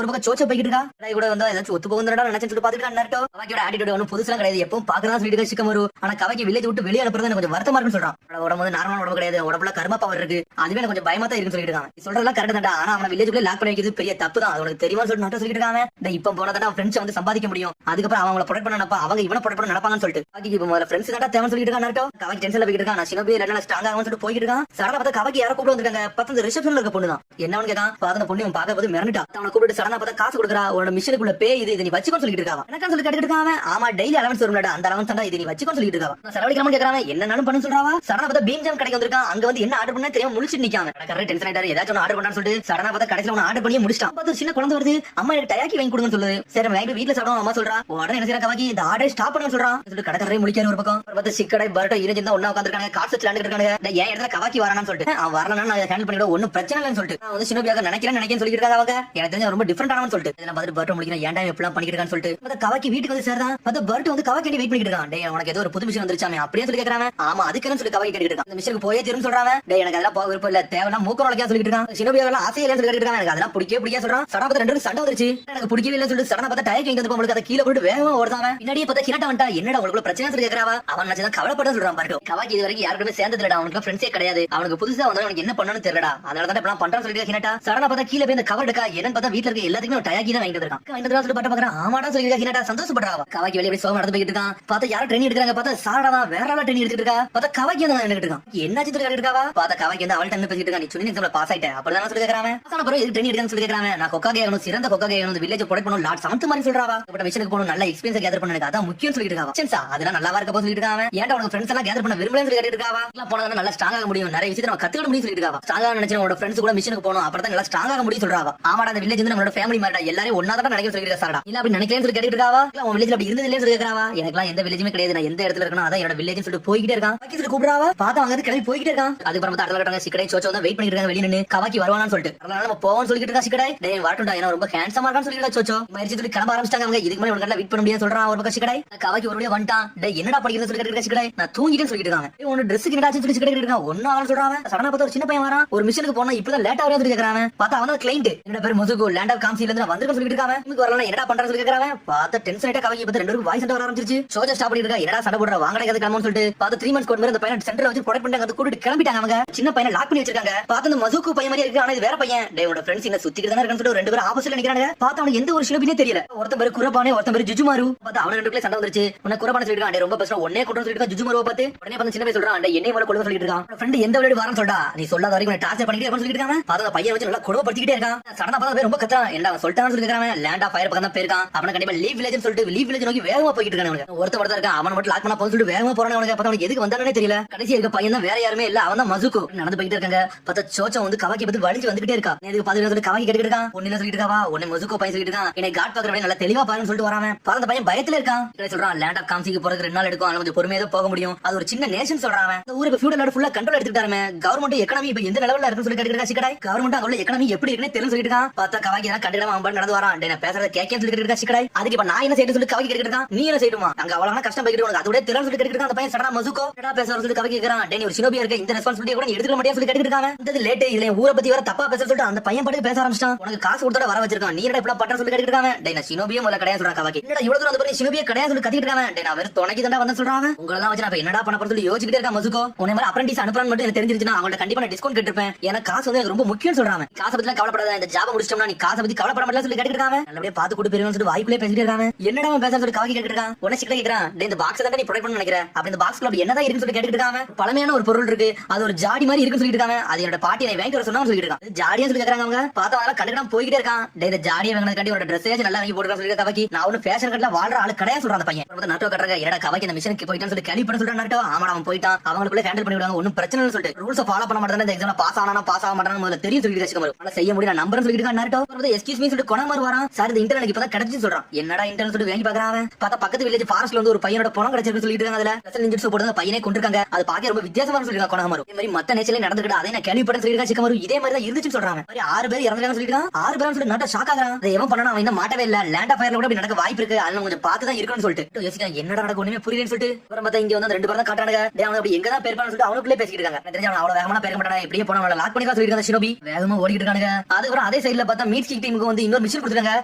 ஒரு பக்கம் சோச்ச போய்கிட்டு இருக்கான். கூட வந்து ஏதாச்சும் ஒத்து போகுதுடா நினைச்சு சொல்லிட்டு பாத்துட்டு நாட்டோ கவாக்கியோட ஆட்டிடியூட் ஒன்னும் புதுசுலாம் கிடையாது. எப்பவும் பாக்குறதா சொல்லிட்டு இருக்க சிக்கமரு. ஆனா கவாக்கி வில்லேஜ் விட்டு வெளியே அனுப்புறது எனக்கு கொஞ்சம் வருத்தமா இருக்குன்னு சொல்றான். உடம்பு வந்து நார்மலான உடம்பு கிடையாது. உடம்புல கர்மா பவர் இருக்கு. அதுவே எனக்கு கொஞ்சம் பயமா தான் இருக்குன்னு சொல்லிட்டு இருக்காங்க. சொல்றதெல்லாம் கரெக்ட் தான். ஆனா அவன வில்லேஜ்க்குள்ள லாக் பண்ணி வைக்கிறது பெரிய தப்பு தான். அவனுக்கு தெரியுமா சொல்லிட்டு நாட்டோ சொல்லிட்டு இருக்காங்க. இப்ப போனதா ஃப்ரெண்ட்ஸ் வந்து சம்பாதிக்க முடியும். அதுக்கப்புறம் அவங்கள ப்ரொடெக்ட் பண்ணனப்ப அவங்க இவனை ப்ரொடெக்ட் பண்ண நடப்பாங்கன்னு சொல்லிட்டு கவாக்கி இப்ப முதல்ல ஃப்ரெண்ட்ஸ் தான் தேவை சொல்லிட்டு இருக்காங்க. நாட்டோ கவாக்கி டென்ஷன்ல போயிட்டு இருக்கான். நான் சினோபி இல்ல ஸ்ட்ராங் ஆகும் சொல்லிட்டு போயிட்டு இருக்கான். சடனா பார்த்தா கவாக்கி யாரோ கூப்பிட்டு வந்திருக்காங்க. பத்து ரிசப்ஷன்ல இருக்க பொண்ணு தான். என்னன்னு கேட்டான். அந்த பொண்ணு பார்க்க போது மிரண்டுட்டா. அவனை கூப்பிட்டு சடனா பார்த்தா காசு கொடுக்குறா. உன்னோட மிஷனுக்குள்ள பே இது நீ வச்சுக்கோன்னு சொல்லிட்டு இருக்கான். எனக்கு சொல்லி கேட்டுட்டு இருக்கான். ஆமா டெய்லி அலவன்ஸ் வரும்ல அந்த அலவன்ஸ் தான் இது நீ வச்சுக்கோன்னு சொல்லிட்டு இருக்கான். நான் செலவழிக்கலாம்னு கேக்குறான். என்னன்னாலும் பண்ணு சொல்றாவா. சடனா பார்த்தா பீம் ஜாம் கடைக்கு வந்திருக்கான். அங்க வந்து என்ன ஆர்டர் பண்ணா தெரியாம முழிச்சிட்டு நிக்காங்க. கரெக்ட் டென்ஷன் ஆயிட்டாரு. ஏதாச்சும் ஆர்டர் பண்ணான்னு சொல்லிட்டு சடனா பார்த்தா கடைசில ஒன்னு ஆர்டர் பண்ணி முடிச்சிட்டான். பார்த்து சின்ன குழந்தை வருது. அம்மா எனக்கு டயாக்கி வாங்கி கொடுங்கன்னு சொல்லுது. சரி வாங்கி வீட்டுல சாப்பிடுவோம் அம்மா சொல்றா. உடனே என்ன செய்யற கவாக்கி இந்த ஆர்டர் ஸ்டாப் பண்ணு சொல்றான். சொல்லிட்டு கடைக்காரரே முடிக்காரு ஒரு பக்கம். பார்த்து சிக்கடை பர்ட்டோ இருந்துட்டு ஒண்ணா உட்கார்ந்திருக்காங்க. கார்ட்ஸ் விளையாண்டுட்டு இருக்காங்க. ஏன் இடத்துல கவாக்கி வரானான்னு சொல்லிட்டு அவன் வரலன்னா நான் ஹேண்டில் பண்ணிட ஒன்னும் பிரச்சனை இல்லைன்னு சொல்லிட்டு நான் வந்து சினோபியாக நினைக்கிறேன்னு சொல்லிட்டு இருக்காங்க. அவங்க எனக்கு தெரிஞ்ச ரொம்ப டிஃபரெண்ட் ஆனவன்னு சொல்லிட்டு இதெல்லாம் பார்த்து பர்ட்டோ முடிக்கிறேன். ஏன்டா எப்படிலாம் பண்ணிட்டு இருக்கான்னு சொல்லிட்டு பார்த்து கவாக்கி வீட்டுக்கு வந்து சேர்தான். பார்த்து பர்ட்டோ வந்து கவாக்கி வெயிட் பண்ணிட்டு இருக்கான். டேய் உனக்கு ஏதோ ஒரு புது மிஷன் வந்துருச்சாமே அப்படியே சொல்லி கேக்குறாங்க. ஆமா அதுக்குன்னு சொல்லி கவாக்கி கேட்டுட்டு இருக்கான். இந்த மிஷனுக்கு போயே தீரும் சொல்றாங்க. டேய் எனக்கு அதெல்லாம் போக விருப்பம் இல்ல தேவைன்னா மூக்க நுழைக்க சொல்லிட்டு இருக்கான். சினோபியாக ஆசை இல்லைன்னு சொல்லி கேட்டுட்டு இருக்காங்க. எனக்கு அதெல்லாம் பிடிக்கவே சொல்றான். சடா பார்த்து ரெண்டு சண்டை வந்துருச்சு. எனக்கு பிடிக்கவே இல்லைன்னு சொல்லிட்டு சடனா பார்த்தா டயக்கு எங்க வந்து அதை கீழே போட்டு வேகமா ஓடுறாங்க. பின்னாடியே பார்த்தா கிணட்டா வந்துட்டா. என்னடா உங்களுக்கு பிரச்சனை சொல்லி கேக்குறாவா. அவன் நினைச்சதான் கவலைப்பட சொல்றான். பர்ட்டோ கவாக்கி இது வரைக்கும் யாருக்குமே சேர்ந்தது இல்லடா. அவனுக்கு ஃப்ரெண்ட்ஸே கிடையாது. அவனுக்கு புதுசா வந்து அவனுக்கு என்ன பண்ணணும்னு தெரியலடா. அதனால தான் இப்பலாம் பண்றான்னு சொல்லிட்டு கிணட்டா சடனா பார்த்தா கீழே போய் இந்த கவர் எடுக்கா. என்னன்னு பார்த்தா வீட்டுல இருக்க எல்லாத்துக்குமே டயாக்கி தான் வாங்கிட்டு இருக்கான். வாங்கிட்டு சொல்லி பட்ட பாக்குறான். ஆமாடா சொல்லி கிணட்டா சந்தோஷப்படுறாவா. கவாக்கி வெளியே சோகம் நடந்து போயிட்டு இருக்கான். பார்த்தா யாரும் ட்ரெயின் எடுக்கிறாங்க. பார்த்தா சாரடா வேற ஆளா ட்ரெயின் எடுத்துட்டு இருக்கா. பார்த்தா கவாக்கி தான் எடுத்துட்டு இருக்கான். என்னாச்சு சொல்லி இருக்காவா. பார்த்தா கவாக்கி வந்து அவள் டன்னு பேசிட்டு இருக்கா. நீ சுனி எக்ஸாம்ல பாஸ் ஆயிட்ட அப்படிதான் சொல்லி கேக்குறாங்க. அப்புறம் இது ட்ரெயின் எடுக்கன்னு சொல்லி கேக்குறாங்க. நான் கொக்காகே ஆகணும் சிறந்த கொக்காகே ஆகணும் வில்லேஜ் ப்ரொடெக்ட் பண்ணணும் லாட் சமத்து மாதிரி சொல்றாவா. பட் மிஷனுக்கு போகணும் நல்ல எக்ஸ்பீரியன்ஸ் கேதர் பண்ண எனக்கு அதான் முக்கியம் சொல்லிட்டு இருக்காவா. சென்சா அதெல்லாம் நல்லா இருக்க போது சொல்லிட்டு இருக்காங்க. ஏன்டா உனக்கு ஃப்ரெண்ட்ஸ் எல்லாம் கேதர் பண்ண விரும்பலன்னு சொல்லி கேட்டுட்டு இருக்காவா. எல்லாம் போனா நல்லா ஸ்ட்ராங் ஆக முடியும் நிறைய விஷயத்தை நம்ம கத்துக்க முடியும் சொல்லிட்டு இருக்காவா. ஸ்ட்ராங்கா நினைச்சு உங்களோட ஃப்ரெண்ட்ஸ் கூட மிஷனுக்கு போகணும் அப்புறம் தான் நல்லா ஸ்ட்ராங் ஆக முடியும் சொல்றாவா. ஆமாடா அந்த வில்லேஜ் வந்து நம்மளோட ஃபேமிலி மாதிரிடா, எல்லாரும் ஒண்ணா தான் நினைக்க சொல்லிருக்கா சாரடா. இல்ல அப்படி நினைக்கலன்னு சொல்லி கேட்டுட்டு இருக்காவா, இல்ல உன் வில்லேஜ்ல அப்படி இருந்தது இல்லைன்னு சொல்லி கேக்குறாவா. எனக்குலாம் எந்த வில்லேஜுமே கிடையாது, நான் எந்த இடத்துல இருக்கணும் அதான் என்னோட வில்லேஜ்னு சொல்லிட்டு போய்கிட்டே இருக்கான். பாக்கி சொல்லி கூப்பிடாவா, பார்த்தா அவங்க கிளம்பி போய்கிட்டே இருக்கான். அதுக்கப்புறம் பார்த்தா அடுத்த கட்டாங்க சிக்கடை சோச்சோ வந்து வெயிட் பண்ணிட்டு இருக்காங்க வெளிய நின்னு, கவாக்கி வருவானான்னு சொல்லிட்டு. அதனால நம்ம போவோம்னு சொல்லிட்டு இருக்கா சிக்கடை. டேய் வரட்டும்டா, ஏன்னா ரொம்ப ஹேண்ட்ஸமா இருக்கான்னு சொல்லிட்டு சோச்சோ மரிச்சு சொல்லி கிளம்ப ஆரம்பிச்சிட்டாங்க அவங்க. இதுக்கு மேல உனக்கு வெயிட் பண்ண முடியாது சொல்றான் ஒரு பக்கம் சிக்கடை. கவாக்கி ஒருவழியா வந்துட்டான். டேய் என்னடா படிக்கிறதுன்னு சொல்லி கேட்டுட்டு சிக்கடை. நான் தூங்கிட்டேன்னு சொல்லிட்டு இருக்காங்க. உன் ட்ரெஸ் கிண்டாச்சுன்னு சொல்லி சிக்கடை இருக்கான். ஒன்னும் ஆகல சொல்றாங்க. சடனா பார்த்தா ஒரு சின்ன பையன் வரான். ஒரு மிஷனுக்கு போனா இப்பதான் லேட் ஆகுதுன்னு சொல்லி கேக்குறாங்க. பார்த்தா அவன் கிளைண்ட். என்னோட பேர் முசுகு, லேண்ட் ஆஃப் காம்சில இருந்து வந்திருக்கேன்னு சொல்லிட்டு இருக்காங்க. இன்னும் வரல, என்னடா பண்றன்னு சொல்லி கேக்குறாங்க. பார்த்தா டென்ஷன் ஆயிட்டா கவாக்கி பார்த்து ரெண்டு பேரும் வாய்ஸ் வர ஆரம்பிச்சிருச்சு. சோஜா ஸ்டாப் பண்ணிட்டு இருக்கா. என்னடா சண்டை போடுற, வாங்கடா எது கிளம்புன்னு சொல்லிட்டு பார்த்து 3 months கோட் மாதிரி அந்த பையன் சென்டர்ல வச்சு ப்ரொடெக்ட் பண்ணிட்டாங்க. அது கூட்டிட்டு கிளம்பிட்டாங்க அவங்க. சின்ன பையனை லாக் பண்ணி வச்சிருக்காங்க. பார்த்து அந்த மசுகு பையன் மாதிரி இருக்கு, ஆனா இது வேற பையன். டேய் உன்னோட ஃப்ரெண்ட்ஸ் இங்க சுத்திக்கிட்டு தான் இருக்கான்னு சொல்லிட்டு ரெண்டு பேரும் ஆப்போசிட்ல நிக்கிறாங்க. பார்த்தா அவனுக்கு எந்த ஒரு ஷினோபினே தெரியல. ஒருத்தன் பேரு குரபானே, ஒருத்தன் பேரு ஜுஜுமாரு. பார்த்தா அவன ரெண்டு பேரும் சண்டை வந்துருச்சு. உன்ன குரபானே சொல்லிருக்கான். டேய் ரொம்ப பேசுற, ஒண்ணே கொண்டு சொல்லிட்டு ஜுஜுமாருவை பார்த்து உடனே பார்த்து சின்ன பையன் சொல்றான். டேய் என்னைய மேல கொல்ல சொல்லிட்டு இருக்கான். ஃப்ரெண்ட் எந்த விளையாடு வரன்னு சொல்றா, நீ சொல்லாத வரைக்கும் டார்ச்சர் பண்ணிட்டே இருப்பான்னு சொல்லிட்டு இருக்காங்க. பார்த்தா பையன் வச்சு நல்லா கொடுமைப்படுத்திட்டே இருக்கான். சடனா பார்த்தா ரொம்ப கத்துறான். என்ன அவன் சொல்லிட்டான்னு சொல்லி இருக்காங்க. லேண்ட் ஆஃப் ஃபயர் பக்கம் தான் போயிருக்கான். அவன கண்டிப்பா லீவ் வில்லேஜ்னு சொல்லிட்டு லீவ் வில்லேஜ் நோக்கி வேகமா போயிட்டு இருக்கான். ஒருத்தன் இருக்கான், அவன் மட்டும் லாக் பண்ண போன்னு சொல்லிட்டு வேகமா போறானே. அவனுக்கு பார்த்தா அவனுக்கு எதுக்கு வந்தானே தெரியல. கடைசி இருக்க பையன் தான் வேற யாருமே இல்ல, அவன் தான் மசுகு. நடந்து போயிட்டு இருக்காங்க. பார்த்தா சோச்சோ வந்து கவாக்கி பத்தி வலிச்சு வந்துட்டே இருக்கா. இதுக்கு பாத்து சொல்லி கவாக்கி கேட்டுட்டு இருக்கான். ஒன்னில சொல்லிட்டு இருக்காவா, ஒன்னு மசுகு பையன் சொல்லிட்டு இருக்கான். என்னை காட் பாக்குற நல்லா தெளிவா பாருன்னு சொல்லிட்டு வராம. பார்த்தா அந்த பையன் பயத்துல இருக்கான். சொல்றான் லேண்ட் ஆஃப் காம்சிக்கு போறதுக்கு 2 நாள் எடுக்கும், அதனால கொஞ்சம் பொறுமையா போக முடியும். அது ஒரு சின்ன நேஷன் சொல்றான். இந்த ஊருக்கு ஃபியூடல் நாடு ஃபுல்லா கண்ட்ரோல் எடுத்துட்டாருமே. கவர்மெண்ட் எக்கனாமி இப்ப எந்த லெவல்ல இருக்குன்னு சொல்லி கேட்டுட்டு இருக்கா சிக்கடை. கவர்மெண்ட் அங்க உள்ள எக்கனாமி எப்படி இருக்குன்னு தெரியும் சொல்லிட்டு இருக்கான். பார்த்தா கவாக்கி தான் கண்டிப்பா அவன் நடந்து வரான். நான் பேசுறத கேட்கன்னு சொல்லி கேட்டுட்டு இருக்கா சிக்கடை. அதுக்கு இப்ப நான் என்ன செய்யணும் சொல்லி கவாக்கி கேட்டுட்டு இருக்கான். நீ என்ன செய்யணுமா, அங்க அவ்வளவு கஷ்டம் போயிட்டு உனக்கு அதோட தெரியும் சொல்லி கேட்டுட்டு இருக்கான். அந்த பையன் சடனா மசுகோ என்னடா பேசுற சொல்லி கவாக்கி கேக்குறான். டேய் நீ ஒரு சினோபியா இருக்க, இந்த ரெஸ்பான்சிபிலிட்டி கூட எடுத்துக்க மாட்டியா சொல்லி கேட்டுட்டு இருக்காங்க. இந்த லேட் இதுல ஊரை பத்தி வர தப்பா பேச சொல்லிட்டு அந்த பையன் பாட்டு பேச ஆரம்பிச்சான். உனக்கு காசு கொடுத்தா வர வச்சிருக்கான், நீ என்ன இப்படி பண்ற சொல்லி கேட்டுட்டு இருக்காங்க. டேய் நான் சினோபியா முதல்ல கிடையாது சொல்றான் கவாக்கி. என்னடா இவ்வளவு தூரம் அந்த பையன் சினோபியா கிடையாது சொல்லி கத்திட்டு இருக்காங்க. டேய் நான் வெறும் துணைக்கு தான் வந்து சொல்றாங்க. உங்களை தான் வச்சு நான் என்னடா பண்ண போற சொல்லி யோசிச்சுட்டே இருக்கா மசுகோ. உன்னை மாதிரி அப்ரண்டிஸ் அனுப்புறான்னு மட்டும் எனக்கு தெரிஞ்சிருச்சுனா அவங்கள்ட்ட கண்டிப்பா நான் டிஸ்கவுண்ட் கேட்டிருப்பேன். எனக்கு காசு வந்து எனக்கு ரொம்ப முக்கியம் சொல்றாங்க. காசை பத்தி கவலைப்படாத, இந்த ஜாப முடிச்சிட்டோம்னா நீ காசை பத்தி கவலைப்பட மாட்டேன்னு சொல்லி கேட்டுட்டு இருக்காங்க. நல்லபடியா பாத்து கூட்டு போயிருவேன்னு சொல்லிட்டு வாய்ப்புலயே பேசிட்டு இருக்காங்க. என்னடா அவன் பேச சொல்லி கவாக்கி கேட்டுட்டு இருக்கான். உடனே சிக்கல கேக்குறான். டேய் இந்த பாக்ஸ் தான் நீ ப்ரொடெக்ட் பண்ண நினைக்கிற, அப்ப இந்த பாக்ஸ்ல அப்படி என்னதான் இருக்குன்னு சொல்லி கேட்டுட்டு இருக்காங்க. பழமையான ஒரு பொருள் இருக்கு, அது ஒரு ஜாடி மாதிரி இருக்குன்னு சொல்லிட்டு இருக்காங்க. அது என்னோட பாட்டி என்னை வாங்கிட்டு வர சொன்னா சொல்லிட்டு இருக்காங்க. ஜாடியா சொல்லி கேக்குறாங்க அவங்க. பார்த்தா அவன் கண்டுக்காம போய்கிட்டே இருக்கான். டேய் இந்த ஜாடியை வாங்கினதுக்காண்டி ஒரு ட்ரெஸ் நல்லா வாங்கி போட்டுறான்னு சொல்லி கவாக்கி. நான் ஒன்னும் ஃபேஷன் கட்டல வாழ்ற ஆளு கிடையாது சொல்றான் அந்த பையன். நாட்டோ கட்டுறாங்க. என்னடா கவாக்கி இந்த மிஷனுக்கு போயிட்டான்னு சொல்லி கேள்வி பண்ண சொல்றான் நாட்டோ. ஆமா அவன் போயிட்டான், அவங்களுக்குள்ள ஹேண்டில் பண்ணி விடுவாங்க, ஒன்னும் பிரச்சனை இல்ல சொல்லிட்டு ரூல்ஸ் ஃபாலோ பண்ண மாட்டாங்க. இந்த எக்ஸாம்ல பாஸ் ஆனா பாஸ் ஆக மாட்டாங்க முதல்ல தெரியும் சொல்லிட்டு கஷ்டமா ஆனா செய்ய முடியும் நான் நம்பறேன்னு சொல்லிட்டு இருக்கான் நாட்டோ. எஸ்கியூஸ் மீ சொல்லிட்டு கொணமாரு வரான். சார் இந்த இன்டர்னெட் இப்பதான் கிடைச்சு சொல்றான். என்னடா இன்டர்னெட் சொல்லிட்டு வாங்கி பாக்குறான். பார்த்தா பக்கத்து வில்லேஜ் ஃபாரஸ்ட்ல வந்து ஒரு பையனோட பணம் கிடைச்சிருக்கு சொல்லிட்டு இருக்காங்க. அதுல ஸ்பெஷல் இன்ஜெக்ஷன் போட்டு பையனே கொண்டிருக்காங்க. அது பாக்க ரொம்ப வித்தியாசமா சொல்லிருக்காங்க கொணமாரு. இந்த மாதிரி மத்த நேச்சர்ல நடந்துக்கிட்டு அதே நான் கேள்விப்பட்டேன் சொல்லிருக்காங்க சிக்கமாரு. இதே மாதிரி தான் இருந்துச்சு சொல்றாங்க. 6 பேர் இறந்துட்டாங்க சொல்லிருக்காங்க. 6 பேர் சொல்லி நாட்டோ ஷாக் ஆகுறான். அதை எவன் பண்ணா அவன் இன்னும் மாட்டவே இல்ல. லேண்ட் ஆஃப் ஃபயர்ல கூட அப்படி நடக்க வாய்ப்பு இருக்கு, அதனால கொஞ்சம் பார்த்து தான் இருக்கணும்னு சொல்லிட்டு யோசிக்காங்க. என்னடா நடக்கும் ஒண்ணுமே புரியலன்னு சொல்லிட்டு அப்புறம் பார்த்தா இங்க வந்து 2 பேர் தான் காட்டுறாங்க. அவன் அப்படி எங்க தான் பேர் பண்ணு சொல்லிட்டு அவனுக்குள்ளே பேசிட்டு இருக்காங்க. தெரிஞ்ச அவன் அவ்வளவு வேகமா பேர் மாட்டானே, இப்படியே போனா லாக் பண்ணி தான் சொல்லிருக்காங்க. ஷினோபி வேகமா ஓடிட்டு இருக்காங்க. அதுக்கப்புறம் அதே சைடுல பார்த்தா மீட் ஸ்டிக் டீமுக்கு வந்து இன்னொரு மிஷன் கொடுத்துருக்காங்க.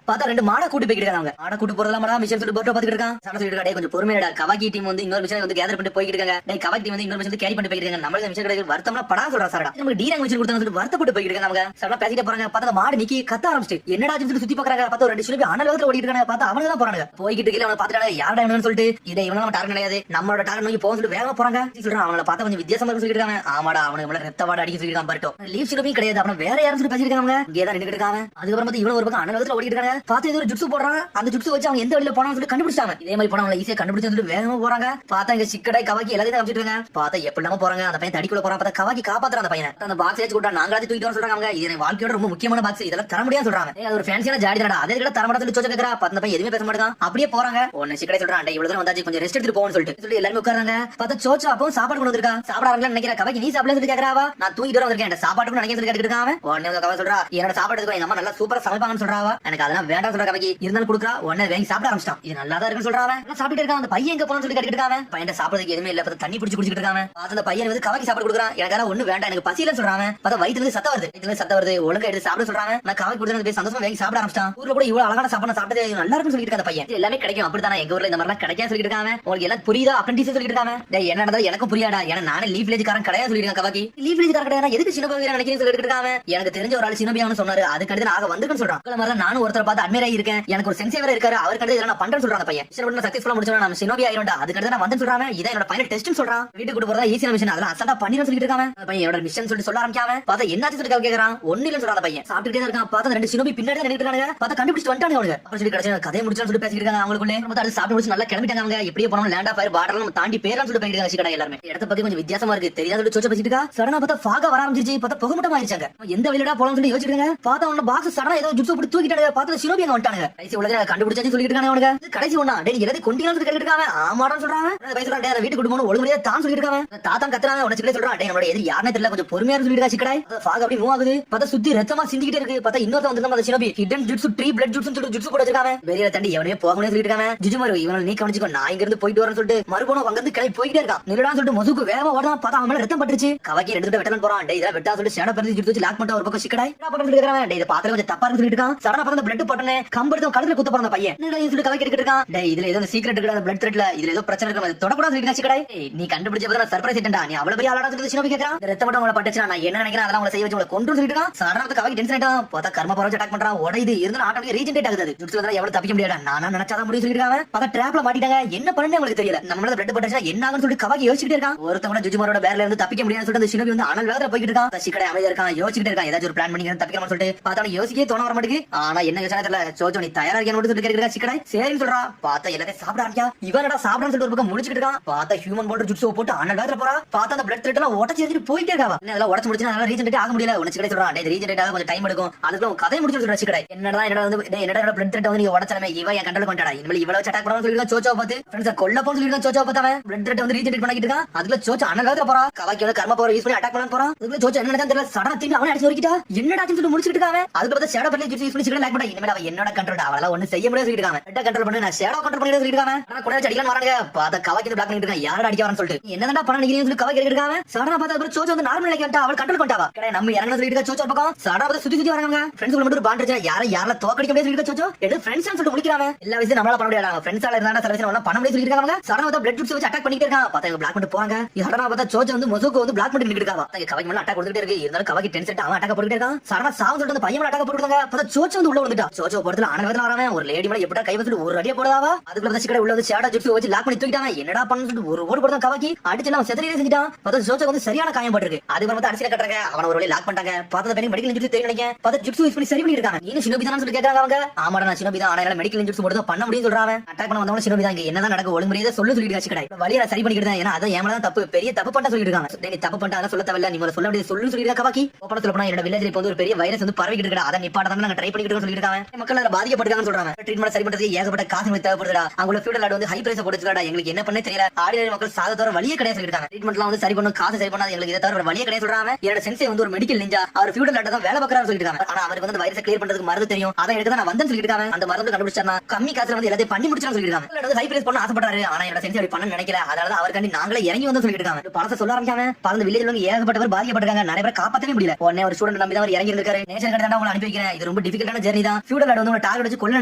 பார்த்தா 2 மாடா கூட்டி போய்கிட்டு இருக்காங்க. மாடா கூட்டி போறதெல்லாம் மாடா மிஷன் சொல்லிட்டு போட்டு பாத்துட்டு இருக்கான். சண்டை சொல்லிட்டு இருக்காங்க. கொஞ்சம் பொறுமையாடா, கவாக்கி டீம் வந்து இன்னொரு மிஷன் வந்து கேதர் பண்ணிட்டு போய்கிட்டு இருக்காங்க. டேய் கவாக்கி டீம் வந்து இன்னொரு மிஷன் கேரி பண்ணிட்டு போய்கிட்டு இருக்காங்க. நம்மளுக்கு மிஷன் கிடையாது வருத்தம்னா படா சொல்றா சாரடா. நமக்கு டி ரேங்க் மிஷன் கொடுத்தாங்க சொல்லிட்டு வருத்தப்பட்டு போய்கிட்டு இருக்காங்க. அவங்க சடனா பேசிட்டு போறாங்க. பார்த்தா மாடு நிக்கி கத்த ஆரம்பிச்சு என்னடா சொல்லி சுத்தி பாக்குறாங்க. பார்த்தா 2 ஷினோபி அனல் வேகத்துல ஓடிட்டு இருக்காங்க. பார்த்தா அவனுங்க தான் போறாங்க. போய்கிட்டு இருக்கல அவன பாத்துட்டாங்க. யாரடா இவனு சொல்லிட்டு இதை இவன நம்ம டார்கெட் கிடையாது, நம்மளோட டார்கெட் நோக்கி போக சொல்லிட்டு வேகமா போறாங்க. சொல்றான் அவங்கள பார்த்தா கொஞ்சம் வித்தியாசமா இருக்கு சொல்லிட்டு இருக்காங்க. ஆமாடா அவனுக்கு மேல ரத்த வாட அடிக்க சொல்லிருக்கான். பரட்டோ லீவ் ஷினோபி கிடையாது, அவன வேற யாரும் சொல்லி பேசிட்டு இருக்காங்க. இங்கே தான் நின்னுட்டு இருக்காங்க. அதுக்கப்புறம் வந்து இவன ஒரு பக்கம் அனல் வேகத்துல ஓடிட்டு இருக்காங்க. பார்த்து ஏதோ ஒரு ஜுட்சு போடுறாங்க. அந்த ஜுட்சு வச்சு அவங்க எந்த வழியில போனான்னு சொல்லி கண்டுபிடிச்சாங்க. இதே மாதிரி போனவங்க ஈஸியா கண்டுபிடிச்சு சொல்லிட்டு வேகமா போறாங்க. பார்த்தா இங்க சிக்கடை கவாக்கி எல்லாத்தையும் காமிச்சிட்டு இருக்காங்க. பார்த்தா எப்படி நம்ம போறாங்க. அந்த பையன் தடிக்குள்ள போறான். பார்த்தா கவாக்கி காப்பாத்துறான் அந்த பையனை. அந்த பாக்ஸ் ஏச்சு கூட்டா நாங்களாச்சும் தூக்கிட்டு சொல்றாங்க. அவங்க இது என் வாழ்க்கையோட ரொம்ப முக்கியமான பாக்ஸ், இதெல்லாம் தர முடியாது சொல்றாங்க. அது ஒரு ஃபேன்சியான ஜாடி தானடா, அதே கூட தர மாட்டேன்னு சொல்லி சோச்ச கேக்குறா. அந்த பையன் எதுவுமே பேச மாட்டான். அப்படியே போறாங்க. ஒன்னு சிக்கடை சொல்றான். இவ்வளவு தூரம் வந்தாச்சு, கொஞ்சம் ரெஸ்ட் எடுத்துட்டு போன்னு சொல்லிட்டு எல்லாரும் உட்காராங்க. பார்த்தா சோச்சா அப்பவும் சாப்பாடு கொண்டு வந்திருக்கா. சாப்பிடாங்கன்னு நினைக்கிற கவாக்கி நீ சாப்பிடலாம் சொல்லி கேக்குறாவா. நான் தூங்கிட்டு வர வந்திருக்கேன், சாப்பாடு நினைக்க சொல்லி கேட்டுட்டு இருக்கான். உடனே கவா சொல்றா என்னோட சாப்பாடு எங்க அம்மா நல்லா சூப்பரா சமைப்பாங்கன்னு சொல்றாவா. எனக்கு அதெல்லாம் வேண்டாம் சொல்ற கவாக்கி இருந்தாலும் கொடுக்குறா. உடனே வாங்கி சாப்பிட ஆரம்பிச்சிட்டான். இது நல்லா தான் இருக்குன்னு சொல்றாங்க. சாப்பிட்டு இருக்கான். அந்த பையன் எங்க போனு சொல்லி கேட்டுட்டு இருக்காங்க. பையன் சாப்பிடுறதுக்கு எதுவுமே இல்ல. தண்ணி பிடிச்சு குடிச்சிட்டு இருக்காங்க. அந்த பையன் வந்து கவாக்கி சாப்பாடு கொடுக்குறான். எனக்கு ஒண்ணு வேண்டாம், எனக்கு பசியில சொல்றாங்க. பார்த்தா வயிற்றுல இருந்து சத்தம் வருது, வயிற்றுல இருந்து சத்தம் வருது. ஒழுங்கா எடுத்து சாப்பிட சொல்றாங்க. நான் கவாக்கி கொடுத்து சந்தோஷமா வாங்கி சாப்பிட ஆரம்பிச்சிட்டான். ஊர்ல கூட இவ்வளவு அழகான சாப்பாடு சாப்பிட்டது நல்லா இருக்குன்னு சொல்லிட்டு இருக்க பையன். எல்லாமே கிடைக்கும் அப்படித்தானே, எங்க ஊர்ல இந்த மாதிரி கிடைக்காது சொல்லிட்டு இருக்காங்க. உங்களுக்கு எல்லாம் புரியுதா அப்ரண்டிஸ் சொல்லிட்டு இருக்காங்க. என்ன நடந்தது எனக்கும் புரியாடா, ஏன்னா நானே லீவ் வில்லேஜ் காரன் கிடையாது சொல்லிருக்கேன் கவாக்கி. லீவ் வில்லேஜ் காரன் கிடையாது எதுக்கு சினோபி நினைக்கிறேன் சொல்லிட்டு இருக்காங்க. எனக்கு தெரிஞ்ச ஒரு ஆள் சினோபியான்னு சொன்னாரு, அதுக்கு ஆக வந்துருக்குன்னு சொல்றான். நானும் ஒருத்தர் பார்த்து அட்மையர் ஆயிருக்கேன், எனக்கு ஒரு சென்ஸ் வேற இருக்காரு, அவருக்கு நான் பண்றேன்னு சொல்றாங்க பையன். சக்சஸ்ஃபுல்லா முடிச்சா நம்ம சினோபி ஆயிரும்டா, அதுக்கு நான் வந்து சொல்றாங்க. இதான் என்னோட பையன் டெஸ்ட்னு சொல்றான். வீட்டுக்கு கூட்டு போறதா ஈஸியான மிஷன், அதெல்லாம் அசால்ட்டா பண்ணிட்டு சொல்லிட்டு இருக்காங்க. பையன் என்னோட மிஷன் சொல்லி சொல்ல ஆரம்பிக்காம பார்த்தா என்னாச்சு சொல்லி கேக்குறான். ஒண்ணு இல்லன்னு சொல்றாங்க பையன். சாப்பிட்டுட்டே இருக்கான். பார்த்தா 2 சினோபி பின்னாடி நின்னுட்டு இருக்காங்க. பார்த்தா கண்டுபிடிச்சு வந்துட்டாங்க அவங்க. அப்புறம் சொல்லி கடைசியா கதையை முடிச்சான்னு சொல்லி பேசிட்டு இருக்காங்க. அவங்களுக்குள்ளே அது சாப்பிட்டு முடிச்சு நல்லா கிளம்பிட்டாங்க. அவங்க எப்படியே போனோம் லேண்ட் ஆஃப் ஃபயர் பார்டர்ல நம்ம தாண்டி பேரலாம் சொல்லி போயிட்டு இருக்காங்க. சிக்கடா எல்லாரும் இடத்த பத்தி கொஞ்சம் வித்தியாசமா இருக்கு, தெரியாத சொல்லி சோச்ச பேசிட்டு இருக்கா. சடனா பார்த்தா ஃபாகா வர ஆரம்பிச்சிருச்சு. பார்த்தா புகை மட்டும் ஆயிடுச்சாங்க. எந்த வழியில போலாம் சொல்லி யோசிச்சிட்டு இருக்காங்க. பார்த்தா அவங்க பாக்ஸ் சடனா ஏதோ ஜுட்சு போட்டு தூக்கிட்டாங்க. பார்த்து ஷினோபி அங்க வந்துட்டாங்க. கடைசி உலக கண்டுபிடிச்சாச்சு சொல்லிட்டு இருக்காங்க அவனுக்கு. கடைசி ஒண்ணா டேய் எல்லாத்தையும் கொண்டிலாம் சொல்லி கேட்டுட்டாங்க. ஆமாடான்னு சொல்றாங்க. பேசுறான் டேய் வீட்டுக்கு கூட்டு போணும் ஒழுங்குறியா தான் சொல்லிட்டு இருக்காங்க. தாத்தா கத்துறாங்க. உடனே சிக்கடை சொல்றான் டேய் நம்மளோட எதிரி யாருனே தெரியல கொஞ்சம் பொறுமையா சொல்லிட்டு இருக்கா சிக்கடை. ஃபாக் அப்படி மூவ் ஆகுது. பார்த்தா சுத்தி ரத்தமா சிந்திக்கிட்டே இருக்கு. பார்த்தா இன்னொருத்த வந்து நம்ம shinobi hidden jutsu tree blood jutsu சொல்லிட்டு ஜுட்சு போட்டு வச்சிருக்காங்க. வெளியில தாண்டி எவனே போகணும்னு சொல்லிட்டு இருக்காங்க. ஜிஜுமாரு இவனை நீ கவனிச்சுக்கோ நான் இங்க இருந்து போயிட்டு வரேன்னு சொல்லிட்டு மறுபடியும் அங்க இருந்து கிளம்பி போயிட்டே இருக்கான். நிலடான்னு சொல்லிட்டு மொசுக்கு வேகமா ஓடுறான். பார்த்தா அவன் மேல ரத்தம் பட்டுருச்சு. கவாக்கி ரெண்டு வெட்டலாம் போறான். டேய் இதெல்லாம் வெட்டா சொல்லிட்டு ஷேடோ பண்ணி ஜுட்சு லாக் பண்ணிட்டு ஒரு பக்கம் சிக்கடை என்ன பண்றது கேக்குறாங்க. டேய் இத பாத்துல கொஞ்சம் தப்பா சொல்லிட்டு இருக்கான். சடனா பார்த்தா பிளட் பட்டனே கம்பெடுத்து கழுத்துல குத்த போறான் பையன். என்னடா சொல்லிட்டு கவாக்கி எடுத்துட்டு இருக்கான். டேய் இதுல ஏதோ சீக்ரெட் இருக்குடா அந்த பிளட் த்ரெட்ல. இதுல ஏதோ பிரச்சனை இருக்கு. தொடக்கூடாது சொல்லிட்டு சிக்கடை. நீ கண்டுபிடிச்ச பத்தி நான் சர்ப்ரைஸ் ஆயிட்டேன்டா. நீ அவ்வளவு பெரிய ஆளாடா சொல்லிட்டு ஷினோபி கேக்குறான். ரத்தம் மட்டும் உங்களை பட்டுச்சு நான் என்ன நினைக்கிறேன் அதெல்லாம் உங்களை செய்ய வச்சு உங்களை கொண்டு சொல்லிட்டு இருக்கான். சடனா கவாக்கி டென்ஷன் ஆயிட்டான். பார்த்தா கர்ம பரவச்சு அட்டாக் பண்றான். உடையுது இருந்தாலும் ஆட்டோமேட்டிக்கா ரீஜெனரேட் ஆகுது. ஜுட்சு வந்தா எவ்வளவு தப்பிக்க முடியாதா நானா நினைச்சாதான் முடியும் சொல்லிட்டு இருக்காங்க. பார்த்தா ட்ராப்ல மாட்டிட்டாங்க. என்ன பண்ணனே உங்களுக்கு தெரியல. நம்மளோட பிளட் பட்டுச்சுனா என்ன ஆகும்னு சொல்லிட்டு கவாக்கி யோசிச்சுட்டே இருக்கான். ஒருத்தவங்க ஜுஜுமாரோட பேர்ல இருந்து தப்பிக்க முடியாதுன்னு சொல்லிட்டு அந்த ஷினோபி வந்து அனல் வேகத்துல போயிட்டு இருக்கான். சிக்கடை அமைதியா இருக்கான். யோசிச்சுட்டே இருக்கான். ஏதாச்சும் ஒரு பிளான் பண்ணி தப்பிக்கலாம்னு சொல்லிட்டு பார்த்தா யோசிக்கவே தோண வர மாட்டேங்குது. ஆனா என்ன யோசனை தெரியல. சோச்சோ நீ தயாரா இருக்கியான்னு சொல்லிட்டு கேக்குறா சிக்கடை. சரின்னு சொல்றான். பார்த்தா எல்லாத்தையும் சாப்பிட ஆரம்பிக்கா. இவனடா சாப்பிடான்னு சொல்லிட்டு ஒரு பக்கம் முடிச்சிட்டு இருக்கான். பார்த்தா ஹியூமன் போல்டர் ஜுட்சு போட்டு அனல் வேகத்துல போறா. பார்த்தா அந்த பிளட் த்ரெட் எல்லாம் உடைச்சு எரிஞ்சிட்டு போயிட்டே இருக்கா. என்ன அதெல்லாம் உடைச்சு முடிச்சு அதனால ரீஜெனரேட் ஆக முடியல. உனக்கு சிக்கடை சொல்றான். டேய் ரீஜெனரேட் ஆக கொஞ்சம் டைம் எடுக்கும். அதுக்குள்ள கதை முடிச்சு சொல்றா சிக்கடை. என்னடா வந்து என்னடா பிளட் த்ரெட் வந்து நீ உடைச்சலமே இவன் என் கண்ட்ரோல் கொண்டாடா. இனிமேல் இவ்வளவு அட்டாக் பண்ணான்னு சொல்லிட்டு சோச்சோ பார்த்து ஃப்ரெண்ட்ஸ் கொல்ல போன்னு சொல்லிட்டு சோச்சோ பார்த்தாவன் பிளட் த்ரெட் வந்து ரீஜெனரேட் பண்ணிட்டு இருக்கான். அதுக்குள்ள சோச்சோ அனல் வேகத்துல போறா. கவாக்கியோட கர்ம பவர் யூஸ் பண்ணி அட்டாக் பண்ண போறான். அதுக்குள்ள சோச்சோ என்ன தெரியல சடனா திரும்பி அவனை அடிச்சு நொறுக்கிட்டா. என்னடா சொல்லிட்டு முடிச்சிட்டு இருக்காங்க. அதுக்கு பார்த்தா ஷேடோ பண்ணி யூஸ் பண்ணி சிக்கடை லாக் பண்ணா. இனிமேல் அவன் என்னோட கண்ட்ரோல் அவளால ஒண்ணு செய்ய முடியாது சொல்லிட்டு இருக்காங்க. ரெட்டா கண்ட்ரோல் பண்ணி நான் ஷேடோ கண்ட்ரோல் பண்ணி சொல்லிட்டு இருக்காங்க. ஆனா கூட அடிக்கலாம் வராங்க. பார்த்தா கவாக்கி பிளாக் பண்ணிட்டு இருக்கான். யாரடா அடிக்க வரன்னு சொல்லிட்டு என்னடா பண்ண நினைக்கிறீங்கன்னு சொல்லி கவாக்கி இருக்காங்க. சடனா பார்த்தா அப்புறம் சோச்சோ வந்து நார்மல் நிலைக்கு வந்துட்டா. அவள் கண்ட்ரோல் பண்ணிட்டாவா. கடை நம்ம இறங்கணும் சொல்லிட்டு இருக்க சோச்சோ பக்கம். சடனா பார்த்தா சுத்தி சுத்தி வராங்க. ஃப்ரெண்ட்ஸ் மட்டும் ஒரு பாண்ட் இருந்துச்சு. யாரால தோக்கடிக்க முடியாது சொல்லிட்டு சோச்சோ எது ஃப்ரெண்ட்ஸ் சொல்லிட்டு முடிக்கிறாங்க. எல்லா விஷயம் நம்மளால பண்ண முடியாது. ஃப்ரெண்ட்ஸால இருந்தா சில விஷயம் பண்ண முடியாது சொல்லிட்டு இருக்காங்க. சடனா பார்த்தா பிளட் ஜுட்சு வச்சு அட்டாக் பண்ணிட்டே இருக்கான். பார்த்தா இவங்க பிளாக் பண்ணிட்டு போறாங்க. சடனா பார்த்தா சோச்சோ வந்து மொசுக்கு வந்து பிளாக் பண்ணி நின்னுட்டு இருக்காவா. கவாக்கி மேல அட்டாக் கொடுத்துட்டே இருக்கு. இருந்தாலும் கவாக்கி டென்ஷன் அவன் அட்டாக் போட்டுட்டே இருக்கான். சடனா சாவு சொல்லிட்டு அந்த பையன் அட்டாக் போட்டுட்டாங்க. பார்த்தா சோச்சோ வந்து உள்ள வந்துட்டா. சோச்சோ போறதுல அனவதல வராம ஒரு லேடி மேல எப்படா கை வச்சுட்டு ஒரு அடியே போடுவாவா. அதுக்குள்ள சிக்கடை உள்ள வந்து ஷேடோ ஜுட்சு வச்சு லாக் பண்ணி தூக்கிட்டாங்க. என்னடா பண்ணு சொல்லிட்டு ஒரு ஓடு போடுறான் கவாக்கி. அடிச்சு எல்லாம் செதறியே செஞ்சிட்டான். பார்த்தா சோச்சோ வந்து சரியான காயம் பட்டிருக்கு. அதுக்கு வந்து அடிச்சு கட்டுறாங்க. அவன ஒரு வழியை லாக் பண்ணிட்டாங்க. பார்த்தா பையன் மெடிக்கல் இன்ஜுரி தெரியும் நினைக்கிறேன். பார்த்தா ஜுட்சு யூஸ் பண்ணி சரி பண்ணி இருக்காங்க. நீ ஷினோபி தான் சொல்லி கேக்குறாங்க அவங்க. ஆமாடா நான் ஷினோபி தான். ஆனா மெடிக்கல் இன்ஜுரி மட்டும் பண்ண முடியும்னு சொல்றாங்க. அட்டாக் பண்ண வந்தவங்க ஷினோபி தான். என்னதான் நடக்க ஒழுங்குமுறையா சொல்லு சொல்லிட்டு சிக்கடை. வழியை சரி பண்ணிக்கிட்டு ஏன்னா அதான் ஏமால தான் தப்பு பெரிய தப்பு பண்ண சொல்லிட்டு இருக்காங்க. நீ தப்பு பண்ணா சொல்ல தேவையில்ல. நீ சொல்ல முடியாது சொல்லு சொல்லிட்டு கவாக்கி. ஓப்பனா சொல்ல போனா என்னோட வில்லேஜ்ல இப்போ வந்து ஒரு பெரிய வைரஸ் வந்து பரவிக்கிட்டு இருக்கா. அதை நிப்பாட்ட தான் நாங்க ட்ரை பண்ணிட்டு இருக்கோம் சொல்லிட்டு இருக்காங்க. மக்கள் அதுல பாதிக்கப்பட்டிருக்காங்கன்னு சொல்றாங்க. ட்ரீட்மெண்ட் சரி பண்றதுக்கு ஏகப்பட்ட காசு தேவைப்படுதுடா. அவங்களோட ஃபியூடல் ஆட் வந்து ஹை பிரைஸ் போட்டுச்சுடா. எங்களுக்கு என்ன பண்ணே தெரியல. ஆர்டினரி மக்கள் சாத தவிர வழியே கிடையாது சொல்லிருக்காங்க. ட்ரீட்மெண்ட்லாம் வந்து சரி பண்ணும் காசு சரி பண்ணாது எங்களுக்கு இதை தவிர வழியே கிடையாது சொல்றாங்க. என்னோட சென்சே வந்து ஒரு மெடிக்கல் நிஞ்சா. அவர் ஃபியூடல் ஆட் தான் வேலை பார்க்கறாரு சொல்லிட்டு இருக்காங்க. ஆனா அவருக்கு வந்து வைரஸ் கிளியர் பண்றதுக்கு மருந்து தெரியும். அதை எடுத்து நான் வந்தேன்னு சொல்லிட்டு இருக்காங்க. அந்த மருந்து கண்டுபிடிச்சானா கம்மி காசுல வந்து எல்லாத்தையும் பண்ணி முடிச்சான்னு சொல்லிட்டு இருக்காங்க. ஹை பிரைஸ் பண்ண ஆசைப்படுறாரு. ஆனா என்னோட சென்சே அப்படி பண்ண நினைக்கல. அதனால அவர்காண்டி நாங்களே இறங்கி வந்து சொல்லிட்டு இருக்காங்க. பழச சொல்ல ஆரம்பிச்சாங்க. பல வில்லேஜ்ல வந்து ஏகப்பட்டவர் பாதிக்கப்பட்டிருக்காங்க. நிறைய பேர் காப்பாத்தவே முடியல. உடனே ஒரு ஸ்டூடண்ட் நம்பி தான் அவர் இறங்கி இருக்காரு. நேச்சர் கடை தான் உங்களை அனுப்பி வைக்கிறேன். இது ரொம்ப டிஃபிகல்ட்டான ஜர்னி தான். ஃபியூடல் ஆட் வந்து உங்களை டார்கெட் வச்சு கொல்ல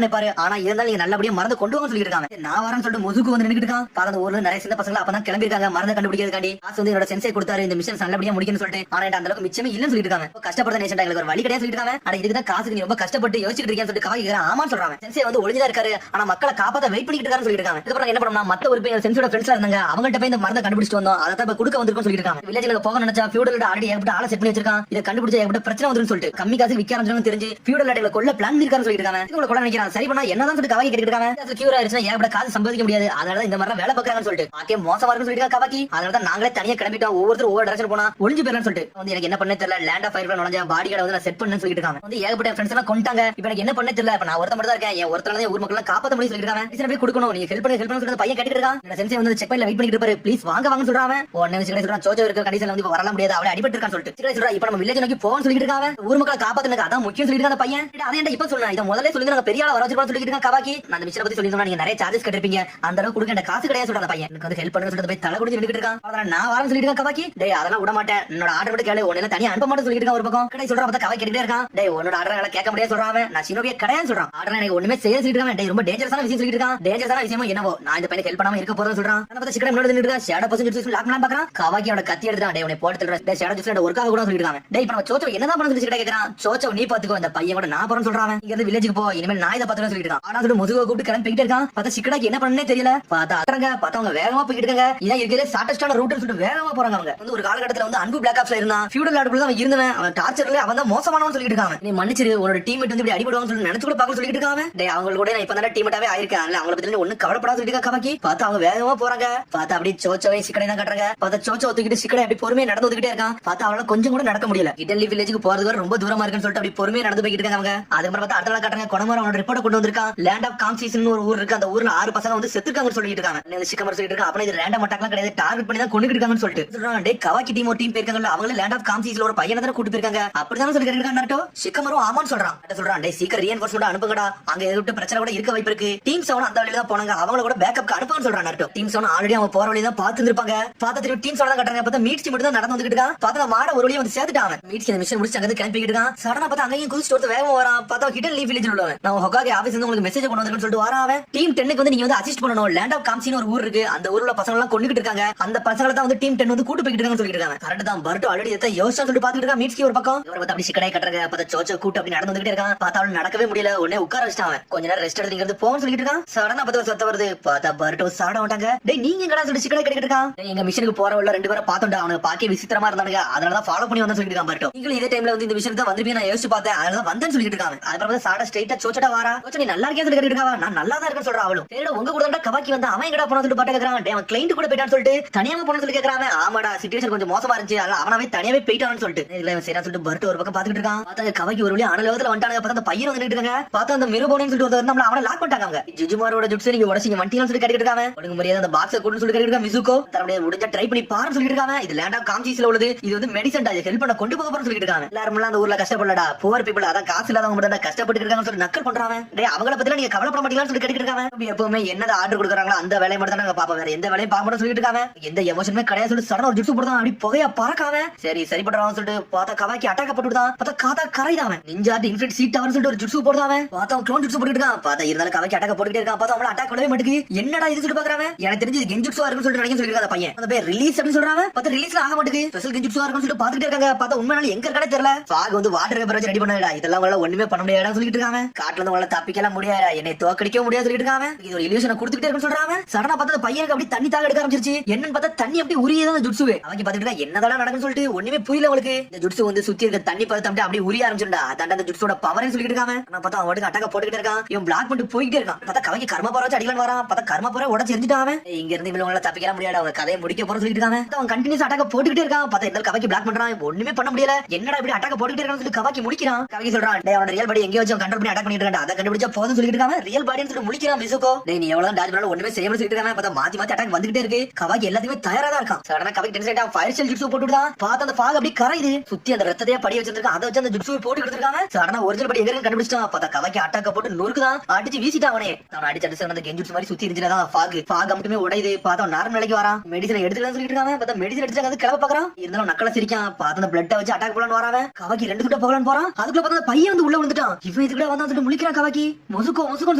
நினைப்பாரு. ஆனா இருந்தாலும் நீங்க நல்லபடியா மருந்து கொண்டு வாங்க சொல்லிட்டு இருக்காங்க. நான் வரேன்னு சொல்லிட்டு முசுக்கு வந்து நின்னுட்டு இருக்கான். பாத ஊர்ல நிறைய சின்ன பசங்க அப்பதான் கிளம்பி இருக்காங்க மருந்து கண்டுபிடிக்கிறதுக்காண்டி. காசு வந்து என்னோட சென்சே கொடுத்தாரு இந்த மிஷன் நல்லபடியா முடிக்கணும்னு சொல்லிட்டு. ஆனா அந்த அளவுக்கு மிச்சமே இல்லன்னு சொல்லிட்டு இருக்காங்க. கஷ்டப்படுற நேஷன் எங்களுக்கு ஒரு வழி கிடையாது சொல்லிட்டு இருக்காங்க. ஆனா இதுக்கு தான் காசுக்கு நீ ரொம்ப கஷ்டப்பட்டு யோசிச்சுட்டு இருக்கேன்னு சொல்லிட்டு கவாக்கி ஆமான்னு சொல்றாங்க. சென்சே வந்து ஒளிஞ்சா இருக்காரு. ஆனா மக்களை காப்பாத்த வெயிட் பண்ணிட்டு இருக்காருன்னு சொல்லிட்டு இருக்காங்க. இதுக்கப்புறம் என்ன பண்ணா மத்த ஒரு சென்சோட ஃப்ரெண்ட்ஸ்ல இருந்தாங்க. அவங்கள்ட்ட போய் இந்த மருந்தை கண்டுபிடிச்சிட்டு வந்தோம். அதை தான் கொடுக்க வந்திருக்கோம் சொல்லிட்டு இருக்காங்க. வில்லேஜ்ல போக நினைச்சா ஃபியூடல் ஆல்ரெடி ஏகப்பட்ட ஆளை செட் பண்ணி வச்சிருக்கான். இதை கண்டுபிடிச்சா ஏகப்பட்ட பிரச்சனை வந்துருன்னு சொல்லிட்டு கம்மி காசு விற்க ஆரம்பிச்சாங்கன்னு தெரிஞ்சு ஃபியூடல் ஆட்களை கொல்ல பிளான் பண்ணிருக்கான்னு சொல்லிட்டு இருக்காங்க. இவங்களை கொல்ல நினைக்கிறான். சரி பண்ணா என்னதான் சொல்லிட்டு கவாக்கி கேட்டுட்டு இருக்காங்க. அது கியூர் ஆயிருச்சுனா ஏகப்பட்ட காசு சம்பாதிக்க முடியாது. அதனால இந்த மாதிரி வேலை பார்க்கறாங்கன்னு சொல்லிட்டு ஆக்கே மோசமா இருக்குன்னு சொல்லிட்டு கவாக்கி. அதனால தான் நாங்களே தனியா கிளம்பிட்டோம். ஒவ்வொருத்தரும் ஒவ்வொரு டைரக்ஷன் போனா ஒளிஞ்சு போயிடலாம்னு சொல்லிட்டு வந்து எனக்கு என்ன பண்ணே தெரியல. லேண்ட் ஆஃப் ஃபயர்ல நுழைஞ்ச பாடி கார்டு வந்து நான் செட் பண்ணேன்னு சொல்லிட்டு இருக்காங்க. வந்து ஏகப்பட்ட ஃப்ரெண்ட்ஸ் எல்லாம் கொண்டாங்க. இப்போ எனக்கு என்ன பண்ணே தெரியல. இப்ப நான் ஒருத்தர் மட்டும் தான் இருக்கேன். என் ஒருத்தரால ஊர் மக்கள் காப்பாத்த முடியும் சொல்லிட்டு இருக்காங்க. இத்தனை போய் கொடுக்கணும். நீங்க ஹெல்ப் பண்ணி சொல்லிட்டு பையன் கேட்டுட்டு இருக்கான். நான் சென்சே வந்து செக் பண்ணல வெயிட் பண்ணிட்டு இருப்பாரு. ப்ளீஸ் வாங்க வாங்கன்னு சொல்றாங்க. உடனே சிக்கடை சொல்றான் சோச்சோ இருக்க கண்டிஷன்ல வந்து வரல முடியாது. அவளை அடிபட்டு இருக்கான்னு சொல்லிட்டு சிக்கடை சொல்றா இப்போ நம்ம வில்லேஜ் நோக்கி போவோம்னு சொல்லிட்டு இருக்காங்க. ஊர் மக்களை காப்பாத்துனக்கு அதான் முக்கியம் சொல்லிட்டு இருக்காங்க பையன். அதை என்ன இப்ப சொன்னா இதை முதல்ல சொல்லி நாங்க பெரிய ஆள வர வச்சிருக்கோம் சொல்லிட்டு இருக்காங்க கவாக்கி. நான் அந்த மிஷனை பத்தி சொல்லிருந்தா நீங்க நிறைய சார்ஜஸ் கட்டிருப்பீங்க. அந்த அளவுக்கு கொடுக்க இந்த காசு கிடையாது சொல்றாங்க பையன். எனக்கு வந்து ஹெல்ப் பண்ணுங்க சொல்லிட்டு போய் தலை குடிச்சு நின்னுட்டு இருக்கான். அதனால நான் வரேன்னு சொல்லிட்டு இருக்கான் கவாக்கி. டேய் அதெல்லாம் விட மாட்டேன். என்னோட ஆர்டர் மட்டும் கேளு. உன்னை தனியா அனுப்ப மாட்டேன்னு சொல்லிட்டு இருக்கான் ஒரு பக்கம். கடை சொல்றா பார்த்தா கவாக்கி கேட்டுட்டே இருக்கான். டேய் உன்னோட ஆர்டர் கேட்க முடியாது சொல்றான். நான் சினோபியே கிடையாது சொல்றான். ஆர்டர் எனக்கு ஒண்ணுமே செய்ய சொல்லிட்டு இருக்கான். டேய் ரொம்ப டேஞ்சரஸான விஷயம் சொல்லிட்டு இருக்கான். டேஞ்சரஸான விஷயமா என்னவோ நான் இந்த பையனுக்கு ஹெல்ப் பண்ணாம இருக்க போறேன்னு சொல்றான். அத பார்த்தா சிக்கடை முன்னாடி நின்னுட்டு இருக்கான். ஷேடோ பர்சன் ஜூஸ் லாக் பண்ணலாம் பாக்குறான். கவாக்கி அவன கத்தி எடுத்துறான். டேய் உன்னை போட்டு தள்ளுறேன். டேய் ஷேடோ ஜூஸ் ஒர்க் ஆக கூட சொல்லிட்டு இருக்காங்க. டேய் இப்ப நம்ம சோச்சோ என்னதான் பண்ண சொல்லி சிக்கடை கேக்குறான். சோச்சோ நீ பாத்துக்கோ. இந்த பையன் கூட நான் போறேன்னு சொல்றான். இங்க இருந்து வில்லேஜுக்கு போ. இனிமேல் நான் இத பாத்துறேன்னு சொல்லிட்டு இருக்கான். ஆனா சொல்லிட்டு முதுக கூப்பிட்டு கிளம்பி போயிட்டே இருக்கான். பார்த்தா சிக்கடாக்கு என்ன பண்ணனே தெரியல. பார்த்தா அக்கறங்க பார்த்தவங்க வேகமா போயிட்டு இருக்காங்க. இதான் இருக்கிற ஷார்ட்டஸ்டான ரூட்னு சொல்லிட்டு வேகமா போறாங்க. அவங்க வந்து ஒரு காலகட்டத்துல வந்து அன்பு பிளாக் ஆப்ஸ்ல இருந்தான். ஃபியூடல் ஆடுக்குள்ள அவன் இருந்தவன். அவன் டார்ச்சர்ல அவன் தான் மோசமானவன்னு சொல்லிட்டு இருக்காங்க. நீ மன்னிச்சிரு. உன்னோட டீம்மேட் வந்து இப்படி அடிபடுவாங்கன்னு சொல்லி நினைச்சு கூட பார்க்க சொல்லிட்டு இருக்காங்க. டேய் அவங்க கூட நான் இப்ப தான் டீம்மேட்டாவே ஆயிருக்கேன். அவங்கள பத்தி ஒண்ணு கவலைப்படாத சொல்லிட்டு இருக்கா கவாக்கி. பார்த்தா அவங்க வேகமா போறாங்க. பார்த்தா அப்படியே சோச்சோவை சிக்கடை தான் கட்டுறாங்க. பார்த்தா சோச்சோ ஒத்துக்கிட்டு சிக்கடை அப்படி பொறுமையா நடந்து வந்துகிட்டே இருக்கான். பார்த்தா அவளால கொஞ்சம் கூட நடக்க முடியல. இட்டலி வில்லேஜுக்கு போறது ரொம்ப தூரமா இருக்குன்னு சொல்லிட்டு அப்படி பொறுமையா நடந்து பண்ணிட்டு இருக்காங்க அவங்க. அதுக்கப்புறம் பார்த்தா அடுத்த நாள் காட்டுறாங்க கொனமாரு அவனோட ரிப்போர்ட் கொண்டு வந்திருக்கான். லேண்ட் ஆஃப் காம்சீசன் ஒரு ஊர் இருக்கு, அந்த ஊர்ல 6 பசங்க வந்து செத்துருக்காங்கன்னு சொல்லிட்டு இருக்காங்க. சிக்கமர் சொல்லிட்டு இருக்கான் அப்ப இது ரேண்டம் அட்டாக்லாம் கிடையாது, டார்கெட் பண்ணி தான் கொண்டுட்டு இருக்காங்கன்னு சொல்லிட்டு சொல்றான். டே கவாக்கி டீம் ஒரு டீம் போயிருக்காங்கல்ல, அவங்க லேண்ட் ஆஃப் காம்சீஸ்ல ஒரு பையனை தான் கூட்டி போயிருக்காங்க அப்படிதான் சொல்லி கேட்டிருக்கான் நாருட்டோ. சிக்கமரும் ஆமான்னு சொல்றான். சொல்றான் டே சீக்கிரம் ரீஎன்ஃபோர்ஸ்மென்ட் அனுப்புங்கடா, அங்க எதிர்த்து பிரச்சனை கூட இருக்க வாய்ப்பு இருக்கு. டீம் 7 அந்த வழியில தான் போனாங்க, அவங்கள கூட பேக்கப் அனுப்புன்னு சொல்றான் நாருட்டோ. டீம் 7 ஆல்ரெடி அவங்க போற வழியில தான் பாத்து இருப்பாங்க. பார்த்தா திருப்பி டீம் 7 தான் கட்டறாங்க. பார்த்தா மீட்சி மட்டும் தான் நடந்து வந்துட்டு இருக்கான். பார்த்தா மாட ஒரு வழியா வந்து சேர்த்துட்டாங்க. மீட்சி அந்த மிஷன் முடிச்சு அங்க கிளம்பிட்டு இருக்கான். சடனா பார்த்தா அங்கேயும் குதிச்சு ஒருத்த வேகமா வரான். பார்த்தா ஹிடன் லீஃப் வில்லேஜ்ல உள்ளவன் நான் ஹொகாகே ஆபீஸ்ல இருந்து உங்களுக்கு மெசேஜ் கொண்டு வந்திருக்கேன்னு சொல்லிட்டு வரான். அவன் டீம் 10க்கு வந்து நீங்க வந்து அசிஸ்ட் பண்ணணும். லேண்ட் ஆஃப் காம்சின்னு ஒரு ஊர் இருக்கு, அந்த ஊர்ல பசங்க எல்லாம் கொண்டுகிட்டு இருக்காங்க. அந்த பசங்களை தான் வந்து டீம் 10 வந்து கூட்டு போயிட்டு இருக்காங்கன்னு சொல்லிட்டு இருக்காங்க. கரெக்ட் தான். பர்ட் ஆல்ரெடி எதை யோசிச்சா சொல்லிட்டு பாத்துட்டு இருக்கான். மீட்சி ஒரு பக்கம் இவர பார்த்தா அப்படி சிக்கடை கட்டறாங்க. பார்த்தா சோச்சோ கூட்டு அப்படி நடந்து வந்துட்டே இருக்கான். பார்த்தா அவன் நடக்கவே முடியல. உடனே உட்கார வச்சிட்டான். கொஞ்ச நேரம் ரெஸ்ட் எடுத்துக்கிறது போன்னு சொல்லிட்டு இருக்கான். சடனா பார்த்தா சத்த வருது. பார்த்தா பர்ட் சாட மாட்டாங்க. டேய் நீங்க எங்கடா சொல்லி சிக்கடை கட்டிட்டு இருக்கான். எங்க மிஷனுக்கு போறவள்ள ரெண்டு பேரை பார்த்தோம்டா, அவனுக்கு பாக்கே விசித்திரமா இருந்தானுங்க, அதனால தான் ஃபாலோ பண்ணி வந்தேன்னு சொல்லிட்டு இருக்கான் பர்ட். நீங்க இதே டைம்ல வந்து இந்த விஷயம் தான் வந்திருப்பீங்க நான் யோசிச்சு பார்த்தேன், அதனால தான் வந்தேன்னு சொல்லிட்டு இருக்காங்க. அதுக்கப்புறம் சாட ஸ்ட்ரைட்டா சோச்சடா வாரா. சோச்ச நீ நல்லா இருக்கேன்னு சொல்லி கேட்டிட்டு இருக்கா. நான் நல்லா தான் இருக்கேன்னு சொல்றா அவளும். சரிடா உங்க கூட தான் கவாக்கி வந்து அவன் எங்கடா போனன்னு சொல்லிட்டு பாட்டு கேக்குறான். டேய் அவன் கிளையன்ட் கூட போயிட்டான்னு சொல்லிட்டு தனியாவே போனன்னு சொல்லி கேக்குறான். ஆமாடா சிச்சுவேஷன் கொஞ்சம் மோசமா இருந்துச்சு, அதனால அவனாவே தனியாவே போயிட்டான்னு சொல்லிட்டு இதுல சரியா சொல்லிட்டு பர்ட் ஒரு பக்கம் பாத்துட்டு இருக்கான். பார்த்தா கவாக்கி ஒரு வழியா அனலவத்துல வந்துட்டாங்க. பார்த்தா அந்த பையன் வந்து நின்னுட்டு இருக்காங்க. பார்த்தா அந்த மிருபோனேன்னு சொல்லிட்டு ஒருத்தர் நம்மள அவனை லாக் பண்ணிட்டாங்க. ஜிஜுமாரோட ஜுட்ஸ் நீங்க உடைச்சிங்க வண்டின்னு சொல்லி கேட்டிட்டு இருக்காங்க. ஒழுங்கு மரியாதை அந்த பாக்ஸை கொண்டு சொல்லி கேட்டிட்டு இருக்கான். மிசுகோ தரமுடிய முடிஞ்ச ட்ரை பண்ணி பாருன்னு சொல்லிட்டு இருக்காங்க. இது லேண்ட் ஆஃப் காம்சீஸ்ல உள்ளது, இது வந்து மெடிசன் டா, ஹெல்ப் பண்ண கொண்டு போக போறன்னு சொல்லிட்டு இருக்காங்க. எல்லாரும் அந்த ஊர்ல கஷ்டப்படலடா, புவர் பீப்பிள் அதான் காசு இல்லாதவங்க மட்டும் தான் கஷ்டப்பட்டு இருக்காங்கன்னு சொல்லி நக்கல் பண்றாங்க. டேய் அவங்கள பத்தில நீங்க கவலைப்பட மாட்டீங்களான்னு சொல்லி கேட்டிட்டு இருக்காங்க. எப்பவுமே என்னது ஆர்டர் கொடுக்குறாங்களோ அந்த வேலையை மட்டும் தான் நாங்க பாப்போம், வேற எந்த வேலையும் பார்க்க மாட்டோம்னு சொல்லிட்டு இருக்காங்க. எந்த எமோஷனுமே கிடையாது சொல்லி சடனா ஒரு ஜுட்சு போடுறான். அப்படி புகையா பறக்காம சரி சரி பண்றான்னு சொல்லிட்டு பார்த்தா கவாக்கி அட்டாக் போட்டுட்டான். பார்த்தா காதா கரைதான். நிஞ்சாட் இன்ஃபினிட் சீட் டவர்னு சொல்லிட்டு ஒரு ஜுட்சு போடுறான். பார்த்தா க்ளோன் ஜுட்சு போட்டுட்டு இருக்கான். பார்த்தா இருந்தாலும் கவாக்கி அட்டாக் போட்டுட்டே இருக்கான். பார்த்தா அவள அட்டாக் பண்ணவே மாட்டேங்குது. என்னடா இது சொல்லிட்டு பாக்குறாங்க. எனக்கு தெரிஞ்சு இது கெஞ்சுட்சுவா இருக்குன்னு சொல்லிட்டு நினைக்க சொல்லிட்டு இருக்காத பையன். அந்த பேர் ரிலீஸ் அப்படின்னு சொல்றாங்க. பார்த்தா ரிலீஸ்ல ஆக மாட்டேங்குது. ஸ்பெஷல் கெஞ்சுட்சுவா இருக்குன்னு சொல்லிட்டு பாத்துட்டே இருக்காங்க. பார்த்தா உண்மையால எங்க கடை தெரியல. ஃபாக் வந்து வாட்டர் பேப்பர் வச்சு ரெடி பண்ணடா, இதெல்லாம் உங்களால ஒண்ணுமே பண்ண முடியாதுன்னு சொல்லிட்டு இருக்காங்க. காட்டுல இருந்து உங்களால தப்பிக்கலாம் முடியாது, என்னை தோக்கடிக்க முடியாது சொல்லிட்டு இருக்காங்க. இது ஒரு இல்யூஷனை கொடுத்துட்டே இருக்குன்னு சொல்றாங்க. சடனா பார்த்தா அந்த பையனுக்கு அப்படி தண்ணி தாக எடுக்க ஆரம்பிச்சிருச்சு. என்னன்னு பார்த்தா தண்ணி அப்படி உரியதான் அந்த ஜுட்சுவே. அவங்க பாத்துட்டு என்னதான் நடக்குன்னு சொல்லிட்டு ஒண்ணுமே புரியல அவங்களுக்கு. இந்த ஜுட்சு வந்து சுத்தி இருக்க தண்ணி பதத்தை அப்படியே உரிய ஆரம்பிச்சுடா. அதாண்ட அந்த ஜுட்சோட பவர்னு சொல்லிட்டு இருக்காங்க. நான் பார்த்தா அவனுக்கு அட்டாக்க போட்டுக்கிட்டே இருக்கான். இவன் பிளாக் பண்ணிட்டு போயிட்டே இருக்கான். பார்த்தா கவங்க கர்ம போற வச்சு அடிக்கலாம் வரான். பார்த்தா கர்ம போற உடச்சு எரிஞ்சிட்டான். இங்க இருந்து இவங்களால தப்பிக்கலாம் முடியாது, அவங்க கதையை முடிக்க போறன்னு சொல்லிட்டு இருக்காங்க. அவன் கண்டினியூஸ் அட்டாக்க போட்டுக்கிட்டே இருக்கான். பார்த்தா இந்த கவக்கி பிளாக் பண்றான், ஒண்ணுமே பண்ண முடியல. என்னடா இப்படி அட்டாக்க போட்டுக்கிட்டே இருக்கான்னு சொல்லி கவாக்கி முடிக்கிறான். கவாக்கி சொல்றான் டேய் அவனோட ரியல் பாடி எங்கேயோ வச்சு கண்ட்ரோல் பண்ணி அட்டாக் பண்ணிட்டு இருக்கான், அதை கண்டுபிடிச்சா போதும்னு சொல்லிட்டு இருக்காங்க. ரியல் பாடின்னு சொல்லிட்டு முடிக்கிறான் மிசுகோ. டேய் நீ எவ்வளவு டாஜ் பண்ணாலும் ஒண்ணுமே செய்யாம சொல்லிட்டு இருக்காங்க. பார்த்தா மாத்தி மாத்தி அட்டாக் வந்துகிட்டே இருக்கு. கவாக்கி எல்லாத்தையுமே தயாரா தான் இருக்கான். சடனா கவாக்கி டென்ஷன் ஆயிட்டா ஃபயர் ஷெல் ஜுட்சு போட்டுட்டான். பார்த்தா அந்த ஃபாக் அப்படியே கரையுது. சுத்தி அந்த ரத்தத்தையே படி வச்சிருக்கான், அதை வச்சு அந்த ஜுட்சுவை போட்டு கொடுத்துருக்காங்க. சடனா ஒரிஜினல் படி எங்க இருக்கு கண்டுபிடிச்சான். பார்த்தா கவாக்கி அட்டாக்க போட்டு நொறுக்குதான் அடிச்சு வீசிட்டான். அவனே அவன் அடிச்சு அடிச்சு அந்த கெஞ்சுட்சு மாதிரி சுத்தி இருந்துதான் ஃபாக் மட்டுமே உடையுது. பார்த்தா நார்மல் நிலைக்கு வரான். மெடிசன் எடுத்துக்கலாம் சொல்லிட்டு இருக்காங்க. பார்த்தா மெடிசன் எடுத்து கிளம்ப பாக்குறான். இருந்தாலும் நக்கல சிரிக்கான். பார்த்தா அந்த பிளட்டை வச்சு அட்டாக் பண்ணலான்னு வரான். கவாக்கி 2 சுட்ட போகலான்னு போறான். அதுக்குள்ள பார்த்தா பையன் வந்து உள்ள வந்துட்டான். இவன் இதுக்குள்ள வந்தா சொல்லிட்டு முழிக்கிறான். கவாக்கி மொசுக்கோ மொசுக்கோன்னு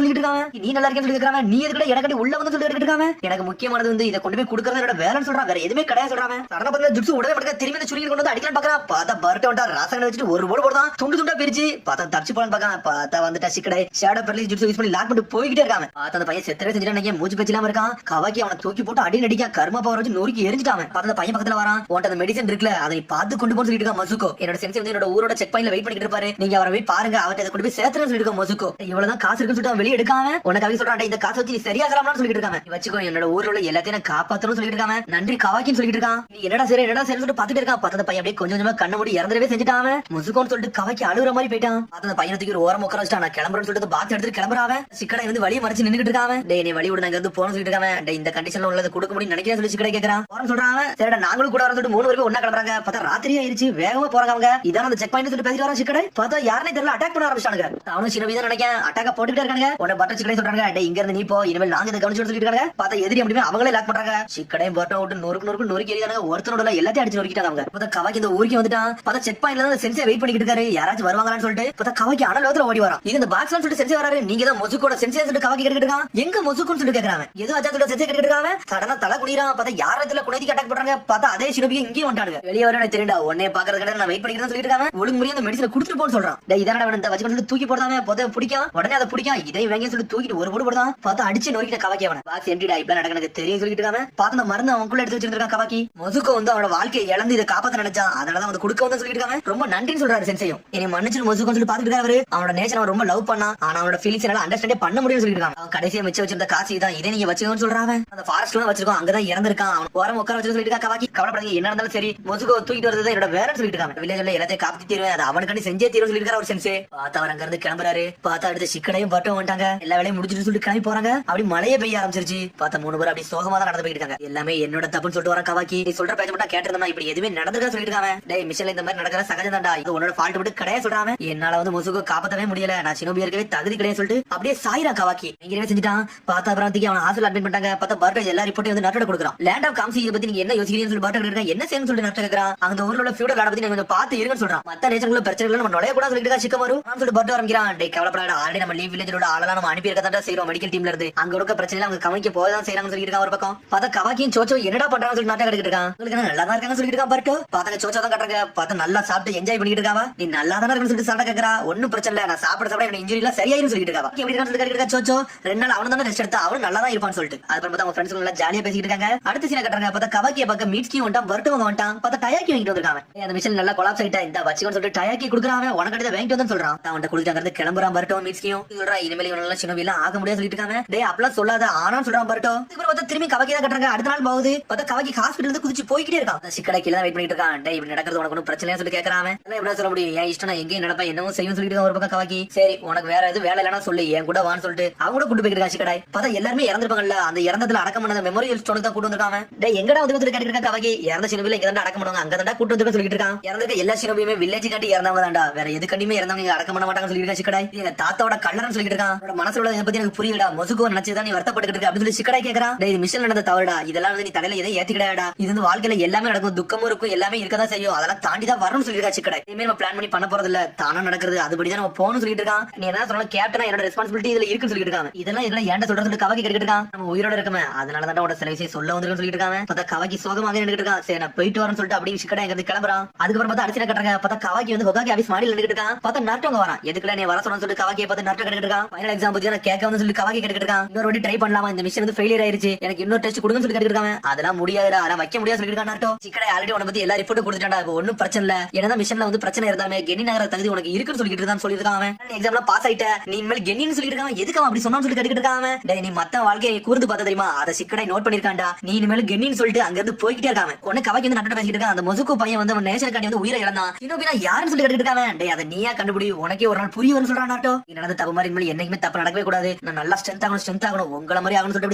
சொல்லிட்டு இருக்காங்க. நீ நல்லா இருக்கேன்னு சொல்லி கேக்குறாங்க. நீ எதுக்குள்ள எனக்கு உள்ள வந்து சொல்லிட்டு இருக்காங்க. எனக்கு முக்கியமானது வந்து இதை கொண்டு போய் கொடுக்கறது என்னோட வேலைன்னு சொல்றான். வேற எதுவுமே கிடையாது சொல்றாங்க. சடனா பார்த்தா ஜுட்சு உடனே மட்டும் திரும்பி இந்த சுருங்கி கொண்டு வந்து அடிக்கலாம் பாக்குறான். பார்த்தா பர்ட் வந்துட்டா ராசனை வச்சுட்டு ஒரு போடு போடுதான். துண்டு துண்டா பிரிச்சு பார்த்தா தப்பிச்சு போலான்னு பாக்கான். பார்த்தா வந்துட்டா சிக்கடை ஷேடோ பெர்லி ஜுட்சு யூஸ் பண்ணி லாக் பண்ணிட்டு போய்கிட்டே இருக்காங்க. பார்த்தா அந்த பையன் செத்தவே செஞ்சுட்டு நினைக்க மூச்சு பேச்சலாம இருக்கான். கவாக்கி அவனை தூக்கி போட்டு அடி நடிக்க கர்ம பவர் வச்சு நொறுக்கி எரிஞ்சிட்டான். பார்த்தா அந்த பையன் பக்கத்துல வரான். உன்ட்ட அந்த மெடிசன் இருக்குல்ல, அதை பார்த்து கொண்டு போன்னு சொல்லிட்டு இருக்கான் மசுகோ. என்னோட சென்ஸ் வந்து என்னோட ஊரோட செக் பாயிண்ட்ல வெயிட் பண்ணிட்டு இருப்பாரு, நீங்க அவரை போய் பாருங்க, அவர்ட்ட கொண்டு போய் சேர்த்துறேன்னு சொல்லிட்டு இருக்கான் மசுகோ. இவ்வளவுதான் காசு இருக்குன்னு சொல்லிட்டு வெளியே எடுக்காம உனக்கு சொல்றான் இந்த காசு வச்சு நீ சரியா சலாம்னு சொல்லிட்டு இருக்காங்க. நீ வச்சுக்கோ என்னோட ஊர்ல உள்ள எல்லாத்தையும் காப்பாத்தணும்னு சொல்லிட்டு இருக்காங்க. நன்றி கவாக்கின்னு சொல்லிட்டு இருக்கான். நீ என்னடா சரி சொல்லிட்டு பாத்துட்டு இருக்கான். பார்த்தா பையன் அப்படியே கொஞ்சம் கொஞ்சமா கண்ண மூடி இறந்துடவே செஞ்சுட்டான். மசுகோன்னு சொல்லிட்டு கவாக்கி அழுகுற மாதிரி போயிட்டான். அந்த பையனை தூக்கி ஒரு ஓரம் உட்கார வச்சுட்டான். நான் கிளம்புறேன்னு சொல்லிட்டு பாக்ஸ் எடுத்து கிளம்புறான். சிக்கடை வந்து வழியை மறைச்சு நின்னுட்டு இருக்கான். டேய் நீ வழி விட நாங்க வந்து போன்னு சொல்லிட்டு இருக்காங்க. டேய் இந்த கண்டிஷன்ல உள்ளது கொடுக்க முடியும் நினைக்கிறேன் சொல்லி சிக்கடை கேக்குறான். போறேன்னு சொல்றாங்க. சரிடா நாங்களும் கூட வர சொல்லிட்டு 3 பேரும் ஒண்ணா கிளம்புறாங்க. பார்த்தா ராத்திரி ஆயிருச்சு, வேகமா போறாங்க அவங்க. இதான் அந்த செக் பாயிண்ட் சொல்லிட்டு பேசிட்டு வர சிக்கடை. பார்த்தா யாருனே தெரியல அட்டாக் பண்ண ஆரம்பிச்சானுங்க. அவனும் சின்ன வீதம் நினைக்கிறேன் அட்டாக்க போட்டுக்கிட்டே இருக்காங்க. உடனே பட்டர் சிக்கடை சொல்றாங்க டேய் இங்க இருந்து நீ போ, இனிமேல் நாங்க இதை கவனிச்சு சொல்லிட்டு இருக்காங்க. பார்த்தா எதிரி அப்படியே அவங்களே லாக் பண்றாங்க. சிக்கடையும் பட்டர் விட்டு நொறுக்கு எரியாங்க. ஒருத்தனோட எல்லாத்தையும் அடிச்சு நொறுக்கிட்டாங்க அவங்க. பார்த்தா கவாக்கி இந்த ஊருக்கு வந்துட்டான். பார்த்தா செக் பாயிண்ட்ல தான் சென்சே வெயிட் பண்ணிட்டு இருக்காரு, யாராச்சும் வருவாங்களான்னு சொல்லிட்டு. பார்த்தா கவாக்கி அனலோத்துல ஓடி வரான். இது இந்த பாக்ஸ்ல சொல்லிட்டு சென்சே வராரு. நீங்க தான் மொசுக்கோட சென்சே சொல்லிட்டு கவாக்கி கேட்டுட்டு இருக்கான். எங்க மொசுக்குன்னு சொல்லிட்டு கேக்குறாங்க. ஏதோ அஜா சொல்லிட்டு சென்சே கேட்டுட்டு இருக்காங்க. சடனா தலை குடிறான். பார்த்தா யாரத்துல குனைக்கு அட்டாக் பண்றாங்க. பார்த்தா அதே சினோபி இங்கேயும் வந்துட்டாங்க. வெளியே வர எனக்கு தெரியும்டா, உடனே பாக்குறதுக்கு நான் வெயிட் பண்ணிட்டு சொல்லிட்டு இருக்காங்க. ஒழுங்கு முறையா அந்த மெடிசனை குடுத்துட்டு போன்னு சொல்றான். டேய் இதானடா வேணும் இந்த வச்சு தூக்கி போடுறாங்க. போத பிடிக்கும் உடனே அதை பிடிக்கும் இதை வேங்க சொல்லி தூக்கிட்டு ஒரு போடு போடுதான். பார்த்தா அடிச்சு நோக்கிட்ட கவாக்கி அவன பாக்ஸ் எம்டிடா இப்ப நடக்க தெரியும் சொல்லிட்டு இருக்காங்க. பார்த்த அந்த மருந்து அவனுக்குள்ள எடுத்து வச்சிருக்கான் கவாக்கி. மொசுக்கோ வந்து அவனோட வாழ்க்கையை இழந்து இதை காப்பாத்த நினைச்சான், அதனால வந்து கொடுக்க வந்து சொல்லிட்டு இருக்காங்க. ரொம்ப நன்றின்னு சொல்றாரு சென்சையும். என்னை மன்னிச்சு மொசுக்கோன்னு சொல்லி பாத்துட்டு இருக்காரு. அவனோட நேச்சர் அவன் ரொம்ப லவ் பண்ணா, ஆனா அவனோட ஃபீலிங்ஸ் என்னால அண்டர்ஸ்டாண்டே பண்ண முடியும்னு சொல்லிட்டு இருக்காங்க. அவன் கடைசியா மிச்சம் வச்சிருந்த காசு தான், இதை நீங்க வச்சுக்கோன்னு சொல்றாங்க. அந்த ஃபாரஸ்ட்ல வச்சிருக்கோம், அங்கதான் இறந்திருக்கான். அவன் ஓரம் உட்கார வச்சு சொல்லிட்டு இருக்கா கவாக்கி. கவலைப்படாதீங்க என்ன இருந்தாலும் சரி, மொசுக்கோ தூக்கிட்டு வரது என்னோட வேலைன்னு சொல்லிட்டு இருக்காங்க. வில்லேஜ்ல எல்லாத்தையும் காப்பாத்தி தீருவேன், அதை அவனுக்காண்டி செஞ்சே தீரும் சொல்லிட்டு சொல்லிருக்காரு ஒரு சென்ஸ். பார்த்தா அவர் அங்க இருந்து கிளம்புறாரு. பார்த்தா அடுத்து சிக்கனையும் பட்டும் வந்துட்டாங்க. எல்லா வேலையும் முடிச்சுட்டு சொல்லிட்டு கிளம்பி போறாங்க. அப்படி மழையே பெய்ய ஆரம்பிச்சிருச்சு. பார்த்தா 3 பேர் அப்படி சோகமா தான் நடந்து போயிட்டு இருக்காங்க. எல்லாமே என்னோட தப்புன்னு சொல்லிட்டு வர கவாக்கி. நீ சொல்ற பேச்ச மட்டும் கேட்டிருந்தா இப்படி எதுவுமே நடந்துக்கா சொல்லிட்டு இருக்காங்க. டேய் மிஷன்ல இந்த மாதிரி நடக்கிற சகஜம் தான்டா, இது உன்னோட ஃபால்ட் மட்டும் கிடையாது சொல்றாங்க. என்னால வந்து முசுகோ காப்பாத்தவே முடியல, நான் சினோபி இருக்கவே தகுதி கிடையாது சொல்லிட்டு அப்படியே சாயிரா கவாக்கி நீங்க செஞ்சுட்டான். பார்த்தா அப்புறம் அவன் ஹாஸ்டல் அட்மிட் பண்ணிட்டாங்க. பார்த்தா பர்டே எல்லா ரிப்போர்ட்டையும் வந்து நட்டோட கொடுக்குறான். லேண்ட் ஆஃப் காம்சி பத்தி நீங்க என்ன யோசிக்கிறீங்கன்னு சொல்லி பர்டே இருக்கா என்ன செய்யணும்னு சொல்லி நட்ட கேக்குறான். அந்த ஊர்ல உள்ள ஃபியூடல் ஆட பத்தி நீங்க கொஞ்சம் பார்த்து இருங்கன்னு சொல்றான். மத்த நேச்சருக்குள்ள பிரச்சனைகள் நம்ம நுழைய கூட சொல்லிட்டு இருக்கா சிக்கமாரு சொல்லிட்டு பர்டே ஆரம்பிக்கிறான். டேய் கவலைப்படாத, ஆல்ரெடி நம்ம லீவ் வில்லேஜோட ஆளெல்லாம் நம்ம அனுப்பி இருக்கதான் செய்யறோம் மெடிக்கல் டீம்ல இருந்து. அங்க இருக்க பிரச்சனை அவங்க கவனிக்க போதான் செய்யறாங்கன்னு சொல்லிட்டு இருக்கான் ஒரு பக்கம். பார்த்தா கவாக்கியும் சோச்சோ என்னடா பண்றாங்கன்னு சொல்லி நாட்டை கட்டிட்டு இருக்கான். உங்களுக்கு நல்லா தான் இருக்காங்க சொல்லிட்டு இருக்கான் பர்டோ. பார்த்தா சோச்சோ தான் கட்டுறாங்க. பார்த்தா நல்லா சாப்பிட்டு என்ஜாய் பண்ணிட்டு இருக்காவா. நீ நல்லா தானே இருக்குன்னு சொல்லிட்டு சாப்பிட கேக்குறா. ஒன்னும் பிரச்சனை இல்ல, நான் சாப்பிட சாப்பிட எனக்கு இன்ஜுரி எல்லாம் சரியாயிரும் சொல்லிட்டு இருக்காவா. எப்படி இருக்கான்னு சொல்லிட்டு இருக்கா சோச்சோ. 2 நாள் அவன் தானே ரெஸ்ட் எடுத்தா அவன் நல்லா தான் இருப்பான்னு சொல்லிட்டு. அதுக்கப்புறம் பார்த்தா அவங்க ஃப்ரெண்ட்ஸ் எல்லாம் ஜாலியா பேசிட்டு இருக்காங்க. அடுத்த சீனை கட்டுறாங்க. பார்த்தா கவாக்கிய பக்கம் மீட்ஸ்கி வந்துட்டான், பர்டோ வந்துட்டான். பார்த்தா டயாக்கி வாங்கிட்டு வந்திருக்காங்க. அந்த மிஷன் நல்லா கொலாப்ஸ் ஆயிட்டா. இந்த வச்சுக்கன்னு சொல்லிட்டு டயாக்கி கொடுக்குறான். உனக்கு அடுத்த வாங்கிட்டு வந்து சொல்றான். அவன் குளிச்சாங்கிறது கிளம்புறான் பர்டோ. மீட்ஸ்கியும் சொல்றா இனிமேல் இவனால சினோபி எல்லாம் ஆக முடியாது சொல்லிட்டு இருக்காங்க. டேய் அப்பலாம் சொல்லாத ஆனான்னு சொல்றான் பர்டோ. இதுக்கு பார்த்தா திரும்பி கவாக்கி தான் கட்டுறாங்க. அடுத்த நாள் போகுது. பார்த்தா கவாக்கி ஹாஸ்பிட்டல் இருந்து குதிச்சு போய்கிட்டே இருக்கான். சிக்கடை கீழ தான் வெயிட் பண்ணிட்டு இருக்கான். டேய் இப்படி நடக்கிறது உனக்கு ஒன்றும் பிரச்சனையா சொல்லி கேட்கறான். எல்லாம் எப்படி சொல்ல முடியும், என் இஷ்டம் நான் எங்கேயும் நடப்பேன் என்னவும் செய்யும் சொல்லிட்டு ஒரு பக்கம் கவாக்கி. சரி உனக்கு வேற எது வேலை இல்லைன்னா சொல்லி என் கூட வான்னு சொல்லிட்டு அவங்க கூட கூட்டு போயிருக்கான் சிக்கடை. பார்த்தா எல்லாருமே இறந்துருப்பாங்கல்ல, அந்த இறந்ததுல அடக்கம் பண்ண மெமோரியல் ஸ்டோனுக்கு தான் கூட்டு வந்திருக்காங்க. டேய் எங்கடா வந்து கேட்டு இருக்கான் கவாக்கி. இறந்த சினோபில இங்க தான் அடக்கம் பண்ணுவாங்க, அங்க தான் கூட்டு வந்து சொல்லிட்டு இருக்கான். இறந்துருக்க எல்லா சினோபியுமே வில்லேஜ் காட்டி இறந்தவங்க தான்டா, வேற எது கண்டியுமே இறந்தவங்க அடக்கம் பண்ண மாட்டாங்க சொல்லிட்டு சிக்கடை. எங்க தாத்தாவோட கல்லறன்னு சொல்லிட்டு இருக்கான். அவனோட மனசுல உள்ளதை பத்தி எனக்கு புரியலடா, முசுகோ நினைச்சுதான் நீ வருத்தப்பட்டு இருக்க அப்படின்னு சொல்லி சிக்கடை கேக்குறான். டேய் இது மிஷன் நடந்த தவறுடா, இதெல்லாம் வந்து நீ தலையில எதை ஏத்திக்கிடாடா, இது வந்து வாழ்க்கையில எல்லாமே நடக்கும், துக்கமும் இருக்கும், எல்லாமே இருக்கதான் செய்யும், அதெல்லாம் தாண்டி தான் வரணும்னு சொல்லிருக்கா சிக்கடை. இனிமே நம்ம பிளான் பண்ணி பண்ண போறது இல்ல, தானா நடக்கிறது, அதுபடிதான் நம்ம போகணும்னு சொல்லிட்டு இருக்கான். நீ என்ன சொன்ன கேப்டனா என்னோட ரெஸ்பான்சிபிலிட்டி இதுல இருக்குன்னு சொல்லிட்டு இருக்காங்க. இதெல்லாம் இதெல்லாம் ஏன்டா சொல்ற சொல்லிட்டு கவாக்கி கேட்டுட்டு இருக்கான். நம்ம உயிரோட இருக்கமே அதனால தான் உட சில விஷயம் சொல்ல வந்துருன்னு சொல்லிட்டு இருக்காங்க. பார்த்தா கவாக்கி சோகமாக நின்னுட்டு இருக்கான். சரி நான் போயிட்டு வரேன்னு சொல்லிட்டு அப்படியே சிக்கடை எங்க கிளம்புறான். அதுக்கப்புறம் பார்த்தா அடிச்சு கட்டுறாங்க. பார்த்தா கவாக்கி வந்து ஹொகாகி ஆபீஸ் மாடியில் நின்னுட்டு இருக்கான். பார்த்தா நர்ட்டோங்க வரான். எதுக்குல நீ வர சொன்னு சொல்லிட்டு கவாக்கியை பார்த்து நர்ட்டோ கேட்டுட்டு இருக்கான். ஃபைனல் எக்ஸாம் பத்தி நான் கேட்க வந்து சொல்லி கவாக்கி கேட்டுட்டு இருக்கான். இன்னொரு வாட்டி ட்ரை பண்ணலாமா, இந்த மிஷன் வந்து ஃபெயிலியர் ஆயிருச்சு, எனக்கு இன்னொரு டெஸ்ட் கொடுங்கன்னு சொல்லி கேட்டுட்டு இருக்காங்க. அதெல்லாம் முடியாதுடா, அதெல்லாம் வைக்க முடியாது சொல்லிட்டு இருக்கான் நர்ட்டோ. சிக்கடை ஆல்ரெடி உன பத்தி எல்லா ரிப்போர்ட்டும் கொடுத்துட்டாடா, இப்போ ஒன்னும் பிரச்சனை இல்ல, ஏன்னா மிஷன்ல வந்து பிரச்சனை இருந்தாமே கெனி நகர தகுதி உனக்கு இருக்குன்னு சொல்லிட்டு இருக்கான்னு சொல்லிருக்கான். நீ எக்ஸாம்ல பாஸ் ஆயிட்ட, நீ இனிமேல் கெனின்னு சொல்லிட்டு இருக்கான். எதுக்கு அவன் அப்படி சொன்னான்னு சொல்லி கேட்டுட்டு இருக்கான். டேய் நீ மத்த வாழ்க்கையை கூர்ந்து பார்த்தா தெரியுமா, அதை சிக்கடை நோட் பண்ணிருக்கான்டா. நீ இனிமேல் கெனின்னு சொல்லிட்டு அங்க இருந்து போய்கிட்டே இருக்காங்க. உனக்கு கவாக்கி வந்து நட்டு பேசிட்டு இருக்கான். அந்த முசுக்கு பையன் வந்து அவன் நேஷனல் காண்டி வந்து உயிரை இழந்தான், சினோபினா யாருன்னு சொல்லி கேட்டுட்டு இருக்கான். டேய் அதை நீயா கண்டுபிடி, உனக்கே ஒரு நாள் புரிய வரும்னு சொல்றான் நாட்டோ. நீ நடந்த தப்பு மாதிரி இனிமேல் என்னைக்குமே தப்பு நடக்கவே கூடாது, நான் நல்லா ஸ்ட்ரென்த் ஆகணும் உங்களை மாதிரி ஆகணும்னு சொல்லிட்டு